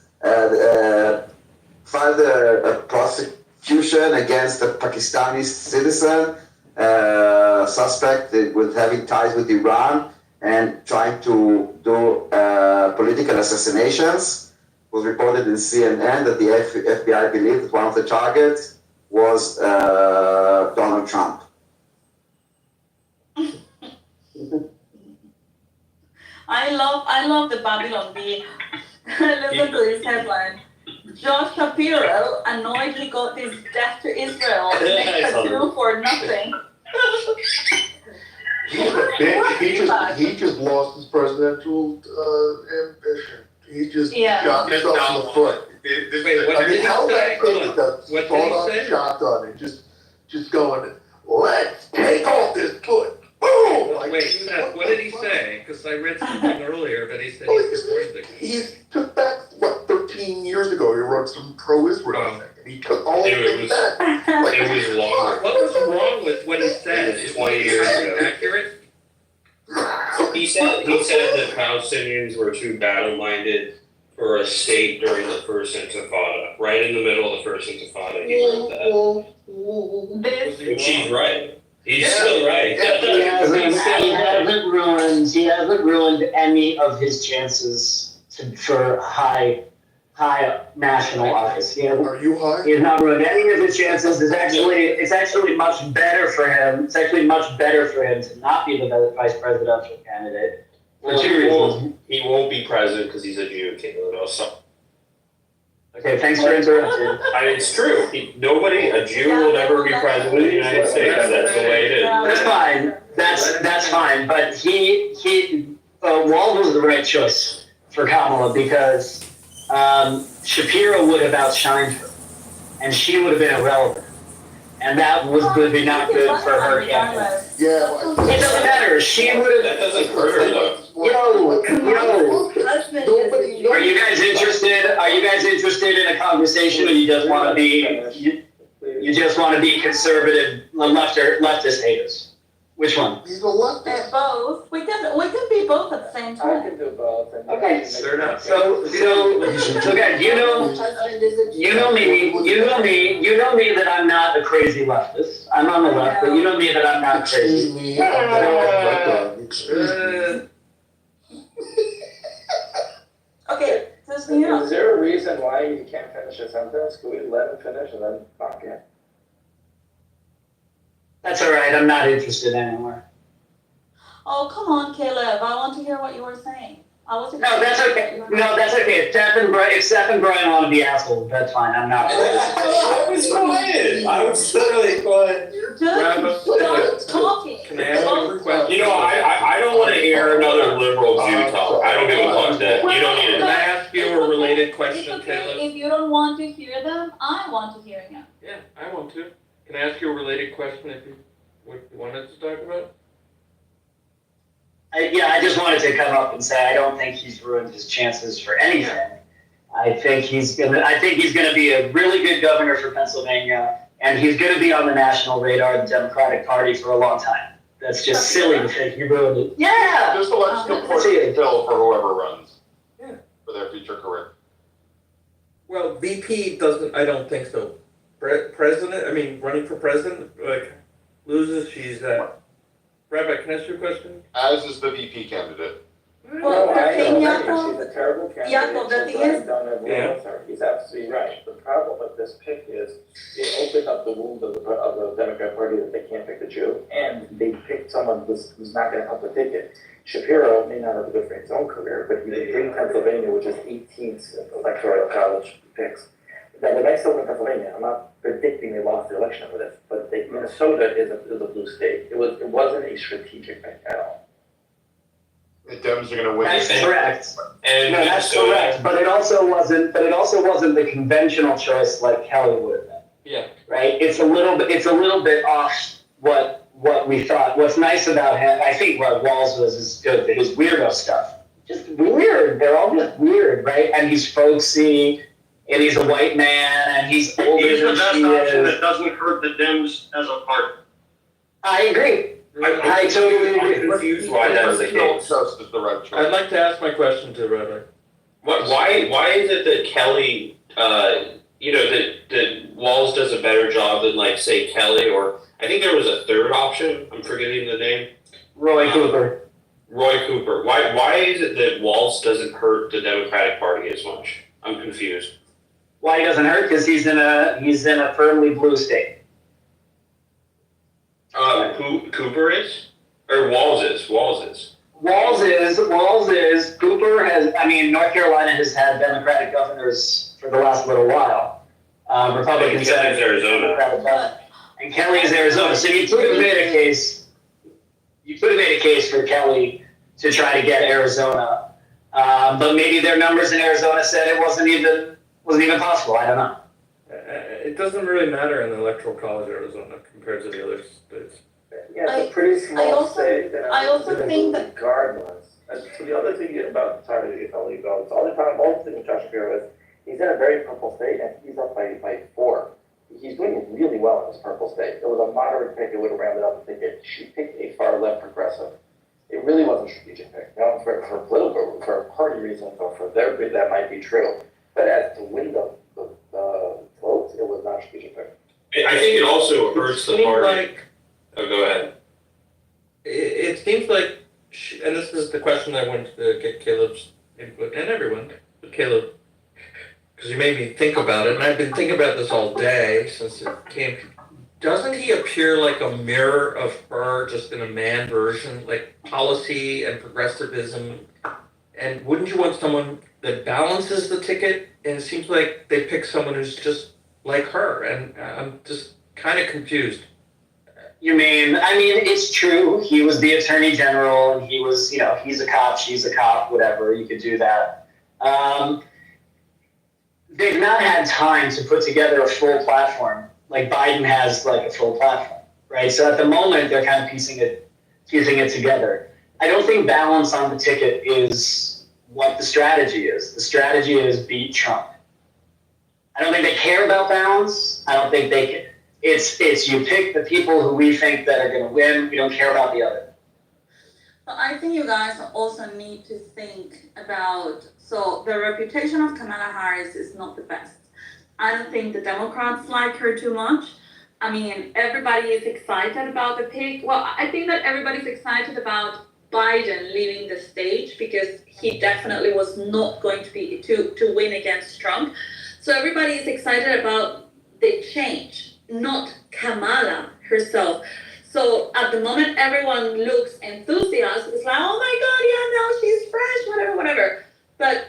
Filed a prosecution against a Pakistani citizen, suspect with having ties with Iran and trying to do political assassinations. It was reported in CNN that the FBI believed that one of the targets was Donald Trump. I love the Babylon Bee. Listen to this headline. Josh Shapiro annoyed he got this death to Israel makes a deal for nothing. He just lost his presidential ambition. He just shot himself in the foot. Wait, what I did mean, he how say? that thing with the What did he sawed-off say? shotgun and just going, let's take off this foot. Boom! Like, Wait, Seth, what did he say? Because I read something earlier that he said he supported the... He took back, 13 years ago, he wrote some pro-Israel thing, and he took all of it back. Like, It was longer. What was wrong with what he said? Is 20 years ago. accurate? He said that Palestinians were too battle-minded for a state during the first Intifada. Right in the middle of the first Intifada, he wrote that. And she's right. He's still right. He hasn't ruined any of his chances for high national office. Are you high? He has not ruined any of his chances. It's actually much better for him. It's actually much better for him to not be the vice presidential candidate. For two reasons. He won't be president because he's a Jew, Caleb. So. Okay, thanks for interrupting. I mean, it's true. A Jew will never be president of the United States. That's the way it is. That's fine. That's fine. But Wald was the right choice for Kamala because Shapiro would have outshined her, and she would have been irrelevant, and that was going to be not good for her campaign. Yeah, It doesn't matter. She would have. That doesn't hurt her though. Are you guys interested? Are you guys interested in a conversation, or you just want to be? You just want to be conservative, leftist haters? Which one? He's elected. Both. We can be both at the same I time. can do both. And Okay. They're not. So guys, you know me that I'm not a crazy leftist. I'm on the left, but you know me that I'm not crazy. Excuse me, I'm not a dog. Excuse me. Okay, just me Is there a reason why you can't finish a sentence? Could we let him finish and then knock it? That's all right. I'm not interested anymore. Oh, come on, Caleb. I want to hear what you were saying. I was. No, that's okay. No, that's okay. If Steph and Brian want to be assholes, that's fine. I'm not. I was quiet. I was literally quiet. Just start talking. Can I ask you a question? You know, I don't want to hear another liberal Jew talk. I don't give a fuck that. You don't need Can I it. ask you a related It's question, okay Caleb? if you don't want to hear them. I want to hear them. Yeah, I want to. Can I ask you a related question if you wanted to talk about? I just wanted to come up and say I don't think he's ruined his chances for anything. I think he's gonna be a really good governor for Pennsylvania, and he's gonna be on the national radar of the Democratic Party for a long time. That's just silly to think he ruined it. Yeah. Just let's support Bill for whoever runs. Yeah. For their future career. Well, VP doesn't. I don't think so. President. I mean, running for president, like loses. She's Rabbi, can I ask you a question? As is the VP candidate. Well, the thing, She's Yaakov, a terrible candidate. Yaakov, the thing is, He's absolutely right. The problem with this pick is it opened up the wound of the Democrat Party that they can't pick the Jew, and they picked someone who's not going to help the ticket. Shapiro may not have a good for his own career, but he would bring Pennsylvania, which is 18th electoral college picks. Now, the next open Pennsylvania, I'm not predicting they lost the election over this, but Minnesota is a blue state. It wasn't a strategic pick at all. The Dems are going to win. That's correct. And No, that's correct. But it also wasn't the conventional choice like Kelly would have been. Yeah. Right? It's a little bit off what we thought. What's nice about him, I think what Walz was is good, his weirdo stuff. Just weird. They're all just weird, right? And he's folksy, and he's a white man, and he's older He's the than best she option is. that doesn't hurt the Dems as a party. I agree. I totally agree. I'm confused why that's the case. Just is the right choice. I'd like to ask my question to Rabbi. Why is it that Kelly, that Walz does a better job than, like, say, Kelly, or I think there was a third option, I'm forgetting the name. Roy Cooper. Roy Cooper. Why is it that Walz doesn't hurt the Democratic Party as much? I'm confused. Why he doesn't hurt? Because he's in a firmly blue state. Cooper is? Or Walz is? Walz is, Cooper has, North Carolina has had Democratic governors for the last little while. Republicans And Kelly's Arizona. And Kelly is Arizona. So you could have made a case for Kelly to try to get Arizona. But maybe their numbers in Arizona said it wasn't even possible. I don't know. It doesn't really matter in the electoral college Arizona compared to the other states. Yeah, it's a pretty small state. I also think that regardless. And so the other thing about all the thing with Josh Shapiro is he's in a very purple state and he's up by 4. He's doing really well in this purple state. It was a moderate pick. It would have rounded up the ticket. She picked a far left progressive. It really wasn't a strategic pick. Now, for political, for party reasons, or for their bid, that might be true. But as to win the votes, it was not a strategic pick. I think it also hurts the party. Like, go ahead. It seems like, and this is the question I wanted to get Caleb's input, and everyone, but Caleb, because you made me think about it, and I've been thinking about this all day since it came. Doesn't he appear like a mirror of her, just in a man version, like policy and progressivism? And wouldn't you want someone that balances the ticket? And it seems like they pick someone who's just like her, and I'm just kind of confused. You mean, it's true. He was the attorney general, and he was, he's a cop, she's a cop, whatever. You could do that. They've not had time to put together a full platform like Biden has, like a full platform, right? So at the moment, they're kind of piecing it together. I don't think balance on the ticket is what the strategy is. The strategy is beat Trump. I don't think they care about balance. I don't think It's you pick the people who we think that are going to win. We don't care about the other. But I think you guys also need to think about, so the reputation of Kamala Harris is not the best. I don't think the Democrats like her too much. I mean, everybody is excited about the pick. Well, I think that everybody's excited about Biden leaving the stage because he definitely was not going to win against Trump. So everybody is excited about the change, not Kamala herself. So at the moment, everyone looks enthusiastic. It's like, oh my God, yeah, no, she's fresh, whatever. But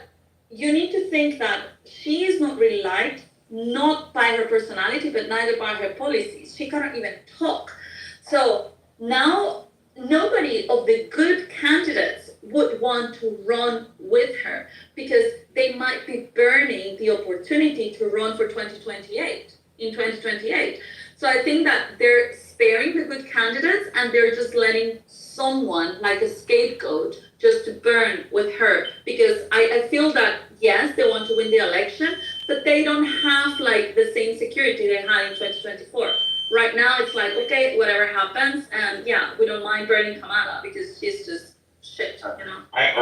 you need to think that she is not really liked, not by her personality, but neither by her policies. She cannot even talk. So now nobody of the good candidates would want to run with her because they might be burning the opportunity to run for 2028. So I think that they're sparing the good candidates and they're just letting someone like a scapegoat just to burn with her, because I feel that yes, they want to win the election, but they don't have like the same security they had in 2024. Right now it's like, okay, whatever happens, and yeah, we don't mind burning Kamala because she's just shit, you know. I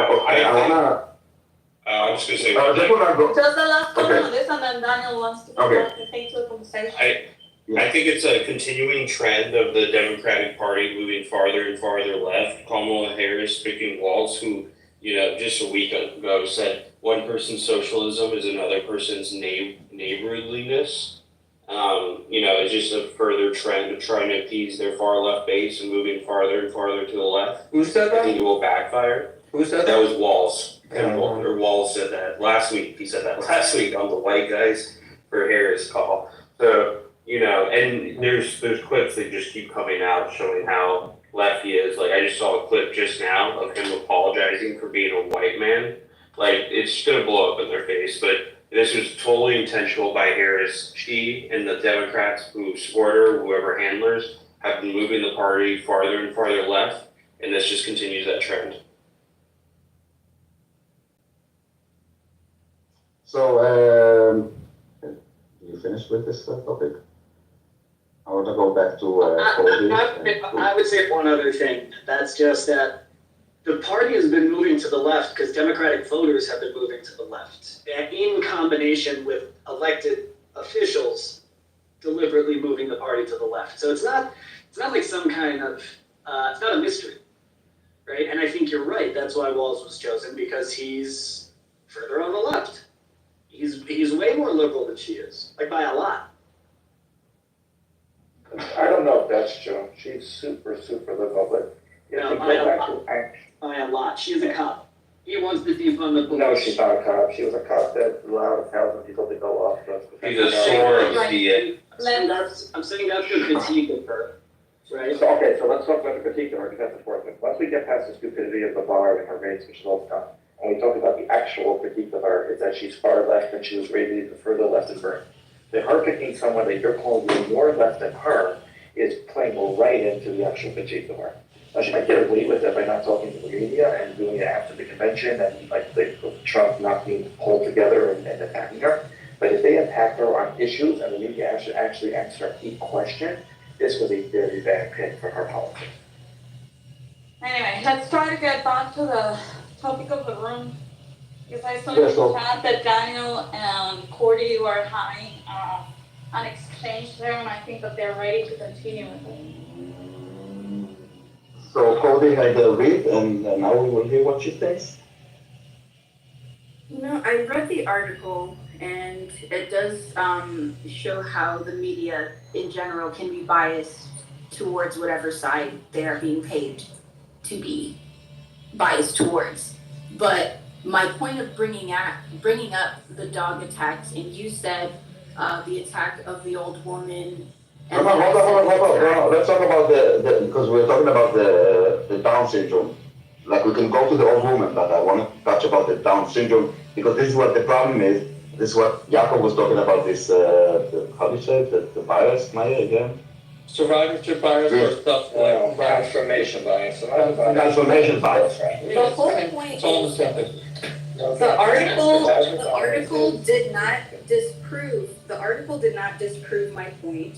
was just gonna say. Just the last comment Okay. on this, and then Daniel wants to Okay. take to the conversation. I think it's a continuing trend of the Democratic Party moving farther and farther left. Kamala Harris picking Walz, who, just a week ago said one person's socialism is another person's neighborliness. It's just a further trend of trying to appease their far left base and moving farther and farther to the left. Who said I think that? it will backfire. Who said That that? was Walz. Or Walz said that last week. He said that last week on the White Guys for Harris call. So, and there's clips that just keep coming out showing how left he is. Like, I just saw a clip just now of him apologizing for being a white man. Like, it's just gonna blow up in their face, but this was totally intentional by Harris. She and the Democrats who support her, whoever handlers, have been moving the party farther and farther left, and this just continues that trend. So, you finished with this topic? I want to go back to Colby. I would say one other thing. That's just that the party has been moving to the left because Democratic voters have been moving to the left, and in combination with elected officials deliberately moving the party to the left. So it's not like some kind of it's not a mystery, right? And I think you're right. That's why Walz was chosen, because he's further on the left. He's way more liberal than she is, like by a lot. I don't know if that's true. She's super, super liberal, but No, by a lot. She's a cop. He wants to defund the police. no, she's not a cop. She was a cop that allowed 1,000 people to go off. He's a Soros idiot. I'm saying that's the critique of her, right? So, okay, so let's talk about the critique of her defense enforcement. Once we get past the stupidity of the bar and her race, which is all the time, and we talk about the actual critique of her, is that she's far left and she was rated even further left than Bernie. That her picking someone that you're calling more left than her is playing right into the actual critique of her. Now, she might get away with it by not talking to the media and doing it after the convention and like Trump not being pulled together and attacking her. But if they attack her on issues and the media actually asks her a question, this was a very bad pick for her politics. Anyway, let's try to get back to the topic of the room. Because I saw Yeah, in so- the chat that Daniel and Cordy were having an exchange there, and I think that they're ready to continue with it. So Colby had a read, and now we will hear what she thinks. I read the article, and it does show how the media in general can be biased towards whatever side they are being paid to be biased towards. But my point of bringing up the dog attacks, and you said the attack of the old woman. Hold on. Let's talk about the because we're talking about the Down syndrome. Like, we can go to the old woman, but I want to touch about the Down syndrome, because this is what the problem is. This is what Jakob was talking about, this, how do you say it, the bias, Maya, again? Survivorship bias or stuff like Transformation bias. Transformation bias. The whole point It's all the is same thing. the article did not disprove my point.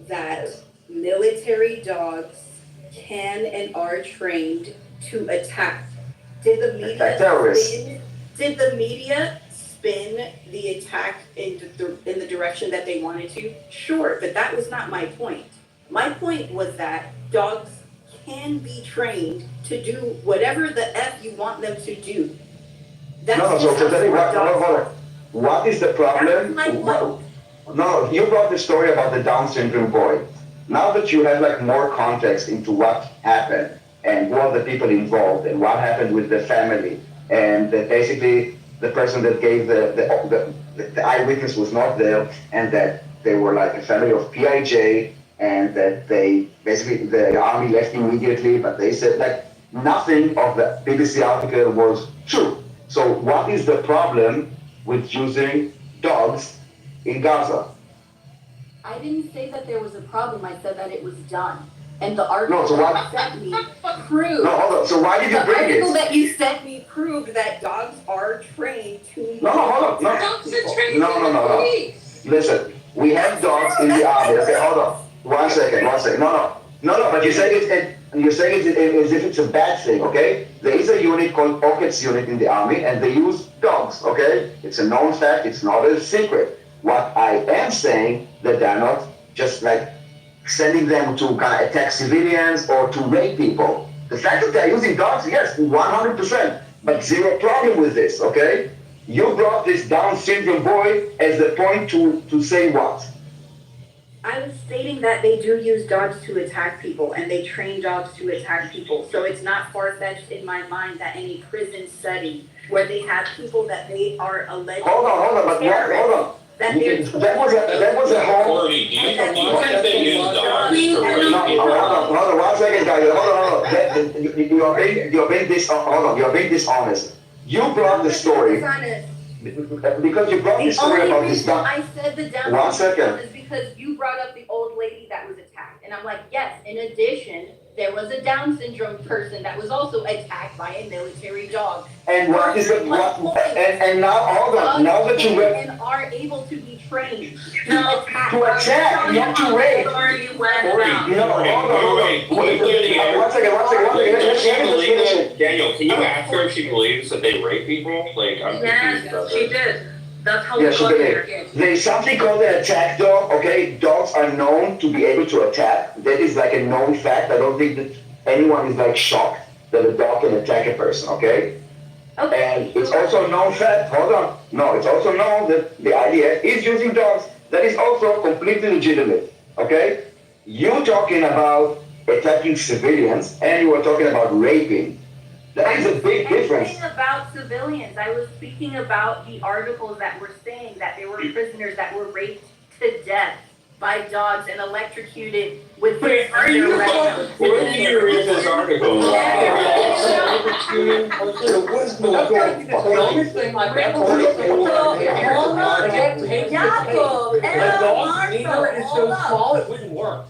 that military dogs can and are trained to attack. Did the media spin the attack in the direction that they wanted to? Sure, but that was not my point. My point was that dogs can be trained to do whatever the F you want them to do. That's what is the problem? No, you brought the story about the Down syndrome boy. Now that you have like more context into what happened and who are the people involved and what happened with the family, and that basically the person that gave the eyewitness was not there, and that they were like a family of PIJ, and that they basically the army left immediately, but they said like nothing of the BBC article was true. So what is the problem with using dogs in Gaza? I didn't say that there was a problem. I said that it was done. And the article that you sent me proved. No, hold on. So why did you bring it? The article that you sent me proved that dogs are trained to. No, hold on. No. Dogs are trained No. Listen, we have dogs in the army. Okay, hold on. One second. No. But you're saying it as if it's a bad thing. Okay? There is a unit called Pockets unit in the army, and they use dogs. Okay? It's a known fact. It's not a secret. What I am saying that they're not just like sending them to kind of attack civilians or to rape people. The fact that they're using dogs, yes, 100%, but zero problem with this, okay? You brought this Down syndrome boy as the point to say what? I was stating that they do use dogs to attack people, and they train dogs to attack people. So it's not far-fetched in my mind that any prison study where they have people that they are alleged. Hold on. That was a whole. Do you think they use dogs to rape people? Hold on, 1 second, guys. Hold on. You're being dishonest. You brought the story. Because you brought the story about this dog. I said the Down 1 second. is because you brought up the old lady that was attacked. And I'm like, yes, in addition, there was a Down syndrome person that was also attacked by a military dog. And what is it? And now, hold on. Now that you read. And are able to be trained No, to attack, not to rape. You went around. Wait. 1 second. Does she believe that, Daniel, can you ask her if she believes that they rape people? Like, I'm confused about Yes, she this. did. That's how Yeah, we she got did. here. There's something called an attack dog, okay? Dogs are known to be able to attack. That is like a known fact. I don't think that anyone is like shocked that a dog can attack a person, okay? And it's also a known fact, hold on. No, it's also known that the IDF is using dogs. That is also completely legitimate, okay? You talking about attacking civilians and you were talking about raping. That is a big difference. I was speaking about civilians. I was speaking about the articles that were saying that there were prisoners that were raped to death by dogs and electrocuted with Wait, are you where did you read this article? It wouldn't work.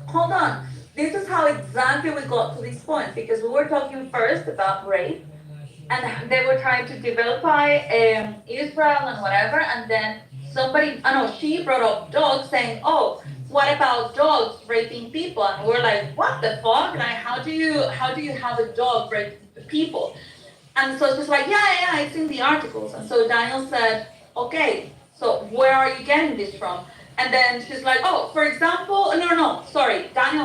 Hold on. This is how exactly we got to this point, because we were talking first about rape, and they were trying to develop Israel and whatever, and then she brought up dogs, saying, oh, what about dogs raping people? And we're like, what the fuck? Like, how do you have a dog rape people? And so she's like, yeah, I've seen the articles. And so Daniel said, okay, so where are you getting this from? And then she's like, oh, for example, Daniel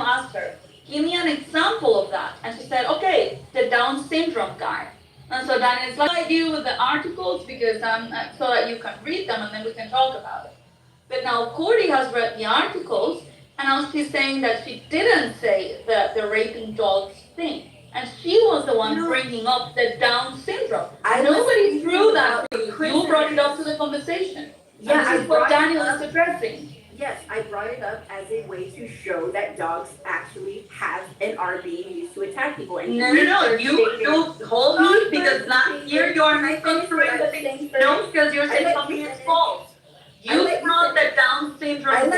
asked her, give me an example of that. And she said, okay, the Down syndrome guy. And so Daniel's like, I deal with the articles because so that you can read them and then we can talk about it. But now Cordy has read the articles, and now she's saying that she didn't say the raping dogs thing. And she was the one bringing up the Down syndrome. Nobody threw that to you. You brought it up to the conversation. Yeah, this is what Daniel is addressing. Yes, I brought it up as a way to show that dogs actually have and are being used to attack people. And No, you hold on, because not here you're misconstruing the thing. No, because you're saying something is false. You brought the Down syndrome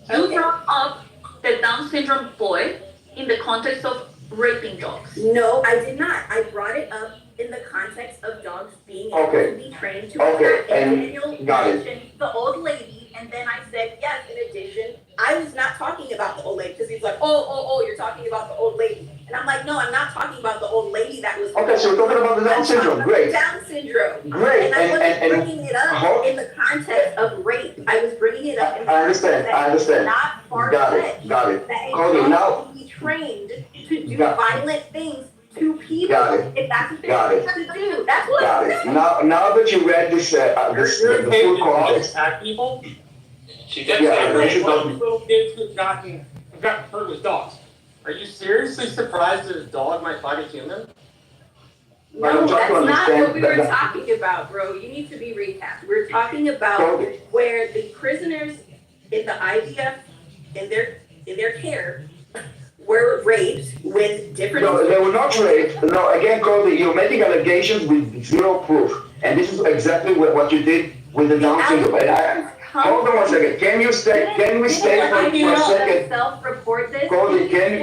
You brought up the Down syndrome boy in the context of raping dogs. No, I did not. I brought it up in the context of dogs being able to be trained to attack. And Daniel mentioned the old lady, and then I said said, yes, in addition, I was not talking about the old lady, because he's like, oh, you're talking about the old lady. And I'm like, no, I'm not talking about the old lady that was. Okay, so we're talking about the Down syndrome, great. Down syndrome. Great, And I wasn't and bringing it up in the context of rape. I was bringing it up in the I understand, context I understand. not far Got fetched. it, got it. That Cody, a now, dog can be trained to do violent things to people Got it. if that's what they Got want it. to do. That's what got I'm it. saying. Now that you read this, the full context. Attack people? She Yeah, did. we should Like, talk- little kids who've gotten hurt with dogs. Are you seriously surprised that a dog might fight a human? But No, I'm trying that's to not understand what we were that- talking about, bro. You need to be recapped. We're talking about Cody. where the prisoners in the IDF, in their care, were raped with different. No, they were not raped. No, again, Cody, you're making allegations with zero proof. And this is exactly what you did with the Down syndrome. And hold on one second. Can we stay for a second? Self-report this. Cody, can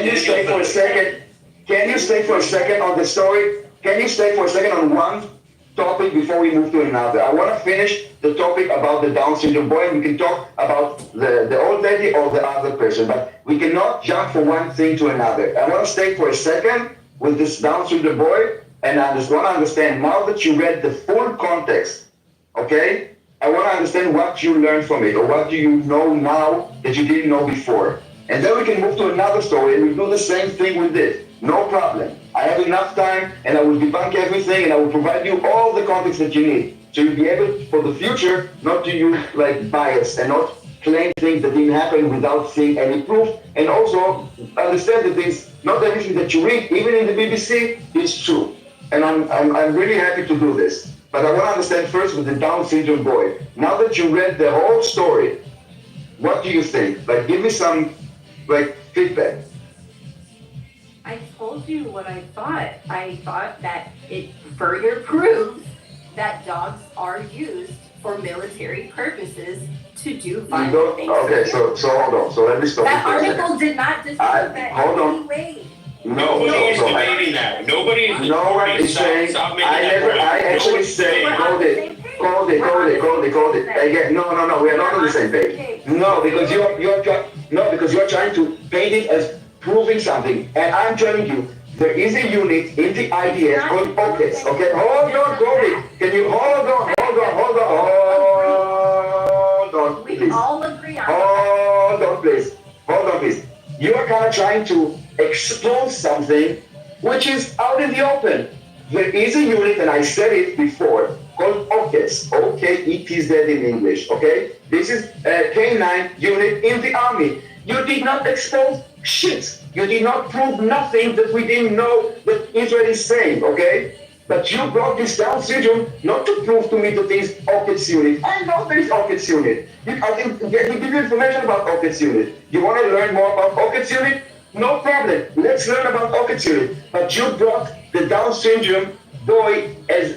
you stay for a second? Can you stay for a second on the story? Can you stay for a second on one topic before we move to another? I want to finish the topic about the Down syndrome boy, and we can talk about the old lady or the other person, but we cannot jump from one thing to another. I want to stay for a second with this Down syndrome boy, and I just want to understand, now that you read the full context, okay? I want to understand what you learned from it, or what do you know now that you didn't know before. And then we can move to another story, and we do the same thing with this. No problem. I have enough time, and I will debunk everything, and I will provide you all the context that you need. So you'll be able, for the future, not to use like bias and not claim things that didn't happen without seeing any proof. And also understand that things, not everything that you read, even in the BBC, is true. And I'm really happy to do this. But I want to understand first with the Down syndrome boy. Now that you read the whole story, what do you think? Like, give me some, like, feedback. I told you what I thought. I thought that it further proves that dogs are used for military purposes to do violent things. Okay, so hold on. So let me stop That you for a second. article did not dispute that hold in on. any way. No, Nobody's so debating that. Nobody's. no one is saying, I actually say, hold it. Again, no, we are not on the same page. No, because you're trying to paint it as proving something, and I'm telling you, there is a unit in the IDF called OCS, okay? Hold on, Cody, can you, hold on, please. We all agree on Hold on, please. You are kind of trying to expose something which is out in the open. There is a unit, and I said it before, called OCS, O-K-E-T-Z in English, okay? This is a K9 unit in the army. You did not expose shit. You did not prove nothing that we didn't know that Israel is saying, okay? But you brought this Down syndrome not to prove to me that there is OCS unit. I know there is OCS unit. I think we give you information about OCS unit. You want to learn more about OCS unit? No problem. Let's learn about OCS unit. But you brought the Down syndrome boy as,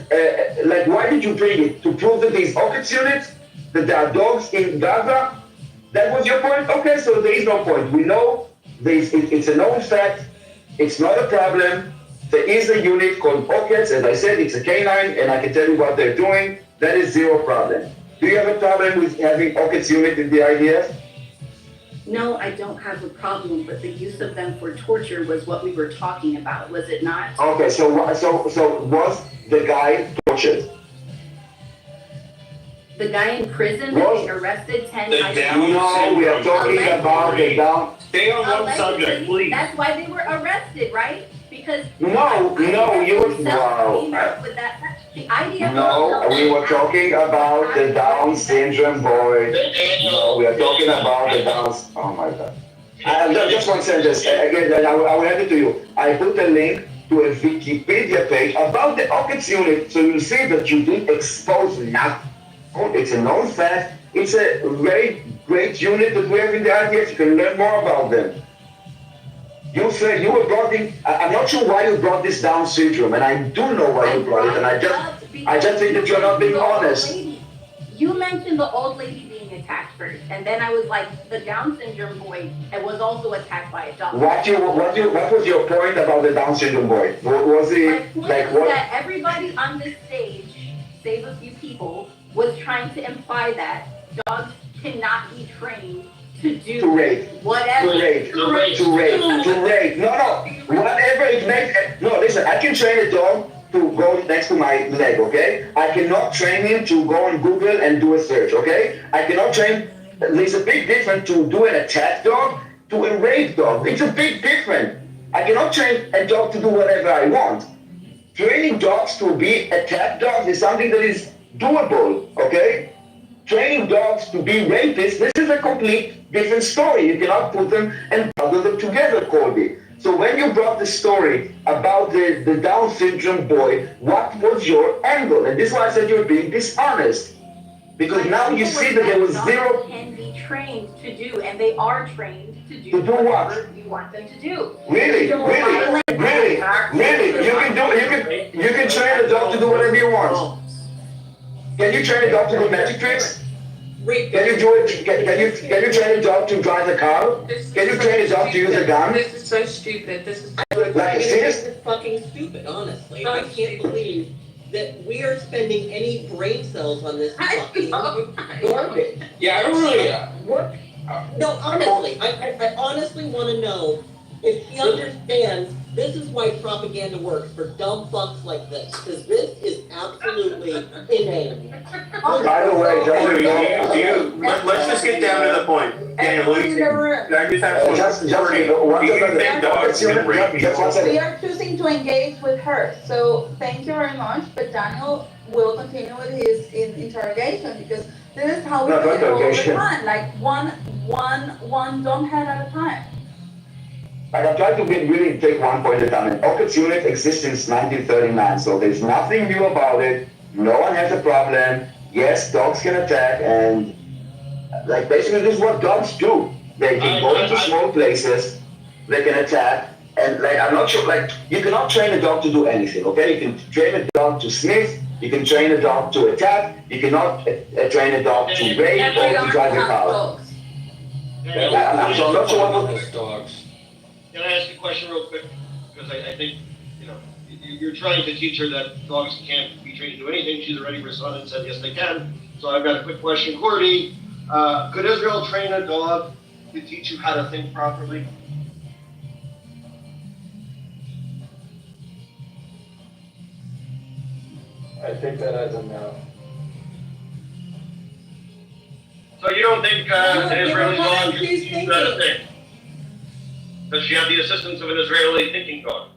like, why did you bring it? To prove that there is OCS unit? That there are dogs in Gaza? That was your point? Okay, so there is no point. We know it's a known fact. It's not a problem. There is a unit called OCS. As I said, it's a K9, and I can tell you what they're doing. That is zero problem. Do you have a problem with having OCS unit in the IDF? No, I don't have a problem, but the use of them for torture was what we were talking about, was it not? Okay, so was the guy tortured? The guy in prison that they arrested 10 times. No, we are talking about the Down. Stay on one Allegedly, subject, please. That's why they were arrested, right? Because No, you were, wow. with that, the IDF. No, we were talking about the Down syndrome boy. No, we are talking about the Down. Oh my God. Just one sentence. Again, I will hand it to you. I put a link to a Wikipedia page about the OCS unit, so you'll see that you didn't expose nothing. It's a known fact. It's a very great unit that we have in the IDF. You can learn more about them. You said you were brought in. I'm not sure why you brought this Down syndrome, and I do know why you brought it, and I just think that you're not being honest. You mentioned the old lady being attacked first, and then I was like, the Down syndrome boy was also attacked by a dog. What was your point about the Down syndrome boy? Was it like what? That everybody on this stage, save a few people, was trying to imply that dogs cannot be trained to do To rape. whatever. To rape. To rape. No. Whatever it makes. No, listen, I can train a dog to go next to my leg, okay? I cannot train him to go on Google and do a search, okay? I cannot train. There's a big difference to do an attack dog to a rape dog. It's a big difference. I cannot train a dog to do whatever I want. Training dogs to be attack dogs is something that is doable, okay? Training dogs to be rapists, this is a complete different story. You cannot put them and bundle them together, Colby. So when you brought the story about the Down syndrome boy, what was your angle? And this is why I said you're being dishonest. Because now you see that there was zero... Can be trained to do, and they are trained to do. To do what? Whatever you want them to do. Really? You can train a dog to do whatever you want. Can you train a dog to do magic tricks? Can you do it? Can you train a dog to drive a car? Can you train a dog to use a gun? This is so stupid. This is serious? fucking stupid, honestly. I can't believe that we are spending any brain cells on this fucking garbage. Yeah, I don't really. No, honestly, I honestly want to know if she understands this is why propaganda works for dumb fucks like this, because this is absolutely inane. By the way, let's just get down to the point. Daniel, what do you think? We are choosing to engage with her, so thank you very much, but Daniel will continue with his interrogation, because this is how we do it all the time, like one dumb head at a time. Like I'm trying to really take one point at a time. An OCUTS unit exists since 1939, so there's nothing new about it. No one has a problem. Yes, dogs can attack, and like basically this is what dogs do. They can go into small places, they can attack, and like I'm not sure, like you cannot train a dog to do anything, okay? You can train a dog to sniff, you can train a dog to attack, you cannot train a dog to rape or to drive a car. I'm not sure what dogs. Can I ask a question real quick? Because I think, you're trying to teach her that dogs can't be trained to do anything. She's already responded and said, yes, they can. So I've got a quick question. Cordy, could Israel train a dog to teach you how to think properly? I think that as a no. So you don't think an Israeli dog can teach you how to think? Does she have the assistance of an Israeli thinking dog?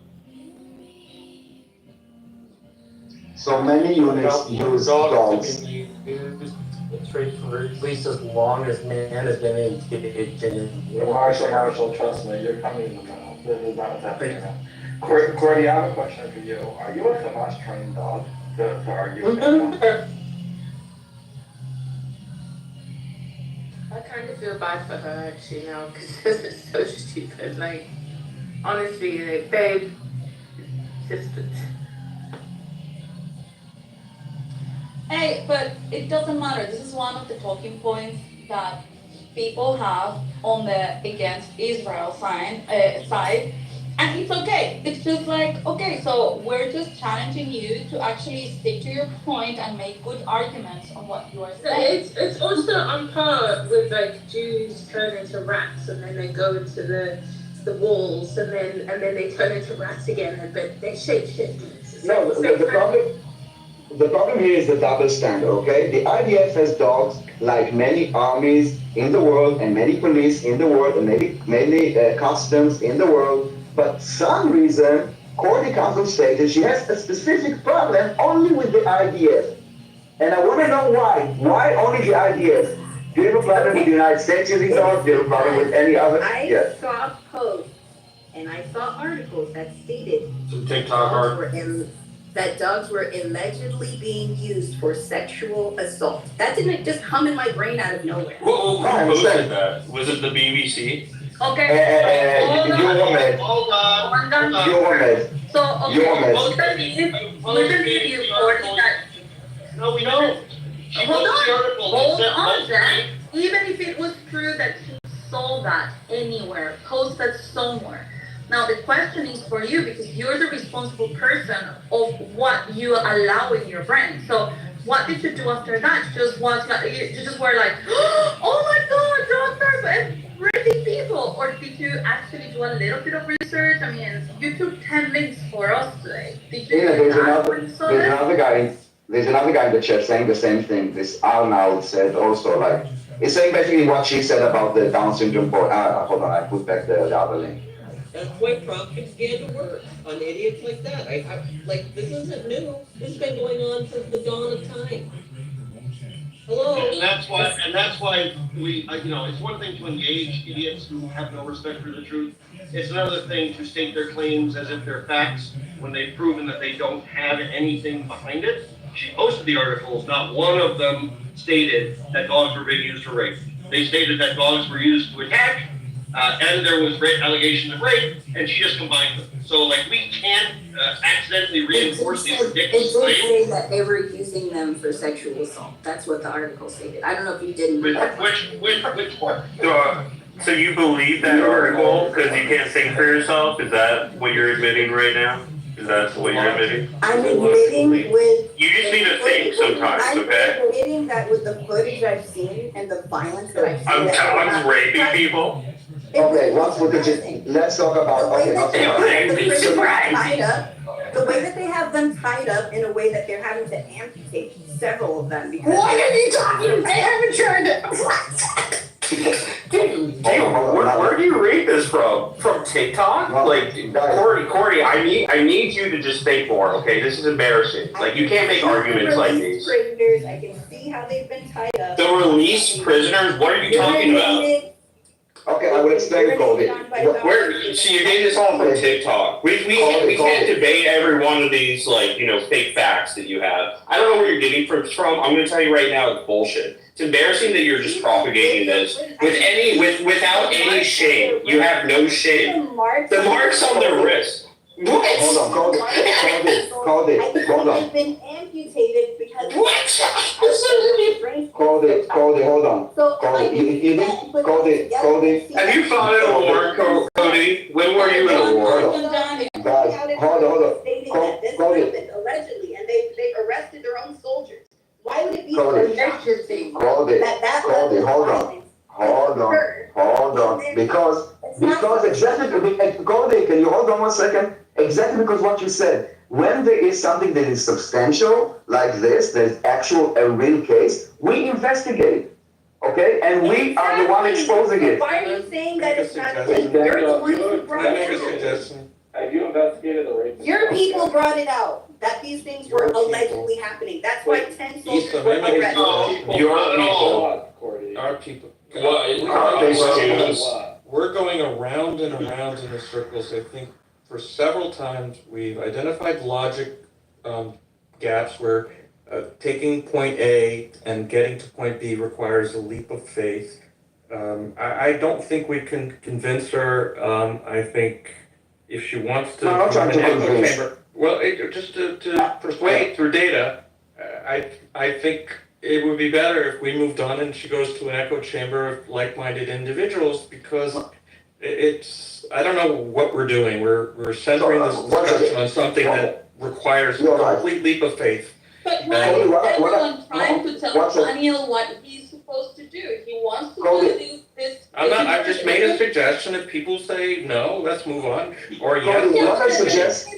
So many units use dogs. Have been used for at least as long as man has been engaged in. Marshall, trust me, you're coming in the middle. This is not what's happening now. Cordy, I have a question for you. Are you a Hamas trained dog to argue with that? I kind of feel bad for her, actually, now, because this is so stupid. Like, honestly, like, babe, just. Hey, but it doesn't matter. This is one of the talking points that people have on the against Israel side, and it's okay. It's just like, okay, so we're just challenging you to actually stick to your point and make good arguments on what you are saying. It's also on par with like Jews turn into rats and then they go into the walls and then they turn into rats again, but they shape shift. No, the problem here is the double standard, okay? The IDF has dogs like many armies in the world and many police in the world and many customs in the world. But some reason, Cordy Council stated she has a specific problem only with the IDF. And I want to know why. Why only the IDF? Do you have a problem with the United States using dogs? Do you have a problem with any other? I saw posts and I saw articles that stated that dogs were allegedly being used for sexual assault. That didn't just come in my brain out of nowhere. Who posted that? Was it the BBC? Okay. Hold on. So, okay, we believe you for that. No, we don't. Hold on, Jack. Even if it was true that she sold that anywhere, post that somewhere. Now the question is for you, because you're the responsible person of what you allow in your brain. So what did you do after that? You just were like, oh to actually do a little bit of research? I mean, you took 10 links for us today. Did you Yeah, do that when you saw there's that? another guy in the chat saying the same thing. This Arnold said also, like, he's saying basically what she said about the Down syndrome boy. Hold on, I put back the other link. That's why propaganda works on idiots like that. Like, this isn't new. This has been going on since the dawn of time. Hello? And that's why we, it's one thing to engage idiots who have no respect for the truth. It's another thing to state their claims as if they're facts when they've proven that they don't have anything behind it. She posted the articles, not one of them stated that dogs were being used for rape. They stated that dogs were used to attack, and there was allegations of rape, and she just combined them. So, like, we can't accidentally reinforce these ridiculous It claims. did say that they were using them for sexual assault. That's what the article stated. I don't know if you didn't. Which part? So you believe that article because you can't think for yourself? Is that what you're admitting right now? Is that what you're admitting? I'm admitting with. You just need to think sometimes, okay? I'm admitting that with the footage I've seen and the violence that I've seen. I'm raping people. Okay, what footage? Let's talk about. Okay, The way that they have them tied up in a way that they're having to amputate several of them because. What are you talking? I haven't tried to. Dude, where do you read this from? From TikTok? Like, Corey, I need you to just think more, okay? This is embarrassing. Like, you can't make arguments like these. Prisoners, I can see how they've been tied up. The released prisoners? What are you talking about? Okay, I will explain, Cody. See, you're getting this all from TikTok. We can't debate every one of these, like, fake facts that you have. I don't know where you're getting from. I'm going to tell you right now, it's bullshit. It's embarrassing that you're just propagating this without any shame. You have no shame. The marks on their wrist. What? Hold on, Cody, hold on. They've been amputated because. Cody, hold on. Cody. Have you fought in a war, Cody? When were you in a war? Guys, hold on. Cody. Allegedly, and they've arrested their own soldiers. Why would it be Cody, hold on. Because exactly, Cody, can you hold on 1 second? Exactly because what you said. When there is something that is substantial, like this, there's a real case, we investigate. Okay? And we are the one exposing it. Why are you saying that it's not a thing? You're the one who brought it out. Have you investigated the rape? Your people brought it out, that these things were allegedly happening. That's why 10 soldiers were arrested. Your people. Our people. We're going around and around in the circles. I think for several times we've identified logic gaps where taking point A and getting to point B requires a leap of faith. I don't think we can convince her. I think if she wants to, just to persuade through data, I think it would be better if we moved on and she goes to an echo chamber of like-minded individuals because I don't know what we're doing. We're centering this discussion on something that requires a complete leap of faith. But why is everyone trying to tell Daniel what he's supposed to do? He wants to do this. I've just made a suggestion. If people say no, let's move on. Or yes. It's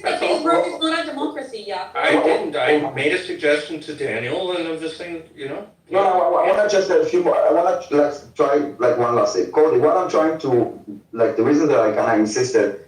not a democracy, yeah. I didn't. I made a suggestion to Daniel, and I'm just saying, No, I want to just a few more. I want to try one last thing. Cody, what I'm trying to the reason that I kind of insisted.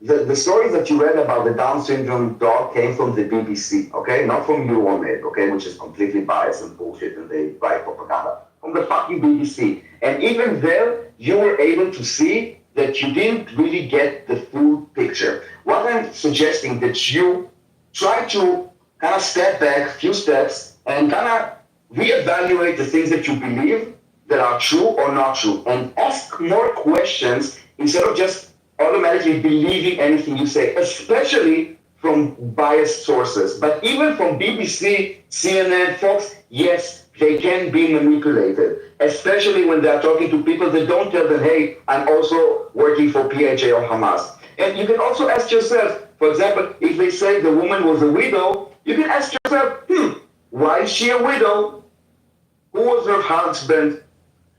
The story that you read about the Down syndrome dog came from the BBC, okay? Not from Euromed, okay? Which is completely biased and bullshit and they write propaganda. From the fucking BBC. And even there, you were able to see that you didn't really get the full picture. What I'm suggesting that you try to kind of step back a few steps and kind of reevaluate the things that you believe that are true or not true. And ask more questions instead of just automatically believing anything you say, especially from biased sources. But even from BBC, CNN, Fox, yes, they can be manipulated, especially when they're talking to people that don't tell them, hey, I'm also working for PHA or Hamas. And you can also ask yourself, for example, if they say the woman was a widow, you can ask yourself, why is she a widow? Who was her husband?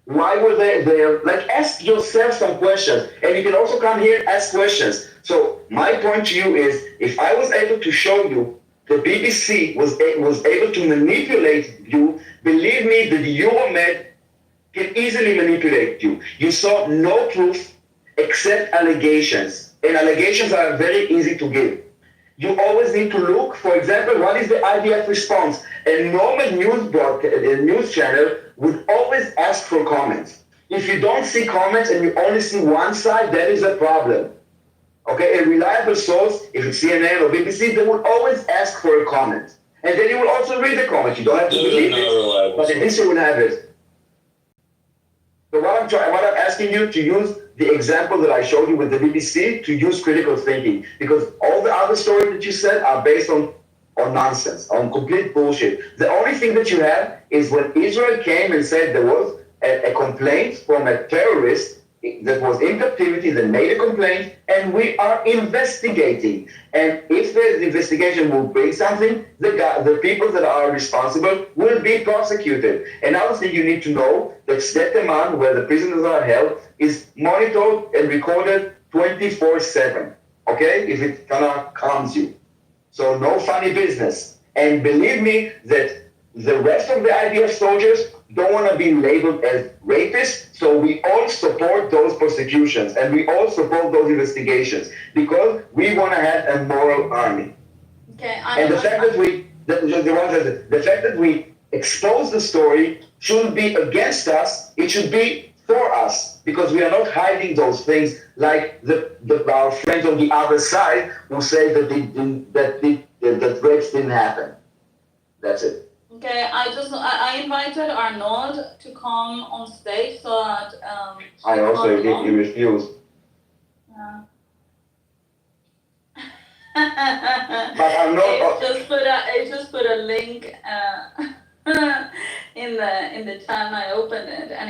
Why were they there? Like, ask yourself some questions. And you can also come here and ask questions. So my point to you is, if I was able to show you the BBC was able to manipulate you, believe me, the Euromed can easily manipulate you. You saw no proof except allegations. And allegations are very easy to give. You always need to look, for example, what is the IDF response? A normal news channel would always ask for comments. If you don't see comments and you only see one side, that is a problem. Okay, a reliable source, if it's CNN or BBC, they will always ask for a comment. And then you will also read the comment. You don't have to believe it, but at least you will have it. So what I'm asking you to use the example that I showed you with the BBC, to use critical thinking, because all the other stories that you said are based on nonsense, on complete bullshit. The only thing that you have is when Israel came and said there was a complaint from a terrorist that was in captivity, that made a complaint, and we are investigating. And if the investigation will bring something, the people that are responsible will be prosecuted. Another thing you need to know, that Sde Teman, where the prisoners are held, is monitored and recorded 24/7, okay? If it kind of calms you. So no funny business. And believe me that the rest of the IDF soldiers don't want to be labeled as rapists, so we all support those prosecutions and we all support those investigations because we want to have a moral army. Okay, And the fact that we expose the story shouldn't be against us, it should be for us, because we are not hiding those things like our friends on the other side who say that rapes didn't happen. That's it. Okay, I invited Arnold to come on stage so that I also did, he refused. Yeah. But I'm not. I just put a link in the chat and I opened it, and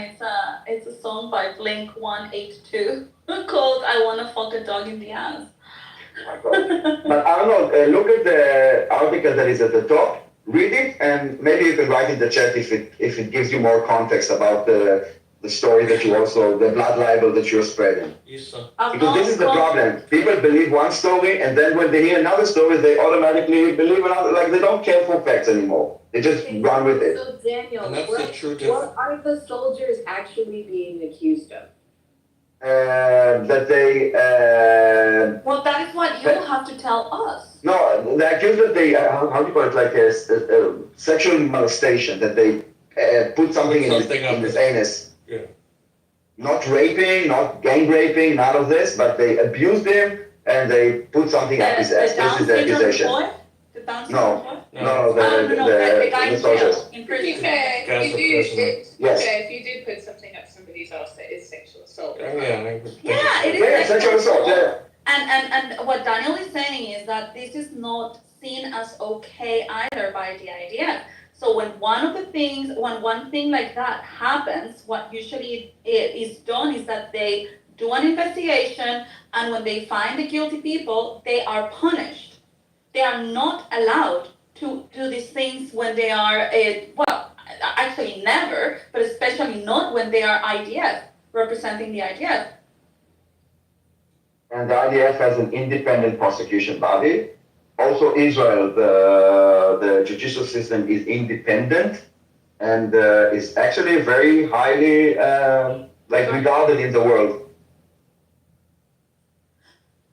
it's a song by Blink 182 called "I Wanna Fuck a Dog in the Ass." But Arnold, look at the article that is at the top. Read it, and maybe you can write in the chat if it gives you more context about the story that you also, the blood libel that you're spreading. Because this is the problem. People believe one story, and then when they hear another story, they automatically believe another. Like, they don't care for facts anymore. They just run with it. So Daniel, And that's the true what are the soldiers actually being accused of? That they. Well, that is what you have to tell us. No, they accuse that they, how do you call it, like a sexual molestation, that they put something in his anus. Yeah. Not raping, not gang raping, none of this, but they abused him and they put something up his ass. This is the accusation. No, the guy in soldiers. jail, in prison. Yes. If you do put something up somebody's ass, that is sexual assault. Yeah, it is Yeah, sexual assault, yeah. And what Daniel is saying is that this is not seen as okay either by the IDF. So when one thing like that happens, what usually is done is that they do an investigation, and when they find the guilty people, they are punished. They are not allowed to do these things when they are, actually never, but especially not when they are IDF, representing the IDF. And the IDF has an independent prosecution body. Also, Israel, the judicial system is independent and is actually very highly regarded in the world.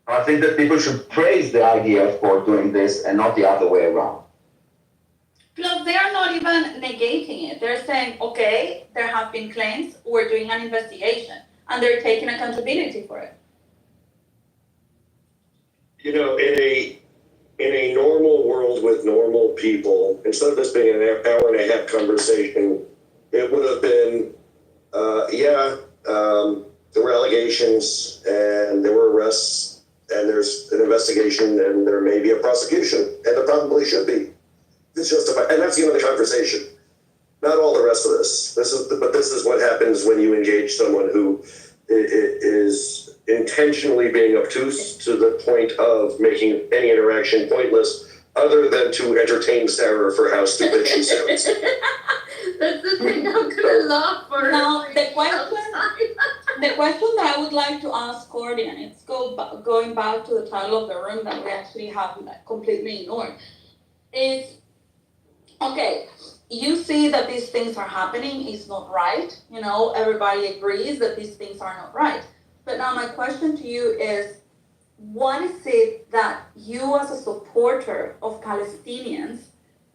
I think that people should praise the IDF for doing this and not the other way around. Plus, they are not even negating it. They're saying, okay, there have been claims, we're doing an investigation, and they're taking accountability for it. You know, in a normal world with normal people, instead of this being an hour and a half conversation, it would have been, there were allegations and there were arrests and there's an investigation and there may be a prosecution, and there probably should be. It's justified, and that's the end of the conversation. Not all the rest of this. This is what happens when you engage someone who is intentionally being obtuse to the point of making any interaction pointless, other than to entertain Sarah for how stupid she sounds. That's the thing I'm gonna laugh for. Now, the the question that I would like to ask Cordy, and it's going back to the title of the room that we actually have completely ignored, is, okay, you see that these things are happening, it's not right, everybody agrees that these things are not right. But now my question to you is, what is it that you as a supporter of Palestinians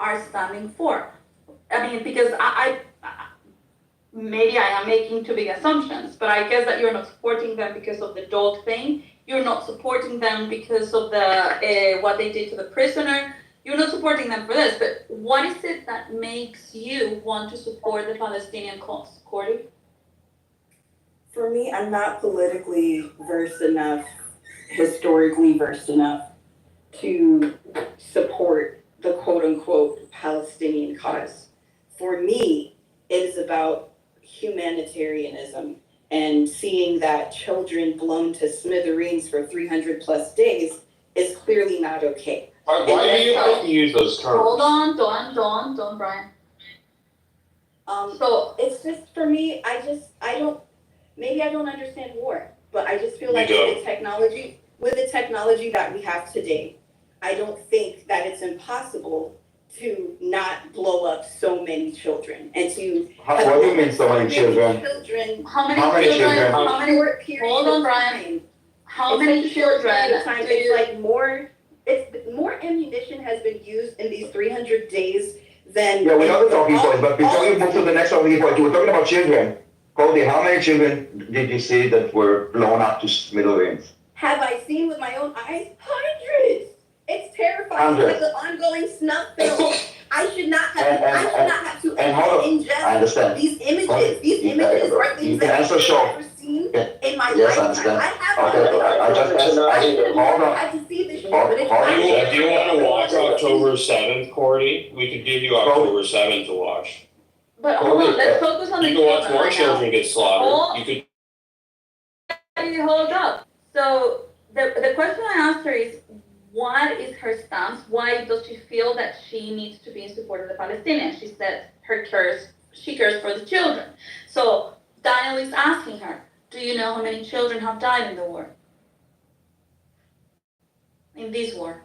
are standing for? I mean, because I maybe I am making too big assumptions, but I guess that you're not supporting them because of the dog thing. You're not supporting them because of the what they did to the prisoner. You're not supporting them for this, but what is it that makes you want to support the Palestinian cause, Cordy? For me, I'm not politically versed enough, historically versed enough to support the quote-unquote Palestinian cause. For me, it is about humanitarianism and seeing that children blown to smithereens for 300 plus days is clearly not okay. Why do you have to use those terms? Hold on, don't, Brian. So it's just, for me, maybe I don't understand war, but I just feel like with the technology that we have today, I don't think that it's impossible to not blow up so many children and to. What do you mean so many children? How many children? Hold on, Brian. How many children? It's more ammunition has been used in these 300 days than. Yeah, we know the talking points, but before you move to the next talking point, you were talking about children. Cody, how many children did you see that were blown up to smithereens? Have I seen with my own eyes? Hundreds. It's terrifying. Hundreds. It's like an ongoing snuff film. I should not have to ingest these images. These images are things that I've never seen in my lifetime. I have to see this shit, but it's Do you want to watch October 7th, Cordy? We could give you October 7th to watch. But hold on, let's focus on the You can watch children more right children now. get slaughtered. You could. Hold up. So the question I asked her is, what is her stance? Why does she feel that she needs to be in support of the Palestinians? She said she cares for the children. So Daniel is asking her, do you know how many children have died in the war? In this war?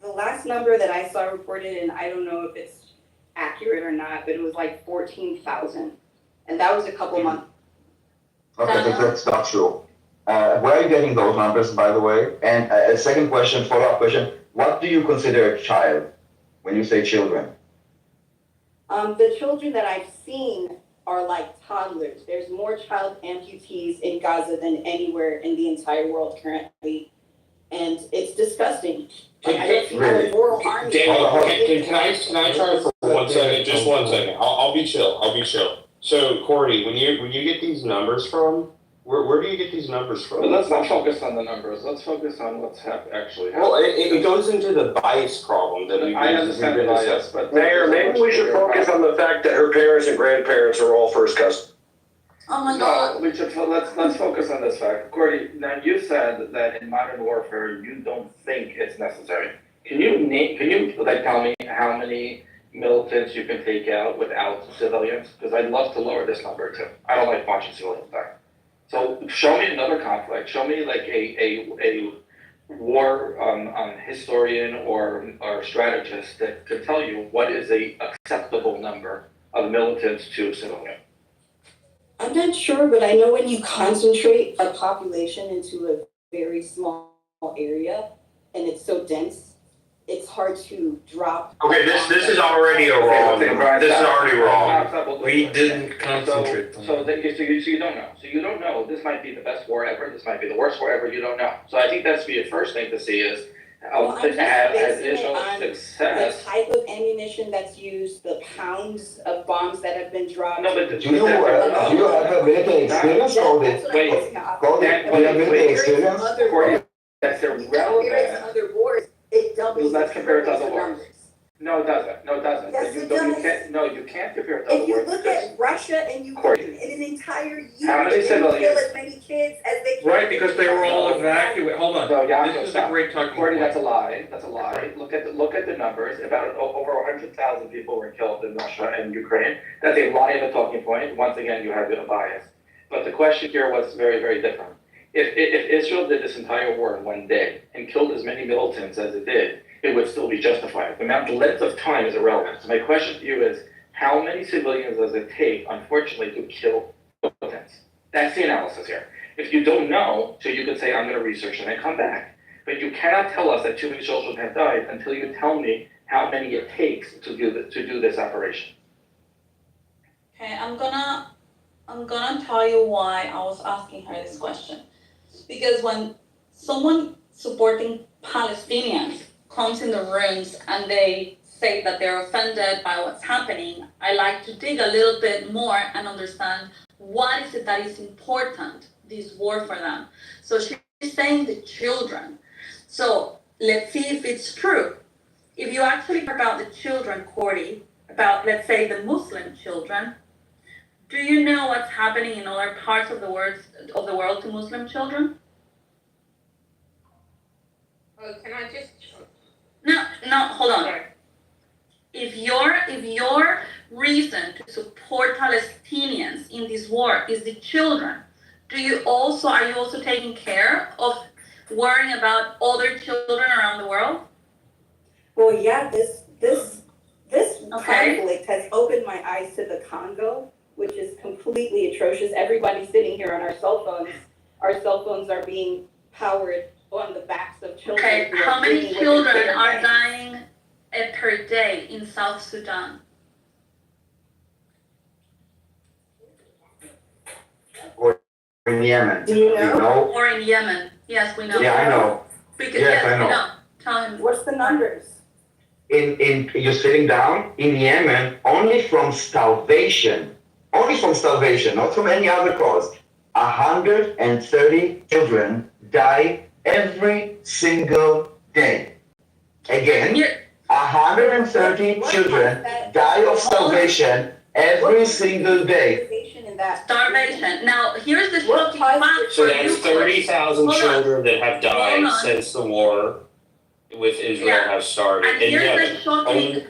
the last number that I saw reported, and I don't know if it's accurate or not, but it was like 14,000. And that was a couple months. Okay, that's not true. Where are you getting those numbers, by the way? And a second question, follow-up question, what do you consider a child when you say children? The children that I've seen are like toddlers. There's more child amputees in Gaza than anywhere in the entire world currently. And it's disgusting. Like, I don't see how a moral army. Daniel, can I try for 1 second? Just 1 second. I'll be chill. So Cordy, when you get these numbers from, where do you get these numbers from? But let's not focus on the numbers. Let's focus on what's actually happening. Well, it goes into the bias problem that we've I been understand the bias, but Mayor, maybe we should focus on the fact that her parents and grandparents are all first cousins. Oh my God. No, we should, let's focus on this fact. Cordy, now you said that in modern warfare, you don't think it's necessary. Can you tell me how many militants you can take out without civilians? Because I'd love to lower this number too. I don't like watching civilians die. So show me another conflict. Show me like a war historian or strategist that could tell you what is a acceptable number of militants to civilian. I'm not sure, but I know when you concentrate a population into a very small area and it's so dense, it's hard to drop. Okay, this is already wrong. This is already wrong. We didn't concentrate. So you don't know. So you don't know. This might be the best war ever. This might be the worst war ever. You don't know. So I think that's the first thing to see is how I'm just basing it initial on success. the type of ammunition that's used, the pounds of bombs that have been dropped. No, but Do you have military experience, Cody? Cody, do you have military experience? That's irrelevant. Other wars, it doubles. Let's compare it to other the wars. numbers. No, it doesn't. No, it doesn't. Yes, you it don't- does. you can't compare it to other If you wars. look at Russia and Ukraine, in an entire year, How many they didn't kill civilians? as many kids as they killed. Right, because they were all evacuated. Hold on. No, yeah, This is a great talking Cordy, point. that's a lie. That's a lie. Look at the numbers. About over 100,000 people were killed in Russia and Ukraine. That's a lie of a talking point. Once again, you have a bias. But the question here was very, very different. If Israel did this entire war in one day and killed as many militants as it did, it would still be justified. The length of time is irrelevant. So my question to you is, how many civilians does it take, unfortunately, to kill militants? That's the analysis here. If you don't know, so you could say, I'm going to research and I come back. But you cannot tell us that too many children have died until you tell me how many it takes to do this operation. Okay, I'm gonna tell you why I was asking her this question. Because when someone supporting Palestinians comes in the rooms and they say that they're offended by what's happening, I like to dig a little bit more and understand what is it that is important, this war for them. So she's saying the children. So let's see if it's true. If you actually care about the children, Cordy, about, let's say, the Muslim children, do you know what's happening in other parts of the world to Muslim children? Oh, can I just? No, hold on. Sorry. If your reason to support Palestinians in this war is the children, are you also taking care of worrying about other children around the world? Well, yeah, this conflict has opened my eyes to the Congo, which is completely atrocious. Everybody sitting here on our cell phones are being powered on the backs of children. Okay, how many children are dying per day in South Sudan? Or in Yemen. Do you know? Or in Yemen. Yes, we know. Yeah, I know. Because, yes, I know. We know. Tell him. What's the numbers? You're sitting down in Yemen only from starvation, not from any other cause. 130 children die every single day. Again, 130 children die of starvation every single day. Starvation. Now, here's the shocking fact. So that's 30,000 children that have died since the war with Israel has started. And here's the shocking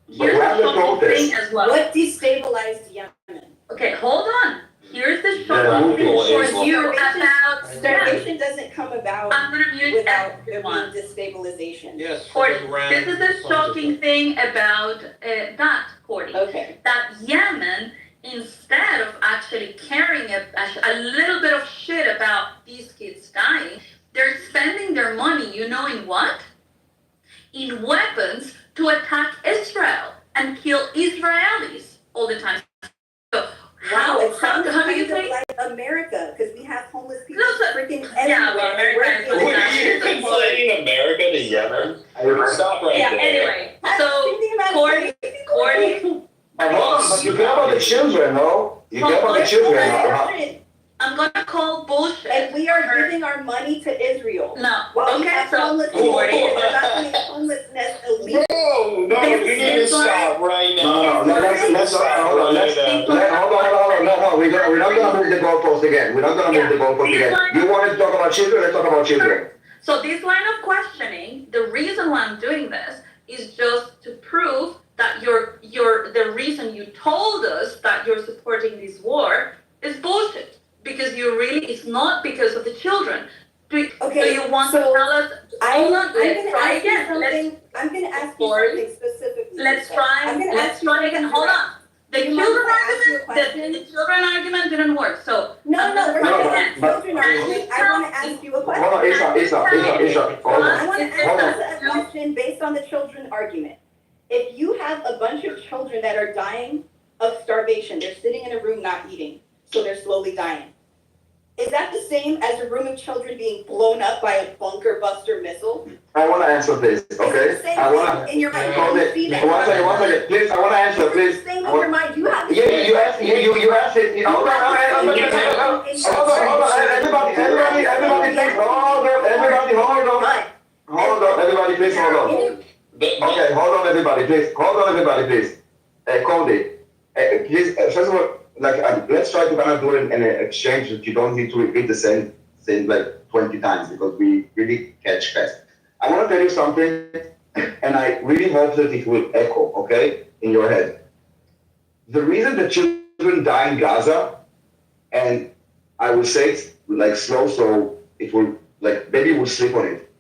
thing as well. What destabilized Yemen? Okay, hold on. Here's the shocking thing for you about starvation doesn't come about without there being destabilization. Yes. Cordy, this is the shocking thing about that, Cordy. Okay. That Yemen, instead of actually caring a little bit of shit about these kids dying, they're spending their money, you know, in what? In weapons to attack Israel and kill Israelis all the time. So how do you think? Like America, because we have homeless people freaking everywhere. Yeah, well, America You're comparing America to Yemen? Stop right there. Anyway, so Cordy. Hold on, but you care about the children, no? You care about the children. I'm gonna call bullshit. And we are giving our money to Israel. No. Well, Okay, so homelessness elite. No, you need to stop right now. No, let's stop. Hold on. No, we're not gonna move the goalpost again. You wanted to talk about children, let's talk about children. So this line of questioning, the reason why I'm doing this is just to prove that the reason you told us that you're supporting this war is bullshit. Because it's not because of the children. Do you want to tell us? I'm going to ask you something specifically. Let's try again. Hold on. The children argument didn't work. So no, we're not going to ask children argument. I want to ask you a question. Hold on, Isha. I want to ask you a question based on the children argument. If you have a bunch of children that are dying of starvation, they're sitting in a room not eating, so they're slowly dying. Is that the same as a room of children being blown up by a bunker buster missile? I want to answer this, okay? I want to. In your mind, One second. Please, I want to answer, please. In your mind, you have. You asked it. Hold on. Everybody, please. Hold on. Everybody, please, hold on. Okay, hold on, everybody, please. Cody, please, first of all, let's try to kind of do it in an exchange that you don't need to repeat the same thing like 20 times because we really catch fast. I want to tell you something, and I really hope that it will echo, okay, in your head. The reason the children die in Gaza And I will say it like slow, so it will, like, maybe you will sleep on it.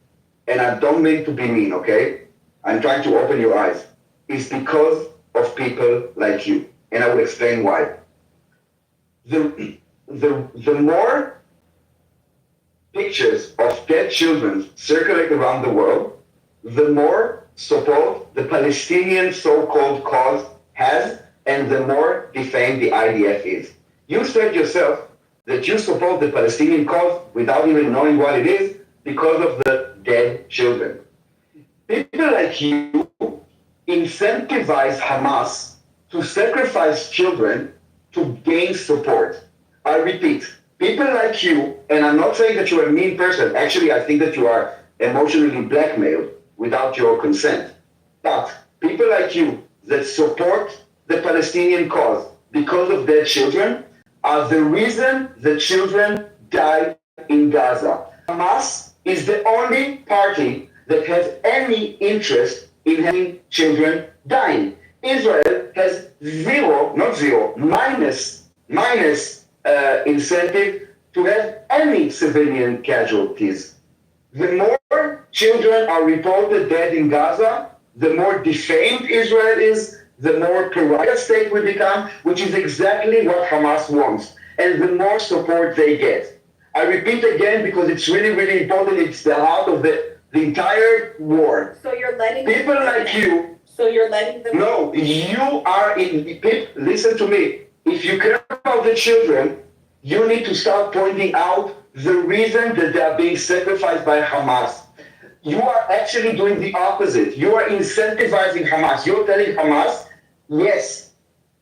And I don't mean to be mean, okay? I'm trying to open your eyes. It's because of people like you. And I will explain why. The more pictures of dead children circulate around the world, the more support the Palestinian so-called cause has, and the more defamed the IDF is. You said yourself that you support the Palestinian cause without even knowing what it is because of the dead children. People like you incentivize Hamas to sacrifice children to gain support. I repeat, people like you, and I'm not saying that you're a mean person, actually I think that you are emotionally blackmailed without your consent. But people like you that support the Palestinian cause because of their children are the reason the children die in Gaza. Hamas is the only party that has any interest in having children dying. Israel has minus incentive to have any civilian casualties. The more children are reported dead in Gaza, the more defamed Israel is, the more pariah state we become, which is exactly what Hamas wants, and the more support they get. I repeat again because it's really, really important. It's the heart of the entire war. So you're letting people like you. So you're letting them. No, you are in. Listen to me. If you care about the children, you need to start pointing out the reason that they are being sacrificed by Hamas. You are actually doing the opposite. You are incentivizing Hamas. You're telling Hamas, yes,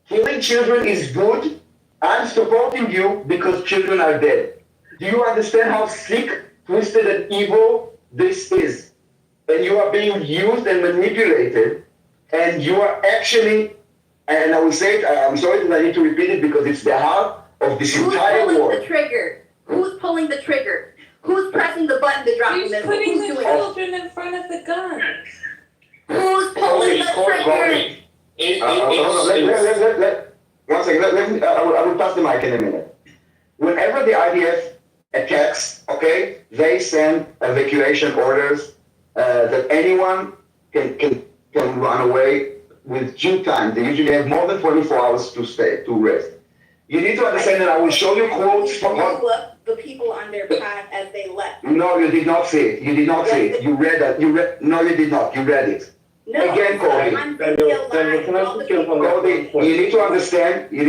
killing children is good. I'm supporting you because children are dead. Do you understand how sick, twisted, and evil this is? And you are being used and manipulated, and you are actually, and I will say it, I'm sorry that I need to repeat it because it's the heart of this entire war. Who's pulling the trigger? Who's pulling the trigger? Who's pressing the button to drop Who's them? putting Who's the doing children in front of the guns? Who's pulling the trigger? One second, I will pass the mic in a minute. Whenever the IDF attacks, okay, they send evacuation orders that anyone can run away with due time. They usually have more than 24 hours to rest. You need to understand that I will show you quotes from the people on their path as they left. No, you did not see it. You did not see it. You read that. No, you did not. You read it. No, Again, Cody. Cody, you need to understand. You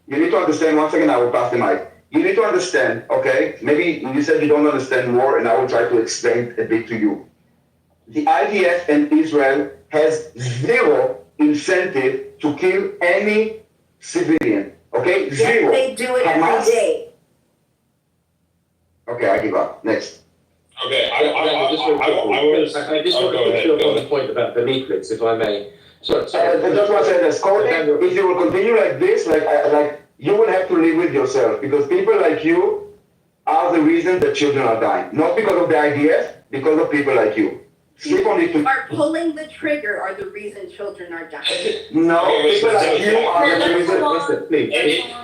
need to understand. Once again, I will pass the mic. You need to understand. Okay, maybe you said you don't understand war, and I will try to explain a bit to you. The IDF and Israel has zero incentive to kill any civilian. Okay, zero. Yes, they do it every day. Okay, I give up. Next. Okay, I just want to put you up on the point about the leaflets, if I may. I just want to say this, Cody, if you will continue like this, like you will have to live with yourself, because people like you are the reason that children are dying. Not because of the IDF, because of people like you. People are pulling the trigger are the reason children are dying. No, people like you are the reason. Listen, please.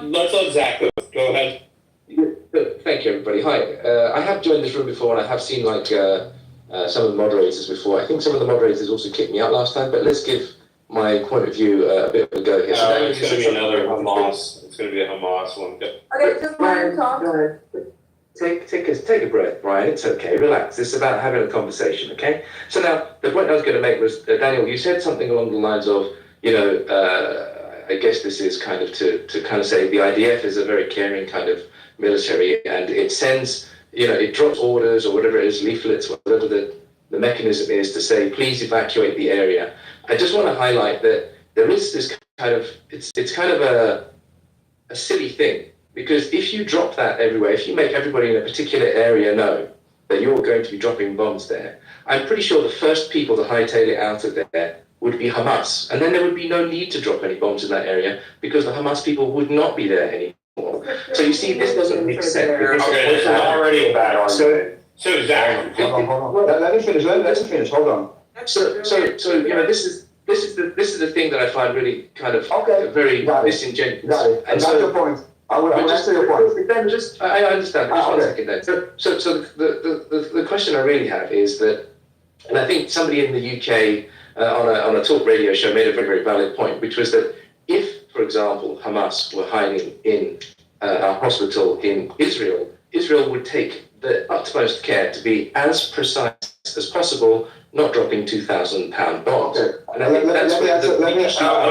Let's let Zach go ahead. Thank you, everybody. Hi. I have joined this room before, and I have seen some of the moderators before. I think some of the moderators also kicked me out last time, but let's give my point of view a bit of a go here. So it's going to be another Hamas. It's going to be a Hamas one. Okay, just let him talk. Take a breath, Brian. It's okay. Relax. It's about having a conversation, okay? So now, the point I was going to make was, Daniel, you said something along the lines of, I guess this is kind of to kind of say the IDF is a very caring kind of military, and it sends, it drops orders or whatever it is, leaflets, whatever the mechanism is to say, please evacuate the area. I just want to highlight that there is this kind of, it's kind of a silly thing. Because if you drop that everywhere, if you make everybody in a particular area know that you're going to be dropping bombs there, I'm pretty sure the first people to hightail it out of there would be Hamas. And then there would be no need to drop any bombs in that area because the Hamas people would not be there anymore. So you see, this doesn't make sense. Okay, this is already a bad argument. So Zach, hold on. Let me finish. Let me finish. Hold on. So this is the thing that I find really kind of very disingenuous. Got it. I got your point. I will answer your point. Then just, I understand, just 1 second then. So the question I really have is that, and I think somebody in the UK on a talk radio show made a very, very valid point, which was that if, for example, Hamas were hiding in a hospital in Israel, Israel would take the utmost care to be as precise as possible, not dropping 2,000-pound bombs. Okay. And I think that's what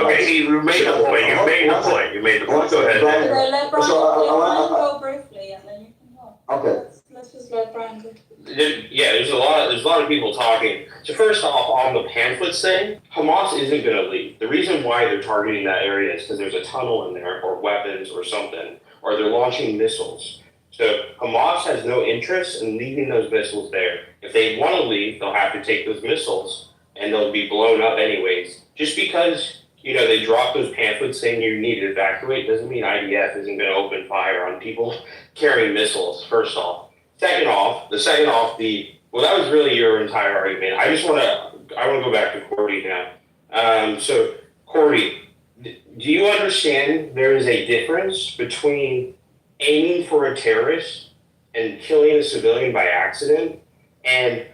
Okay, you made the point. You made the point. You made the point. Go ahead. Let Brian So, go briefly, and then you can go. Okay. Let's just let Brian go. Yeah, there's a lot of people talking. So first off, on the pamphlets thing, Hamas isn't going to leave. The reason why they're targeting that area is because there's a tunnel in there, or weapons, or something, or they're launching missiles. So Hamas has no interest in leaving those missiles there. If they want to leave, they'll have to take those missiles, and they'll be blown up anyways. Just because they drop those pamphlets saying you need to evacuate doesn't mean IDF isn't going to open fire on people carrying missiles. First off. Second off, well, that was really your entire argument. I want to go back to Cordy now. So, Cordy, do you understand there is a difference between aiming for a terrorist and killing a civilian by accident and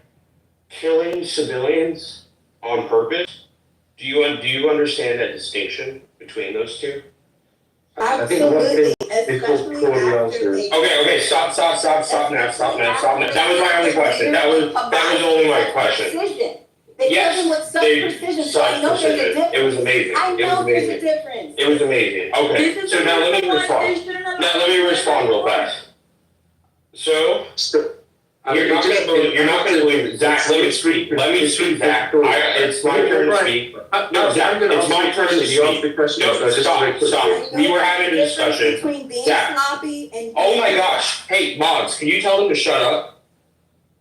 killing civilians on purpose? Do you understand that distinction between those two? Absolutely, especially after they. Okay, stop now. That was my only question. That was only my question. They killed him with such precision, so I know there's a difference. It was amazing. I know there's a difference. It was amazing. Okay, so now let me respond real fast. So, you're not going to believe it. Zach, let me speak. Zach. It's my turn to speak. No, Zach, it's my turn to speak. No, stop. We were having a discussion. Between being Zach. sloppy and. Oh my gosh. Hey, mods, can you tell them to shut up?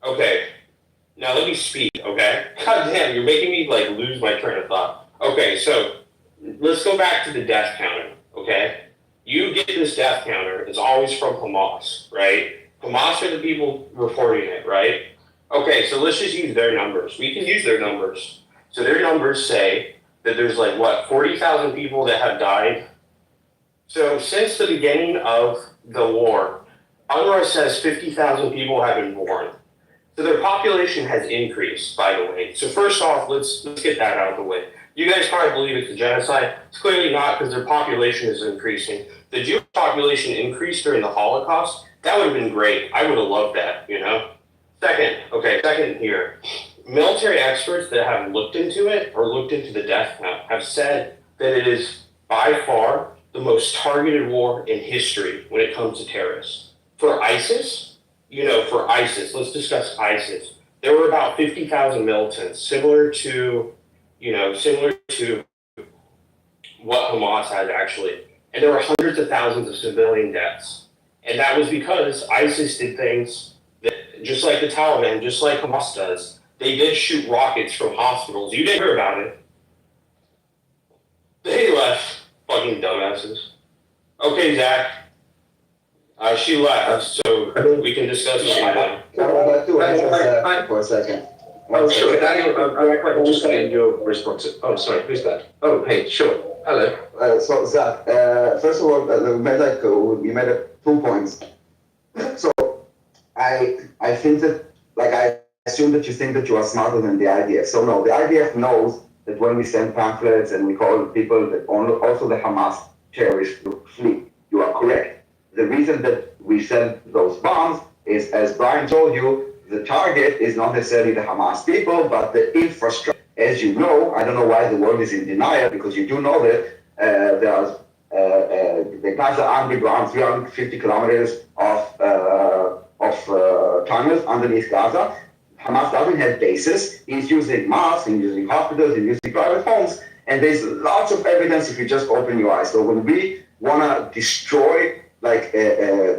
Okay. Now let me speak, okay? God damn, you're making me lose my train of thought. Okay, so let's go back to the death counter, okay? You get this death counter, it's always from Hamas, right? Hamas are the people reporting it, right? Okay, so let's just use their numbers. We can use their numbers. So their numbers say that there's 40,000 people that have died. So since the beginning of the war, UNRWA says 50,000 people have been born. So their population has increased, by the way. So first off, let's get that out of the way. You guys probably believe it's a genocide. It's clearly not, because their population is increasing. The Jewish population increased during the Holocaust. That would have been great. I would have loved that, Second here. Military experts that have looked into it, or looked into the death count, have said that it is by far the most targeted war in history when it comes to terrorists. For ISIS, let's discuss ISIS. There were about 50,000 militants, similar to what Hamas has actually. And there were hundreds of thousands of civilian deaths. And that was because ISIS did things that, just like the Taliban, just like Hamas does, they did shoot rockets from hospitals. You didn't hear about it. They left, fucking dumbasses. Okay, Zach. She left, so we can discuss it later. I would like to answer that for a second. Oh, sure. I'm just getting your response. Oh, sorry. Who's that? Oh, hey, sure. Hello. So Zach, first of all, you made 2 points. So I think that, I assume that you think that you are smarter than the IDF. So no, the IDF knows that when we send pamphlets and we call people that also the Hamas terrorists to flee, you are correct. The reason that we send those bombs is, as Brian told you, the target is not necessarily the Hamas people, but the infrastructure. As you know, I don't know why the world is in denial, because you do know that the Gaza underground, 350 kilometers of tunnels underneath Gaza. Hamas doesn't have bases. He's using mosques, he's using hospitals, he's using private homes, and there's lots of evidence if you just open your eyes. So when we want to destroy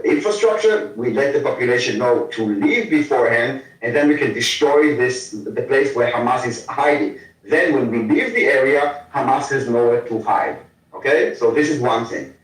infrastructure, we let the population know to leave beforehand, and then we can destroy the place where Hamas is hiding. Then when we leave the area, Hamas has nowhere to hide. Okay, so this is one thing.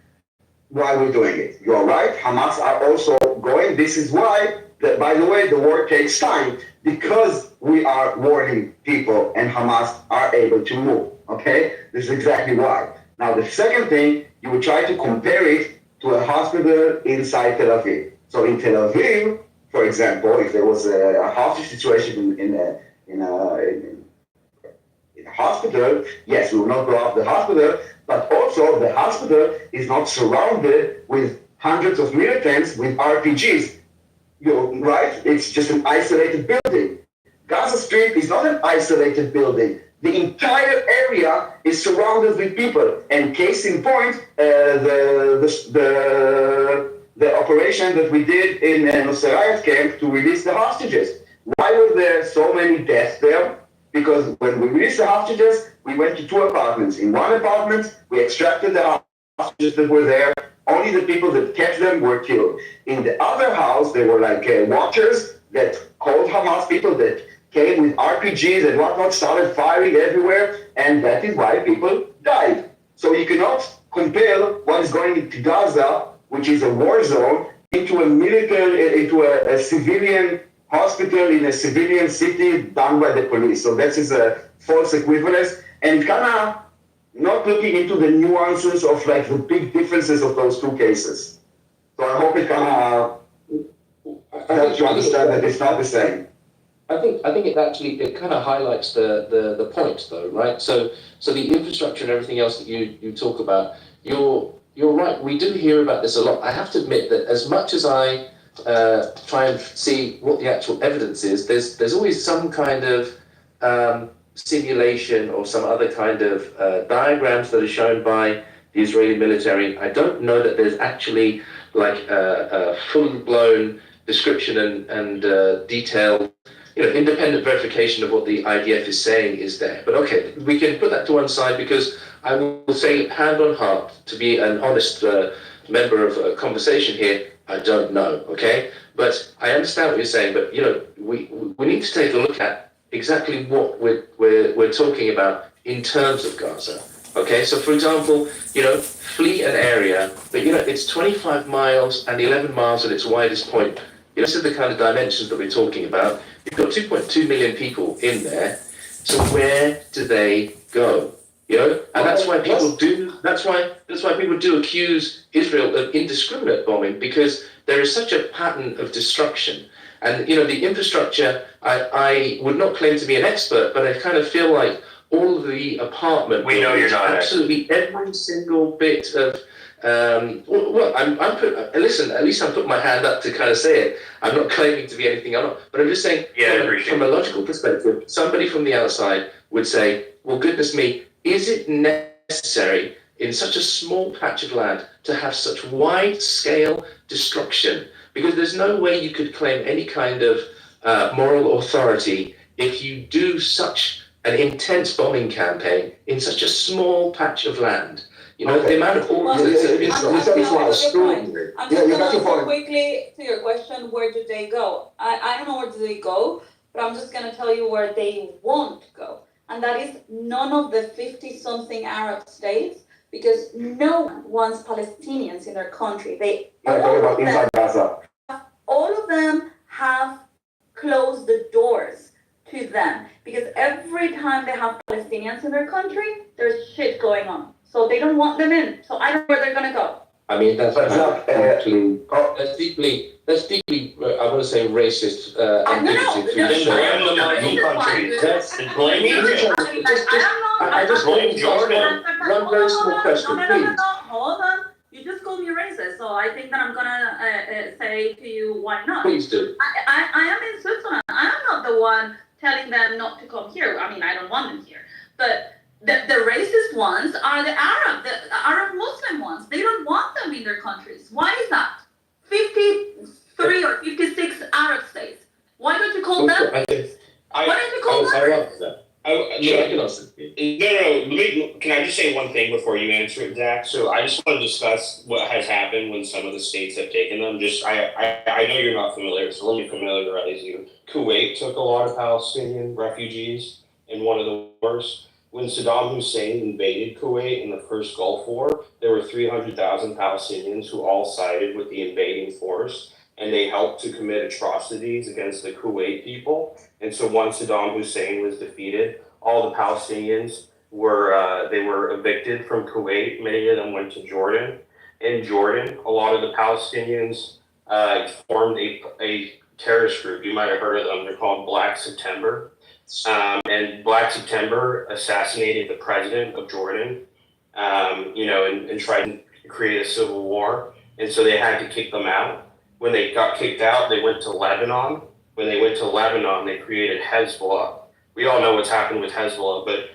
Why we're doing it. You're right, Hamas are also going. This is why, by the way, the war takes time, because we are warning people and Hamas are able to move. Okay, this is exactly why. Now the second thing, you will try to compare it to to a hospital inside Tel Aviv. So in Tel Aviv, for example, if there was a hostage situation in a hospital, yes, we will not go after the hospital, but also the hospital is not surrounded with hundreds of militants with RPGs. Right? It's just an isolated building. Gaza Strip is not an isolated building. The entire area is surrounded with people. And case in point, the operation that we did in Nusayrat camp to release the hostages. Why were there so many deaths there? Because when we released the hostages, we went to 2 apartments. In one apartment, we extracted the hostages that were there. Only the people that kept them were killed. In the other house, there were like watchers that called Hamas people that came with RPGs and whatnot, started firing everywhere, and that is why people died. So you cannot compare what is going into Gaza, which is a war zone, into a civilian hospital in a civilian city done by the police. So that is a false equivalence, and kind of not looking into the nuances of like the big differences of those 2 cases. So I hope it kind of helps you understand that it's not the same. I think it kind of highlights the point though, right? So the infrastructure and everything else that you talk about, you're right. We do hear about this a lot. I have to admit that as much as I try and see what the actual evidence is, there's always some kind of simulation or some other kind of diagrams that are shown by the Israeli military. I don't know that there's actually like a full-blown description and detailed, independent verification of what the IDF is saying is there. But okay, we can put that to one side because I will say hand on heart, to be an honest member of a conversation here, I don't know, okay? But I understand what you're saying, but we need to take a look at exactly what we're talking about in terms of Gaza. Okay, so for example, flee an area, but it's 25 miles and 11 miles at its widest point. This is the kind of dimensions that we're talking about. You've got 2.2 million people in there. So where do they go? And that's why people do. That's why people do accuse Israel of indiscriminate bombing, because there is such a pattern of destruction. And the infrastructure. I would not claim to be an expert, but I kind of feel like all of the apartment. We know you're not. Absolutely every single bit of. Listen, at least I'm putting my hand up to kind of say it. I'm not claiming to be anything I'm not, but I'm just saying from a logical perspective, somebody from the outside would say, well, goodness me, is it necessary in such a small patch of land to have such wide-scale destruction? Because there's no way you could claim any kind of moral authority if you do such an intense bombing campaign in such a small patch of land. The amount of orders I'm just gonna quickly to your question, where do they go? I don't know where do they go, but I'm just gonna tell you where they won't go. And that is none of the 50-something Arab states, because no one wants Palestinians in their country. All of them have closed the doors to them, because every time they have Palestinians in their country, there's shit going on. So they don't want them in. So I don't know where they're going to go. I mean, that's deeply, I want to say racist and bigoted to I just blame Jordan. One very small question, please. Hold on. You just called me racist, so I think that I'm gonna say to you, why not? Please do. I am in Switzerland. I'm not the one telling them not to come here. I mean, I don't want them here. But the racist ones are the Arab Muslim ones. They don't want them in their countries. Why is that? 53 or 56 Arab states. Why don't you call them? Why don't you call them? Can I just say one thing before you answer it, Zach? So I just want to discuss what has happened when some of the states have taken them. I know you're not familiar, so let me familiarize you. Kuwait took a lot of Palestinian refugees in one of the wars. When Saddam Hussein invaded Kuwait in the first Gulf War, there were 300,000 Palestinians who all sided with the invading force, and they helped to commit atrocities against the Kuwait people. And so once Saddam Hussein was defeated, all the Palestinians were evicted from Kuwait. Many of them went to Jordan. in Jordan, a lot of the Palestinians formed a terrorist group. You might have heard of them. They're called Black September. And Black September assassinated the president of Jordan, and tried to create a civil war. And so they had to kick them out. When they got kicked out, they went to Lebanon. When they went to Lebanon, they created Hezbollah. We all know what's happened with Hezbollah, but,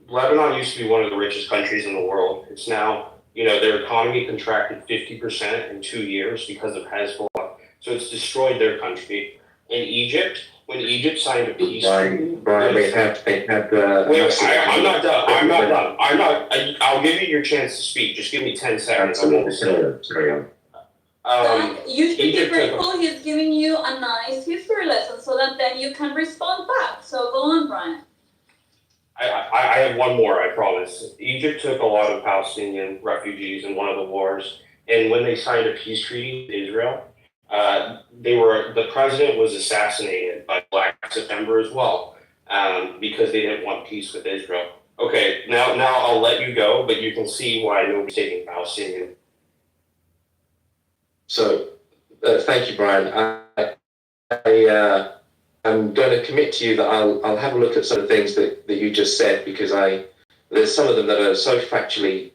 Lebanon used to be one of the richest countries in the world. It's now, their economy contracted 50% in 2 years because of Hezbollah. So it's destroyed their country. In Egypt, when Egypt signed a peace treaty, Brian, they had I'm not done. I'll give you your chance to speak. Just give me 10 seconds. You should be Egypt took grateful he's giving you a nice history lesson so that then you can respond back. So go on, Brian. I have one more, I promise. Egypt took a lot of Palestinian refugees in one of the wars, and when they signed a peace treaty with Israel, the president was assassinated by Black September as well, because they didn't want peace with Israel. Okay, now I'll let you go, but you can see why nobody's taking Palestinian. So, thank you, Brian. I'm going to commit to you that I'll have a look at some of the things that you just said, because there's some of them that are so factually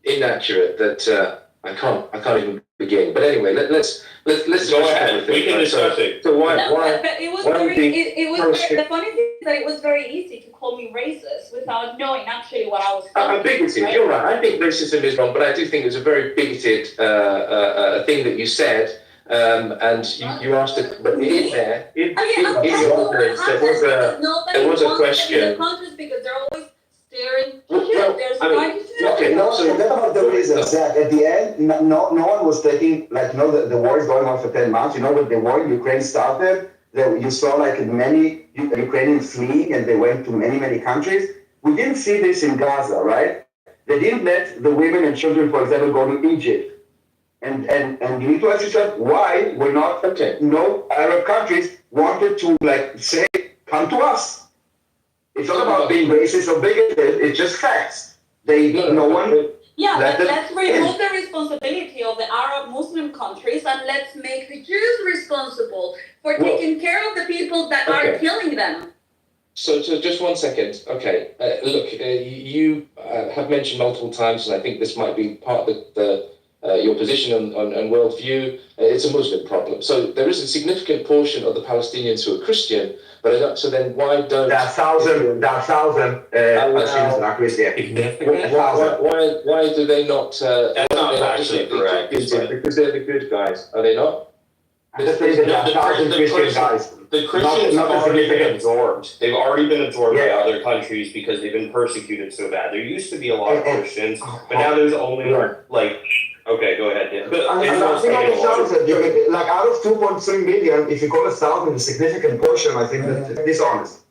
inaccurate that I can't even begin. But anyway, let's go ahead. We can discuss it. So why But it was the funny thing is that it was very easy to call me racist without knowing actually what I was saying. I'm bigoted. Right? You're right. I think racism is wrong, but I do think it was a very bigoted thing that you said. And you asked it, but in there, there was a question. Because they're always staring. Okay, no, so that's one of the reasons that at the end, no one was taking, the war is going on for 10 months. When the war in Ukraine started, you saw many Ukrainians fleeing and they went to many, many countries. We didn't see this in Gaza, right? They didn't let the women and children, for example, go to Egypt. And you need to ask yourself why we're not, no Arab countries wanted to say, come to us. It's not about being racist or bigoted, it's just facts. No one. Yeah, let's remove the responsibility of the Arab Muslim countries and let's make the Jews responsible for taking care of the people that are killing them. So just 1 second. Okay, look, you have mentioned multiple times, and I think this might be part of your position on worldview. It's a Muslim problem. So there is a significant portion of the Palestinians who are Christian, but so then why don't... There are thousand Palestinians that are Christian. Why do they not... That's not actually correct. Because they're the good guys, are they not? The Christians have already been absorbed. They've already been absorbed by other countries because they've been persecuted so bad. There used to be a lot of Christians, but now there's only okay, go ahead. Yeah. But out of 2.3 million, if you call 1,000 a significant portion, I think that's dishonest.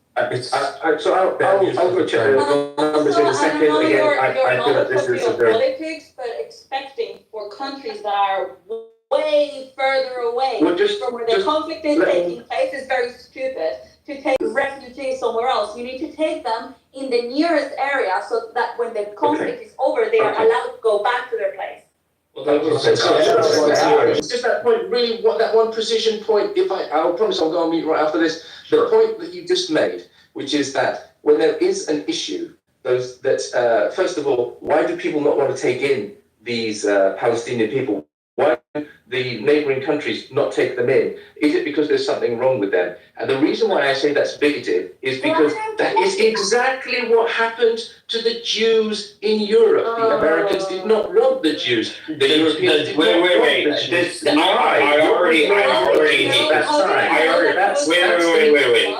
So I'll go check the numbers in a second. Again, I feel that this is a very... politics, but expecting for countries that are way further away from where the conflict is taking place is very stupid. To take refugees somewhere else, you need to take them in the nearest area so that when the conflict is over, they are allowed to go back to their place. Well, it's just that point, really, that one precision point. I'll promise I'll go on mute right after this. The point that you just made, which is that when there is an issue, first of all, why do people not want to take in these Palestinian people? Why do the neighboring countries not take them in? Is it because there's something wrong with them? And the reason why I say that's bigoted is because that is exactly what happened to the Jews in Europe. The Americans did not want the Jews. The Europeans Wait. I already hate that. Wait.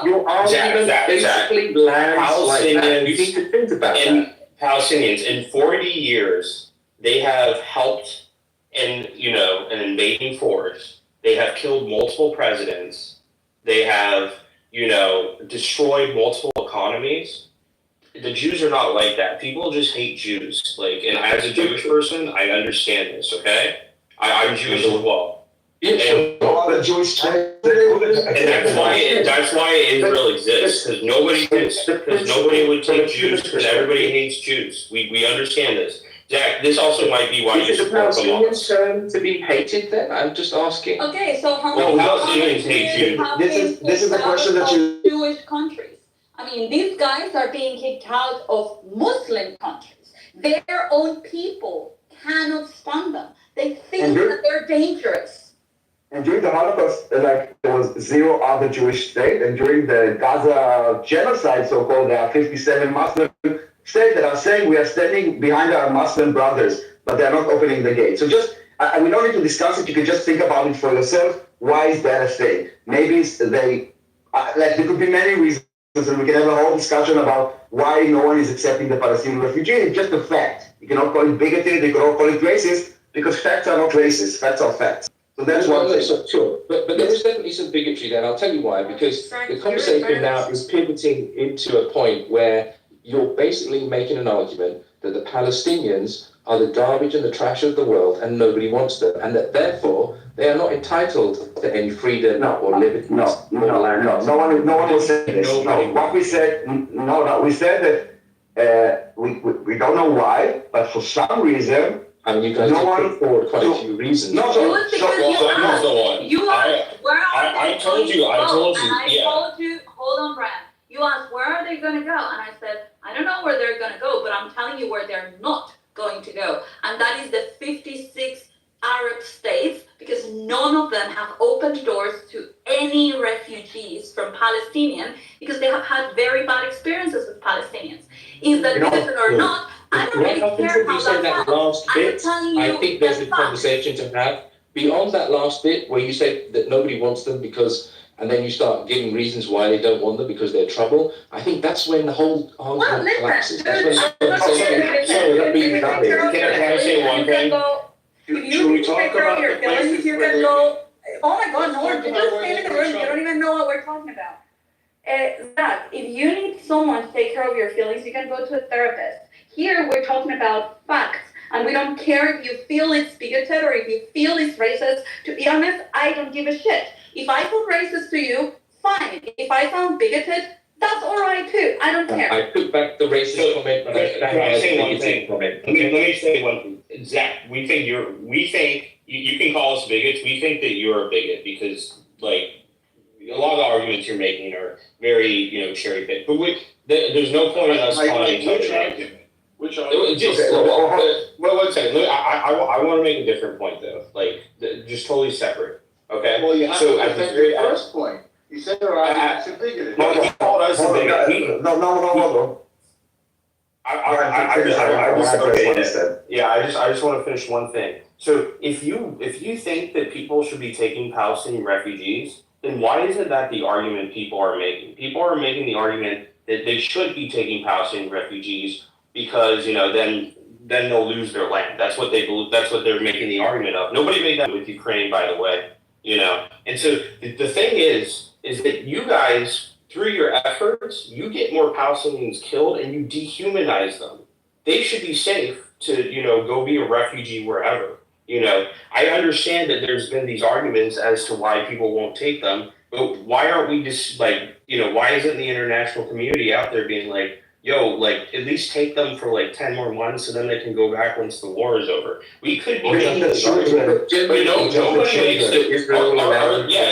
Your argument basically lands like that. You need to think about that. Palestinians, in 40 years, they have helped in an invading force. They have killed multiple presidents. They have, destroyed multiple economies. The Jews are not like that. People just hate Jews. And as a Jewish person, I understand this, okay? I'm Jewish as well. And that's why Israel exists, because nobody would take Jews, because everybody hates Jews. We understand this. Zach, this also might be why you Is the support Palestinians Hamas. term to be hated then? I'm just asking. Okay, so how Well, many Palestinians hate countries you. have This been is the kicked question out that you- of Jewish countries? I mean, these guys are being kicked out of Muslim countries. Their own people cannot stand them. They think And that they're dangerous. And during the Holocaust, there was zero other Jewish state, and during the Gaza genocide, so-called, there are 57 Muslim states that are saying we are standing behind our Muslim brothers, but they are not opening the gate. So just, we don't need to discuss it. You can just think about it for yourself. Why is that a thing? Maybe there could be many reasons, and we can have a whole discussion about why no one is accepting the Palestinian refugee. It's just a fact. You cannot call it bigoted. You cannot call it racist, because facts are not racist. Facts are facts. So that's one thing. Sure, but there is definitely some bigotry there, and I'll tell you why, because the conversation now is pivoting into a point where you're basically making an argument that the Palestinians are the garbage and the trash of the world and nobody wants them, and that therefore they are not entitled to any freedom or liberty. No one will say this. No, what we said, we said that we don't know why, but for some reason, I mean, you guys put forward quite a few reasons. You asked, where are I told you, and I yeah. told you, hold on, Brad. You asked, where are they going to go? And I said, I don't know where they're going to go, but I'm telling you where they're not going to go. And that is the 56 Arab states, because none of them have opened doors to any refugees from Palestinians, because they have had very bad experiences with Palestinians. Is that bigoted or not? I don't really care how that last bit, I think there's a conversation to have. Beyond that last bit where you say that nobody wants them because, and then you start giving reasons why they don't want them because they're trouble, I think that's when the whole argument collapses. That's when the conversation Can I say one thing? Should we talk about your feelings? You can go. Oh my God, no! You just came in the room. You don't even know what we're talking about. Zach, if you need someone to take care of your feelings, you can go to a therapist. Here, we're talking about facts, and we don't care if you feel it's bigoted or if you feel it's racist. To be honest, I don't give a shit. If I feel racist to you, fine. If I sound bigoted, that's all right too. I don't care. I put back the racist comment, but Can I say one thing? Comment. Let me say one thing. Zach, we think you can call us bigots. We think that you're a bigot because, like, a lot of the arguments you're making are very, cherry picked. But there's no point in us calling each other out. Which One second. I want to make a different point though. Like, just totally separate. Okay. Well, you have So to at the defend very your first point. You said there are arguments and bigoted. No, he called us a bigot. No. I just want to finish one thing. So if you think that people should be taking Palestinian refugees, then why is it that the argument people are making? People are making the argument that they should be taking Palestinian refugees because then they'll lose their land. That's what they believe. That's what they're making the argument of. Nobody made that with Ukraine, by the way. And so the thing is that you guys, through your efforts, you get more Palestinians killed and you dehumanize them. They should be safe to, go be a refugee wherever. I understand that there's been these arguments as to why people won't take them, but why aren't we just why isn't the international community out there being like, yo, at least take them for 10 more months and then they can go back once the war is over. We could be making these arguments, but nobody makes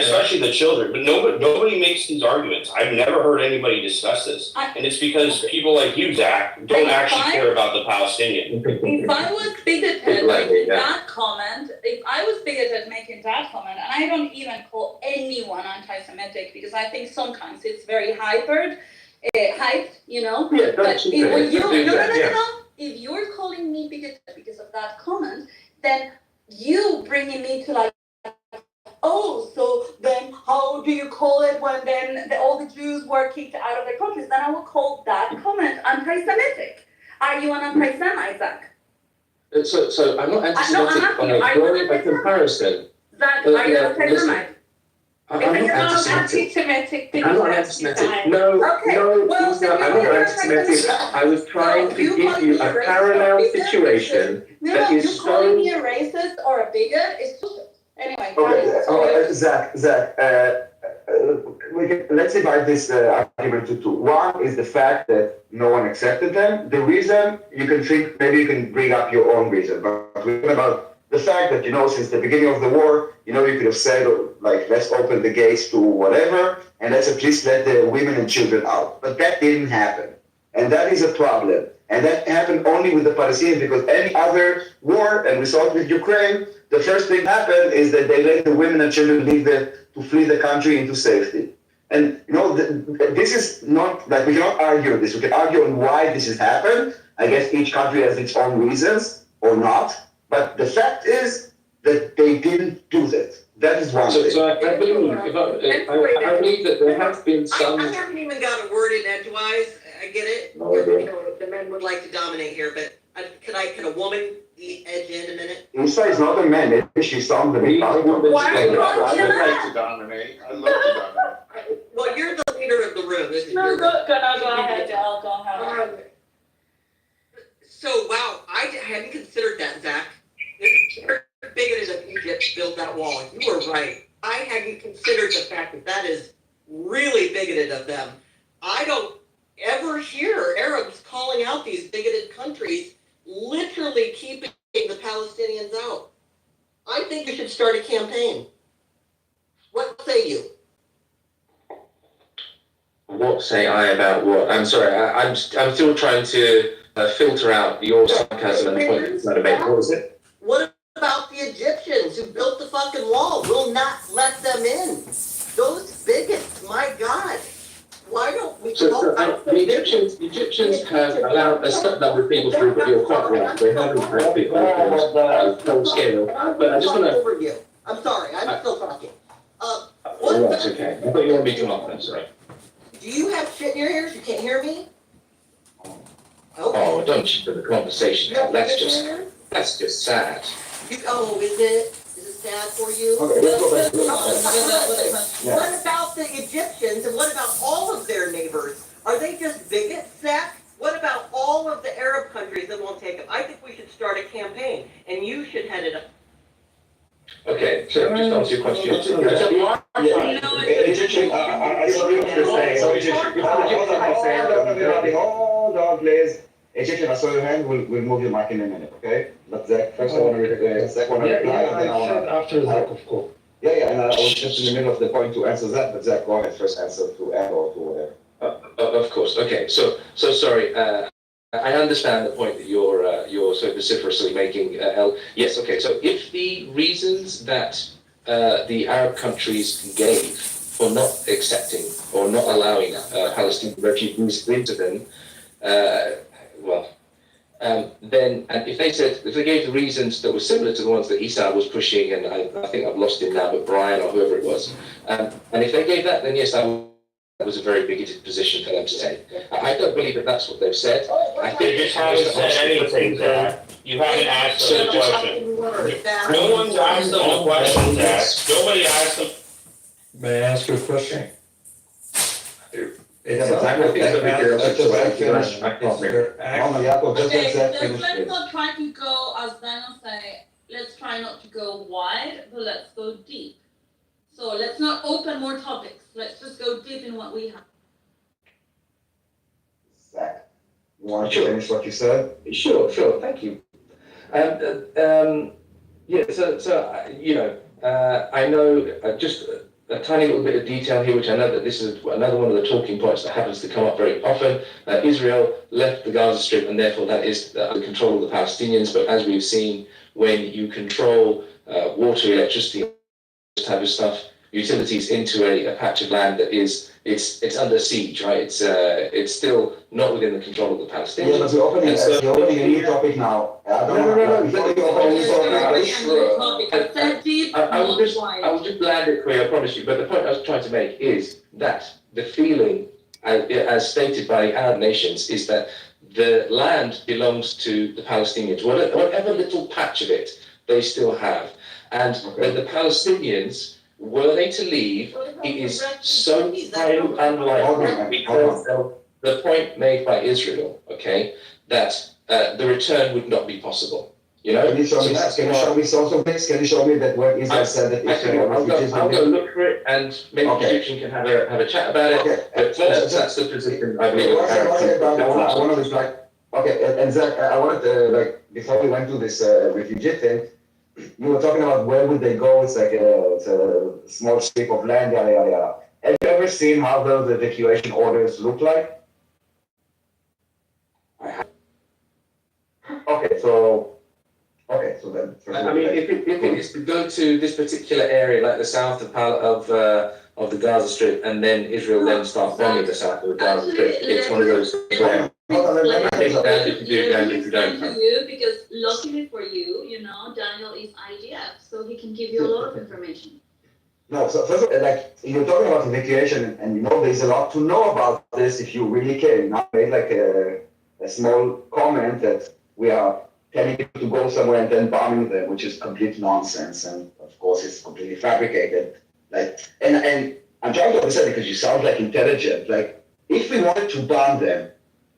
especially the children, but nobody makes these arguments. I've never heard anybody discuss this. And it's because people like you, Zach, don't actually care about the Palestinian. If I was bigoted making that comment, and I don't even call anyone anti-Semitic because I think sometimes it's very hyped, but if you're calling me bigoted because of that comment, then you bringing me to so then how do you call it when then all the Jews were kicked out of their countries? Then I will call that comment anti-Semitic. Are you an anti-Semite, Zach? So I'm not anti-Semitic, but I'm drawing a comparison. Zach, are you an anti-Semite? I'm not anti-Semitic. I'm not anti-Semitic. No, I'm not anti-Semitic. I was trying to give you a parallel situation that is you calling me a racist or a bigot is bullshit. Anyway. Okay, Zach, let's divide this argument to two. One is the fact that no one accepted them. The reason, you can think, maybe you can bring up your own reason, but we're talking about the fact that, since the beginning of the war, you could have said, like, let's open the gates to whatever, and let's at least let the women and children out. But that didn't happen. And that is a problem. And that happened only with the Palestinians, because any other war, and we saw it with Ukraine, the first thing happened is that they let the women and children to flee the country into safety. And, this is not, like, we cannot argue on this. We can argue on why this has happened. I guess each country has its own reasons, or not. But the fact is that they didn't do that. That is one thing. So I believe, I believe that there have been some. I haven't even got a word in edgewise. I get it. The men would like to dominate here, but can a woman edge in a minute? Isa is not a man. She's somebody. Why are you I'd like to dominate. I'd love to dominate. Well, you're the leader of the room. This is No, your go ahead, Del, go ahead. So, wow, I hadn't considered that, Zach. You're bigoted of Egypt built that wall. You were right. I hadn't considered the fact that is really bigoted of them. I don't ever hear Arabs calling out these bigoted countries, literally keeping the Palestinians out. I think you should start a campaign. What say you? What say I about what? I'm sorry, I'm still trying to filter out your sarcasm and the point you're trying to make. What was it? What about the Egyptians who built the fucking wall? We'll not let them in. Those bigots, my God. Why don't we the Egyptians have allowed a certain number of people through, but you're quite right. They haven't had people full scale. But I just want to. I'm sorry, I'm still talking. That's okay. I thought you wanted me to come up then, sorry. Do you have shit in your ears? You can't hear me? Oh, don't you put the conversation out. That's just sad. Is it sad for you? Okay, let's go back to What about the Egyptians and what about all of their neighbors? Are they just bigots, Zach? What about all of the Arab countries that won't take them? I think we should start a campaign and you should head it up. Okay, so just answer your question. Egyptian, I see what you're saying. So Egyptian, hold on, please. Egyptian, I saw your hand. We'll move your mic in a minute, okay? But Zach, first I want to reply, and then I want to. After Zach, of course. Yeah, and I was just in the middle of the point to answer that, but Zach, go ahead, first answer to Ed or to whatever. Of course. Okay. So sorry. I understand the point that you're so vociferously making, El. Yes. Okay. So if the reasons that the Arab countries gave for not accepting or not allowing Palestinian refugees into them, then and if they gave the reasons that were similar to the ones that Isa was pushing, and I think I've lost him now, but Brian or whoever it was, and if they gave that, then yes, that was a very bigoted position for them to take. I don't believe that that's what they've said. I think You just haven't said anything, Zach. You haven't asked them a question. No one's asked them a question, Zach. Nobody asked them. May I ask you a question? Okay, so let's not try to go, as Daniel say, let's try not to go wide, but let's go deep. So let's not open more topics. Let's just go deep in what we have. Zach, you want to finish what you said? Sure. Thank you. I know just a tiny little bit of detail here, which I know that this is another one of the talking points that happens to come up very often. Israel left the Gaza Strip, and therefore that is under control of the Palestinians. But as we've seen, when you control water, electricity, this type of stuff, utilities into a patch of land that it's under siege, right? It's still not within the control of the Palestinians. Yeah, but you're opening a new topic now. I will just land it clear, I promise you. But the point I was trying to make is that the feeling, as stated by Arab nations, is that the land belongs to the Palestinians. Whatever little patch of it they still have. And when the Palestinians, were they to leave, it is so highly unlikely, because of the point made by Israel, okay, that the return would not be possible. You know, Can you show me, can you show me source of this? Can you show me that where Israel said that I'll go look for it, and maybe Egyptian can have a chat about it. Okay. But that's the position I believe. I want to reflect. Okay, and Zach, I wanted to, like, before we went to this refugee thing, you were talking about where would they go? It's like it's a small strip of land, yada, yada, yada. Have you ever seen how those evacuation orders look like? Okay, so then. I mean, if it is to go to this particular area, like the south of the Gaza Strip, and then Israel then start bombing the south of the Gaza Strip, it's one of those. If you do, and if you don't. Because luckily for you, you know, Daniel is IDF, so he can give you a lot of information. No, so first of all, like, you're talking about evacuation, and you know there's a lot to know about this if you really care. Now I made like a small comment that we are telling people to go somewhere and then bombing them, which is complete nonsense, and of course it's completely fabricated. Like, and I'm trying to understand because you sound like intelligent. Like, if we wanted to bomb them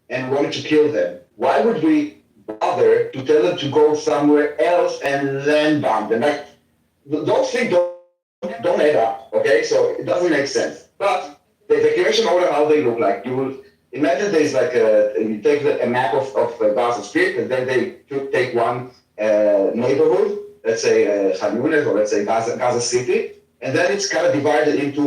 and wanted to kill them, why would we bother to tell them to go somewhere else and then bomb them? Like, those things don't add up, okay? So it doesn't make sense. But the evacuation order, how they look like, you will imagine there's like you take a map of Gaza Strip, and then they take one neighborhood, let's say Khan Yunis, or let's say Gaza City, and then it's kind of divided into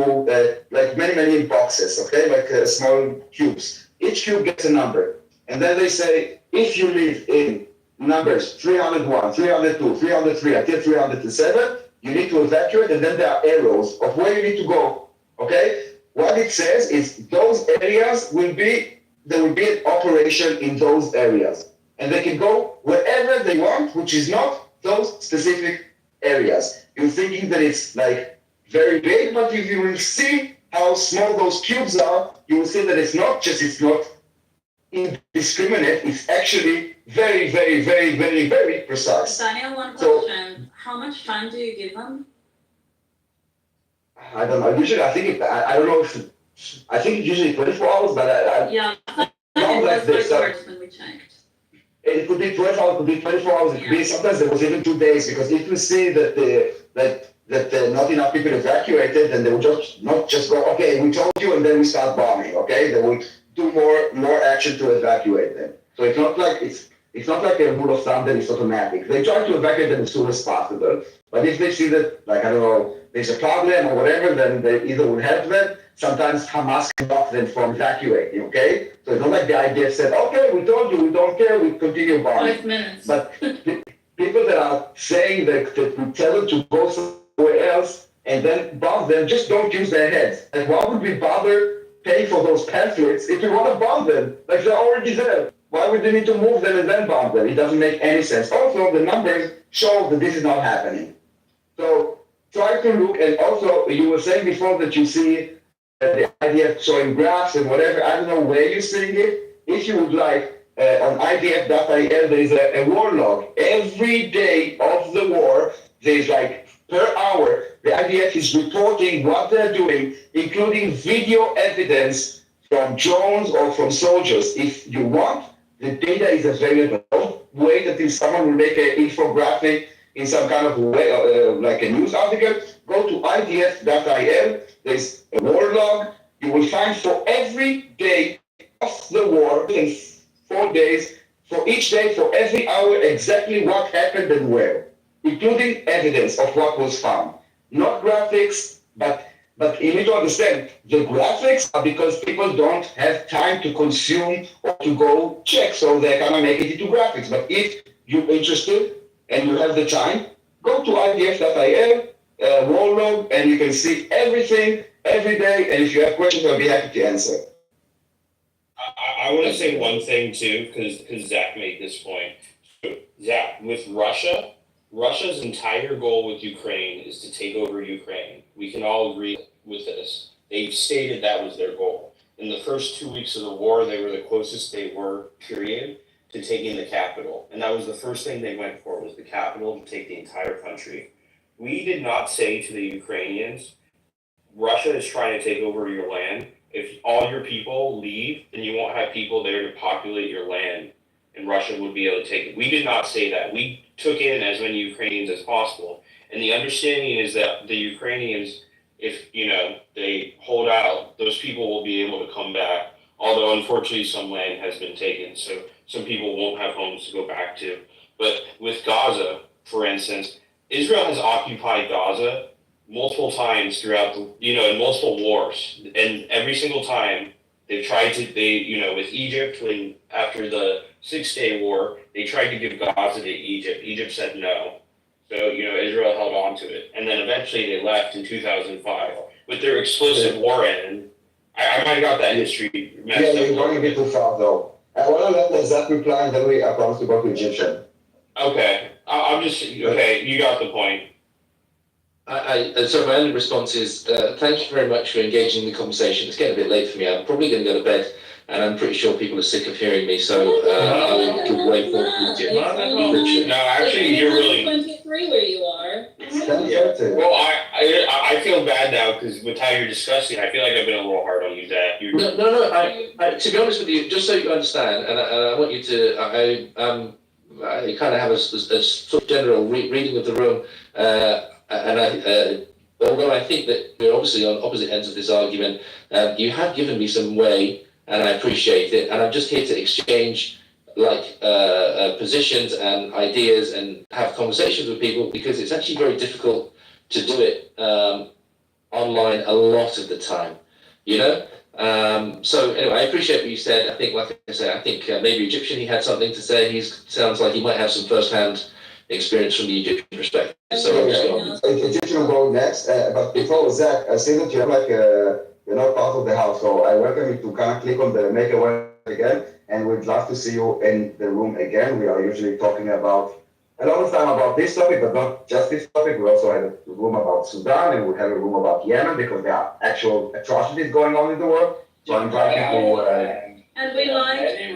like many boxes, okay, like small cubes. Each cube gets a number, and then they say, if you live in numbers 301, 302, 303, until 307, you need to evacuate, and then there are arrows of where you need to go, okay? What it says is those areas there will be an operation in those areas, and they can go wherever they want, which is not those specific areas. You're thinking that it's like very big, but if you will see how small those cubes are, you will see that it's not indiscriminate, it's actually very, very, very, very, very precise. Daniel, one question. How much time do you give them? I don't know. Usually, I think I don't know if I think it's usually 24 hours, but Yeah, not like this. when we checked. It could be 12 hours, it could be 24 hours, it could be sometimes there was even 2 days, because if you see that not enough people evacuated, then they would not just go, okay, we told you, and then we start bombing, okay? They would do more action to evacuate them. So it's not like a rule of thumb that it's automatic. They try to evacuate them as soon as possible, but if they see that, like, I don't know, there's a problem or whatever, then they either will help them. Sometimes Hamas can block them from evacuating, okay? So it's not like the IDF said, okay, we told you, we don't care, we continue bombing. 5 minutes. But people that are saying that we tell them to go somewhere else and then bomb them, just don't use their heads. And why would we bother paying for those pamphlets if we want to bomb them? Like, they're already there. Why would they need to move them and then bomb them? It doesn't make any sense. Also, the numbers show that this is not happening. So try to look, and also you were saying before that you see the idea of showing graphs and whatever. I don't know where you're seeing it. If you would like, on idf.il, there is a war log. Every day of the war, there's like per hour, the IDF is reporting what they're doing, including video evidence from drones or from soldiers. If you want, the data is available. Don't wait until someone will make an infographic in some kind of way, like a news article. Go to idf.il. There's a war log. You will find for every day of the war, in 4 days, for each day, for every hour, exactly what happened and where, including evidence of what was found. Not graphics, but you need to understand, the graphics are because people don't have time to consume or to go check, so they're gonna make it into graphics. But if you're interested and you have the time, go to idf.il, war log, and you can see everything every day, and if you have questions, I'll be happy to answer. I want to say one thing too, because Zach made this point. Zach, with Russia's entire goal with Ukraine is to take over Ukraine. We can all agree with this. They've stated that was their goal. In the first 2 weeks of the war, they were the closest they were, period, to taking the capital. And that was the first thing they went for, was the capital, to take the entire country. We did not say to the Ukrainians, Russia is trying to take over your land. If all your people leave, then you won't have people there to populate your land, and Russia would be able to take it. We did not say that. We took in as many Ukrainians as possible. And the understanding is that the Ukrainians, if they hold out, those people will be able to come back. Although unfortunately some land has been taken, so some people won't have homes to go back to. But with Gaza, for instance, Israel has occupied Gaza multiple times throughout in multiple wars, and every single time they've tried to, with Egypt, after the 6-Day War, they tried to give Gaza to Egypt. Egypt said no. So, Israel held on to it. And then eventually they left in 2005 with their explosive war end. I might have got that history messed up. Yeah, you're going a bit too far though. I want to let Zach reply and then I promise to go to Egyptian. Okay. Okay, you got the point. So my only response is, thank you very much for engaging in the conversation. It's getting a bit late for me. I'm probably going to go to bed, and I'm pretty sure people are sick of hearing me, so I'll give way for Egypt. No, actually, you're really... 23 where you are. Well, I feel bad now, because with how you're discussing, I feel like I've been a little hard on you, Zach. No, I, to be honest with you, just so you understand, and I want you to, I kind of have a sort of general reading of the room, and although I think that we're obviously on opposite ends of this argument, you have given me some way, and I appreciate it. And I'm just here to exchange positions and ideas and have conversations with people, because it's actually very difficult to do it online a lot of the time, So anyway, I appreciate what you said. I think, like I said, maybe Egyptian, he had something to say. He sounds like he might have some first-hand experience from the Egyptian perspective. So Egyptian will go next, but before Zach, I see that you're not part of the house, so I welcome you to kind of click on the make a way again, and we'd love to see you in the room again. We are usually talking about a lot of time about this topic, but not just this topic. We also had a room about Sudan, and we have a room about Yemen, because there are actual atrocities going on in the world. So I'm trying to and we Ayn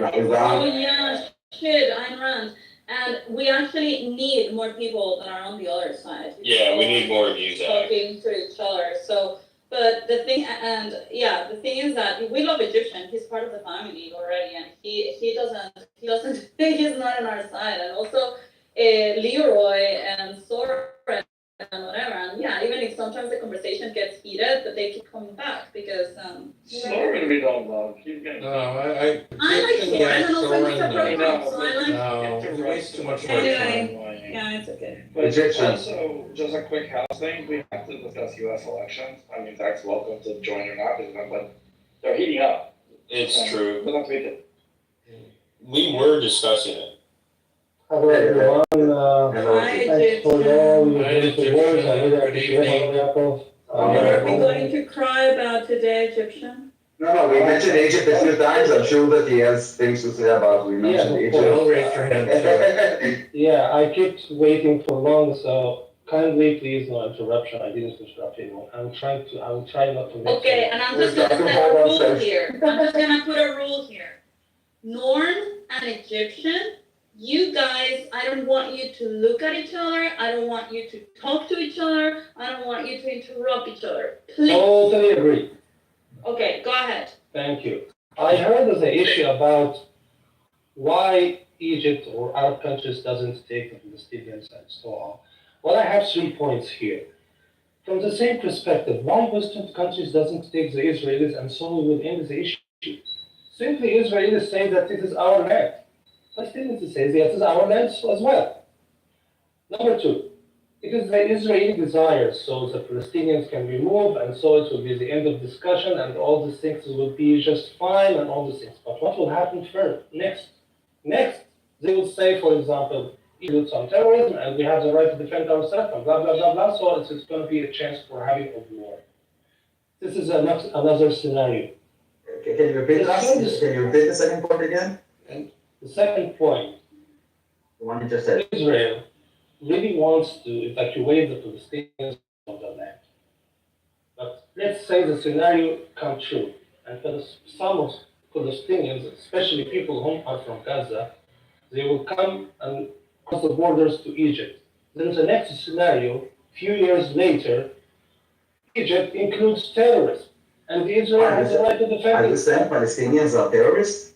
Rand. And we actually need more people that are on the other side. Yeah, we need more of you, Zach. Talking to each other. So, but the thing is that we love Egyptian. He's part of the family already, and he doesn't think he's not on our side. And also, Leroy and Soren and whatever. And yeah, even if sometimes the conversation gets heated, but they keep coming back because Soren we don't love. He's getting. I like Soren, and also Mr. Program, so I like. He wastes too much more time. Anyway, yeah, it's okay. But also, just a quick house thing, we have to discuss US elections. I mean, Zach's welcome to join or not, but they're heating up. It's true. Let's read it. We were discussing it. Hello everyone, thanks for all your beautiful words, I really appreciate it, Yaakov. Are we going to cry about today, Egyptian? No, we mentioned Egypt a few times. I'm sure that he has things to say about. We mentioned Egypt. Yeah, I kept waiting for long, so kindly, please, no interruption. I didn't interrupt anyone. I will try not to make. Okay, and I'm just gonna set a rule here. I'm just gonna put a rule here. Norm and Egyptian, you guys, I don't want you to look at each other. I don't want you to talk to each other. I don't want you to interrupt each other. Please. Totally agree. Okay, go ahead. Thank you. I heard there's an issue about why Egypt or Arab countries doesn't take the Palestinians and so on. Well, I have 3 points here. From the same perspective, why Western countries doesn't take the Israelis and so we will end the issue? Simply Israelis say that it is our land. Palestinians say that it is our land as well. Number 2, it is the Israeli desire, so the Palestinians can be moved, and so it will be the end of discussion, and all these things will be just fine, and all these things. But what will happen first? Next, they will say, for example, do some terrorism, and we have the right to defend ourselves, and blah, blah, blah, blah, so it's going to be a chance for having a war. This is another scenario. Can you repeat the second point again? And the second point, the one you just said. Israel really wants to evacuate the Palestinians from the land. But let's say the scenario comes true, and for some Palestinians, especially people who are from Gaza, they will come and cross the borders to Egypt. Then the next scenario, few years later, Egypt includes terrorists, and Israel has the right to defend itself. Palestinians are terrorists?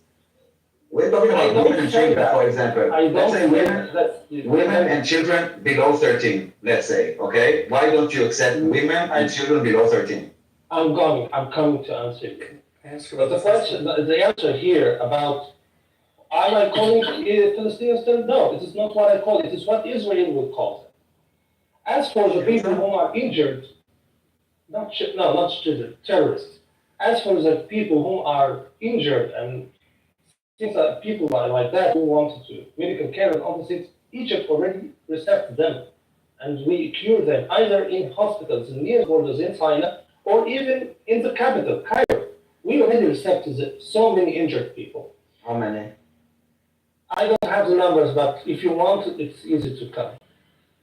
We're talking about women and children, for example. I don't Let's say say women and children below 13, let's say, okay? Why don't you accept women and children below 13? I'm coming to answer you. But the question, the answer here about, am I calling Palestinians still? No, it is not what I call it. It is what Israel would call them. As for the people who are injured, not children, terrorists. As for the people who are injured and things like people like that who wanted to medical care and all these things, Egypt already received them, and we cure them either in hospitals near borders in Sinai or even in the capital, Cairo. We already received so many injured people. How many? I don't have the numbers, but if you want, it's easy to come.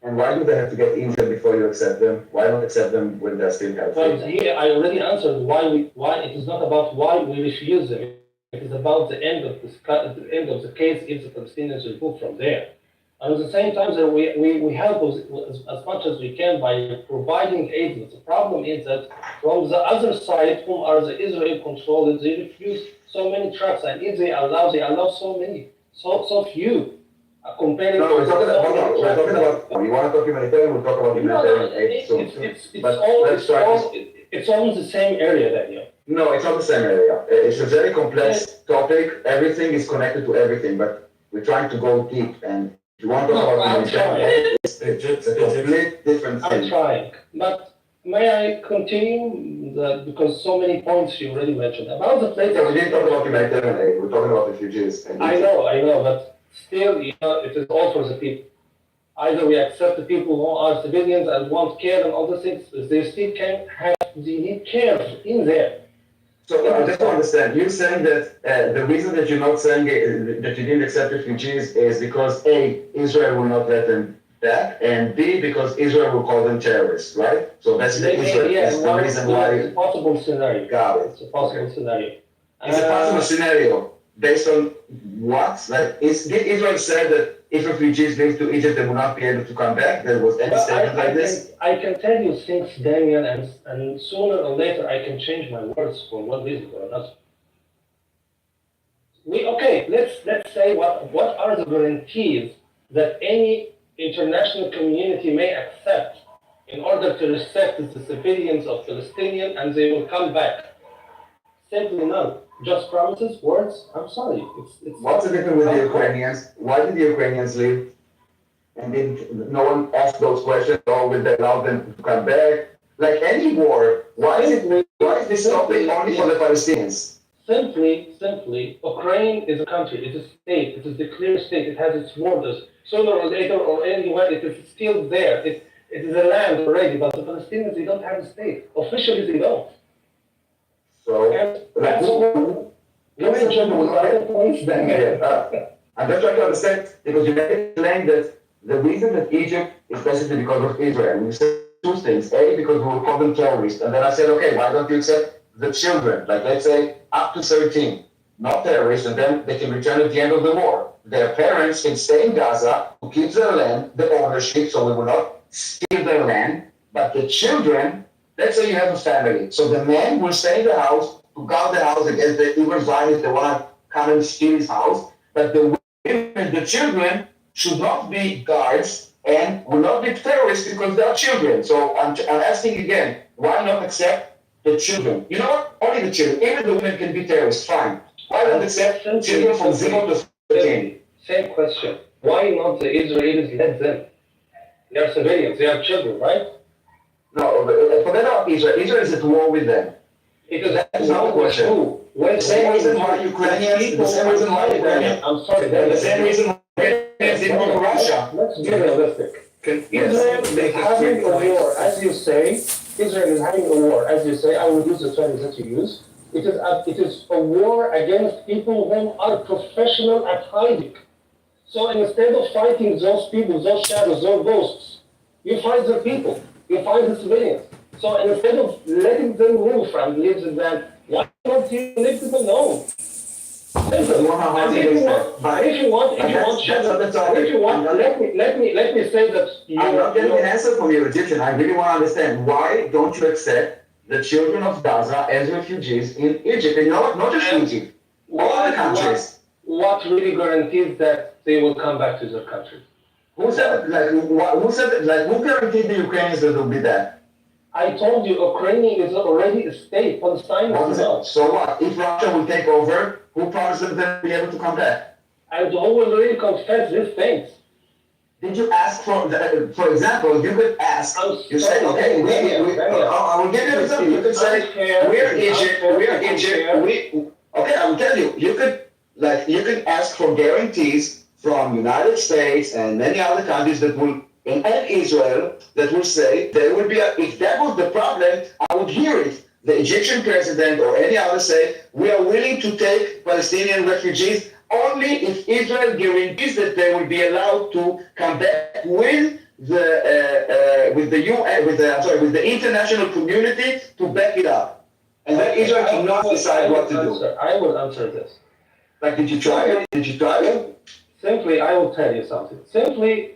And why do they have to get injured before you accept them? Why not accept them when they're still healthy? But here I already answered why it is not about why we refuse them. It is about the end of the case if the Palestinians are moved from there. And at the same time, we help as much as we can by providing aid. But the problem is that from the other side, whom are the Israel controlled, they refuse so many trucks, and if they allow so many, so few. Comparing no, we're talking about, you want to talk humanitarian, we'll talk about humanitarian aid soon. It's almost the same area, Daniel. No, it's not the same area. It's a very complex topic. Everything is connected to everything, but we're trying to go deep. And if you want to talk about humanitarian, it's a complete different thing. I'm trying, but may I continue? Because so many points you already mentioned about the place. We didn't talk about humanitarian aid. We're talking about refugees. I know, but still, it is all for the people. Either we accept the people who are civilians and want care and all the things, they still they need care in there. So I just don't understand. You're saying that the reason that you're not saying that you didn't accept refugees is because A, Israel will not let them back, and B, because Israel will call them terrorists, right? So basically Israel is the reason why. It's a possible scenario. Got it. It's a possible scenario. It's a possible scenario. Based on what? Like, did Israel say that if refugees leave to Egypt, they will not be able to come back? There was any statement like this? I can tell you things, Daniel, and sooner or later I can change my words for one reason or another. Let's say what are the guarantees that any international community may accept in order to respect the civilians of Palestinians and they will come back? Simply none. Just promises, words. I'm sorry. What's the difference with the Ukrainians? Why did the Ukrainians leave? And no one asked those questions, or will they allow them to come back? Like any war, why is this topic only for the Palestinians? Simply, Ukraine is a country, it is a state, it is a clear state, it has its borders. Sooner or later, or anywhere, it is still there. It is a land already, but the Palestinians, they don't have a state. Officially, they don't. So, I'm just trying to understand, because you made a claim that the reason that Egypt is basically because of Israel. And you said two things. A, because we will call them terrorists. And then I said, okay, why don't you accept the children? Like, let's say, up to 13, not terrorists, and then they can return at the end of the war. Their parents can stay in Gaza to keep their land, the ownership, so we will not steal their land. But the children, let's say you have a family. So the man will stay in the house to guard the house against the evil Zionists that want to come and steal his house. But the women and the children should not be guards and will not be terrorists because they are children. So I'm asking again, why not accept the children? You know what? Only the children. Even the women can be terrorists, fine. Why not accept children from 0 to 13? Same question. Why not the Israelis let them? They are civilians, they are children, right? No, forget about Israel. Israel is at war with them. Because that's not the question. The same reason why Ukrainians, the same reason why Ukrainians, I'm sorry, the same reason why Ukrainians didn't go to Russia. Let's be realistic. Israel is having a war, as you say. Israel is having a war, as you say. I will use the term that you use. It is a war against people who are professional at hiding. So instead of fighting those people, those shadows, those ghosts, you fight the people. You fight the civilians. So instead of letting them move and leave them, why don't you leave them alone? Let me say that I'm not getting an answer from you, Egyptian. I really want to understand, why don't you accept the children of Gaza as refugees in Egypt? And not just Egypt, all the countries. what really guarantees that they will come back to their country? Who said, who guaranteed the Ukrainians that they'll be there? I told you, Ukraine is already a state, Palestine is not. So what? If Russia will take over, who promised them they'll be able to come back? And who will really confess these things? Did you ask for example, you could ask, you say, okay, I will give you an example. You could say, we're Egypt, okay, I will tell you, you could ask for guarantees from United States and many other countries that will, and Israel, that will say there will be, if that was the problem, I would hear it. The Egyptian president or any other say, we are willing to take Palestinian refugees only if Israel guarantees that they will be allowed to come back with the UN, with the international community to back it up. And then Israel cannot decide what to do. I will answer this. Like, did you try it? Did you try it? Simply, I will tell you something. Simply,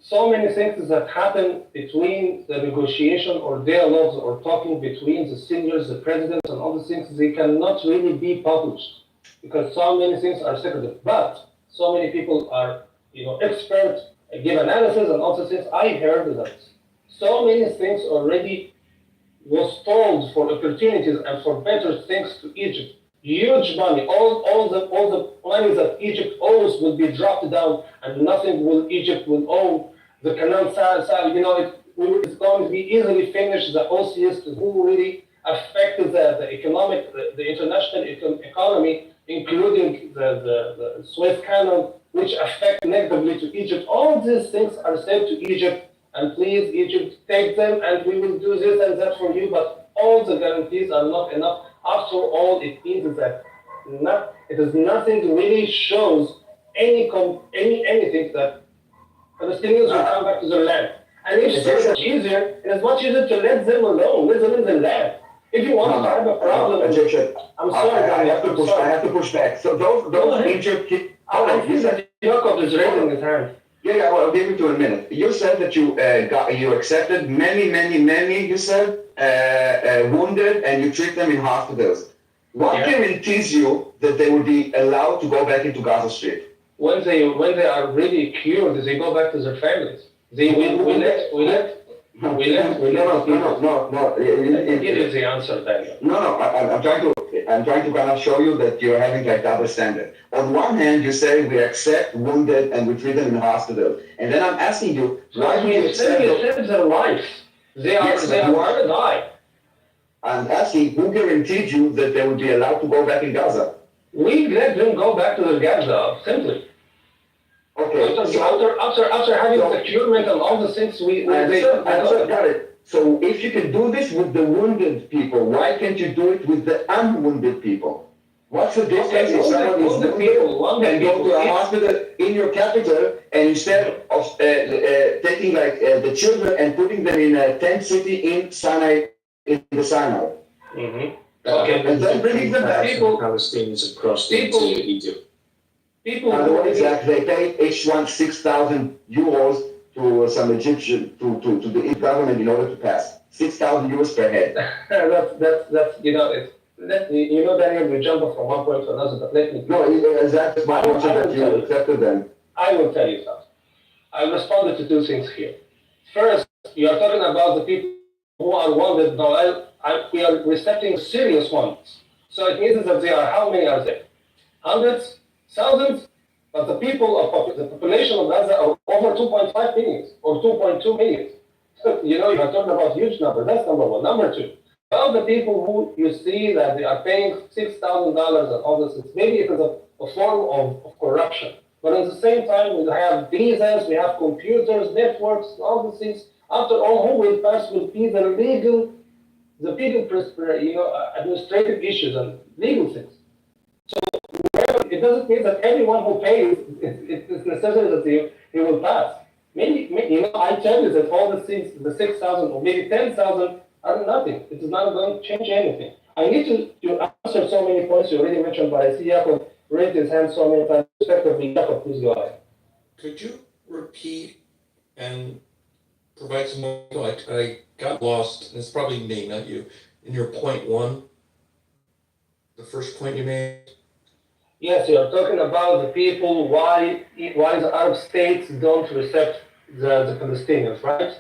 so many things that happen between the negotiation or dialogues or talking between the seniors, the presidents, and all the things, they cannot really be published because so many things are secretive. But so many people are, experts, give analysis and also things. I heard that so many things already was told for opportunities and for better things to Egypt. Huge money, all the money that Egypt owes will be dropped down, and nothing Egypt will owe. The canal, it's going to be easily finished. The OCS, who really affected the economic, the international economy, including the Suez Canal, which affect negatively to Egypt. All these things are said to Egypt, and please, Egypt, take them, and we will do this and that for you. But all the guarantees are not enough. After all, it means that it is nothing really shows anything that Palestinians will come back to their land. And if so, it's easier, it is much easier to let them alone, let them in the land. If you want to have a problem, Egyptian. I'm sorry, I have to push back. So those Egypt. Jacob is raising his hand. Yeah, well, I'll give it to you in a minute. You said that you accepted many, you said, wounded, and you treat them in hospitals. What guarantees you that they will be allowed to go back into Gaza Strip? When they are really cured, they go back to their families. We let. No. Give the answer, Daniel. No, I'm trying to kind of show you that you're having like double standard. On one hand, you say we accept wounded and we treat them in hospital, and then I'm asking you, why do you accept their lives? They are to die. I'm asking, who guaranteed you that they will be allowed to go back in Gaza? We let them go back to the Gaza, simply. Okay. After having securement and all the things I got it. So if you can do this with the wounded people, why can't you do it with the unwounded people? What's the difference if someone is wounded and go to a hospital in your capital, and instead of taking the children and putting them in a tent city in Sinai, in the Sinai? Mm-hmm. And then bringing them back. Palestinians across into Egypt. Exactly, they paid each one 6,000 euros to some Egyptian, to the government in order to pass. 6,000 euros per head. that's Daniel, we jump from one point to another, but let me. No, that's my answer that you accepted them. I will tell you something. I responded to two things here. First, you are talking about the people who are wounded. No, we are accepting serious ones. So it means that there are, how many are there? Hundreds? Thousands, but the population of Gaza are over 2.5 million or 2.2 million. You are talking about huge numbers. That's number one. Number two, all the people who you see that they are paying $6,000 and all this, maybe it is a form of corruption. But at the same time, we have visas, we have computers, networks, all these things. After all, who will pass will be the legal administrative issues and legal things. So it doesn't mean that everyone who pays, it's necessary that he will pass. Maybe I tell you that all the things, the 6,000 or maybe 10,000 are nothing. It is not going to change anything. I need to answer so many points you already mentioned, but I see Jacob raised his hand so many times. Respectively, Jacob, please go ahead. Could you repeat and provide some more? I got lost, and it's probably me, not you, in your point one, the first point you made. Yes, you're talking about the people, why the Arab states don't accept the Palestinians, right?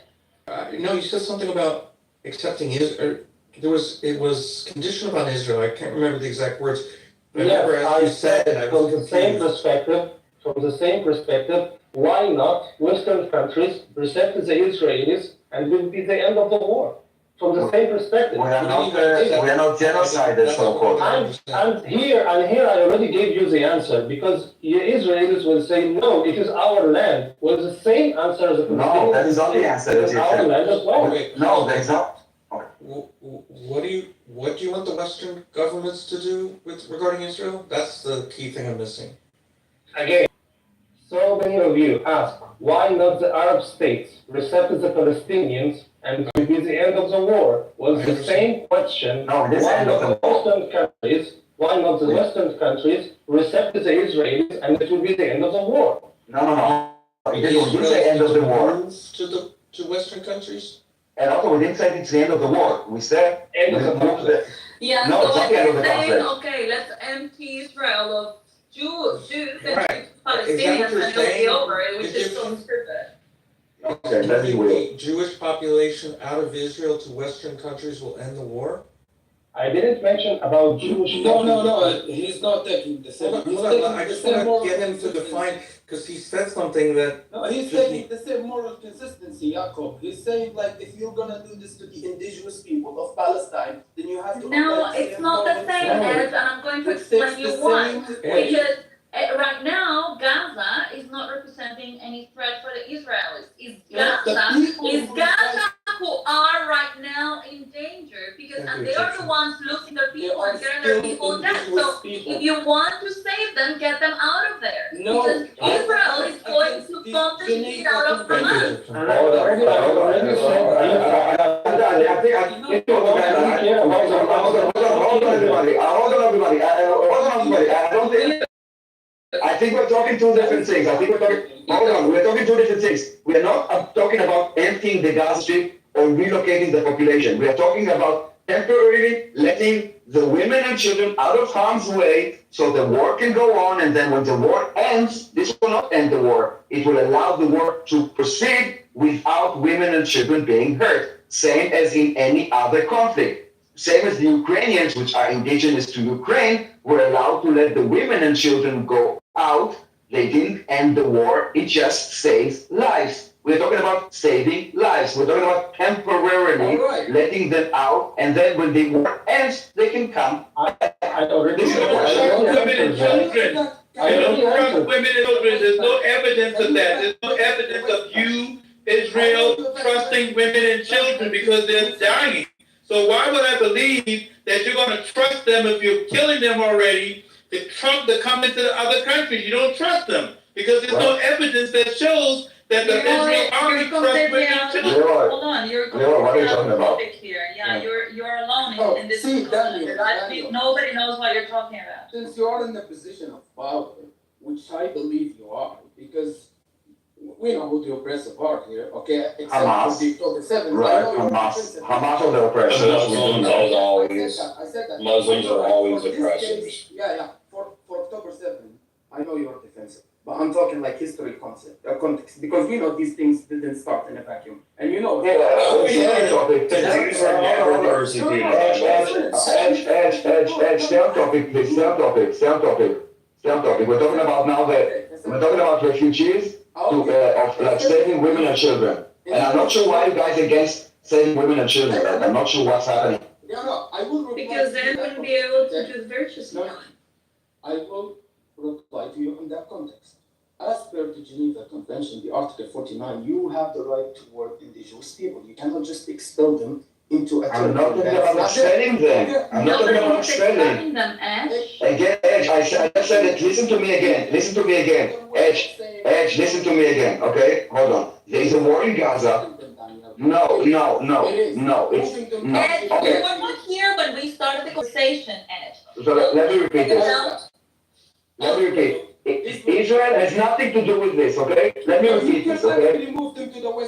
No, you said something about accepting Israel. It was conditional on Israel. I can't remember the exact words. But Yes, as I you said, said I from was the same confused. perspective, why not Western countries accept the Israelis and will be the end of the war? From the same perspective. We are not genocidal, so-called. And here I already gave you the answer, because the Israelis will say, no, it is our land. Well, the same answer as the Palestinians. No, that is not the answer. It is our land as well. No, that's not. What do you want the Western governments to do regarding Israel? That's the key thing I'm missing. Again, so many of you ask, why not the Arab states accept the Palestinians and it will be the end of the war? Well, the same question. No, this why end of not the Western countries? Why not the Western countries accept the Israelis and it will be the end of the war? No. We didn't say end of the war. To Western countries? And also, we didn't say it's the end of the war. We said end of the conflict. Yeah, no, so it's not the end of the saying, conflict. okay, let's empty Israel of Jews and Right. Palestinians and it'll be saying? over, which is so stupid. Okay, that's weird. The Jewish population out of Israel to Western countries will end the war? I didn't mention about Jewish. No, he's not taking the same. Hold He's on, taking I the just same want moral to get him to consistency. define, because he said something that. No, he's just taking the same moral consistency, Jacob. He's saying like if you're gonna do this to the indigenous people of Palestine, then you have to. No, apply it's not the same, moral Ed, and I'm going to It's explain you the why. same- Because right now, Gaza is not representing any threat for the Israelis. It's Gaza who are right now in danger because and they are the ones losing their people and getting their people down. So if you want to save them, get them out of there. No, Because Israel is going to pump the shit out of Hamas. I think we're talking two different things. We're talking two different things. We are not talking about emptying the Gaza Strip or relocating the population. We are talking about temporarily letting the women and children out of harm's way so the war can go on, and then when the war ends, this will not end the war. It will allow the war to proceed without women and children being hurt, same as in any other conflict. Same as the Ukrainians, which are indigenous to Ukraine, were allowed to let the women and children go out. They didn't end the war, it just saves lives. We're talking about saving lives. We're talking about temporarily letting them out, and then when the war ends, they can come. I already This is the question. Women and children. Women and children, there's no evidence of that. There's no evidence of you, Israel, trusting women and children because they're dying. So why would I believe that you're going to trust them if you're killing them already to come into the other countries? You don't trust them because there's no evidence that shows that the Israel army trusts women and children. Hold on, you're what are you talking about? topic here. Yeah, you're alone in this. See, Daniel. Nobody knows what you're talking about. Since you are in the position of power, which I believe you are, because we know who the oppressive are here, okay? Except Hamas. for the October 7th. Right, Hamas are the oppressors. Muslims are always, I said that. Muslims are always For this oppressors. case, yeah. For October 7th, I know you're defensive, but I'm talking like history context, because we know these things didn't start in a vacuum, and you know. Stay on topic, please. Stay on topic. We're talking about now we're talking about refugees of like saving women and children. And I'm not sure why you guys are against saving women and children. I'm not sure what's happening. No, I will reply. Because then wouldn't be able to do virtuous. No, I will reply to you in that context. As per the Geneva Convention, the Article 49, you have the right to work in the Jewish people. You cannot just expel them into a I'm not talking about expelling them. I'm not talking about expelling. them, Ash. Again, Edge, I said it. Listen to me again. Edge, listen to me again. Okay, hold on. There is a war in Gaza. No. It's no. Ed, Okay. you were not here when we started the conversation, Ed. So let me repeat this. Israel has nothing to do with this, okay? Let me repeat this, okay?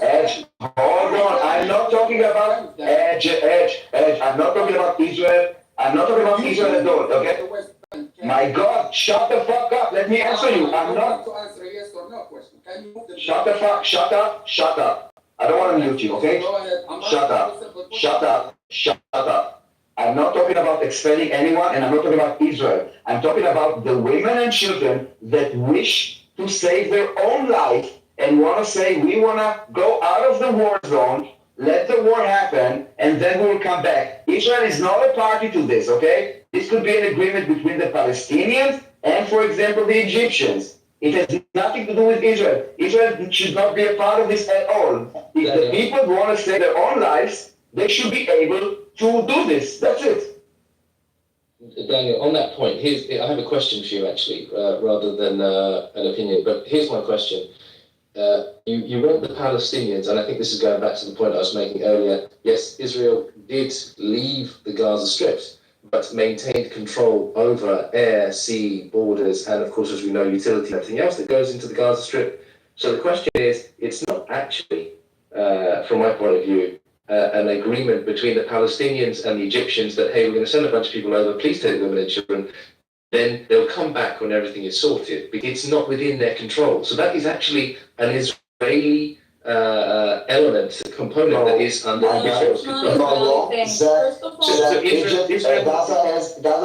Edge, hold on. I'm not talking about Edge. I'm not talking about Israel. I'm not talking about Israel at all, okay? My God, shut the fuck up. Let me answer you. I'm not. To answer a yes or no question. Can you move the? Shut up. I don't want to mute you, okay? Go ahead. Shut up. I'm not talking about expelling anyone, and I'm not talking about Israel. I'm talking about the women and children that wish to save their own life and want to say, we want to go out of the war zone, let the war happen, and then we will come back. Israel is not a party to this, okay? This could be an agreement between the Palestinians and, for example, the Egyptians. It has nothing to do with Israel. Israel should not be a part of this at all. If the people want to save their own lives, they should be able to do this. That's it. Daniel, on that point, I have a question for you actually, rather than an opinion. But here's my question. You want the Palestinians, and I think this is going back to the point I was making earlier. Yes, Israel did leave the Gaza Strip, but maintained control over air, sea, borders, and of course, as we know, utility and everything else that goes into the Gaza Strip. So the question is, it's not actually, from my point of view, an agreement between the Palestinians and the Egyptians that, hey, we're going to send a bunch of people over, please take women and children. Then they'll come back when everything is sorted. But it's not within their control. So that is actually an Israeli element, component that is under Israel's control. Gaza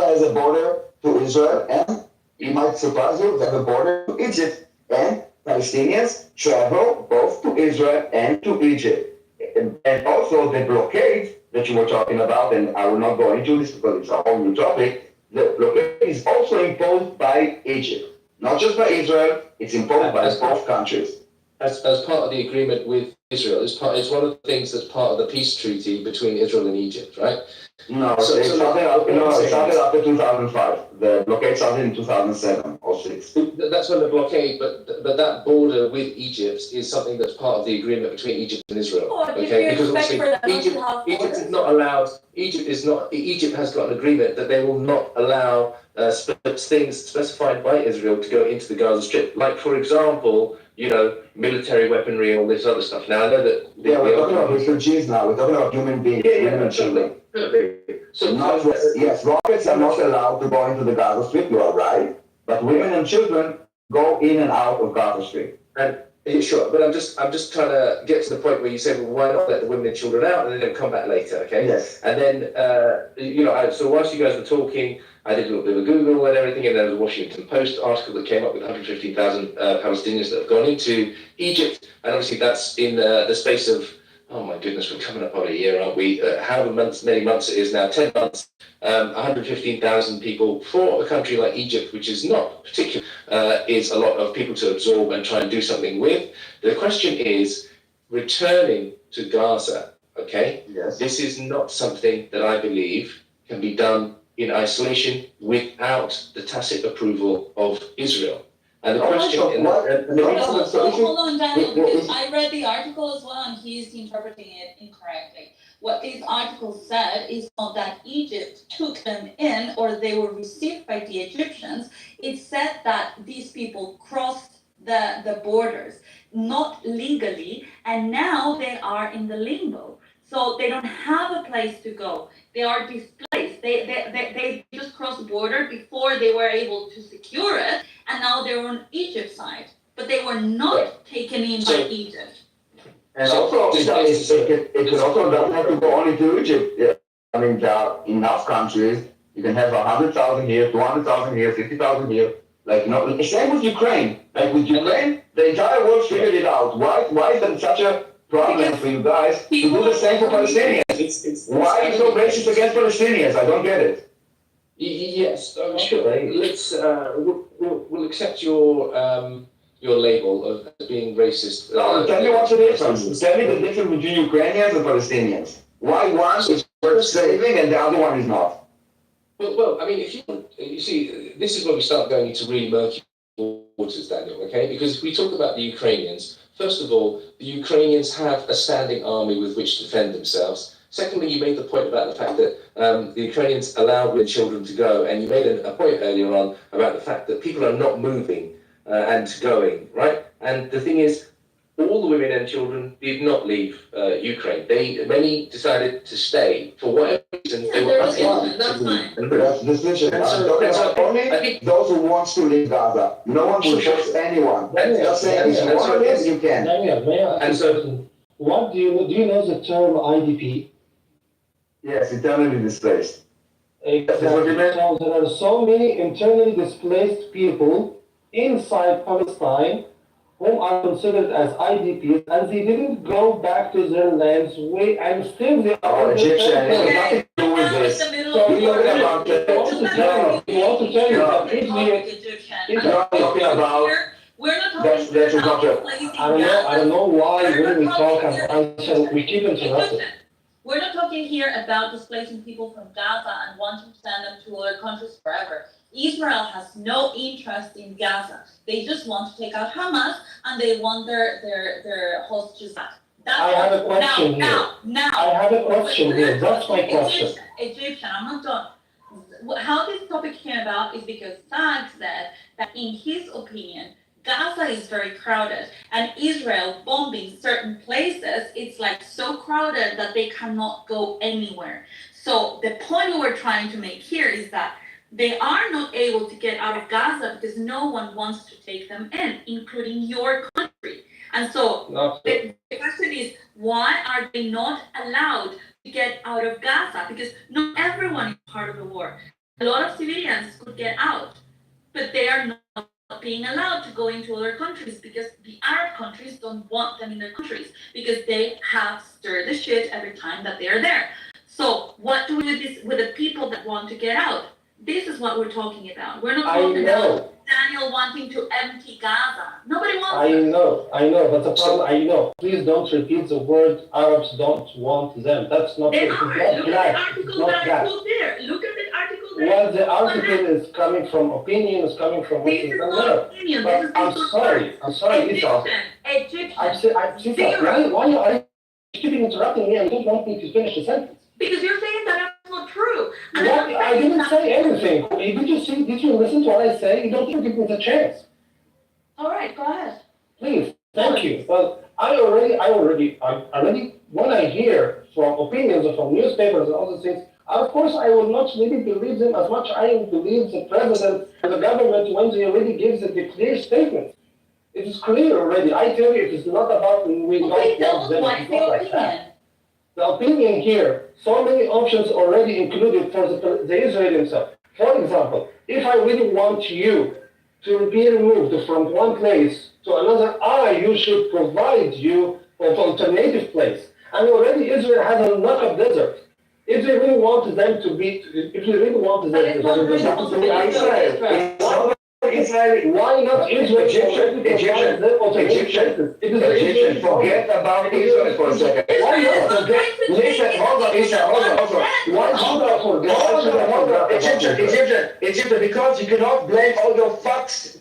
has a border to Israel, and it might surprise you, they have a border to Egypt. And Palestinians travel both to Israel and to Egypt. And also the blockade that you were talking about, and I will not go into this because it's a whole new topic, the blockade is also imposed by Egypt. Not just by Israel, it's imposed by both countries. As part of the agreement with Israel, it's one of the things that's part of the peace treaty between Israel and Egypt, right? No, it started after 2005. The blockade started in 2007 or 6. That's when the blockade, but that border with Egypt is something that's part of the agreement between Egypt and Israel. Okay, because obviously Egypt is not allowed. Egypt has got an agreement that they will not allow things specified by Israel to go into the Gaza Strip. Like, for example, military weaponry and all this other stuff. Now I know that. We're talking about refugees now. We're talking about human beings, women and children. Yes, rockets are not allowed to go into the Gaza Strip. You are right, but women and children go in and out of Gaza Strip. And sure, but I'm just trying to get to the point where you say, well, why not let the women and children out and then they'll come back later, okay? Yes. And then, so whilst you guys were talking, I did a little bit of Google and everything, and there was a Washington Post article that came up with 115,000 Palestinians that have gone into Egypt, and obviously that's in the space of, oh my goodness, we're coming up on a year, aren't we? However many months it is now, 10 months, 115,000 people for a country like Egypt, which is not particular, is a lot of people to absorb and try and do something with. The question is, returning to Gaza, okay? Yes. This is not something that I believe can be done in isolation without the tacit approval of Israel. And the question... Hold on, Daniel, because I read the article as well, and he's interpreting it incorrectly. What this article said is not that Egypt took them in or they were received by the Egyptians. It said that these people crossed the borders, not legally, and now they are in the limbo. So they don't have a place to go. They are displaced. They just crossed the border before they were able to secure it, and now they're on Egypt's side. But they were not taken in by Egypt. And also, it also doesn't have to go only to Egypt. Yeah. I mean, there are enough countries. You can have 100,000 here, 200,000 here, 50,000 here. Same with Ukraine. Like with Ukraine, the entire world figured it out. Why is that such a problem for you guys to do the same for Palestinians? Why are you so racist against Palestinians? I don't get it. Yes, sure. Let's we'll accept your label of being racist. Tell me what's the difference. Tell me the difference between Ukrainians and Palestinians. Why one is worth saving and the other one is not? Well, I mean, if you see, this is when we start going into really murky waters, Daniel. Okay, because if we talk about the Ukrainians. First of all, the Ukrainians have a standing army with which to defend themselves. Secondly, you made the point about the fact that the Ukrainians allow women and children to go, and you made a point earlier on about the fact that people are not moving and going, right? And the thing is, all the women and children did not leave Ukraine. Many decided to stay for whatever reason. They were unable to leave. That's decision. I'm talking about only those who want to leave Gaza. No one should force anyone. Just saying, if you want to leave, you can. Daniel, may I ask a question? What do you know the term IDP? Yes, internally displaced. Exactly. So there are so many internally displaced people inside Palestine whom are considered as IDPs, and they didn't go back to their lands, and still they are Egyptian. It has nothing to do with this. So we want to tell you that we're not talking I don't know why when we talk and we keep interrupting. We're not talking here about displacing people from Gaza and wanting to send them to other countries forever. Israel has no interest in Gaza. They just want to take out Hamas and they want their hostages back. I have a question here. I have a question here. That's my question. Egyptian, I'm not done. How this topic came about is because Saad said that in his opinion, Gaza is very crowded, and Israel bombing certain places, it's like so crowded that they cannot go anywhere. So the point we're trying to make here is that they are not able to get out of Gaza because no one wants to take them in, including your country. And so the question is, why are they not allowed to get out of Gaza? Because not everyone is part of the war. A lot of civilians could get out, but they are not being allowed to go into other countries because the Arab countries don't want them in their countries because they have stirred the shit every time that they are there. So what do we do with the people that want to get out? This is what we're talking about. We're not talking about Daniel wanting to empty Gaza. Nobody wants I know, but the problem, I know. Please don't repeat the word Arabs don't want them. That's not they true. are. It's Look not at the that. article It's not that I that. put there. Look at the article there. Well, the article is coming from opinion, is coming from what This is is done not there. opinion. But This is I'm sorry, Isa. Egyptian. Why are you keeping interrupting me and don't want me to finish the sentence? Because you're saying that that's not true. And I didn't say anything. Did you listen to what I say? You don't even give me the chance. All right, go ahead. Please, thank you. Well, I already, when I hear from opinions or from newspapers and other things, of course I will not really believe them as much I believe the president and the government when they already gives a clear statement. It is clear already. I tell you, it is not about we don't want them. It's not like that. The opinion here, so many options already included for the Israeli himself. For example, if I really want you to be removed from one place to another, you should provide you an alternative place. And already Israel has a lot of desert. If they really want them to be, if they really want them to Israel, why not Israel? Egyptian, forget about Israel for a second. Why not forget? Listen, hold on, Why should I forget? Egyptian, because you cannot blame all your fucks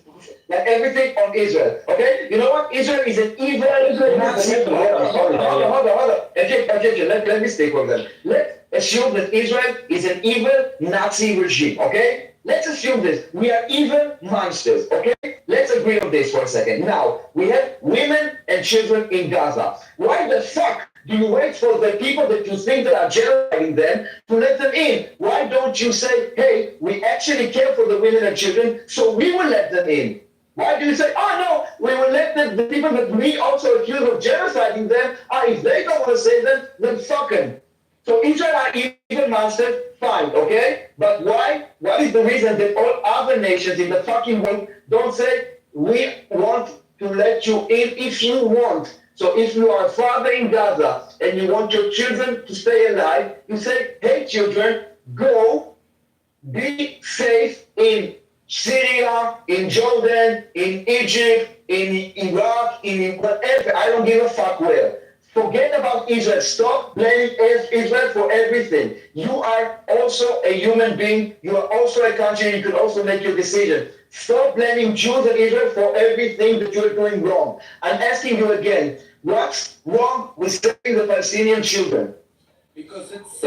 and everything on Israel. Okay? You know what? Israel is an evil Nazi. Hold on. Egyptian, let me speak with them. Let's assume that Israel is an evil Nazi regime. Okay? Let's assume this. We are evil monsters, okay? Let's agree on this for a second. Now, we have women and children in Gaza. Why the fuck do you wait for the people that you think that are genociding them to let them in? Why don't you say, hey, we actually care for the women and children, so we will let them in? Why do you say, no, we will let the people that we also accuse of genociding them, if they don't want to save them, then fuck them. So Israel are evil monsters, fine, okay? But why? What is the reason that all other nations in the fucking world don't say, we want to let you in if you want? So if you are a father in Gaza and you want your children to stay alive, you say, hey children, go, be safe in Syria, in Jordan, in Egypt, in Iraq, in whatever, I don't give a fuck where. Forget about Israel. Stop blaming Israel for everything. You are also a human being. You are also a country. You can also make your decision. Stop blaming Jews and Israel for everything that you're doing wrong. I'm asking you again, what's wrong with saving the Palestinian children? Because it's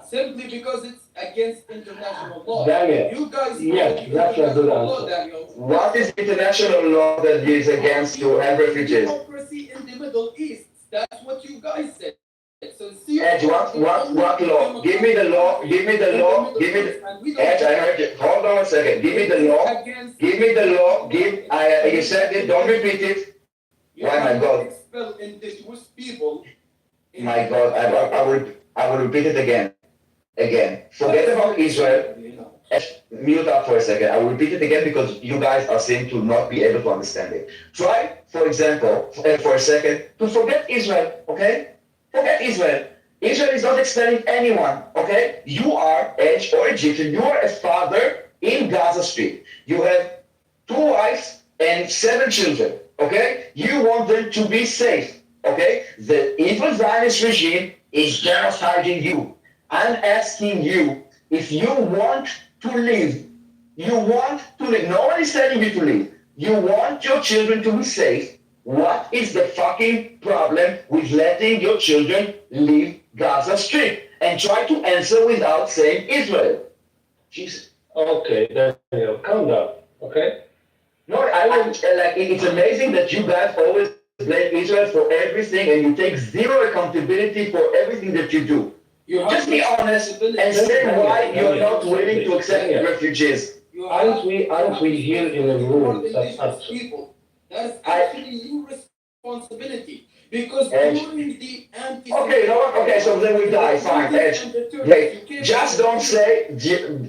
simply because it's against international law. Daniel, You guys yes, that's a good answer. Daniel. What is international law that is against to have refugees? Democracy in the Middle East. That's what you guys said. So Edge, what law? Give me the law, give me the law, give me the, Edge, I heard you, hold on a second, give me the law, you said it, don't repeat it. Oh my God. Expel indigenous people. My God, I will repeat it again. Forget about Israel. Mute up for a second. I will repeat it again because you guys are seem to not be able to understand it. Try, for example, for a second, to forget Israel, okay? Forget Israel. Israel is not expelling anyone, okay? You are Edge or Egyptian. You are a father in Gaza Strip. You have 2 wives and 7 children, okay? You want them to be safe, okay? The evil Zionist regime is genociding you. I'm asking you if you want to live. No one is telling you to live. You want your children to be safe. What is the fucking problem with letting your children leave Gaza Strip? And try to answer without saying Israel. Jesus. Okay, Daniel, calm down, okay? No, it's amazing that you guys always blame Israel for everything and you take zero accountability for everything that you do. Just be honest and say why you're not willing to accept refugees. Aren't we here in a room that's people? That is actually your responsibility. Because during the Okay, so then we die, fine, Edge. Great. Just don't say,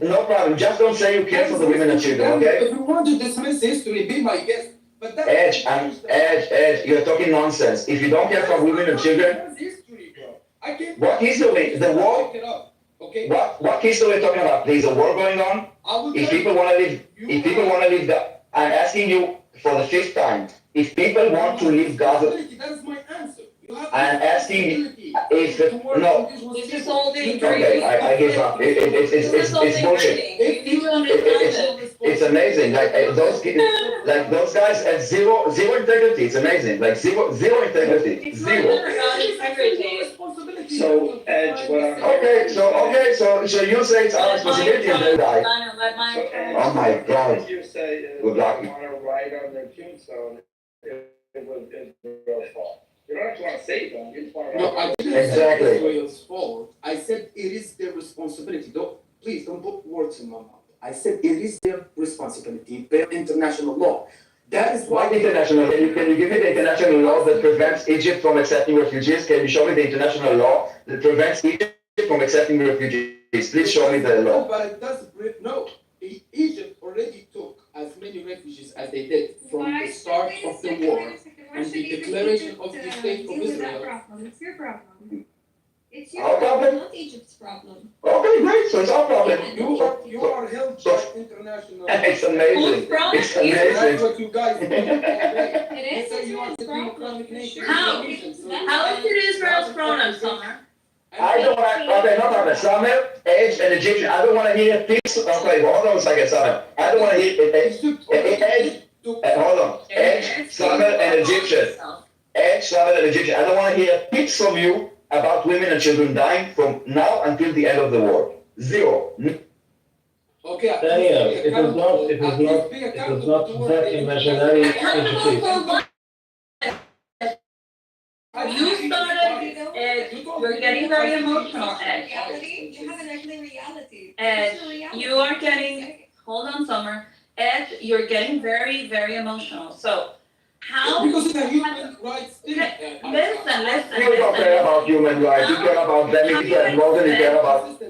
no problem, just don't say you care for the women and children, okay? If you want to dismiss history, be my guest. But Edge, you're talking nonsense. If you don't care for women and children, what history? The war? What history are you talking about? There's a war going on? If people want to live, I'm asking you for the 5th time. If people want to leave Gaza, that is my answer. I'm asking you if no. This is all the Okay, I give up. It's bullshit. It's amazing. Those guys have zero integrity. It's amazing. Like zero integrity. Zero. So, Edge, So you say it's our responsibility and they die. Oh my God. You say, Good luck. you want to write on their tombstone, it was Israel's fault. You don't actually want to save them, you just want to write. No, I didn't Exactly. say Israel's fault. I said it is their responsibility. Please don't put words in my mouth. I said it is their responsibility per international law. That is why. What international? Can you give me the international law that prevents Egypt from accepting refugees? Can you show me the international law that prevents Egypt from accepting refugees? Please show me the law. No, but it does. No, Egypt already took as many refugees as they did from the start of the war and the declaration of the state of Israel. It's your problem. It's Our problem? not Egypt's problem. Okay, great. So it's our problem. You are held by international. It's amazing. It's amazing. That's what you guys do. It is You are Israel's the problem. democratic nation. How? How is it Israel's pronoun, Summer? I don't want to, okay, no problem. Summer, Edge, and Egyptian. I don't want to hear peace. Okay, hold on a second, Summer. I don't want to hear Edge. Hold on. Edge, Summer, and Egyptian. Edge, Summer, and Egyptian. I don't want to hear peace from you about women and children dying from now until the end of the war. Zero. Okay. Daniel, it is not that imaginary education. You started, you're getting very emotional, Ed. You have an ugly reality. Ed, you are getting, hold on, Summer. Ed, you're getting very, very emotional. So, how? Because it's a human rights thing. Listen. You don't care about human rights. You care about them. You care more than you care about.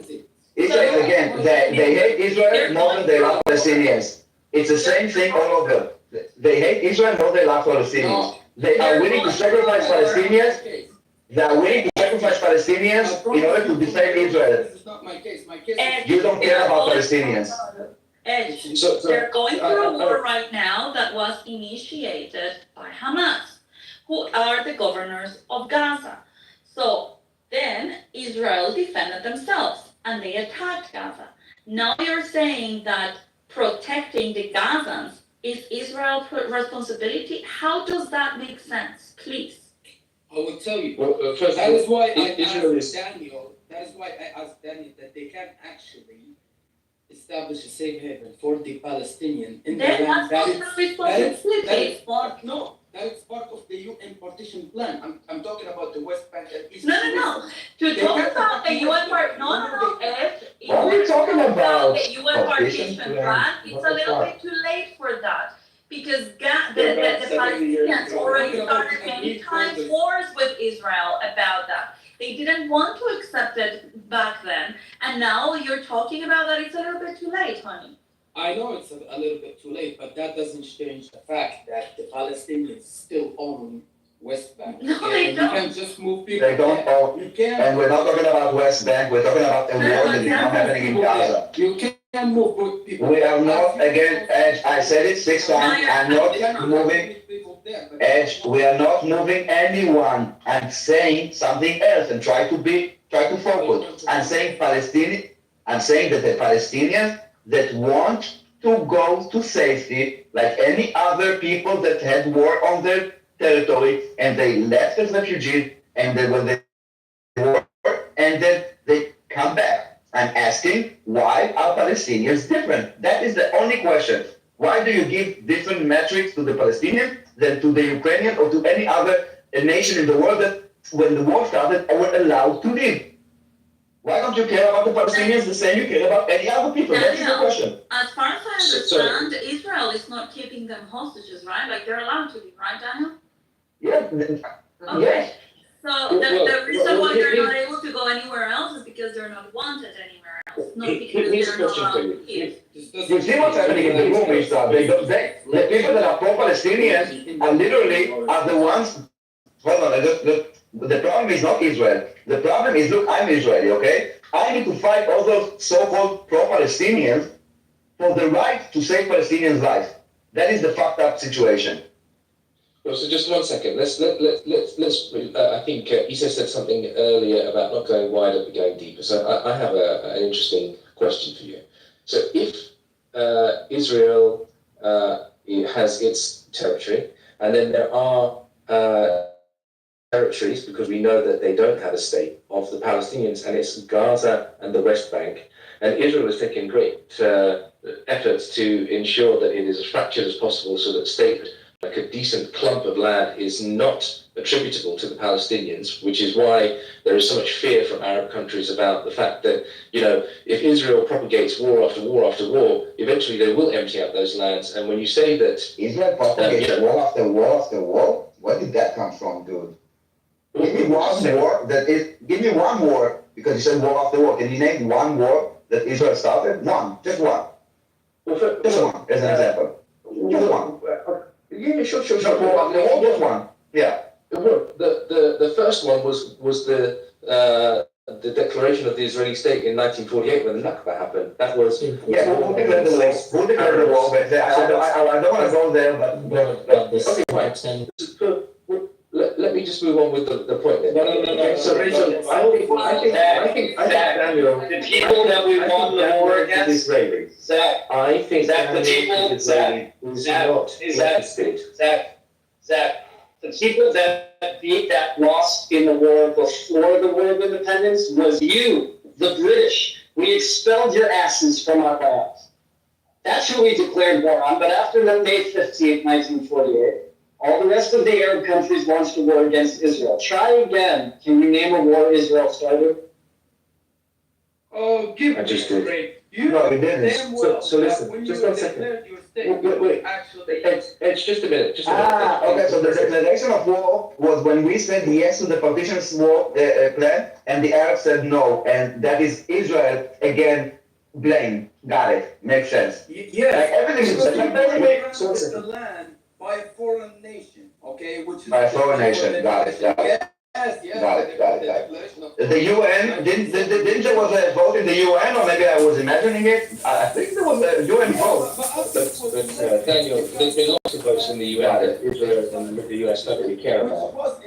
Israel, again, they hate Israel more than they love Palestinians. It's the same thing all over. They hate Israel more than they love Palestinians. They are willing to sacrifice Palestinians. They are willing to sacrifice Palestinians in order to defend Israel. This is not my case. My case is. You don't care about Palestinians. Ed, they're going through a war right now that was initiated by Hamas, who are the governors of Gaza. So then Israel defended themselves and they attacked Gaza. Now you're saying that protecting the Gazans is Israel's responsibility? How does that make sense? Please. I will tell you. First, that is why I Israel asked Daniel. That is why I asked Daniel that they can actually establish a safe haven for the Palestinian in the Then land. that's not the responsibility. Part, no, that is part of the UN partition plan. I'm talking about the West Bank and East Jerusalem. No. To They talk can't about the afford UN to- part, no, Ed. What are we talking about? The UN partition plan, it's a little bit too late for that. Because the Palestinians already started many times wars with Israel about that. They didn't want to accept it back then. And now you're talking about that it's a little bit too late, honey. I know it's a little bit too late, but that doesn't change the fact that the Palestinians still own West Bank. No, they don't. You can't just move people. They don't own, You can't. and we're not talking about West Bank, we're talking about the war that is now happening in Gaza. You can't move people. We are not, again, Edge, I said it 6 times, I'm not moving, Edge, we are not moving anyone. I'm saying something else and try to focus. I'm saying I'm saying that the Palestinians that want to go to safety, like any other people that had war on their territory, and they left as refugees, and they were war, and then they come back. I'm asking, why are Palestinians different? That is the only question. Why do you give different metrics to the Palestinians than to the Ukrainian or to any other nation in the world that, when the war started, were allowed to live? Why don't you care about the Palestinians the same you care about any other people? That's the question. As far as I understand, Israel is not keeping them hostages, right? Like they're allowed to be, right, Daniel? Yeah. Okay. Yes. So the reason why they're not able to go anywhere else is because they're not wanted anywhere else, not because Here's a they're not question allowed for you. to keep. You see what's happening in the room is that the people that are pro-Palestinians are literally the ones. Hold on, the problem is not Israel. The problem is, look, I'm Israeli, okay? I need to fight all those so-called pro-Palestinians for the right to save Palestinians' lives. That is the fucked up situation. Well, so just 1 second. Let's. I think Issa said something earlier about not going wider but going deeper. So I have an interesting question for you. So if Israel has its territory, and then there are territories, because we know that they don't have a state, of the Palestinians, and it's Gaza and the West Bank, and Israel is taking great efforts to ensure that it is as fractured as possible so that state, like a decent clump of land, is not attributable to the Palestinians, which is why there is so much fear from Arab countries about the fact that, you know, if Israel propagates war after war after war, eventually they will empty out those lands. And when you say that Israel propagates war after war after war, where did that come from, dude? Give me one war give me one war, because you said war after war. Can you name one war that Israel started? One, just one. Just one, as an example. Just one. Yeah, sure. Just one. Yeah. The first one was the declaration of the Israeli state in 1948 when the Nakba happened. That was who declared the war? Who declared the war? But I don't want to go there, but okay, fine. Let me just move on with the point then. No. So I think Daniel, The people that we won the war against, Zach, I think Zach, the people, Zach, the people that beat that lost in the war before the War of Independence was you, the British. We expelled your asses from our lands. That's who we declared war on. But after May 15th, 1948, all the rest of the Arab countries launched a war against Israel. Try again. Can you name a war Israel started? Oh, give me a break. No, you didn't. So listen, just 1 second. Wait. It's just a minute. Okay, so the declaration of war was when we said yes to the partition war plan, and the Arabs said no, and that is Israel again. Blame. Got it. Makes sense. Yes. Like everything is the land by a foreign nation, okay? Which is by a foreign nation. Got it. Yes. Got it. The UN, didn't there was a vote in the UN, or maybe I was imagining it? I think there was a UN vote. But Daniel, there's been lots of votes in the UN that Israel and the US don't really care about.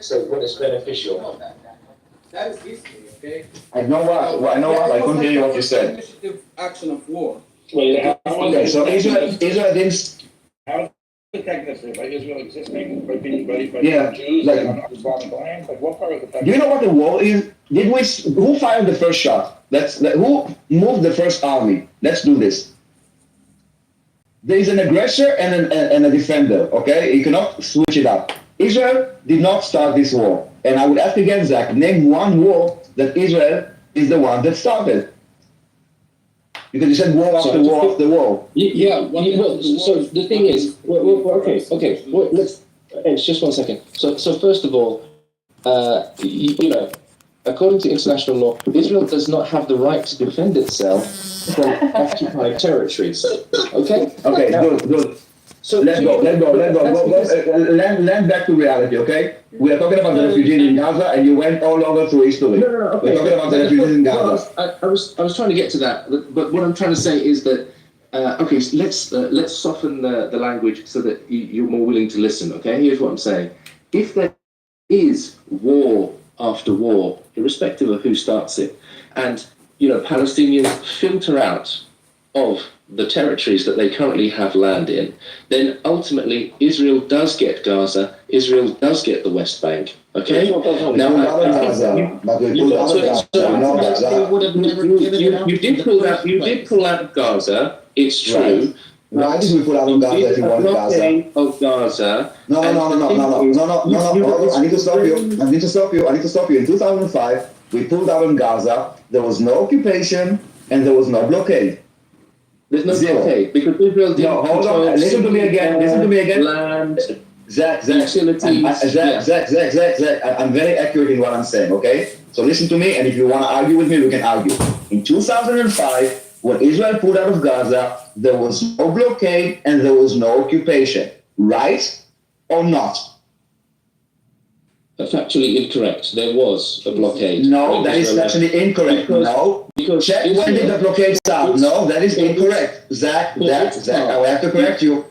So when it's beneficial. That is history, okay? I know what. I couldn't hear what you said. Initiative action of war. Okay, so Israel didn't. Technically, by Israel existing, by being by Yeah, Jews like- and not bombing land, like what part of the Do you know what the war is? Who fired the first shot? Who moved the first army? Let's do this. There is an aggressor and a defender, okay? You cannot switch it up. Israel did not start this war. And I would ask again, Zach, name one war that Israel is the one that started. Because you said war after war after war. So the thing is, okay. Let's. It's just 1 second. So first of all, according to international law, Israel does not have the right to defend itself from occupied territories. Okay. Okay. Good. So let's go. Land back to reality. Okay. We are talking about the refugees in Gaza, and you went all over through history. No. Okay. We're talking about the refugees in Gaza. I was trying to get to that, but what I'm trying to say is that so let's soften the language so that you're more willing to listen. Okay. Here's what I'm saying: if there is war after war, irrespective of who starts it, and Palestinians filter out of the territories that they currently have land in, then ultimately Israel does get Gaza, Israel does get the West Bank. Okay? You did pull out of Gaza, it's true. Why did we pull out of Gaza if you want Gaza? Of Gaza. No. I need to stop you. In 2005, we pulled out of Gaza. There was no occupation and there was no blockade. There's no blockade because Israel didn't. No, hold on. Listen to me again. Land. Zach. I'm very accurate in what I'm saying. Okay. So listen to me, and if you want to argue with me, we can argue. In 2005, when Israel pulled out of Gaza, there was no blockade and there was no occupation. Right or not? That's actually incorrect. There was a blockade. No, that is actually incorrect. Check when did the blockade start? No, that is incorrect. Zach, I have to correct you.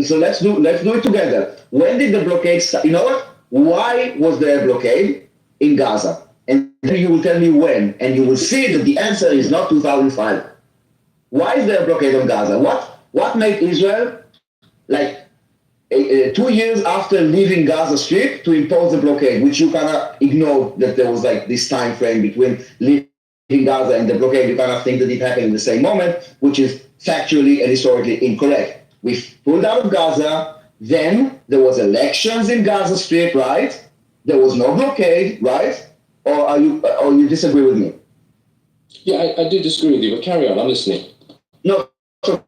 So let's do it together. When did the blockade start? You know what? Why was there a blockade in Gaza? And then you will tell me when, and you will see that the answer is not 2005. Why is there a blockade on Gaza? What made Israel, 2 years after leaving Gaza Strip, to impose the blockade, which you kind of ignored that there was this time frame between leaving Gaza and the blockade. You kind of think that it happened in the same moment, which is factually and historically incorrect. We pulled out of Gaza, then there was elections in Gaza Strip, right? There was no blockade, right? Or you disagree with me? Yeah, I do disagree with you, but carry on, I'm listening. No, so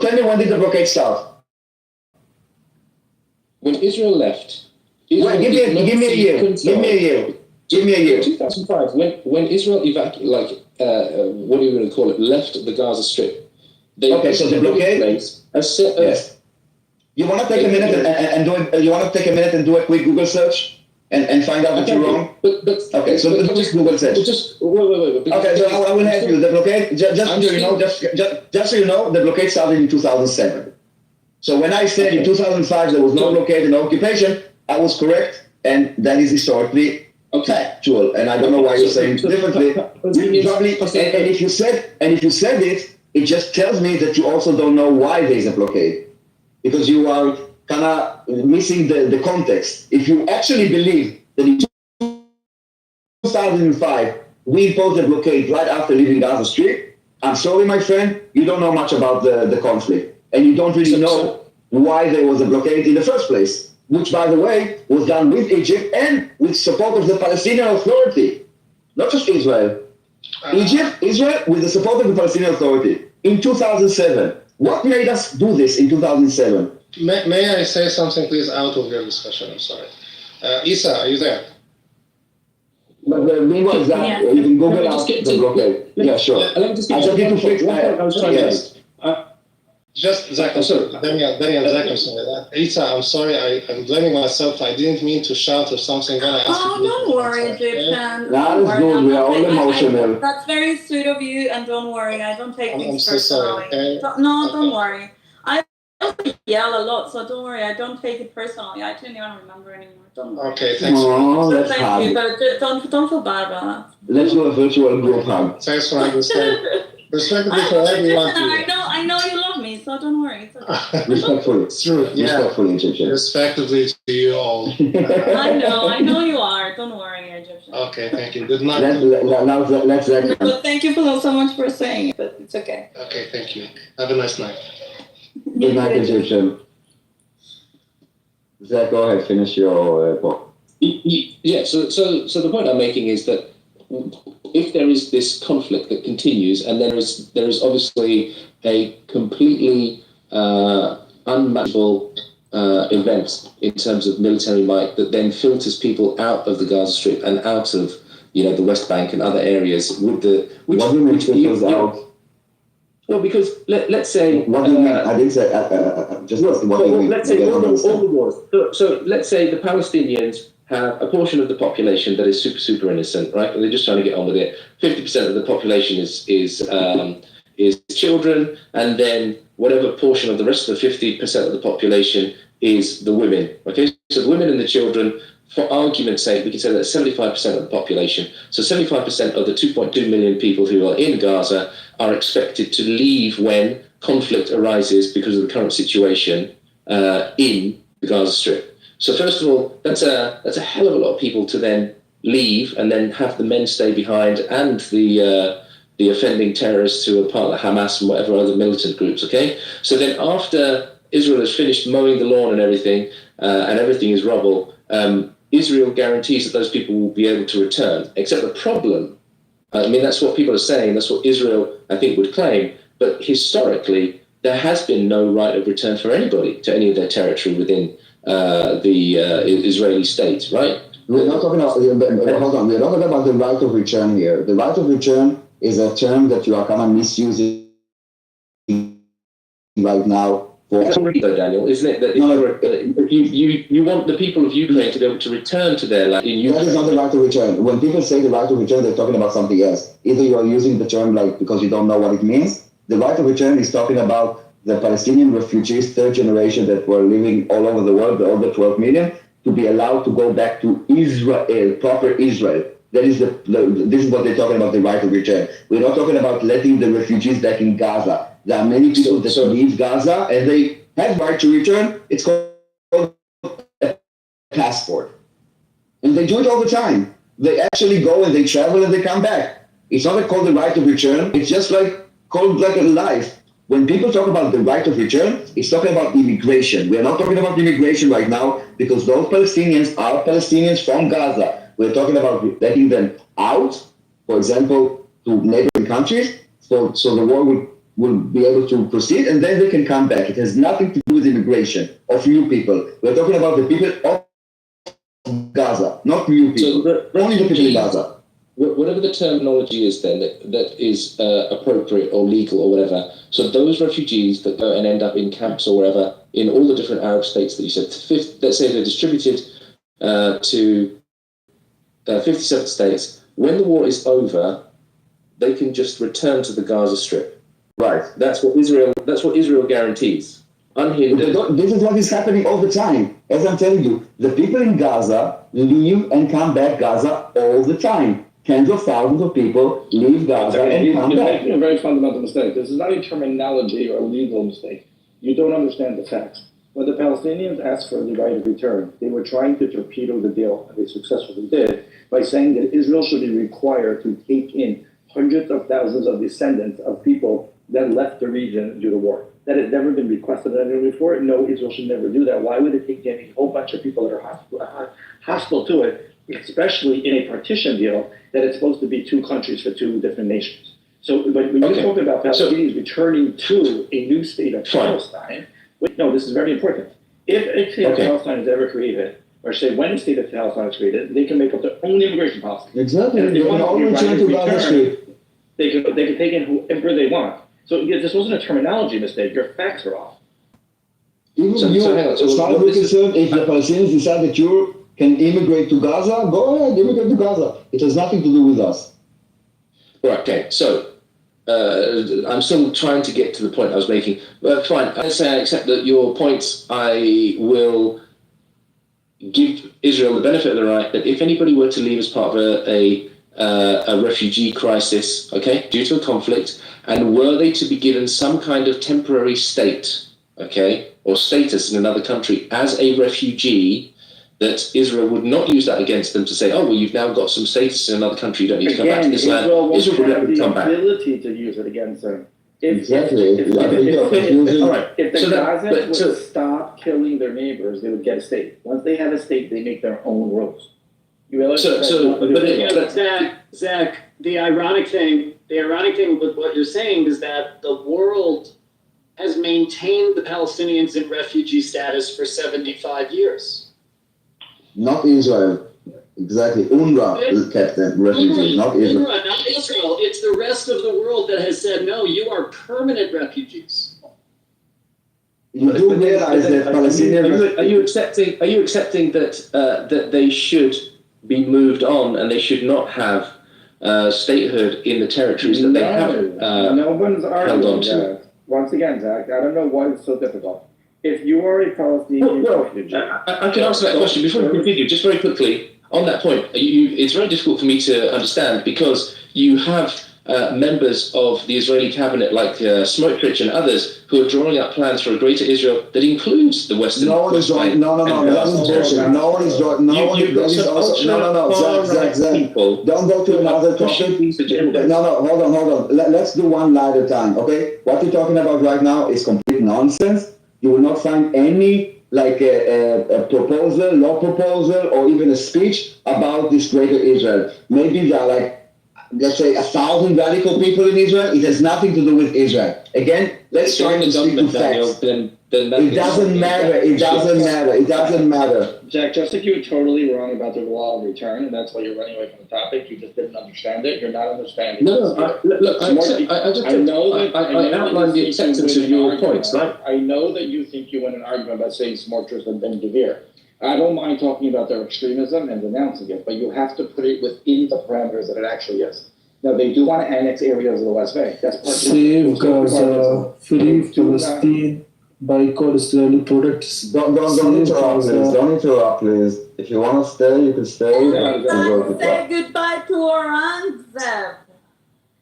tell me, when did the blockade start? When Israel left. Give me a year. 2005, when Israel what do you want to call it, left the Gaza Strip. So the blockade? Yes. You want to take a minute and do a quick Google search? And find out that you're wrong? Okay, so just Google search. Wait. Okay, so I will help you. The blockade, just so you know, the blockade started in 2007. So when I said in 2005 there was no blockade and no occupation, I was correct, and that is historically factual. And I don't know why you're saying differently. And if you said it, it just tells me that you also don't know why there is a blockade, because you are kind of missing the context. If you actually believe that in 2005 we imposed a blockade right after leaving Gaza Strip, I'm sorry, my friend, you don't know much about the conflict, and you don't really know why there was a blockade in the first place, which, by the way, was done with Egypt and with support of the Palestinian Authority, not just Israel. Israel with the support of the Palestinian Authority in 2007. What made us do this in 2007? May I say something, please, out of your discussion? I'm sorry. Isa, are you there? But meanwhile, you can Google out the blockade. Yeah, sure. Let me just need to fix that. I was trying to Just, Zach, I'm sorry. Daniel, Zach, I'm sorry. Isa, I'm sorry. I'm blaming myself. I didn't mean to shout or something when I asked you. Don't worry, Egyptian. That is good. We are all emotional. That's very sweet of you, and don't worry. I don't take things I'm so personally. sorry. Don't worry. I also yell a lot, so don't worry. I don't take it personally. I don't even remember anymore. Don't worry. Okay, thanks. That's thank hard. you, but don't feel bad about that. Let's do a virtual group hug. Thanks for understanding. Respectfully for everyone. I know you love me, so don't worry. It's okay. Respectfully. It's true. Yeah. Respectfully, Egyptian. Respectively to you all. I know you are. Don't worry, Egyptian. interruption. Okay, thank you. Good night. Let's No, but thank you so much for saying it, but it's okay. Okay, thank you. Have a nice night. Good night, Egyptian. Zach, go ahead, finish your point. Yeah, so the point I'm making is that if there is this conflict that continues, and there is obviously a completely unmatchable event in terms of military might that then filters people out of the Gaza Strip and out of the West Bank and other areas with the What do you mean filters out? Well, because let's say What do you mean? I didn't say just what do you mean? let's say all the wars. So let's say the Palestinians have a portion of the population that is super innocent, right? They're just trying to get on with it. 50% of the population is children, and then whatever portion of the rest of the 50% of the population is the women. Okay, so the women and the children, for argument's sake, we can say that 75% of the population. So 75% of the 2.2 million people who are in Gaza are expected to leave when conflict arises because of the current situation in the Gaza Strip. So first of all, that's a hell of a lot of people to then leave and then have the men stay behind and the offending terrorists who are part of Hamas and whatever other militant groups. Okay, so then after Israel has finished mowing the lawn and everything is rubble, Israel guarantees that those people will be able to return. Except the problem, I mean, that's what people are saying. That's what Israel, I think, would claim. But historically, there has been no right of return for anybody to any of their territory within the Israeli state, right? We're not talking about, hold on, we're not talking about the right of return here. The right of return is a term that you are kind of misusing right now. Though, Daniel, isn't it that you want the people of Ukraine to be able to return to their land in Ukraine? That is not the right of return. When people say the right of return, they're talking about something else. Either you are using the term because you don't know what it means. The right of return is talking about the Palestinian refugees, third generation that were living all over the world, over 12 million, to be allowed to go back to Israel, proper Israel. That is this is what they're talking about, the right of return. We're not talking about letting the refugees back in Gaza. There are many people that leave Gaza and they have right to return. It's called a passport. And they do it all the time. They actually go and they travel and they come back. It's not called the right of return. It's just called like a life. When people talk about the right of return, it's talking about immigration. We're not talking about immigration right now because those Palestinians are Palestinians from Gaza. We're talking about letting them out, for example, to neighboring countries, so the war will be able to proceed, and then they can come back. It has nothing to do with immigration of new people. We're talking about the people of Gaza, not new people. So only the people in Gaza. Whatever the terminology is then that is appropriate or legal or whatever. So those refugees that go and end up in camps or wherever in all the different Arab states that you said, let's say they're distributed to 57 states. When the war is over, they can just return to the Gaza Strip. Right. That's what Israel guarantees. Unhindered. This is what is happening all the time. As I'm telling you, the people in Gaza leave and come back Gaza all the time. Tens of thousands of people leave Gaza and come You're back. making a very fundamental mistake. This is not a terminology or a legal mistake. You don't understand the facts. When the Palestinians asked for the right of return, they were trying to torpedo the deal, and they successfully did, by saying that Israel should be required to take in hundreds of thousands of descendants of people that left the region due to war. That has never been requested before. No, Israel should never do that. Why would it take in a whole bunch of people that are hostile to it, especially in a partition deal that it's supposed to be two countries for two different nations? So when you talk about Palestinians returning to a new state of Palestine, no, this is very important. If a state of Palestine is ever created, or say when a state of Palestine is created, they can make up their own immigration policy. Exactly. And if they They want can all to return to Gaza Strip. they can take in whoever they want. So yeah, this wasn't a terminology mistake. Your facts are off. Even as far as we're concerned, if the Palestinians decide that you can immigrate to Gaza, go ahead, immigrate to Gaza. It has nothing to do with us. Right, okay, so I'm still trying to get to the point I was making. Fine, I say I accept that your points. I will give Israel the benefit of the right that if anybody were to leave as part of a refugee crisis, okay, due to a conflict, and were they to be given some kind of temporary state, okay, or status in another country as a refugee, that Israel would not use that against them to say, oh, well, you've now got some status in another country, you don't need to come back to this land. Israel would let them come back. Ability to use it against them. Exactly. If the Gazans would so- stop killing their neighbors, they would get a state. Once they have a state, they make their own rules. You realize Zach, the ironic thing with what you're saying is that the world has maintained the Palestinians in refugee status for 75 years. Not Israel. Exactly. UNRWA kept them refugees, not Israel. UNRWA, not Israel. It's the rest of the world that has said, no, you are permanent refugees. You do realize that Palestinians... Are you accepting that that they should be moved on and they should not have statehood in the territories that they have no one's held on arguing to? that. Once again, Zach, I don't know why it's so difficult. If you are a Palestinian refugee... I can answer that question before we continue, just very quickly. On that point, it's very difficult for me to understand because you have members of the Israeli cabinet like Smotrich and others who are drawing up plans for a greater Israel that includes the Western. No one is drawing. No, that is bullshit. No one is drawing. Zach. Don't go to another topic. No, hold on. Let's do one line at a time, okay? What you're talking about right now is complete nonsense. You will not find any like a proposal, law proposal, or even a speech about this greater Israel. Maybe there are like, let's say, 1,000 radical people in Israel. It has nothing to do with Israel. Again, let's try to stick to facts. It doesn't matter. Jack, just like you were totally wrong about the law of return, and that's why you're running away from the topic, you just didn't understand it. You're not understanding. I outlined the acceptance of your points, right? I know that you think you win an argument by saying Smotrich and Ben Gvir. I don't mind talking about their extremism and denouncing it, but you have to put it within the parameters that it actually is. Now, they do want to annex areas of the West Bank. That's part Save Gaza, free Palestine, boycott Israeli products. Don't interrupt, please. If you want to stay, you can stay. Say goodbye to Aurangzeb.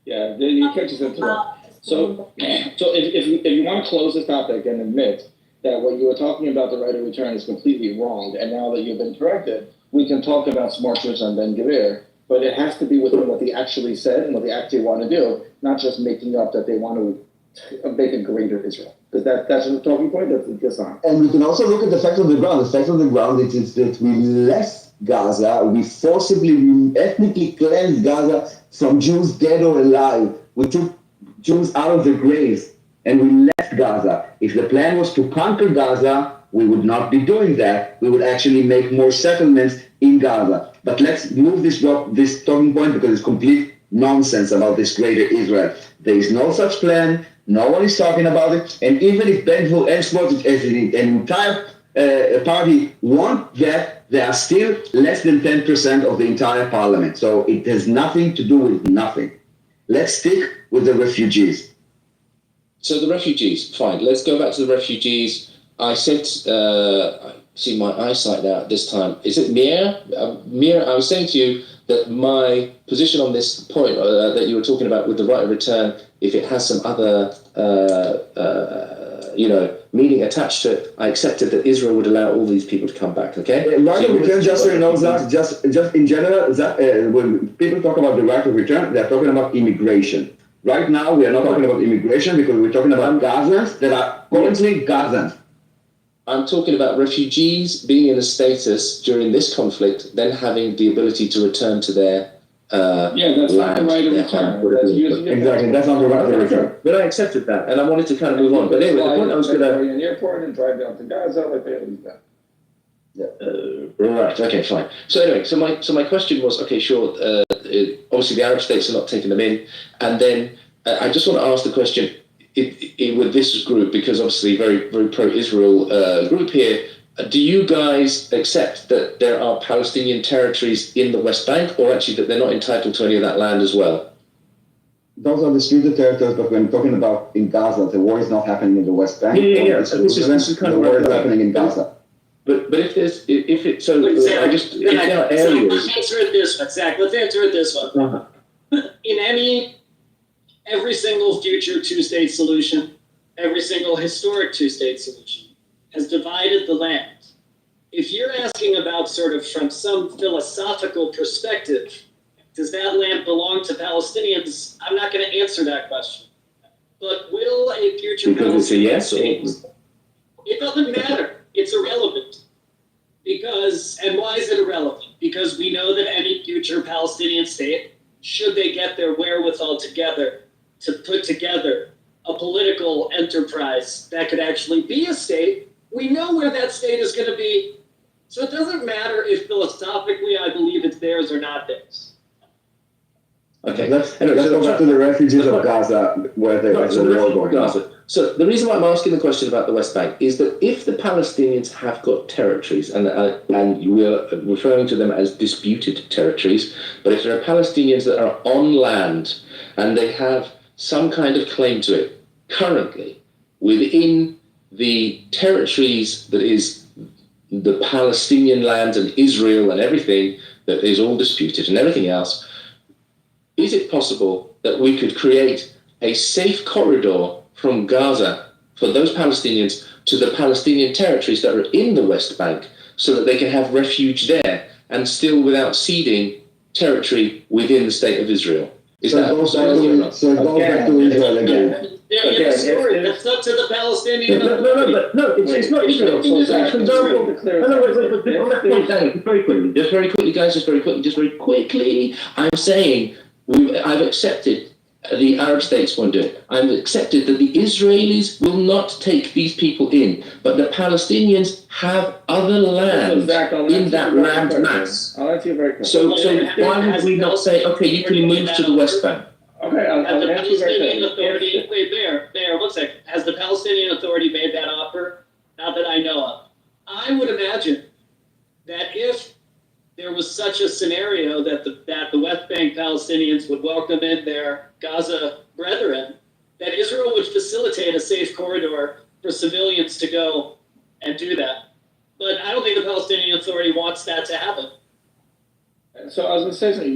Yeah, you can't just interrupt. So if you want to close this topic and admit that what you were talking about the right of return is completely wrong, and now that you've been corrected, we can talk about Smotrich and Ben Gvir, but it has to be within what they actually said and what they actually want to do, not just making up that they want to make a greater Israel. Because that's the talking point, that's the design. And we can also look at the facts on the ground. The facts on the ground is that we left Gaza, we forcibly, ethnically cleansed Gaza from Jews dead or alive. We took Jews out of their graves. And we left Gaza. If the plan was to conquer Gaza, we would not be doing that. We would actually make more settlements in Gaza. But let's move this talking point because it's complete nonsense about this greater Israel. There is no such plan. No one is talking about it. And even if Ben-Gvir and Smotrich as an entire party want that, they are still less than 10% of the entire parliament. So it has nothing to do with nothing. Let's stick with the refugees. So the refugees, fine. Let's go back to the refugees. I said, I see my eyesight now at this time. Is it Mir? Mir, I was saying to you that my position on this point that you were talking about with the right of return, if it has some other, meaning attached to it, I accepted that Israel would allow all these people to come back, okay? Right of return, just so you know, just in general, when people talk about the right of return, they're talking about immigration. Right now, we are not talking about immigration because we're talking about Gazans that are currently Gazans. I'm talking about refugees being in a status during this conflict, then having the ability to return to their that's not the right of return. Exactly, that's not the right of return. But I accepted that, and I wanted to kind of move on. But anyway, the point I was going to... an airport and drive down to Gaza like they always done. Right. Okay. Fine. So anyway, so my question was, okay, sure. Obviously, the Arab states are not taking them in, and then I just want to ask the question with this group, because obviously very very pro-Israel group here. Do you guys accept that there are Palestinian territories in the West Bank, or actually that they're not entitled to any of that land as well? Those are disputed territories, but when talking about in Gaza, the war is not happening in the West Bank. This is kind the of war is happening in Gaza. But if there's if it so Zach, if there are areas. Let's answer it this way, Zach. Let's answer it this way. In every single future two-state solution, every single historic two-state solution has divided the land if you're asking about sort of from some philosophical perspective, does that land belong to Palestinians? I'm not going to answer that question. But will a future Because it's a yes or? It doesn't matter. It's irrelevant. Because, and why is it irrelevant? Because we know that any future Palestinian state, should they get their wherewithal together to put together a political enterprise that could actually be a state, we know where that state is going to be. So it doesn't matter if philosophically I believe it's theirs or not theirs. Okay. Let's go back to the refugees of Gaza, where there's a war going on. So the reason why I'm asking the question about the West Bank is that if the Palestinians have got territories, and we're referring to them as disputed territories, but if there are Palestinians that are on land and they have some kind of claim to it currently within the territories that is the Palestinian land and Israel and everything that is all disputed and everything else, is it possible that we could create a safe corridor from Gaza for those Palestinians to the Palestinian territories that are in the West Bank so that they can have refuge there and still without ceding territory within the state of Israel? Is that possible or not? So it goes back to Israel again. That's up to the Palestinian. No, it's not Israel. Just very quickly, guys, just very quickly. I'm saying I've accepted the Arab states won't do it. I've accepted that the Israelis will not take these people in, but the Palestinians have other land in that land mass. I'll answer you very quickly. So why would we not say, okay, you can move to the West Bank? Okay, I'll Has the answer you very Palestinian quickly. Authority, wait, Bear, 1 second. Has the Palestinian Authority made that offer? Not that I know of. I would imagine that if there was such a scenario that the West Bank Palestinians would welcome in their Gaza brethren, that Israel would facilitate a safe corridor for civilians to go and do that. But I don't think the Palestinian Authority wants that to happen. So I was going to say something.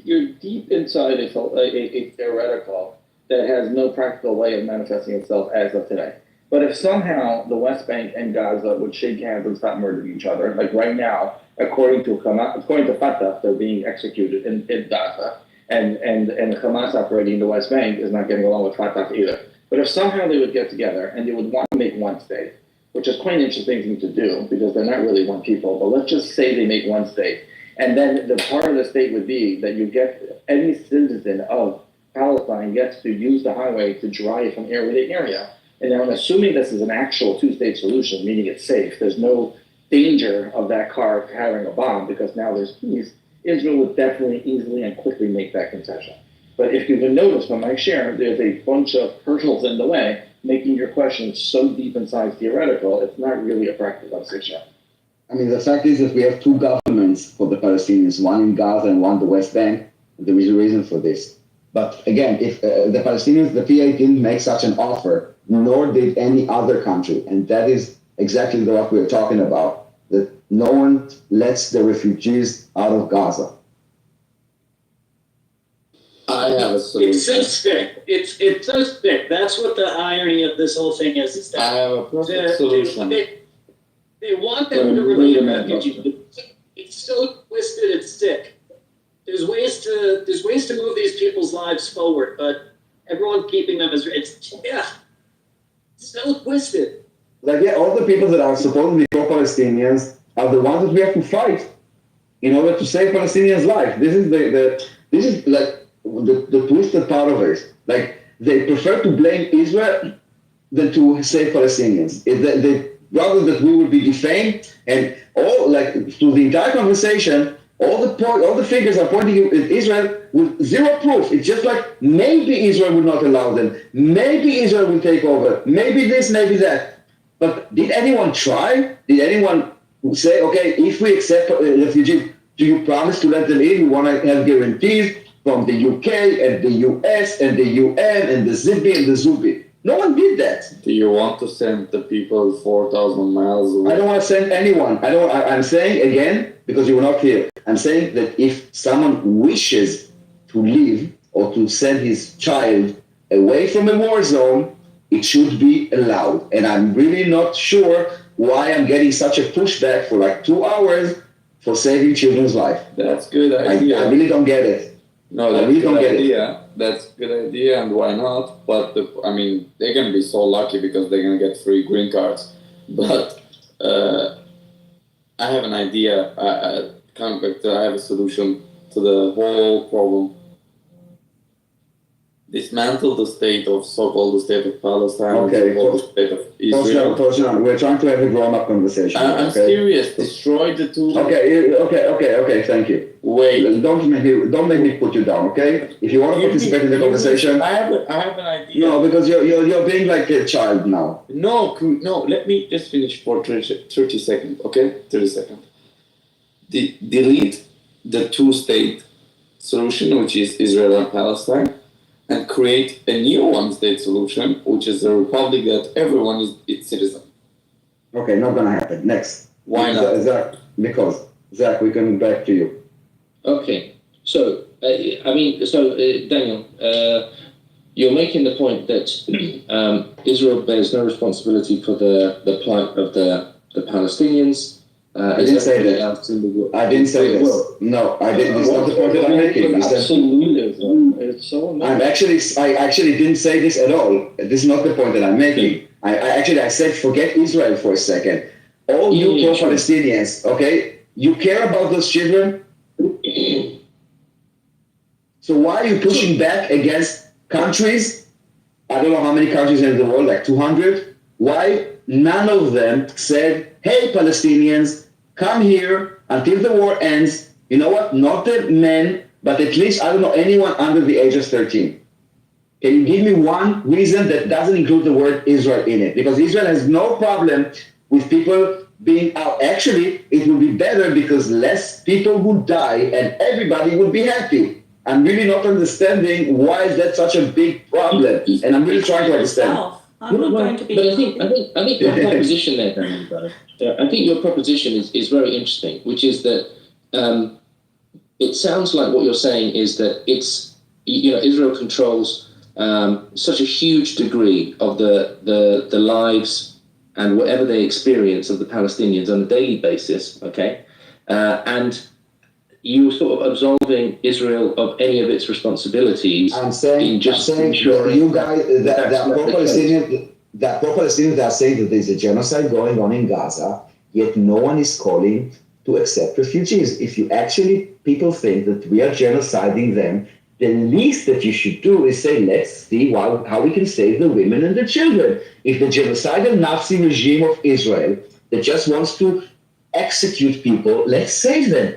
You're deep inside a theoretical that has no practical way of manifesting itself as of today. But if somehow the West Bank and Gaza would shake hands and stop murdering each other, like right now, according to Fatah, they're being executed in Gaza, and Hamas operating in the West Bank is not getting along with Fatah either. But if somehow they would get together and they would want to make one state, which is quite an interesting thing to do because they're not really one people, but let's just say they make one state. And then the part of the state would be that you get any citizen of Palestine gets to use the highway to drive from area to area. And now I'm assuming this is an actual two-state solution, meaning it's safe. There's no danger of that car carrying a bomb because now there's peace. Israel would definitely, easily, and quickly make that concession. But if you can notice from my share, there's a bunch of hurdles in the way, making your question so deep inside theoretical, it's not really a practical decision. I mean, the fact is that we have two governments for the Palestinians, one in Gaza and one in the West Bank. There is a reason for this. But again, if the Palestinians, the PA didn't make such an offer, nor did any other country. And that is exactly what we're talking about, that no one lets the refugees out of Gaza. I have a solution. It's so sick. It's so sick. That's what the irony of this whole thing is that I have a perfect solution. They want them to remain refugees. It's so twisted, it's sick. There's ways to move these people's lives forward, but everyone keeping them as it's so twisted. Like, yeah, all the people that are supposedly pro-Palestinians are the ones that we have to fight in order to save Palestinians' life. This is like the twisted part of it. Like, they prefer to blame Israel than to save Palestinians. They rather that we would be defamed, and all like through the entire conversation, all the figures are pointing at Israel with zero proof. It's just like maybe Israel would not allow them, maybe Israel will take over, maybe this, maybe that. But did anyone try? Did anyone say, okay, if we accept refugees, do you promise to let them in? You want to have guarantees from the UK and the US and the UN and the Zibi and the Zubi. No one did that. Do you want to send the people 4,000 miles away? I don't want to send anyone. I'm saying again, because you were not clear, I'm saying that if someone wishes to leave or to send his child away from a war zone, it should be allowed. And I'm really not sure why I'm getting such a pushback for like 2 hours for saving children's life. That's good idea. I really don't get it. No, that's a good idea. That's a good idea, and why not? But they're gonna be so lucky because they're gonna get free green cards. But I have an idea. I have a solution to the whole problem. Dismantle the state of so-called the state of Palestine. Okay, the state of Israel. Torsion, we're trying to have a grown-up conversation. I'm serious. Destroy the two. Okay. Thank you. Wait. Don't make me put you down. Okay. If you want to participate in the conversation, I have an idea. No, because you're being like a child now. No. Let me just finish for 30 seconds. Okay, 30 seconds. Delete the two-state solution, which is Israel and Palestine, and create a new one-state solution, which is a republic that everyone is its citizen. Okay, not gonna happen. Next. Why not? Zach, we're coming back to you. Okay, so Daniel, you're making the point that Israel bears no responsibility for the plight of the Palestinians. I didn't say that. I didn't say this. No, I didn't. It's not the point that I'm making. Absolutely, it's so. I actually didn't say this at all. This is not the point that I'm making. I said forget Israel for a second. All you pro-Palestinians, okay? You care about those children. So why are you pushing back against countries? I don't know how many countries in the world, like 200. Why none of them said, "Hey, Palestinians, come here until the war ends." You know what? Not the men, but at least, I don't know, anyone under the age of 13. Can you give me one reason that doesn't include the word Israel in it? Because Israel has no problem with people being out. Actually, it would be better because less people would die and everybody would be happy. I'm really not understanding why is that such a big problem, and I'm really trying to understand. I'm not going to be. But I think your proposition there, Daniel, I think your proposition is very interesting, which is that it sounds like what you're saying is that Israel controls such a huge degree of the lives and whatever they experience of the Palestinians on a daily basis, okay, and you sort of absolving Israel of any of its responsibilities. I'm saying you guys, that pro-Palestinians are saying that there's a genocide going on in Gaza, yet no one is calling to accept refugees. If people think that we are genociding them, the least that you should do is say, let's see how we can save the women and the children. If the genocidal Nazi regime of Israel that just wants to execute people, let's save them.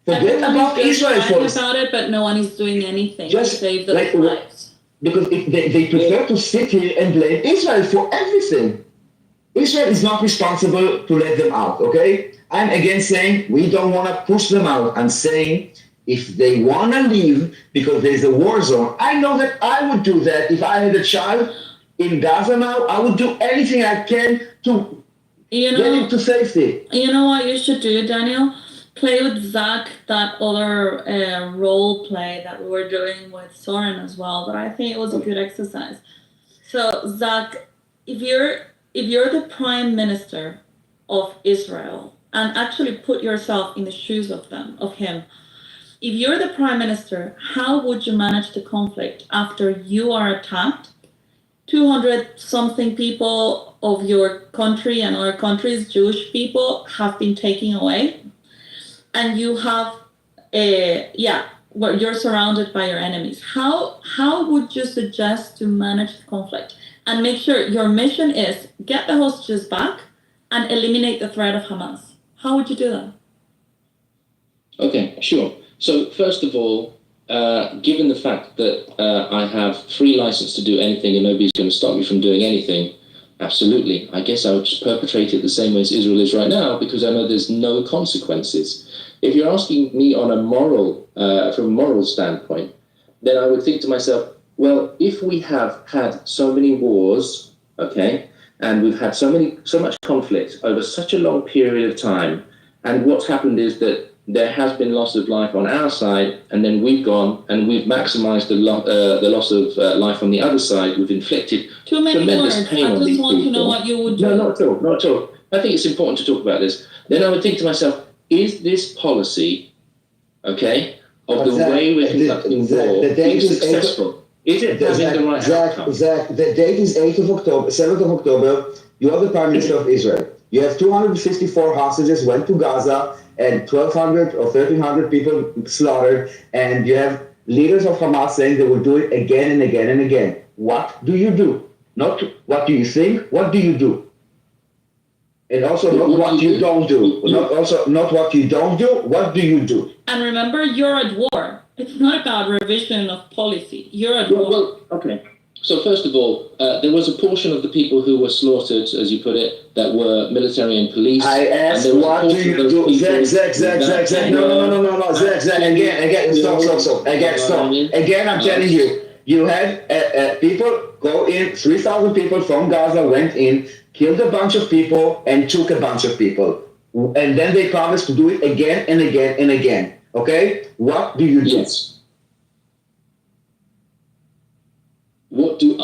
Forget about Israel about it, but no one is doing anything to save those lives. Because they prefer to sit here and blame Israel for everything. Israel is not responsible to let them out, okay? I'm again saying we don't want to push them out. I'm saying if they want to leave because there's a war zone, I know that I would do that. If I had a child in Gaza now, I would do anything I can to get him to safety. You know what you should do, Daniel? Play with Zach that other role play that we were doing with Soren as well, but I think it was a good exercise. So Zach, if you're the prime minister of Israel, and actually put yourself in the shoes of him, if you're the prime minister, how would you manage the conflict after you are attacked? 200 something people of your country and our country's Jewish people have been taken away. And you have you're surrounded by your enemies. How would you suggest to manage the conflict and make sure your mission is get the hostages back and eliminate the threat of Hamas? How would you do that? Okay, sure. So first of all, given the fact that I have free license to do anything and nobody's going to stop me from doing anything, absolutely. I guess I would just perpetrate it the same way as Israel is right now because I know there's no consequences. If you're asking me on a from a moral standpoint, then I would think to myself, well, if we have had so many wars, okay, and we've had so much conflict over such a long period of time, and what's happened is that there has been loss of life on our side, and then we've gone and we've maximized the loss of life on the other side. We've inflicted too many tremendous words. pain I on just these want people. to know what you would do. No, not at all. I think it's important to talk about this. Then I would think to myself, is this policy, okay, of the way we're conducting war, is successful? Is it having the right outcome? Zach, the date is 8th of October, 7th of October. You are the Prime Minister of Israel. You have 254 hostages went to Gaza and 1,200 or 1,300 people slaughtered, and you have leaders of Hamas saying they will do it again and again and again. What do you do? Not what do you think, what do you do? And also not what you don't do. Not what you don't do, what do you do? And remember, you're at war. It's not about revision of policy. You're at war. Well, okay. So first of all, there was a portion of the people who were slaughtered, as you put it, that were military and police. I asked, what do you do? Zach, no, Zach, again, stop. Again, I'm telling you, you had people go in, 3,000 people from Gaza went in, killed a bunch of people, and took a bunch of people. And then they promised to do it again and again and again. Okay? What do you do? Yes. What do?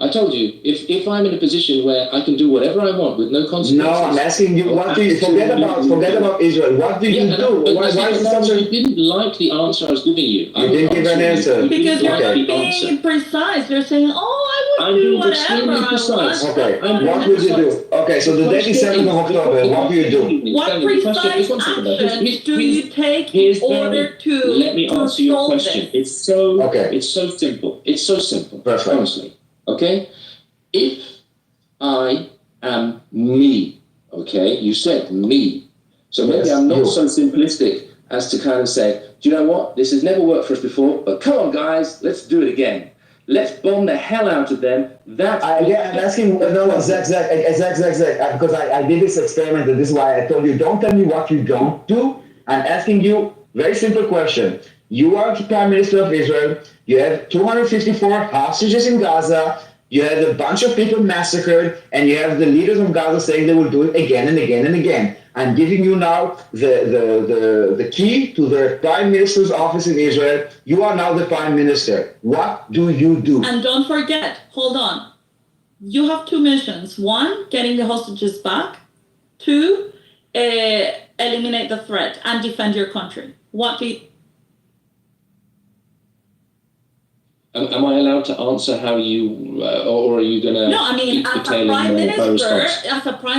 I told you, if I'm in a position where I can do whatever I want with no consequences. No, I'm asking you, what do you, forget about Israel. What do you do? Why is it such a... You didn't like the answer I was giving you. You didn't give an answer. Because you're not being precise. You're saying, I would do whatever precise. Okay, what would you do? Okay, so the date is 7th of October. What do you do? What precise actions do you take in order to let me answer your question. This? It's so simple. It's so simple. Perfect. Honestly. Okay? If I am me, okay? You said me. So maybe I'm not so simplistic as to kind of say, do you know what? This has never worked for us before, but come on, guys, let's do it again. Let's bomb the hell out of them. That's I'm asking, Zach, because I did this experiment, and this is why I told you, don't tell me what you don't do. I'm asking you very simple question. You are the Prime Minister of Israel. You have 254 hostages in Gaza. You have a bunch of people massacred, and you have the leaders of Gaza saying they will do it again and again and again. I'm giving you now the key to the Prime Minister's office in Israel. You are now the Prime Minister. What do you do? And don't forget, hold on. You have two missions. One, getting the hostages back. Two, eliminate the threat and defend your country. What do you... Am I allowed to answer how you, or are you going to? No, I mean, as a prime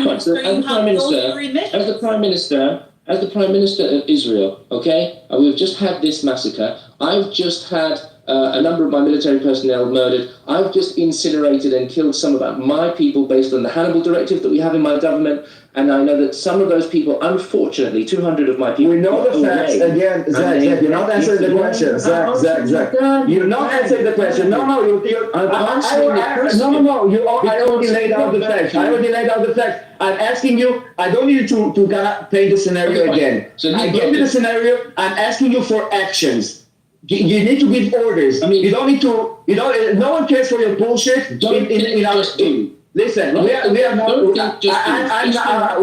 minister, you have those three missions. As the prime minister of Israel, okay, and we've just had this massacre. I've just had a number of my military personnel murdered. I've just incinerated and killed some of my people based on the Hannibal Directive that we have in my government. And I know that some of those people, unfortunately, 200 of my people. We know the facts. Again, Zach, you're not answering the question. Zach. You're not answering the question. No, I'm answering the question. I already laid out the facts. I'm asking you, I don't need you to kind of paint the scenario again. So I gave you the scenario. I'm asking you for actions. You need to give orders. You don't need to, no one cares for your bullshit in our state. Listen, we are not. I'm not.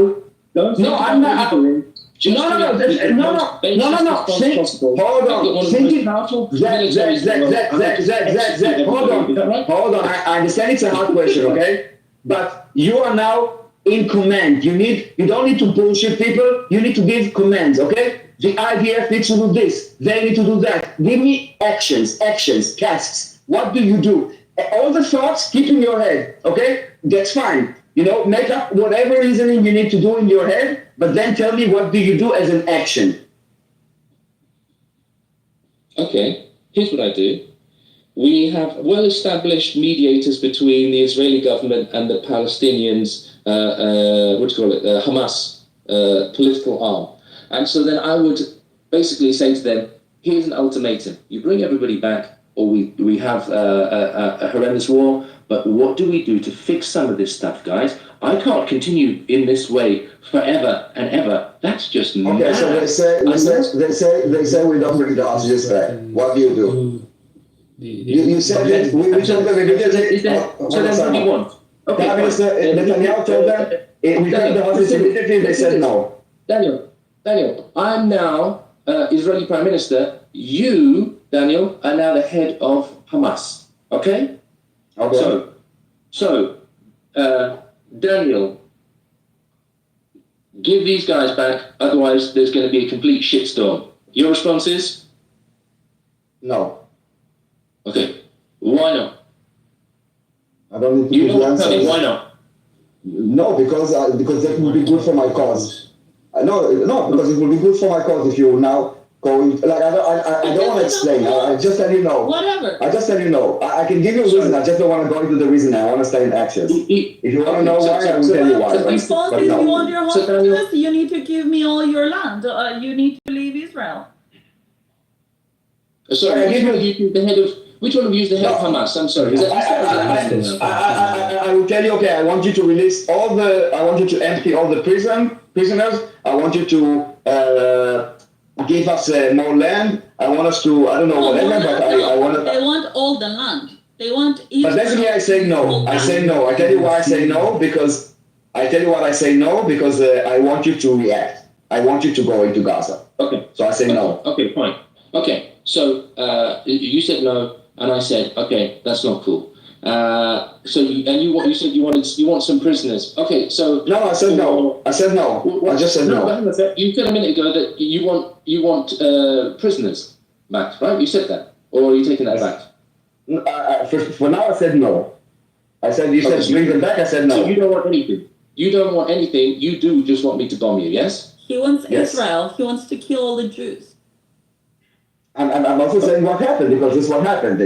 No, I'm not. No. Hold on. Zach. Hold on. I understand it's a hard question, okay? But you are now in command. You don't need to bullshit people. You need to give commands, okay? The IDF needs to do this. They need to do that. Give me actions, tasks. What do you do? All the thoughts, keep in your head, okay? That's fine. Make up whatever reasoning you need to do in your head, but then tell me what do you do as an action. Okay, here's what I do. We have well-established mediators between the Israeli government and the Palestinians, Hamas, political arm. And so then I would basically say to them, here's an ultimatum. You bring everybody back, or we have a horrendous war, but what do we do to fix some of this stuff, guys? I can't continue in this way forever and ever. That's just mad. Okay, so they say we don't bring the hostages back. What do you do? You said that we told them so then what do you want? Okay, Netanyahu told them we take the hostages immediately. They said no. Daniel, I'm now Israeli Prime Minister. You, Daniel, are now the head of Hamas. Okay? So, Daniel, Give these guys back, otherwise there's going to be a complete shitstorm. Your response is? No. Okay. Why not? I don't need to You give the don't tell me answer. why not? No, because that will be good for my cause. No, because it will be good for my cause if you now go in, like I don't want to explain. I just tell you no. Whatever. I just tell you no. I can give you a reason. I just don't want to go into the reason. I want to stay in actions. If you want to know why, I will tell you why. The response But is no. you want your hostages, you need to give me all your land. You need to leave Israel. Sorry, which one of you is the head of? Which one of you is the head of Hamas? I'm sorry. Is that I will tell you. Okay, I want you to release all the. I want you to empty all the prisoners. I want you to give us more land. I want us to. I don't know whatever, but I want to. They want all the land. They want But basically, I say no. I say no. I tell you why I say no because I tell you what I say no because I want you to react. I want you to go into Gaza. Okay. So I say no. Okay, fine. Okay, so you said no, and I said okay, that's not cool. So you said you want some prisoners. Okay, so no, I said no. I said no. I just said no. You said a minute ago that you want prisoners back, right? You said that, or are you taking that back? For now, I said no. I said you said bring them back. I said no. So you don't want anything. You don't want anything. You do just want me to bomb you. Yes. He wants Israel. He wants to kill all the Jews. I'm also saying what happened because this is what happened.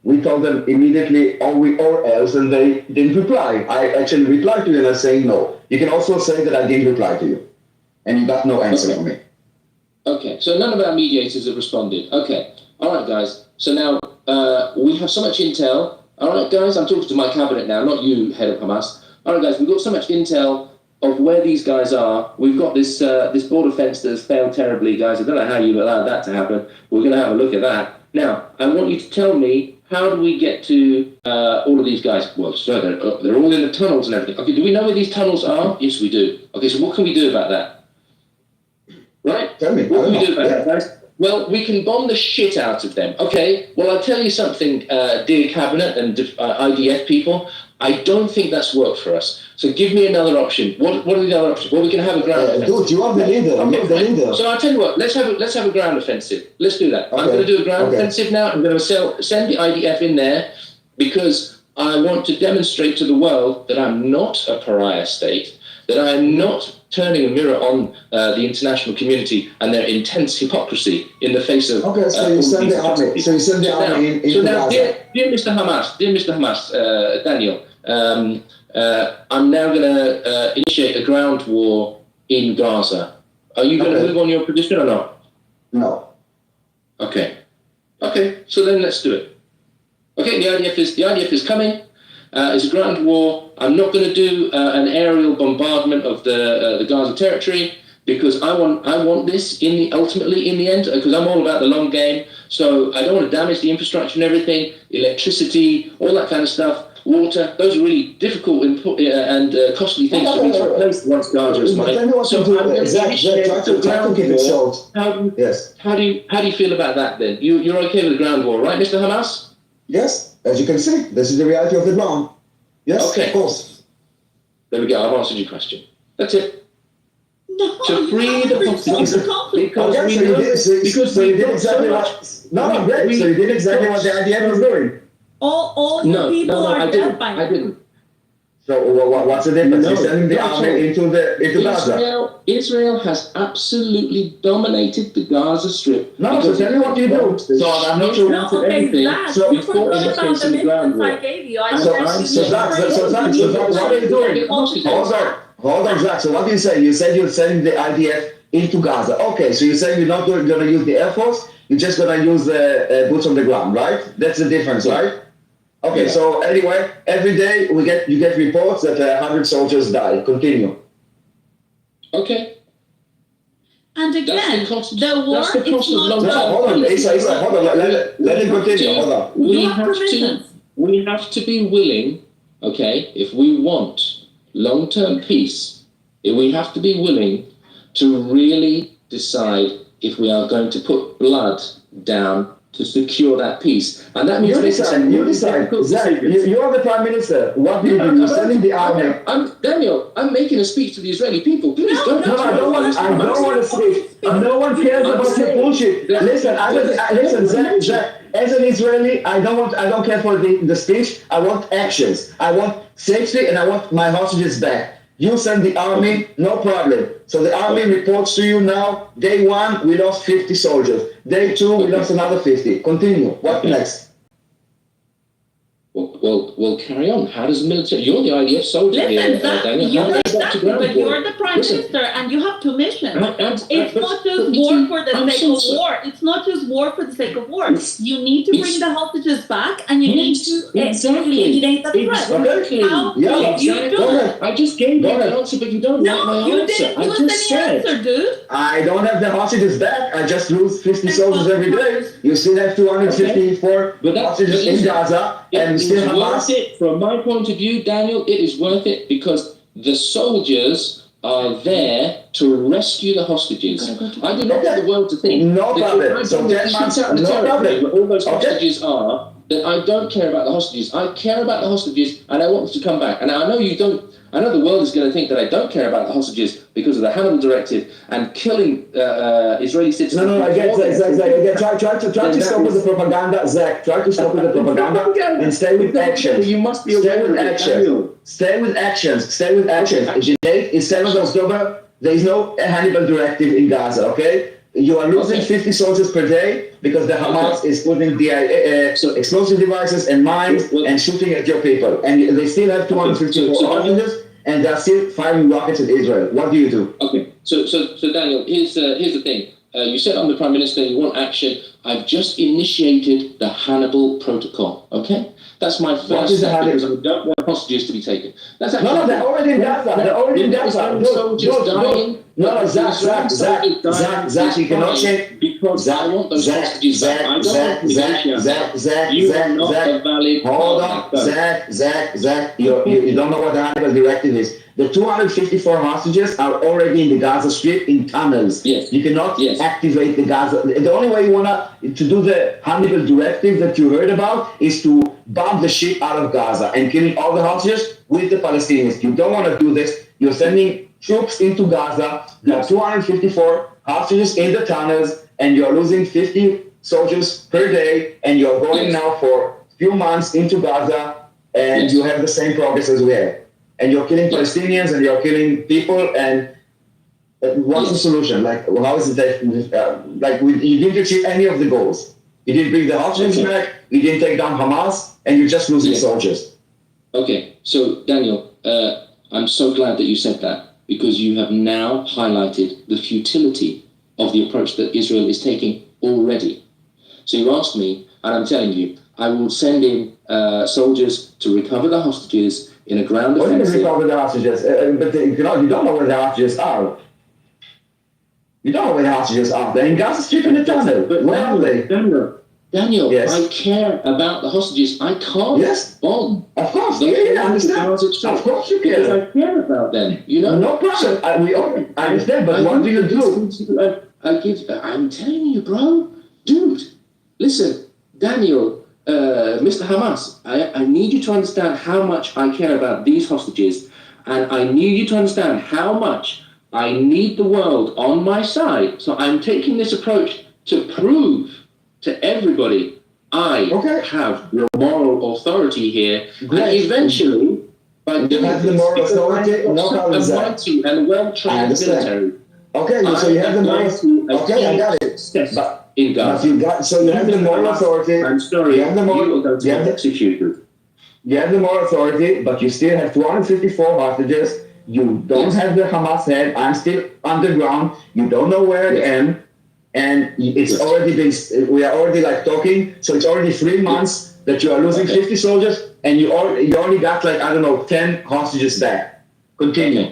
We told them immediately or else, and they didn't reply. I actually replied to you and I'm saying no. You can also say that I didn't reply to you, and you got no answer from me. Okay, so none of our mediators have responded. Okay, all right, guys. So now we have so much intel. All right, guys, I'm talking to my cabinet now, not you, head of Hamas. All right, guys, we've got so much intel of where these guys are. We've got this this border fence that has failed terribly, guys. I don't know how you allowed that to happen. We're going to have a look at that. Now, I want you to tell me, how do we get to all of these guys? Well, so they're all in the tunnels and everything. Okay, do we know where these tunnels are? Yes, we do. Okay, so what can we do about that? Right? Tell me. What can we do about that, guys? Well, we can bomb the shit out of them. Okay, well, I'll tell you something, dear Cabinet and IDF people. I don't think that's worked for us. So give me another option. What are the other options? Well, we can have a ground offensive. Dude, you are the leader. You're the leader. So I'll tell you what. Let's have a ground offensive. Let's do that. Okay. I'm going to do a ground offensive now. I'm going to send the IDF in there because I want to demonstrate to the world that I'm not a pariah state, that I am not turning a mirror on the international community and their intense hypocrisy in the face of. Okay, so you send the army. So you send the army into Gaza. Dear Mr. Hamas, Daniel. I'm now going to initiate a ground war in Gaza. Are you going to move on your position or not? No. Okay. So then let's do it. Okay. The IDF is coming. It's a ground war. I'm not going to do an aerial bombardment of the Gaza territory because I want this ultimately in the end because I'm all about the long game. So I don't want to damage the infrastructure and everything, electricity, all that kind of stuff. Water, those are really difficult and costly things for me to replace once Gaza is mine. So I'm going to initiate the ground war. Yes. How do you feel about that then? You're okay with the ground war, right, Mr. Hamas? Yes, as you can see, this is the reality of the ground. Yes, okay. Of course. There we go. I've answered your question. That's it. No, to free the hostages because you did exactly what. No, great. So you did exactly what the IDF was doing. All the people are dead by now. I didn't. So what's the difference? You're sending the army into Gaza. Israel has absolutely dominated the Gaza Strip. No, so tell me what you do. So I'm not sure what anything. So you forgot about the minutes I gave you. So Zach, what are you doing? Hold on, Zach. So what do you say? You said you're sending the IDF into Gaza. Okay, so you're saying you're not going to use the Air Force. You're just going to use the boots on the ground, right? That's the difference, right? Okay, so anyway, every day you get reports that 100 soldiers die. Continue. Okay. And again, the war that's the cost is of not. long term. Isa, hold on. Let him continue. Hold on. We have to be willing. Okay, if we want long-term peace, we have to be willing to really decide if we are going to put blood down to secure that peace. And that means You decide, Zach, you are the prime minister. What do you do? You're sending the army. Daniel, I'm making a speech to the Israeli people. Please don't. No, I don't want to speak. No one cares about your bullshit. Listen, Zach, as an Israeli, I don't care for the speech. I want actions. I want safety and I want my hostages back. You send the army, no problem. So the army reports to you now, day 1, we lost 50 soldiers. Day 2, we lost another 50. Continue. What next? Well, carry on. How does the military... You're the IDF soldier Listen, here, Daniel. but you're the prime minister and you have two missions. It's not just war for the sake of war. It's not just war for the sake of war. You need to bring the hostages back and you need to eliminate the threat. How do you do it? I just gave you the answer, but you don't like my answer. No, you didn't give us any answer, dude. I don't have the hostages back. I just lose 50 soldiers every day. You still have 254 hostages in Gaza. And It's worth it. From my point of view, Daniel, it is worth it because the soldiers are there to rescue the hostages. I do not want the world to think no problem. where all those hostages are, that I don't care about the hostages. I care about the hostages and I want them to come back. And I know you don't. I know the world is going to think that I don't care about the hostages because of the Hannibal Directive and killing Israeli citizens. No, I get Zach. Try to stop with the propaganda, Zach. Try to stop with the propaganda and stay with actions. You must be stay with actions. Stay with actions. Stay with actions. Junaid, in 7th of October, there is no Hannibal Directive in Gaza, okay? You are losing 50 soldiers per day because the Hamas is putting the explosive devices and mines and shooting at your people. And they still have 254 hostages and they're still firing rockets at Israel. What do you do? Okay, so Daniel, here's the thing. You said I'm the Prime Minister, you want action. I've just initiated the Hannibal Protocol, okay? That's my first step because I don't want hostages to be taken. That's No, they're already in Gaza. They're already in Gaza. No, Zach, you cannot change. Because I want those hostages back. Zach, you are not a valid hold on, Zach, you don't know what the Hannibal Directive is. The 254 hostages are already in the Gaza Strip in tunnels. Yes. You cannot activate the Gaza. The only way you wanna to do the Hannibal Directive that you heard about is to bomb the ship out of Gaza and killing all the hostages with the Palestinians. You don't want to do this. You're sending troops into Gaza. There are 254 hostages in the tunnels, and you're losing 50 soldiers per day. And you're going now for a few months into Gaza, and you have the same progress as we have. And you're killing Palestinians, and you're killing people. And what's the solution? Like, how is it that you didn't achieve any of the goals? You didn't bring the hostages back. You didn't take down Hamas, and you're just losing soldiers. Okay, so Daniel, I'm so glad that you said that because you have now highlighted the futility of the approach that Israel is taking already. So you asked me, and I'm telling you, I will send in soldiers to recover the hostages in a ground offensive. What do you recover the hostages? But you don't know where the hostages are. You don't know where the hostages are. They're in Gaza Strip in the tunnel. Where are they? Daniel, yes. I care about the hostages. I can't bomb. Of course, I understand. Of course you care. Because I care about them. You know. No problem. I understand, but what do you do? I'm telling you, bro, dude. Listen, Daniel, Mr. Hamas. I need you to understand how much I care about these hostages, and I need you to understand how much I need the world on my side. So I'm taking this approach to prove to everybody I have the moral authority here. Great. And eventually, by doing have the moral authority, no problem, a mighty and well-trained military. Okay, so you have the moral. Okay, I got it. But in Gaza. you have the moral authority. I'm sorry. You have the moral. You will go to get executed. You have the moral authority, but you still have 254 hostages. You don't have the Hamas head. I'm still underground. You don't know where I am. And it's already been, we are already talking, so it's already 3 months that you are losing 50 soldiers, and you only got 10 hostages back. Continue.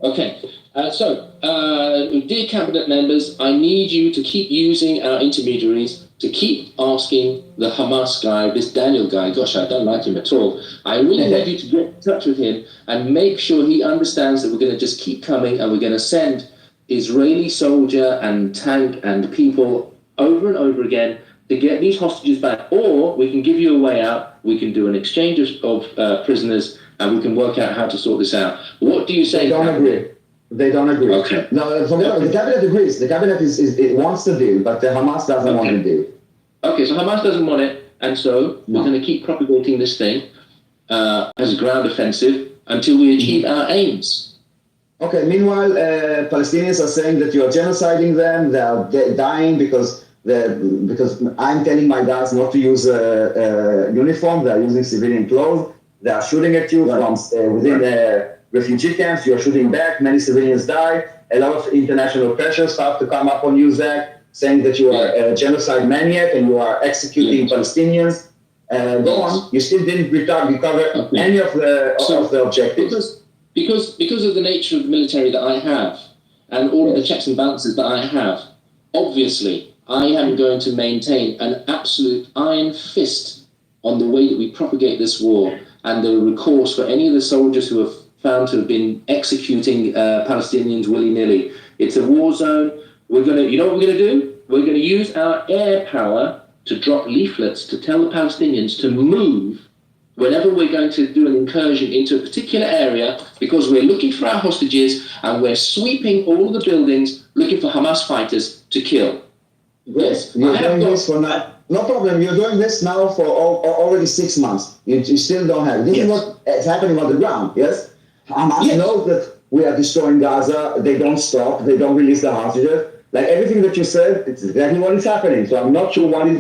Okay. Dear cabinet members, I need you to keep using our intermediaries to keep asking the Hamas guy, this Daniel guy, gosh, I don't like him at all. I really need you to get in touch with him and make sure he understands that we're going to just keep coming and we're going to send Israeli soldier and tank and people over and over again to get these hostages back, or we can give you a way out. We can do an exchange of prisoners, and we can work out how to sort this out. What do you say? They don't agree. They don't agree. Okay. No, the cabinet agrees. The cabinet it wants the deal, but the Hamas doesn't want the deal. Okay, so Hamas doesn't want it, and so we're going to keep propagating this thing as a ground offensive until we achieve our aims. Okay. Meanwhile, Palestinians are saying that you are genociding them. They are dying because I'm telling my guys not to use uniform. They are using civilian clothes. They are shooting at you from within refugee camps. You are shooting back. Many civilians die. A lot of international pressure start to come up on you, Zach, saying that you are a genocide maniac and you are executing Palestinians. Go on. You still didn't recover any of the objectives. Because of the nature of the military that I have, and all of the checks and balances that I have, obviously, I am going to maintain an absolute iron fist on the way that we propagate this war and the recourse for any of the soldiers who are found to have been executing Palestinians willy-nilly. It's a war zone. You know what we're going to do? We're going to use our air power to drop leaflets to tell the Palestinians to move whenever we're going to do an incursion into a particular area, because we're looking for our hostages and we're sweeping all the buildings looking for Hamas fighters to kill. Yes, you're doing this for now. No problem. You're doing this now for already 6 months. You still don't have it. This is what is happening on the ground. Yes, Hamas knows that we are destroying Gaza. They don't stop. They don't release the hostages. Like everything that you said, it's exactly what is happening. So I'm not sure what are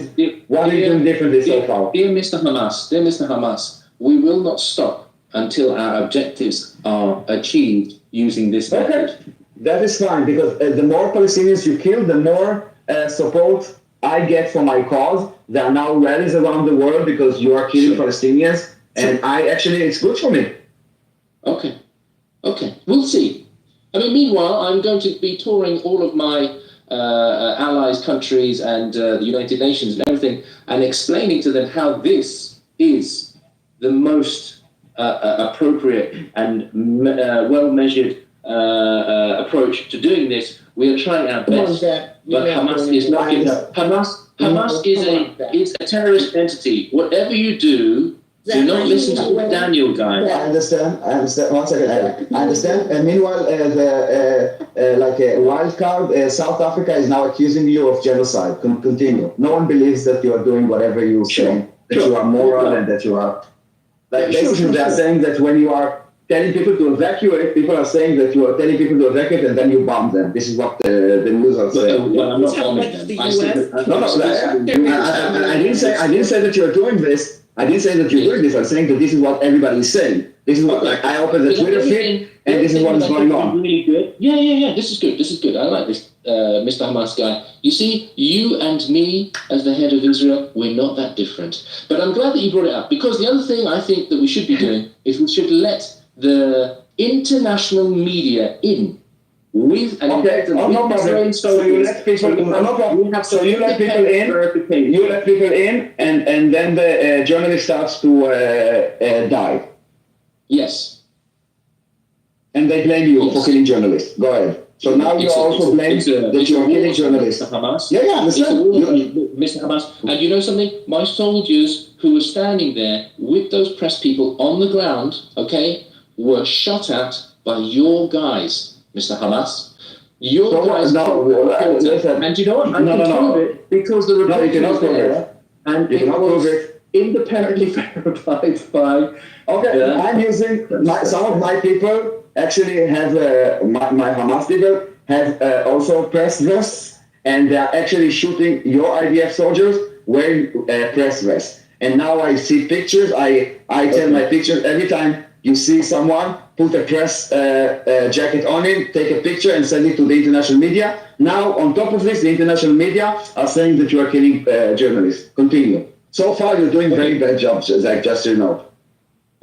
you doing differently so far. Dear Mr. Hamas, we will not stop until our objectives are achieved using this method. Okay, that is fine, because the more Palestinians you kill, the more support I get for my cause. There are now rallies around the world because you are killing Palestinians, and it's good for me. Okay, we'll see. I mean, meanwhile, I'm going to be touring all of my allies, countries, and the United Nations and everything, and explaining to them how this is the most appropriate and well-measured approach to doing this. We are trying our best, but Hamas is not giving up. Hamas is a terrorist entity. Whatever you do not listen to the Daniel guy. Yeah, I understand. 1 second. I understand. And meanwhile, like a wild card, South Africa is now accusing you of genocide. Continue. No one believes that you are doing whatever you say, that you are moral and that you are. Like basically, they are saying that when you are telling people to evacuate, people are saying that you are telling people to evacuate and then you bomb them. This is what the news are saying. Well, I'm not bombing them. I didn't say that you are doing this. I didn't say that you're doing this. I'm saying that this is what everybody is saying. This is what I opened the Twitter feed, and this is what is going on. Really good. Yeah. This is good. I like this, Mr. Hamas guy. You see, you and me, as the head of Israel, we're not that different. But I'm glad that you brought it up, because the other thing I think that we should be doing is we should let the international media in with an no problem. So you let people in, and then the journalist starts to die. Yes. And they blame you for killing journalists. Go ahead. So now you also blame that you are killing journalists. Hamas. Yeah, understand. Mr. Hamas. And you know something? My soldiers who were standing there with those press people on the ground, were shot at by your guys, Mr. Hamas. Your guys. And you know what? I can prove it because the report is there. And it was independently verified by. I'm using some of my people actually have my Hamas people have also press vests, and they are actually shooting your IDF soldiers wearing press vests. And now I see pictures. I tell my pictures every time you see someone, put a press jacket on him, take a picture and send it to the international media. Now, on top of this, the international media are saying that you are killing journalists. Continue. So far, you're doing very bad job, Zach, just so you know.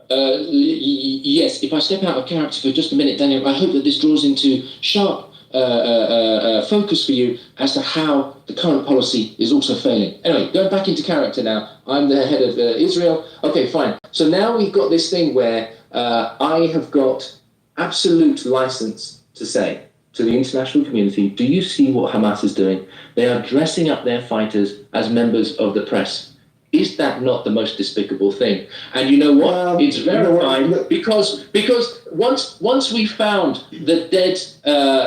Yes, if I step out of character for just a minute, Daniel, I hope that this draws into sharp focus for you as to how the current policy is also failing. Anyway, going back into character now, I'm the head of Israel. Okay, fine. So now we've got this thing where I have got absolute license to say to the international community, do you see what Hamas is doing? They are dressing up their fighters as members of the press. Is that not the most despicable thing? And you know what? It's verified because once we found the dead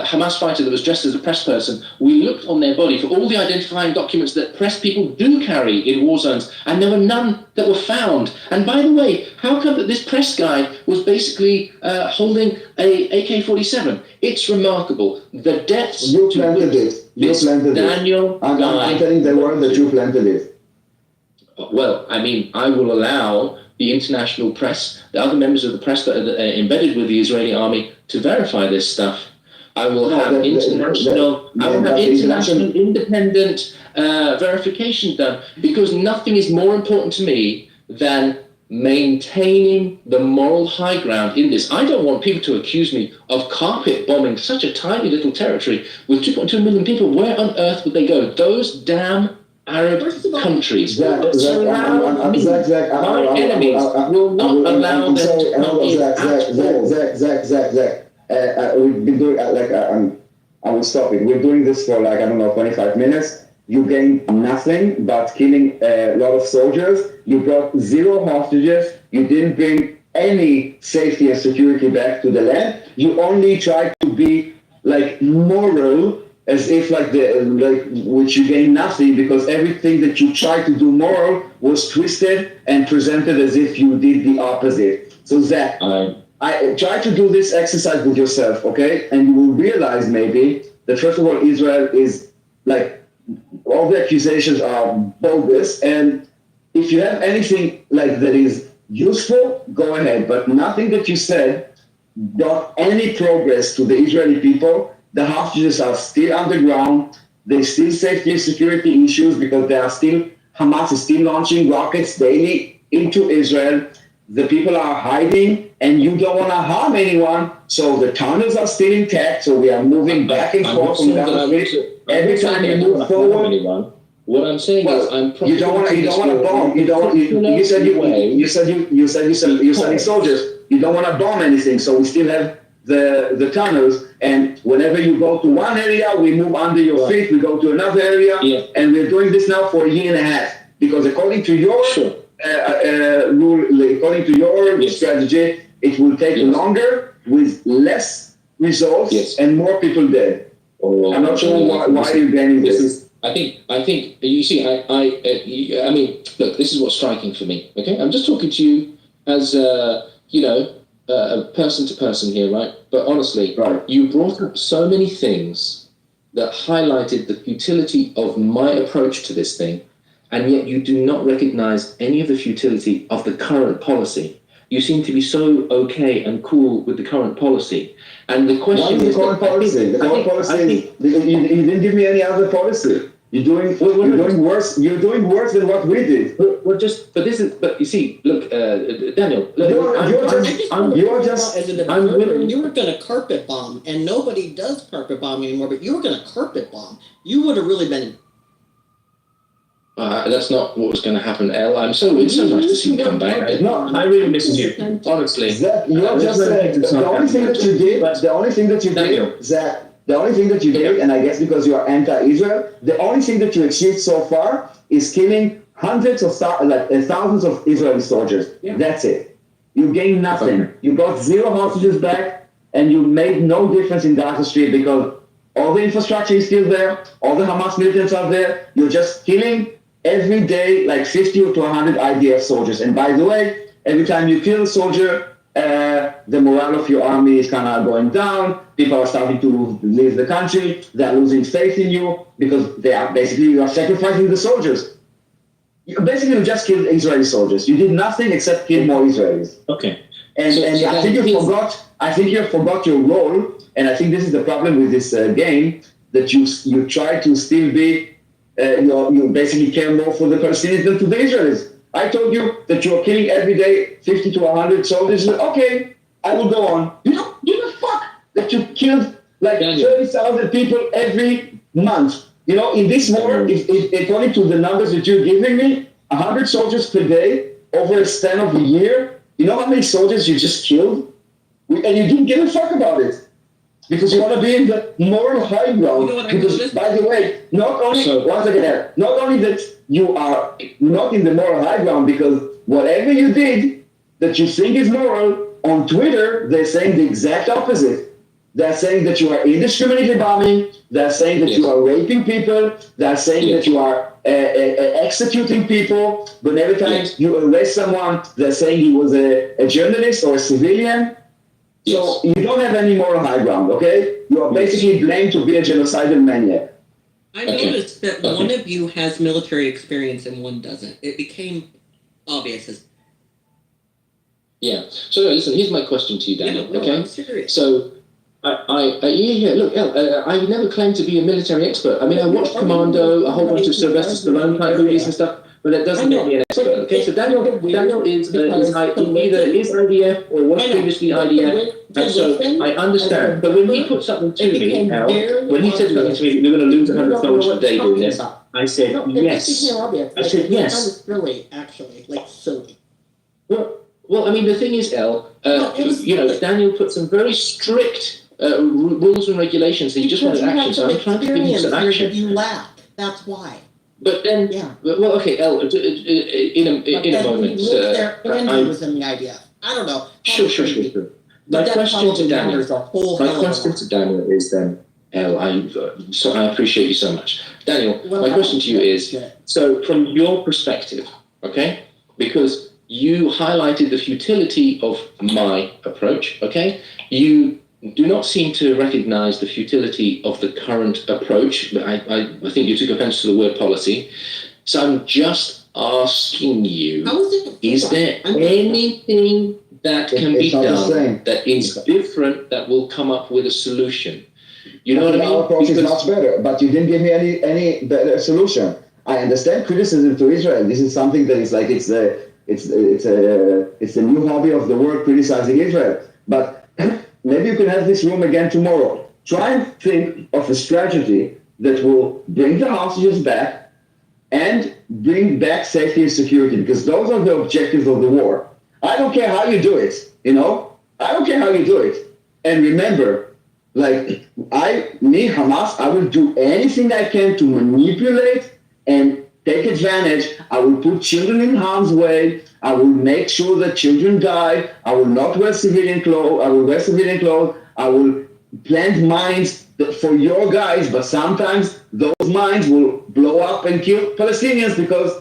Hamas fighter that was dressed as a press person, we looked on their body for all the identifying documents that press people do carry in war zones, and there were none that were found. And by the way, how come that this press guy was basically holding a AK-47? It's remarkable. The deaths. You planted it. You planted Daniel it. I'm telling the world that you planted it. Well, I mean, I will allow the international press, the other members of the press that are embedded with the Israeli army, to verify this stuff. I will have international independent verification done, because nothing is more important to me than maintaining the moral high ground in this. I don't want people to accuse me of carpet bombing such a tiny little territory with 2.2 million people. Where on earth would they go? Those damn Arab countries. My enemies will not allow them to come in at all. Zach. We've been doing I will stop it. We're doing this for 25 minutes. You gained nothing but killing a lot of soldiers. You brought 0 hostages. You didn't bring any safety and security back to the land. You only tried to be moral, as if which you gain nothing, because everything that you tried to do moral was twisted and presented as if you did the opposite. So Zach, I try to do this exercise with yourself, okay? And you will realize maybe that first of all, Israel is all the accusations are bogus, and if you have anything that is useful, go ahead. But nothing that you said brought any progress to the Israeli people. The hostages are still underground. There's still safety and security issues because Hamas is still launching rockets daily into Israel. The people are hiding, and you don't want to harm anyone. So the tunnels are still intact. So we are moving back and forth from down the street. Every time you move forward. What I'm saying is, you don't want to bomb. You said you're sending soldiers. You don't want to bomb anything. So we still have the tunnels, and whenever you go to one area, we move under your feet, we go to another area, and we're doing this now for a year and a half, because according to your rule, according to your strategy, it will take longer with less results and more people dead. I'm not sure why you're getting this. I think you see, I mean, look, this is what's striking for me. Okay, I'm just talking to you as a person to person here, right? But honestly, you brought up so many things that highlighted the futility of my approach to this thing, and yet you do not recognize any of the futility of the current policy. You seem to be so okay and cool with the current policy. And the question is, you didn't give me any other policy. You're doing worse. You're doing worse than what we did. But you see, look, Daniel. You were going to carpet bomb, and nobody does carpet bomb anymore. But you were going to carpet bomb. You would have really been. That's not what was going to happen, El. It's so nice to see you come back. I really miss you, honestly. Zach, you're just the only thing that you did. The only thing that you did, Zach. The only thing that you did, and I guess because you are anti-Israel, the only thing that you achieved so far is killing hundreds of thousands of Israeli soldiers. Yeah. That's it. You gained nothing. You got 0 hostages back, and you made no difference in Gaza Strip because all the infrastructure is still there. All the Hamas militants are there. You're just killing every day 50 to 100 IDF soldiers. And by the way, every time you kill a soldier, the morale of your army is kind of going down. People are starting to leave the country. They're losing faith in you because you are sacrificing the soldiers. You just killed Israeli soldiers. You did nothing except kill more Israelis. Okay. And I think you forgot. I think you forgot your role. And I think this is the problem with this game, that you try to still be. You basically care more for the Palestinians than to the Israelis. I told you that you're killing every day 50 to 100 soldiers. Okay, I will go on. You don't give a fuck that you killed 30,000 people every month. In this war, if according to the numbers that you're giving me, 100 soldiers per day over a span of a year, you know how many soldiers you just killed? And you didn't give a fuck about it. because you want to be in the moral high ground. Because, by the way, not only that you are not in the moral high ground, because whatever you did that you think is moral, on Twitter, they're saying the exact opposite. They're saying that you are indiscriminately bombing. They're saying that you are raping people. They're saying that you are executing people. But every time you arrest someone, they're saying he was a journalist or a civilian. So you don't have any moral high ground, okay? You are basically blamed to be a genocidal maniac. I noticed that one of you has military experience and one doesn't. It became obvious as Yeah. So listen, here's my question to you, Daniel. no, Okay. I'm serious. So look, I never claimed to be a military expert. I mean, I watched Commando, a whole bunch of Sylvester Stallone type movies and stuff, but that doesn't make me an expert. Okay, so Daniel is either is IDF or was previously IDF, and so I understand. But when he put something to me, Al, when he said something to me, we're going to lose 100 soldiers per day doing this, I said yes. I said yes. Really, actually, like silly. Well, I mean, the thing is, El, Daniel put some very strict rules and regulations. He just wanted action, so I'm trying to give him some action. You laugh. That's why. But then, well, okay, El, in a moment. He lived there and he was in the idea. I don't know. Sure. My question to Daniel is then, El, I appreciate you so much. Daniel, my question to you is, so from your perspective, okay, because you highlighted the futility of my approach, okay? You do not seem to recognize the futility of the current approach. I think you took offense to the word policy. So I'm just asking you, is there anything that can be done that is different that will come up with a solution? You know what I mean? Our approach is much better, but you didn't give me any better solution. I understand criticism to Israel. This is something that is like it's the new hobby of the world, criticizing Israel. But maybe you can have this room again tomorrow. Try and think of a strategy that will bring the hostages back and bring back safety and security, because those are the objectives of the war. I don't care how you do it, I don't care how you do it. And remember, Hamas, I will do anything I can to manipulate and take advantage. I will put children in harm's way. I will make sure that children die. I will not wear civilian clothes. I will wear civilian clothes. I will plant mines for your guys, but sometimes those mines will blow up and kill Palestinians because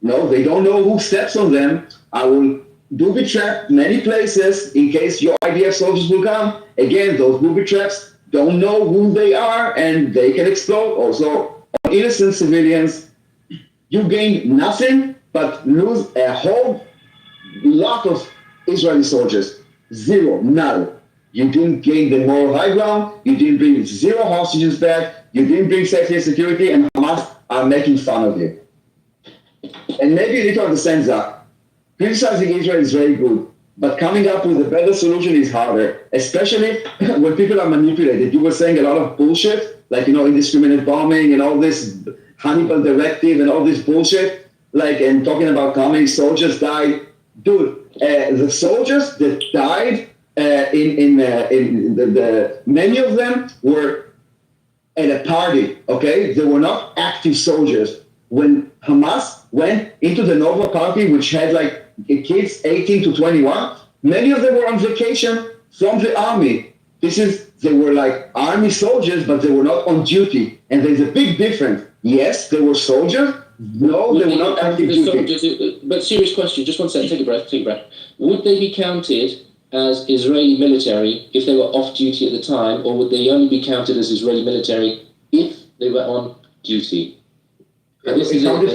they don't know who steps on them. I will booby trap many places in case your IDF soldiers will come. Again, those booby traps don't know who they are and they can explode also on innocent civilians. You gain nothing but lose a whole lot of Israeli soldiers. Zero, none. You didn't gain the moral high ground. You didn't bring 0 hostages back. You didn't bring safety and security, and Hamas are making fun of you. And maybe you need to understand that criticizing Israel is very good, but coming up with a better solution is harder, especially when people are manipulated. You were saying a lot of bullshit, like, indiscriminate bombing and all this Hannibal directive and all this bullshit, and talking about how many soldiers died. Dude, the soldiers that died, many of them were at a party, okay? They were not active soldiers. When Hamas went into the Nova party, which had kids 18 to 21, many of them were on vacation from the army. They were army soldiers, but they were not on duty. And there's a big difference. Yes, they were soldiers. No, they were not active duty. But serious question, just one second, take a breath. Would they be counted as Israeli military if they were off duty at the time, or would they only be counted as Israeli military if they were on duty? And this is according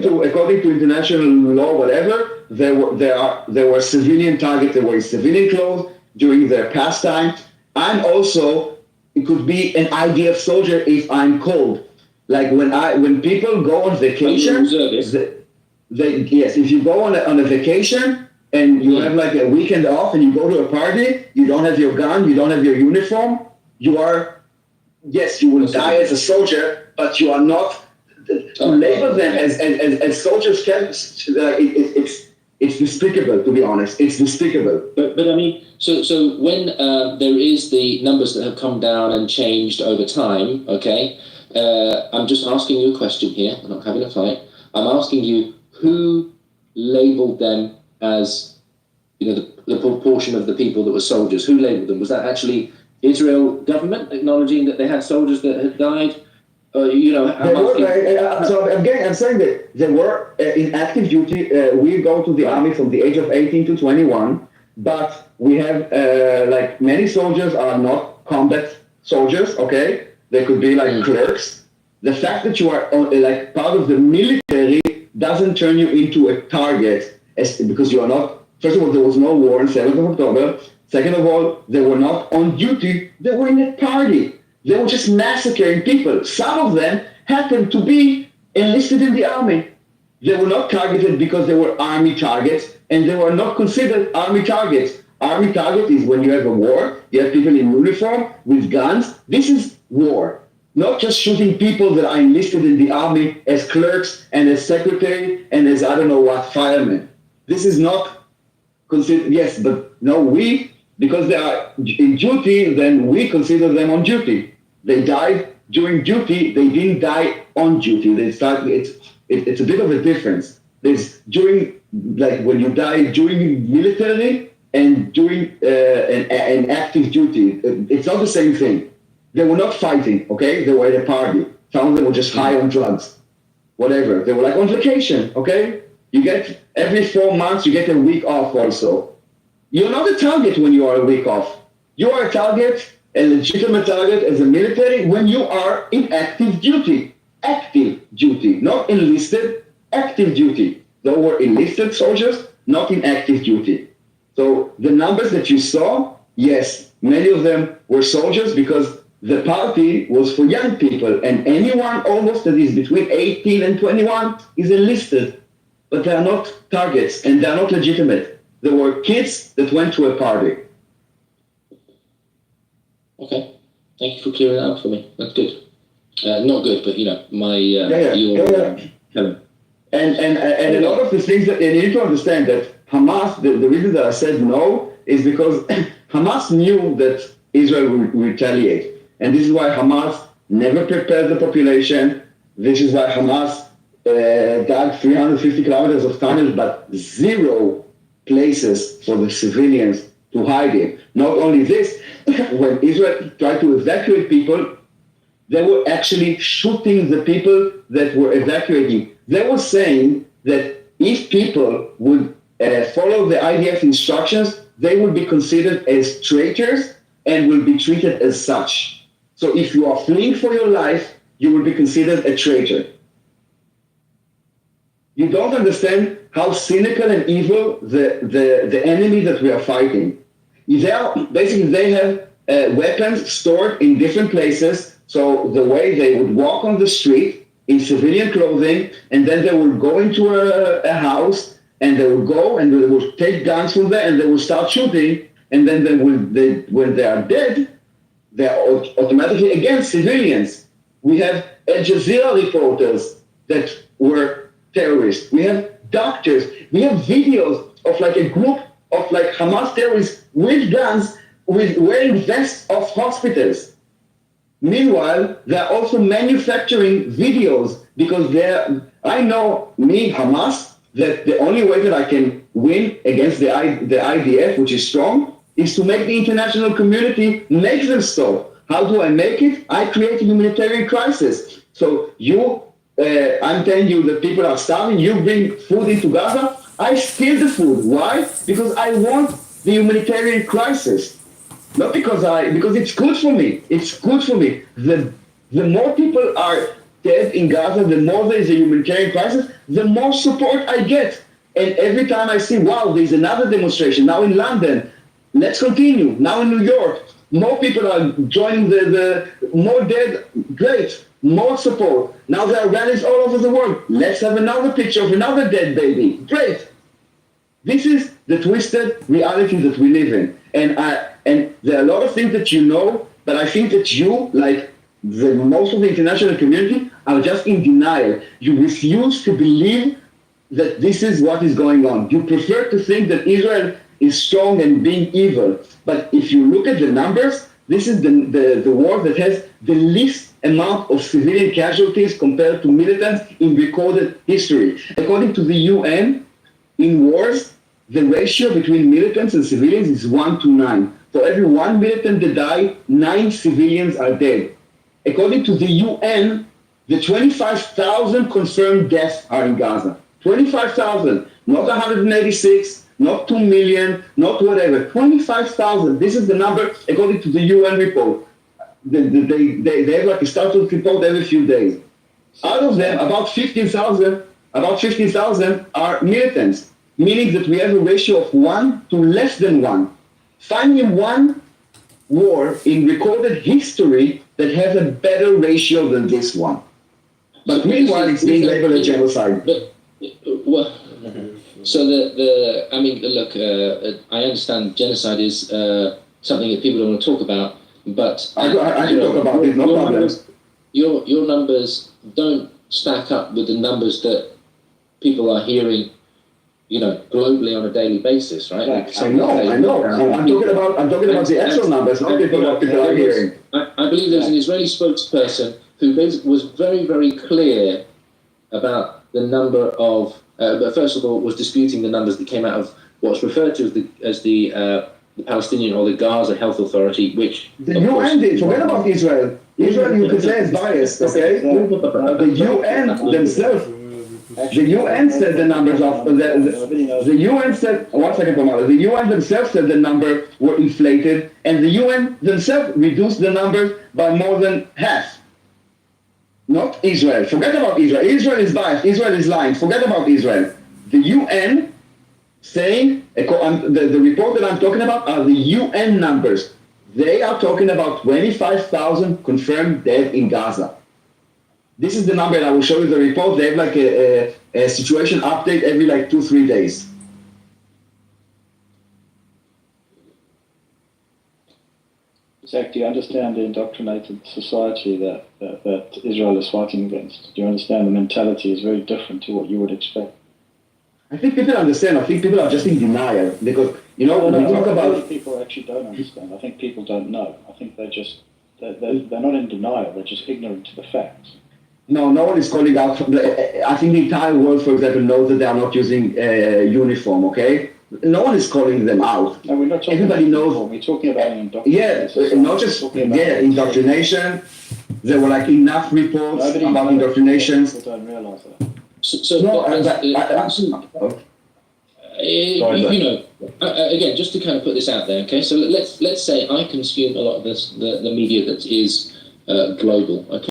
to international law, whatever, there were civilian targets. They were in civilian clothes during their pastime. And also, it could be an IDF soldier if I'm called. When people go on vacation, if you go on a vacation and you have a weekend off and you go to a party, you don't have your gun, you don't have your uniform, you will die as a soldier, but you are not, to label them as soldiers, It's despicable, to be honest. It's despicable. But I mean, so when there is the numbers that have come down and changed over time, okay, I'm just asking you a question here. I'm not having a fight. I'm asking you who labelled them as, the proportion of the people that were soldiers. Who labelled them? Was that actually Israel government acknowledging that they had soldiers that had died? So again, I'm saying that they were in active duty. We go to the army from the age of 18 to 21, but we have like many soldiers are not combat soldiers. Okay, they could be like clerks. The fact that you are like part of the military doesn't turn you into a target, because you are not. First of all, there was no war on 7th of October. Second of all, they were not on duty. They were in a party. They were just massacring people. Some of them happened to be enlisted in the army. They were not targeted because they were army targets, and they were not considered army targets. Army target is when you have a war, you have people in uniform with guns. This is war. Not just shooting people that are enlisted in the army as clerks and as secretary and as I don't know what, firemen. This is not considered, yes, but no, because they are in duty, then we consider them on duty. They died during duty, they didn't die on duty. It's a bit of a difference. There's during, like when you die during military and during an active duty, it's not the same thing. They were not fighting, okay? They were at a party. Some of them were just high on drugs, whatever. They were like on vacation, okay? You get, every 4 months, you get a week off also. You're not a target when you are a week off. You are a target, a legitimate target as a military when you are in active duty. Active duty, not enlisted, active duty. They were enlisted soldiers, not in active duty. So the numbers that you saw, yes, many of them were soldiers because the party was for young people, and anyone almost that is between 18 and 21 is enlisted. But they are not targets, and they are not legitimate. There were kids that went to a party. Okay, thank you for clearing that up for me. That's good. Not good, but my Helen. And a lot of the things that you need to understand that Hamas, the reason that I said no is because Hamas knew that Israel would retaliate, and this is why Hamas never prepared the population. This is why Hamas dug 350 kilometers of tunnels, but 0 places for the civilians to hide in. Not only this, when Israel tried to evacuate people, they were actually shooting the people that were evacuating. They were saying that if people would follow the IDF instructions, they would be considered as traitors and will be treated as such. So if you are fleeing for your life, you will be considered a traitor. You don't understand how cynical and evil the enemy that we are fighting. They have weapons stored in different places. So the way they would walk on the street in civilian clothing, and then they would go into a house, and they would go and they would take guns from there, and they would start shooting, and then when they are dead, they are automatically against civilians. We have Al Jazeera reporters that were terrorists. We have doctors. We have videos of like a group of like Hamas terrorists with guns, wearing vests of hospitals. Meanwhile, they're also manufacturing videos because I know, Hamas, that the only way that I can win against the IDF, which is strong, is to make the international community make them stop. How do I make it? I create a humanitarian crisis. So I'm telling you that people are starving, you bring food into Gaza, I steal the food. Why? Because I want the humanitarian crisis. Not because it's good for me. It's good for me. The more people are dead in Gaza, the more there is a humanitarian crisis, the more support I get. And every time I see, wow, there's another demonstration, now in London, let's continue. Now in New York, more people are joining the more dead, great, more support. Now there are rallies all over the world. Let's have another picture of another dead baby. Great. This is the twisted reality that we live in. And there are a lot of things that you know, but I think that you, like most of the international community, are just in denial. You refuse to believe that this is what is going on. You prefer to think that Israel is strong and being evil. But if you look at the numbers, this is the war that has the least amount of civilian casualties compared to militants in recorded history. According to the UN, in wars, the ratio between militants and civilians is 1 to 9. For every 1 militant that died, 9 civilians are dead. According to the UN, the 25,000 confirmed deaths are in Gaza. 25,000, not 186, not 2 million, not whatever. 25,000. This is the number according to the UN report. They have like a status report every few days. Out of them, about 15,000 are militants, meaning that we have a ratio of 1 to less than 1. Find me one war in recorded history that has a better ratio than this one. But meanwhile, it's being labeled a genocide. Well, so I mean, look, I understand genocide is something that people don't want to talk about, but I can talk about it, no problem. Your numbers don't stack up with the numbers that people are hearing, globally on a daily basis, right? I know. I'm talking about the actual numbers, not what people are hearing. I believe there's an Israeli spokesperson who was very, very clear about the number of, but first of all, was disputing the numbers that came out of what's referred to as the Palestinian or the Gaza Health Authority, which the UN did. Forget about Israel. Israel, you could say, is biased. Okay, the UN themselves. The UN said the numbers of the UN said 1 second, Pomala. The UN themselves said the numbers were inflated, and the UN themselves reduced the numbers by more than half. Not Israel. Forget about Israel. Israel is biased. Israel is lying. Forget about Israel. The UN saying, the report that I'm talking about are the UN numbers. They are talking about 25,000 confirmed dead in Gaza. This is the number, and I will show you the report. They have like a situation update every like 2-3 days. Zach, do you understand the indoctrinated society that Israel is fighting against? Do you understand the mentality is very different to what you would expect? I think people understand. I think people are just in denial because, we talk about... People actually don't understand. I think people don't know. I think they're not in denial. They're just ignorant to the facts. No one is calling out. I think the entire world, for example, knows that they are not using uniform, okay? No one is calling them out. No, we're not talking Everybody about knows. uniform. We're talking about an indoctrination. Yeah, not just indoctrination. There were like enough reports about indoctrinations. People don't realize that. Again, just to kind of put this out there, okay? So let's say I consume a lot of the media that is global, okay?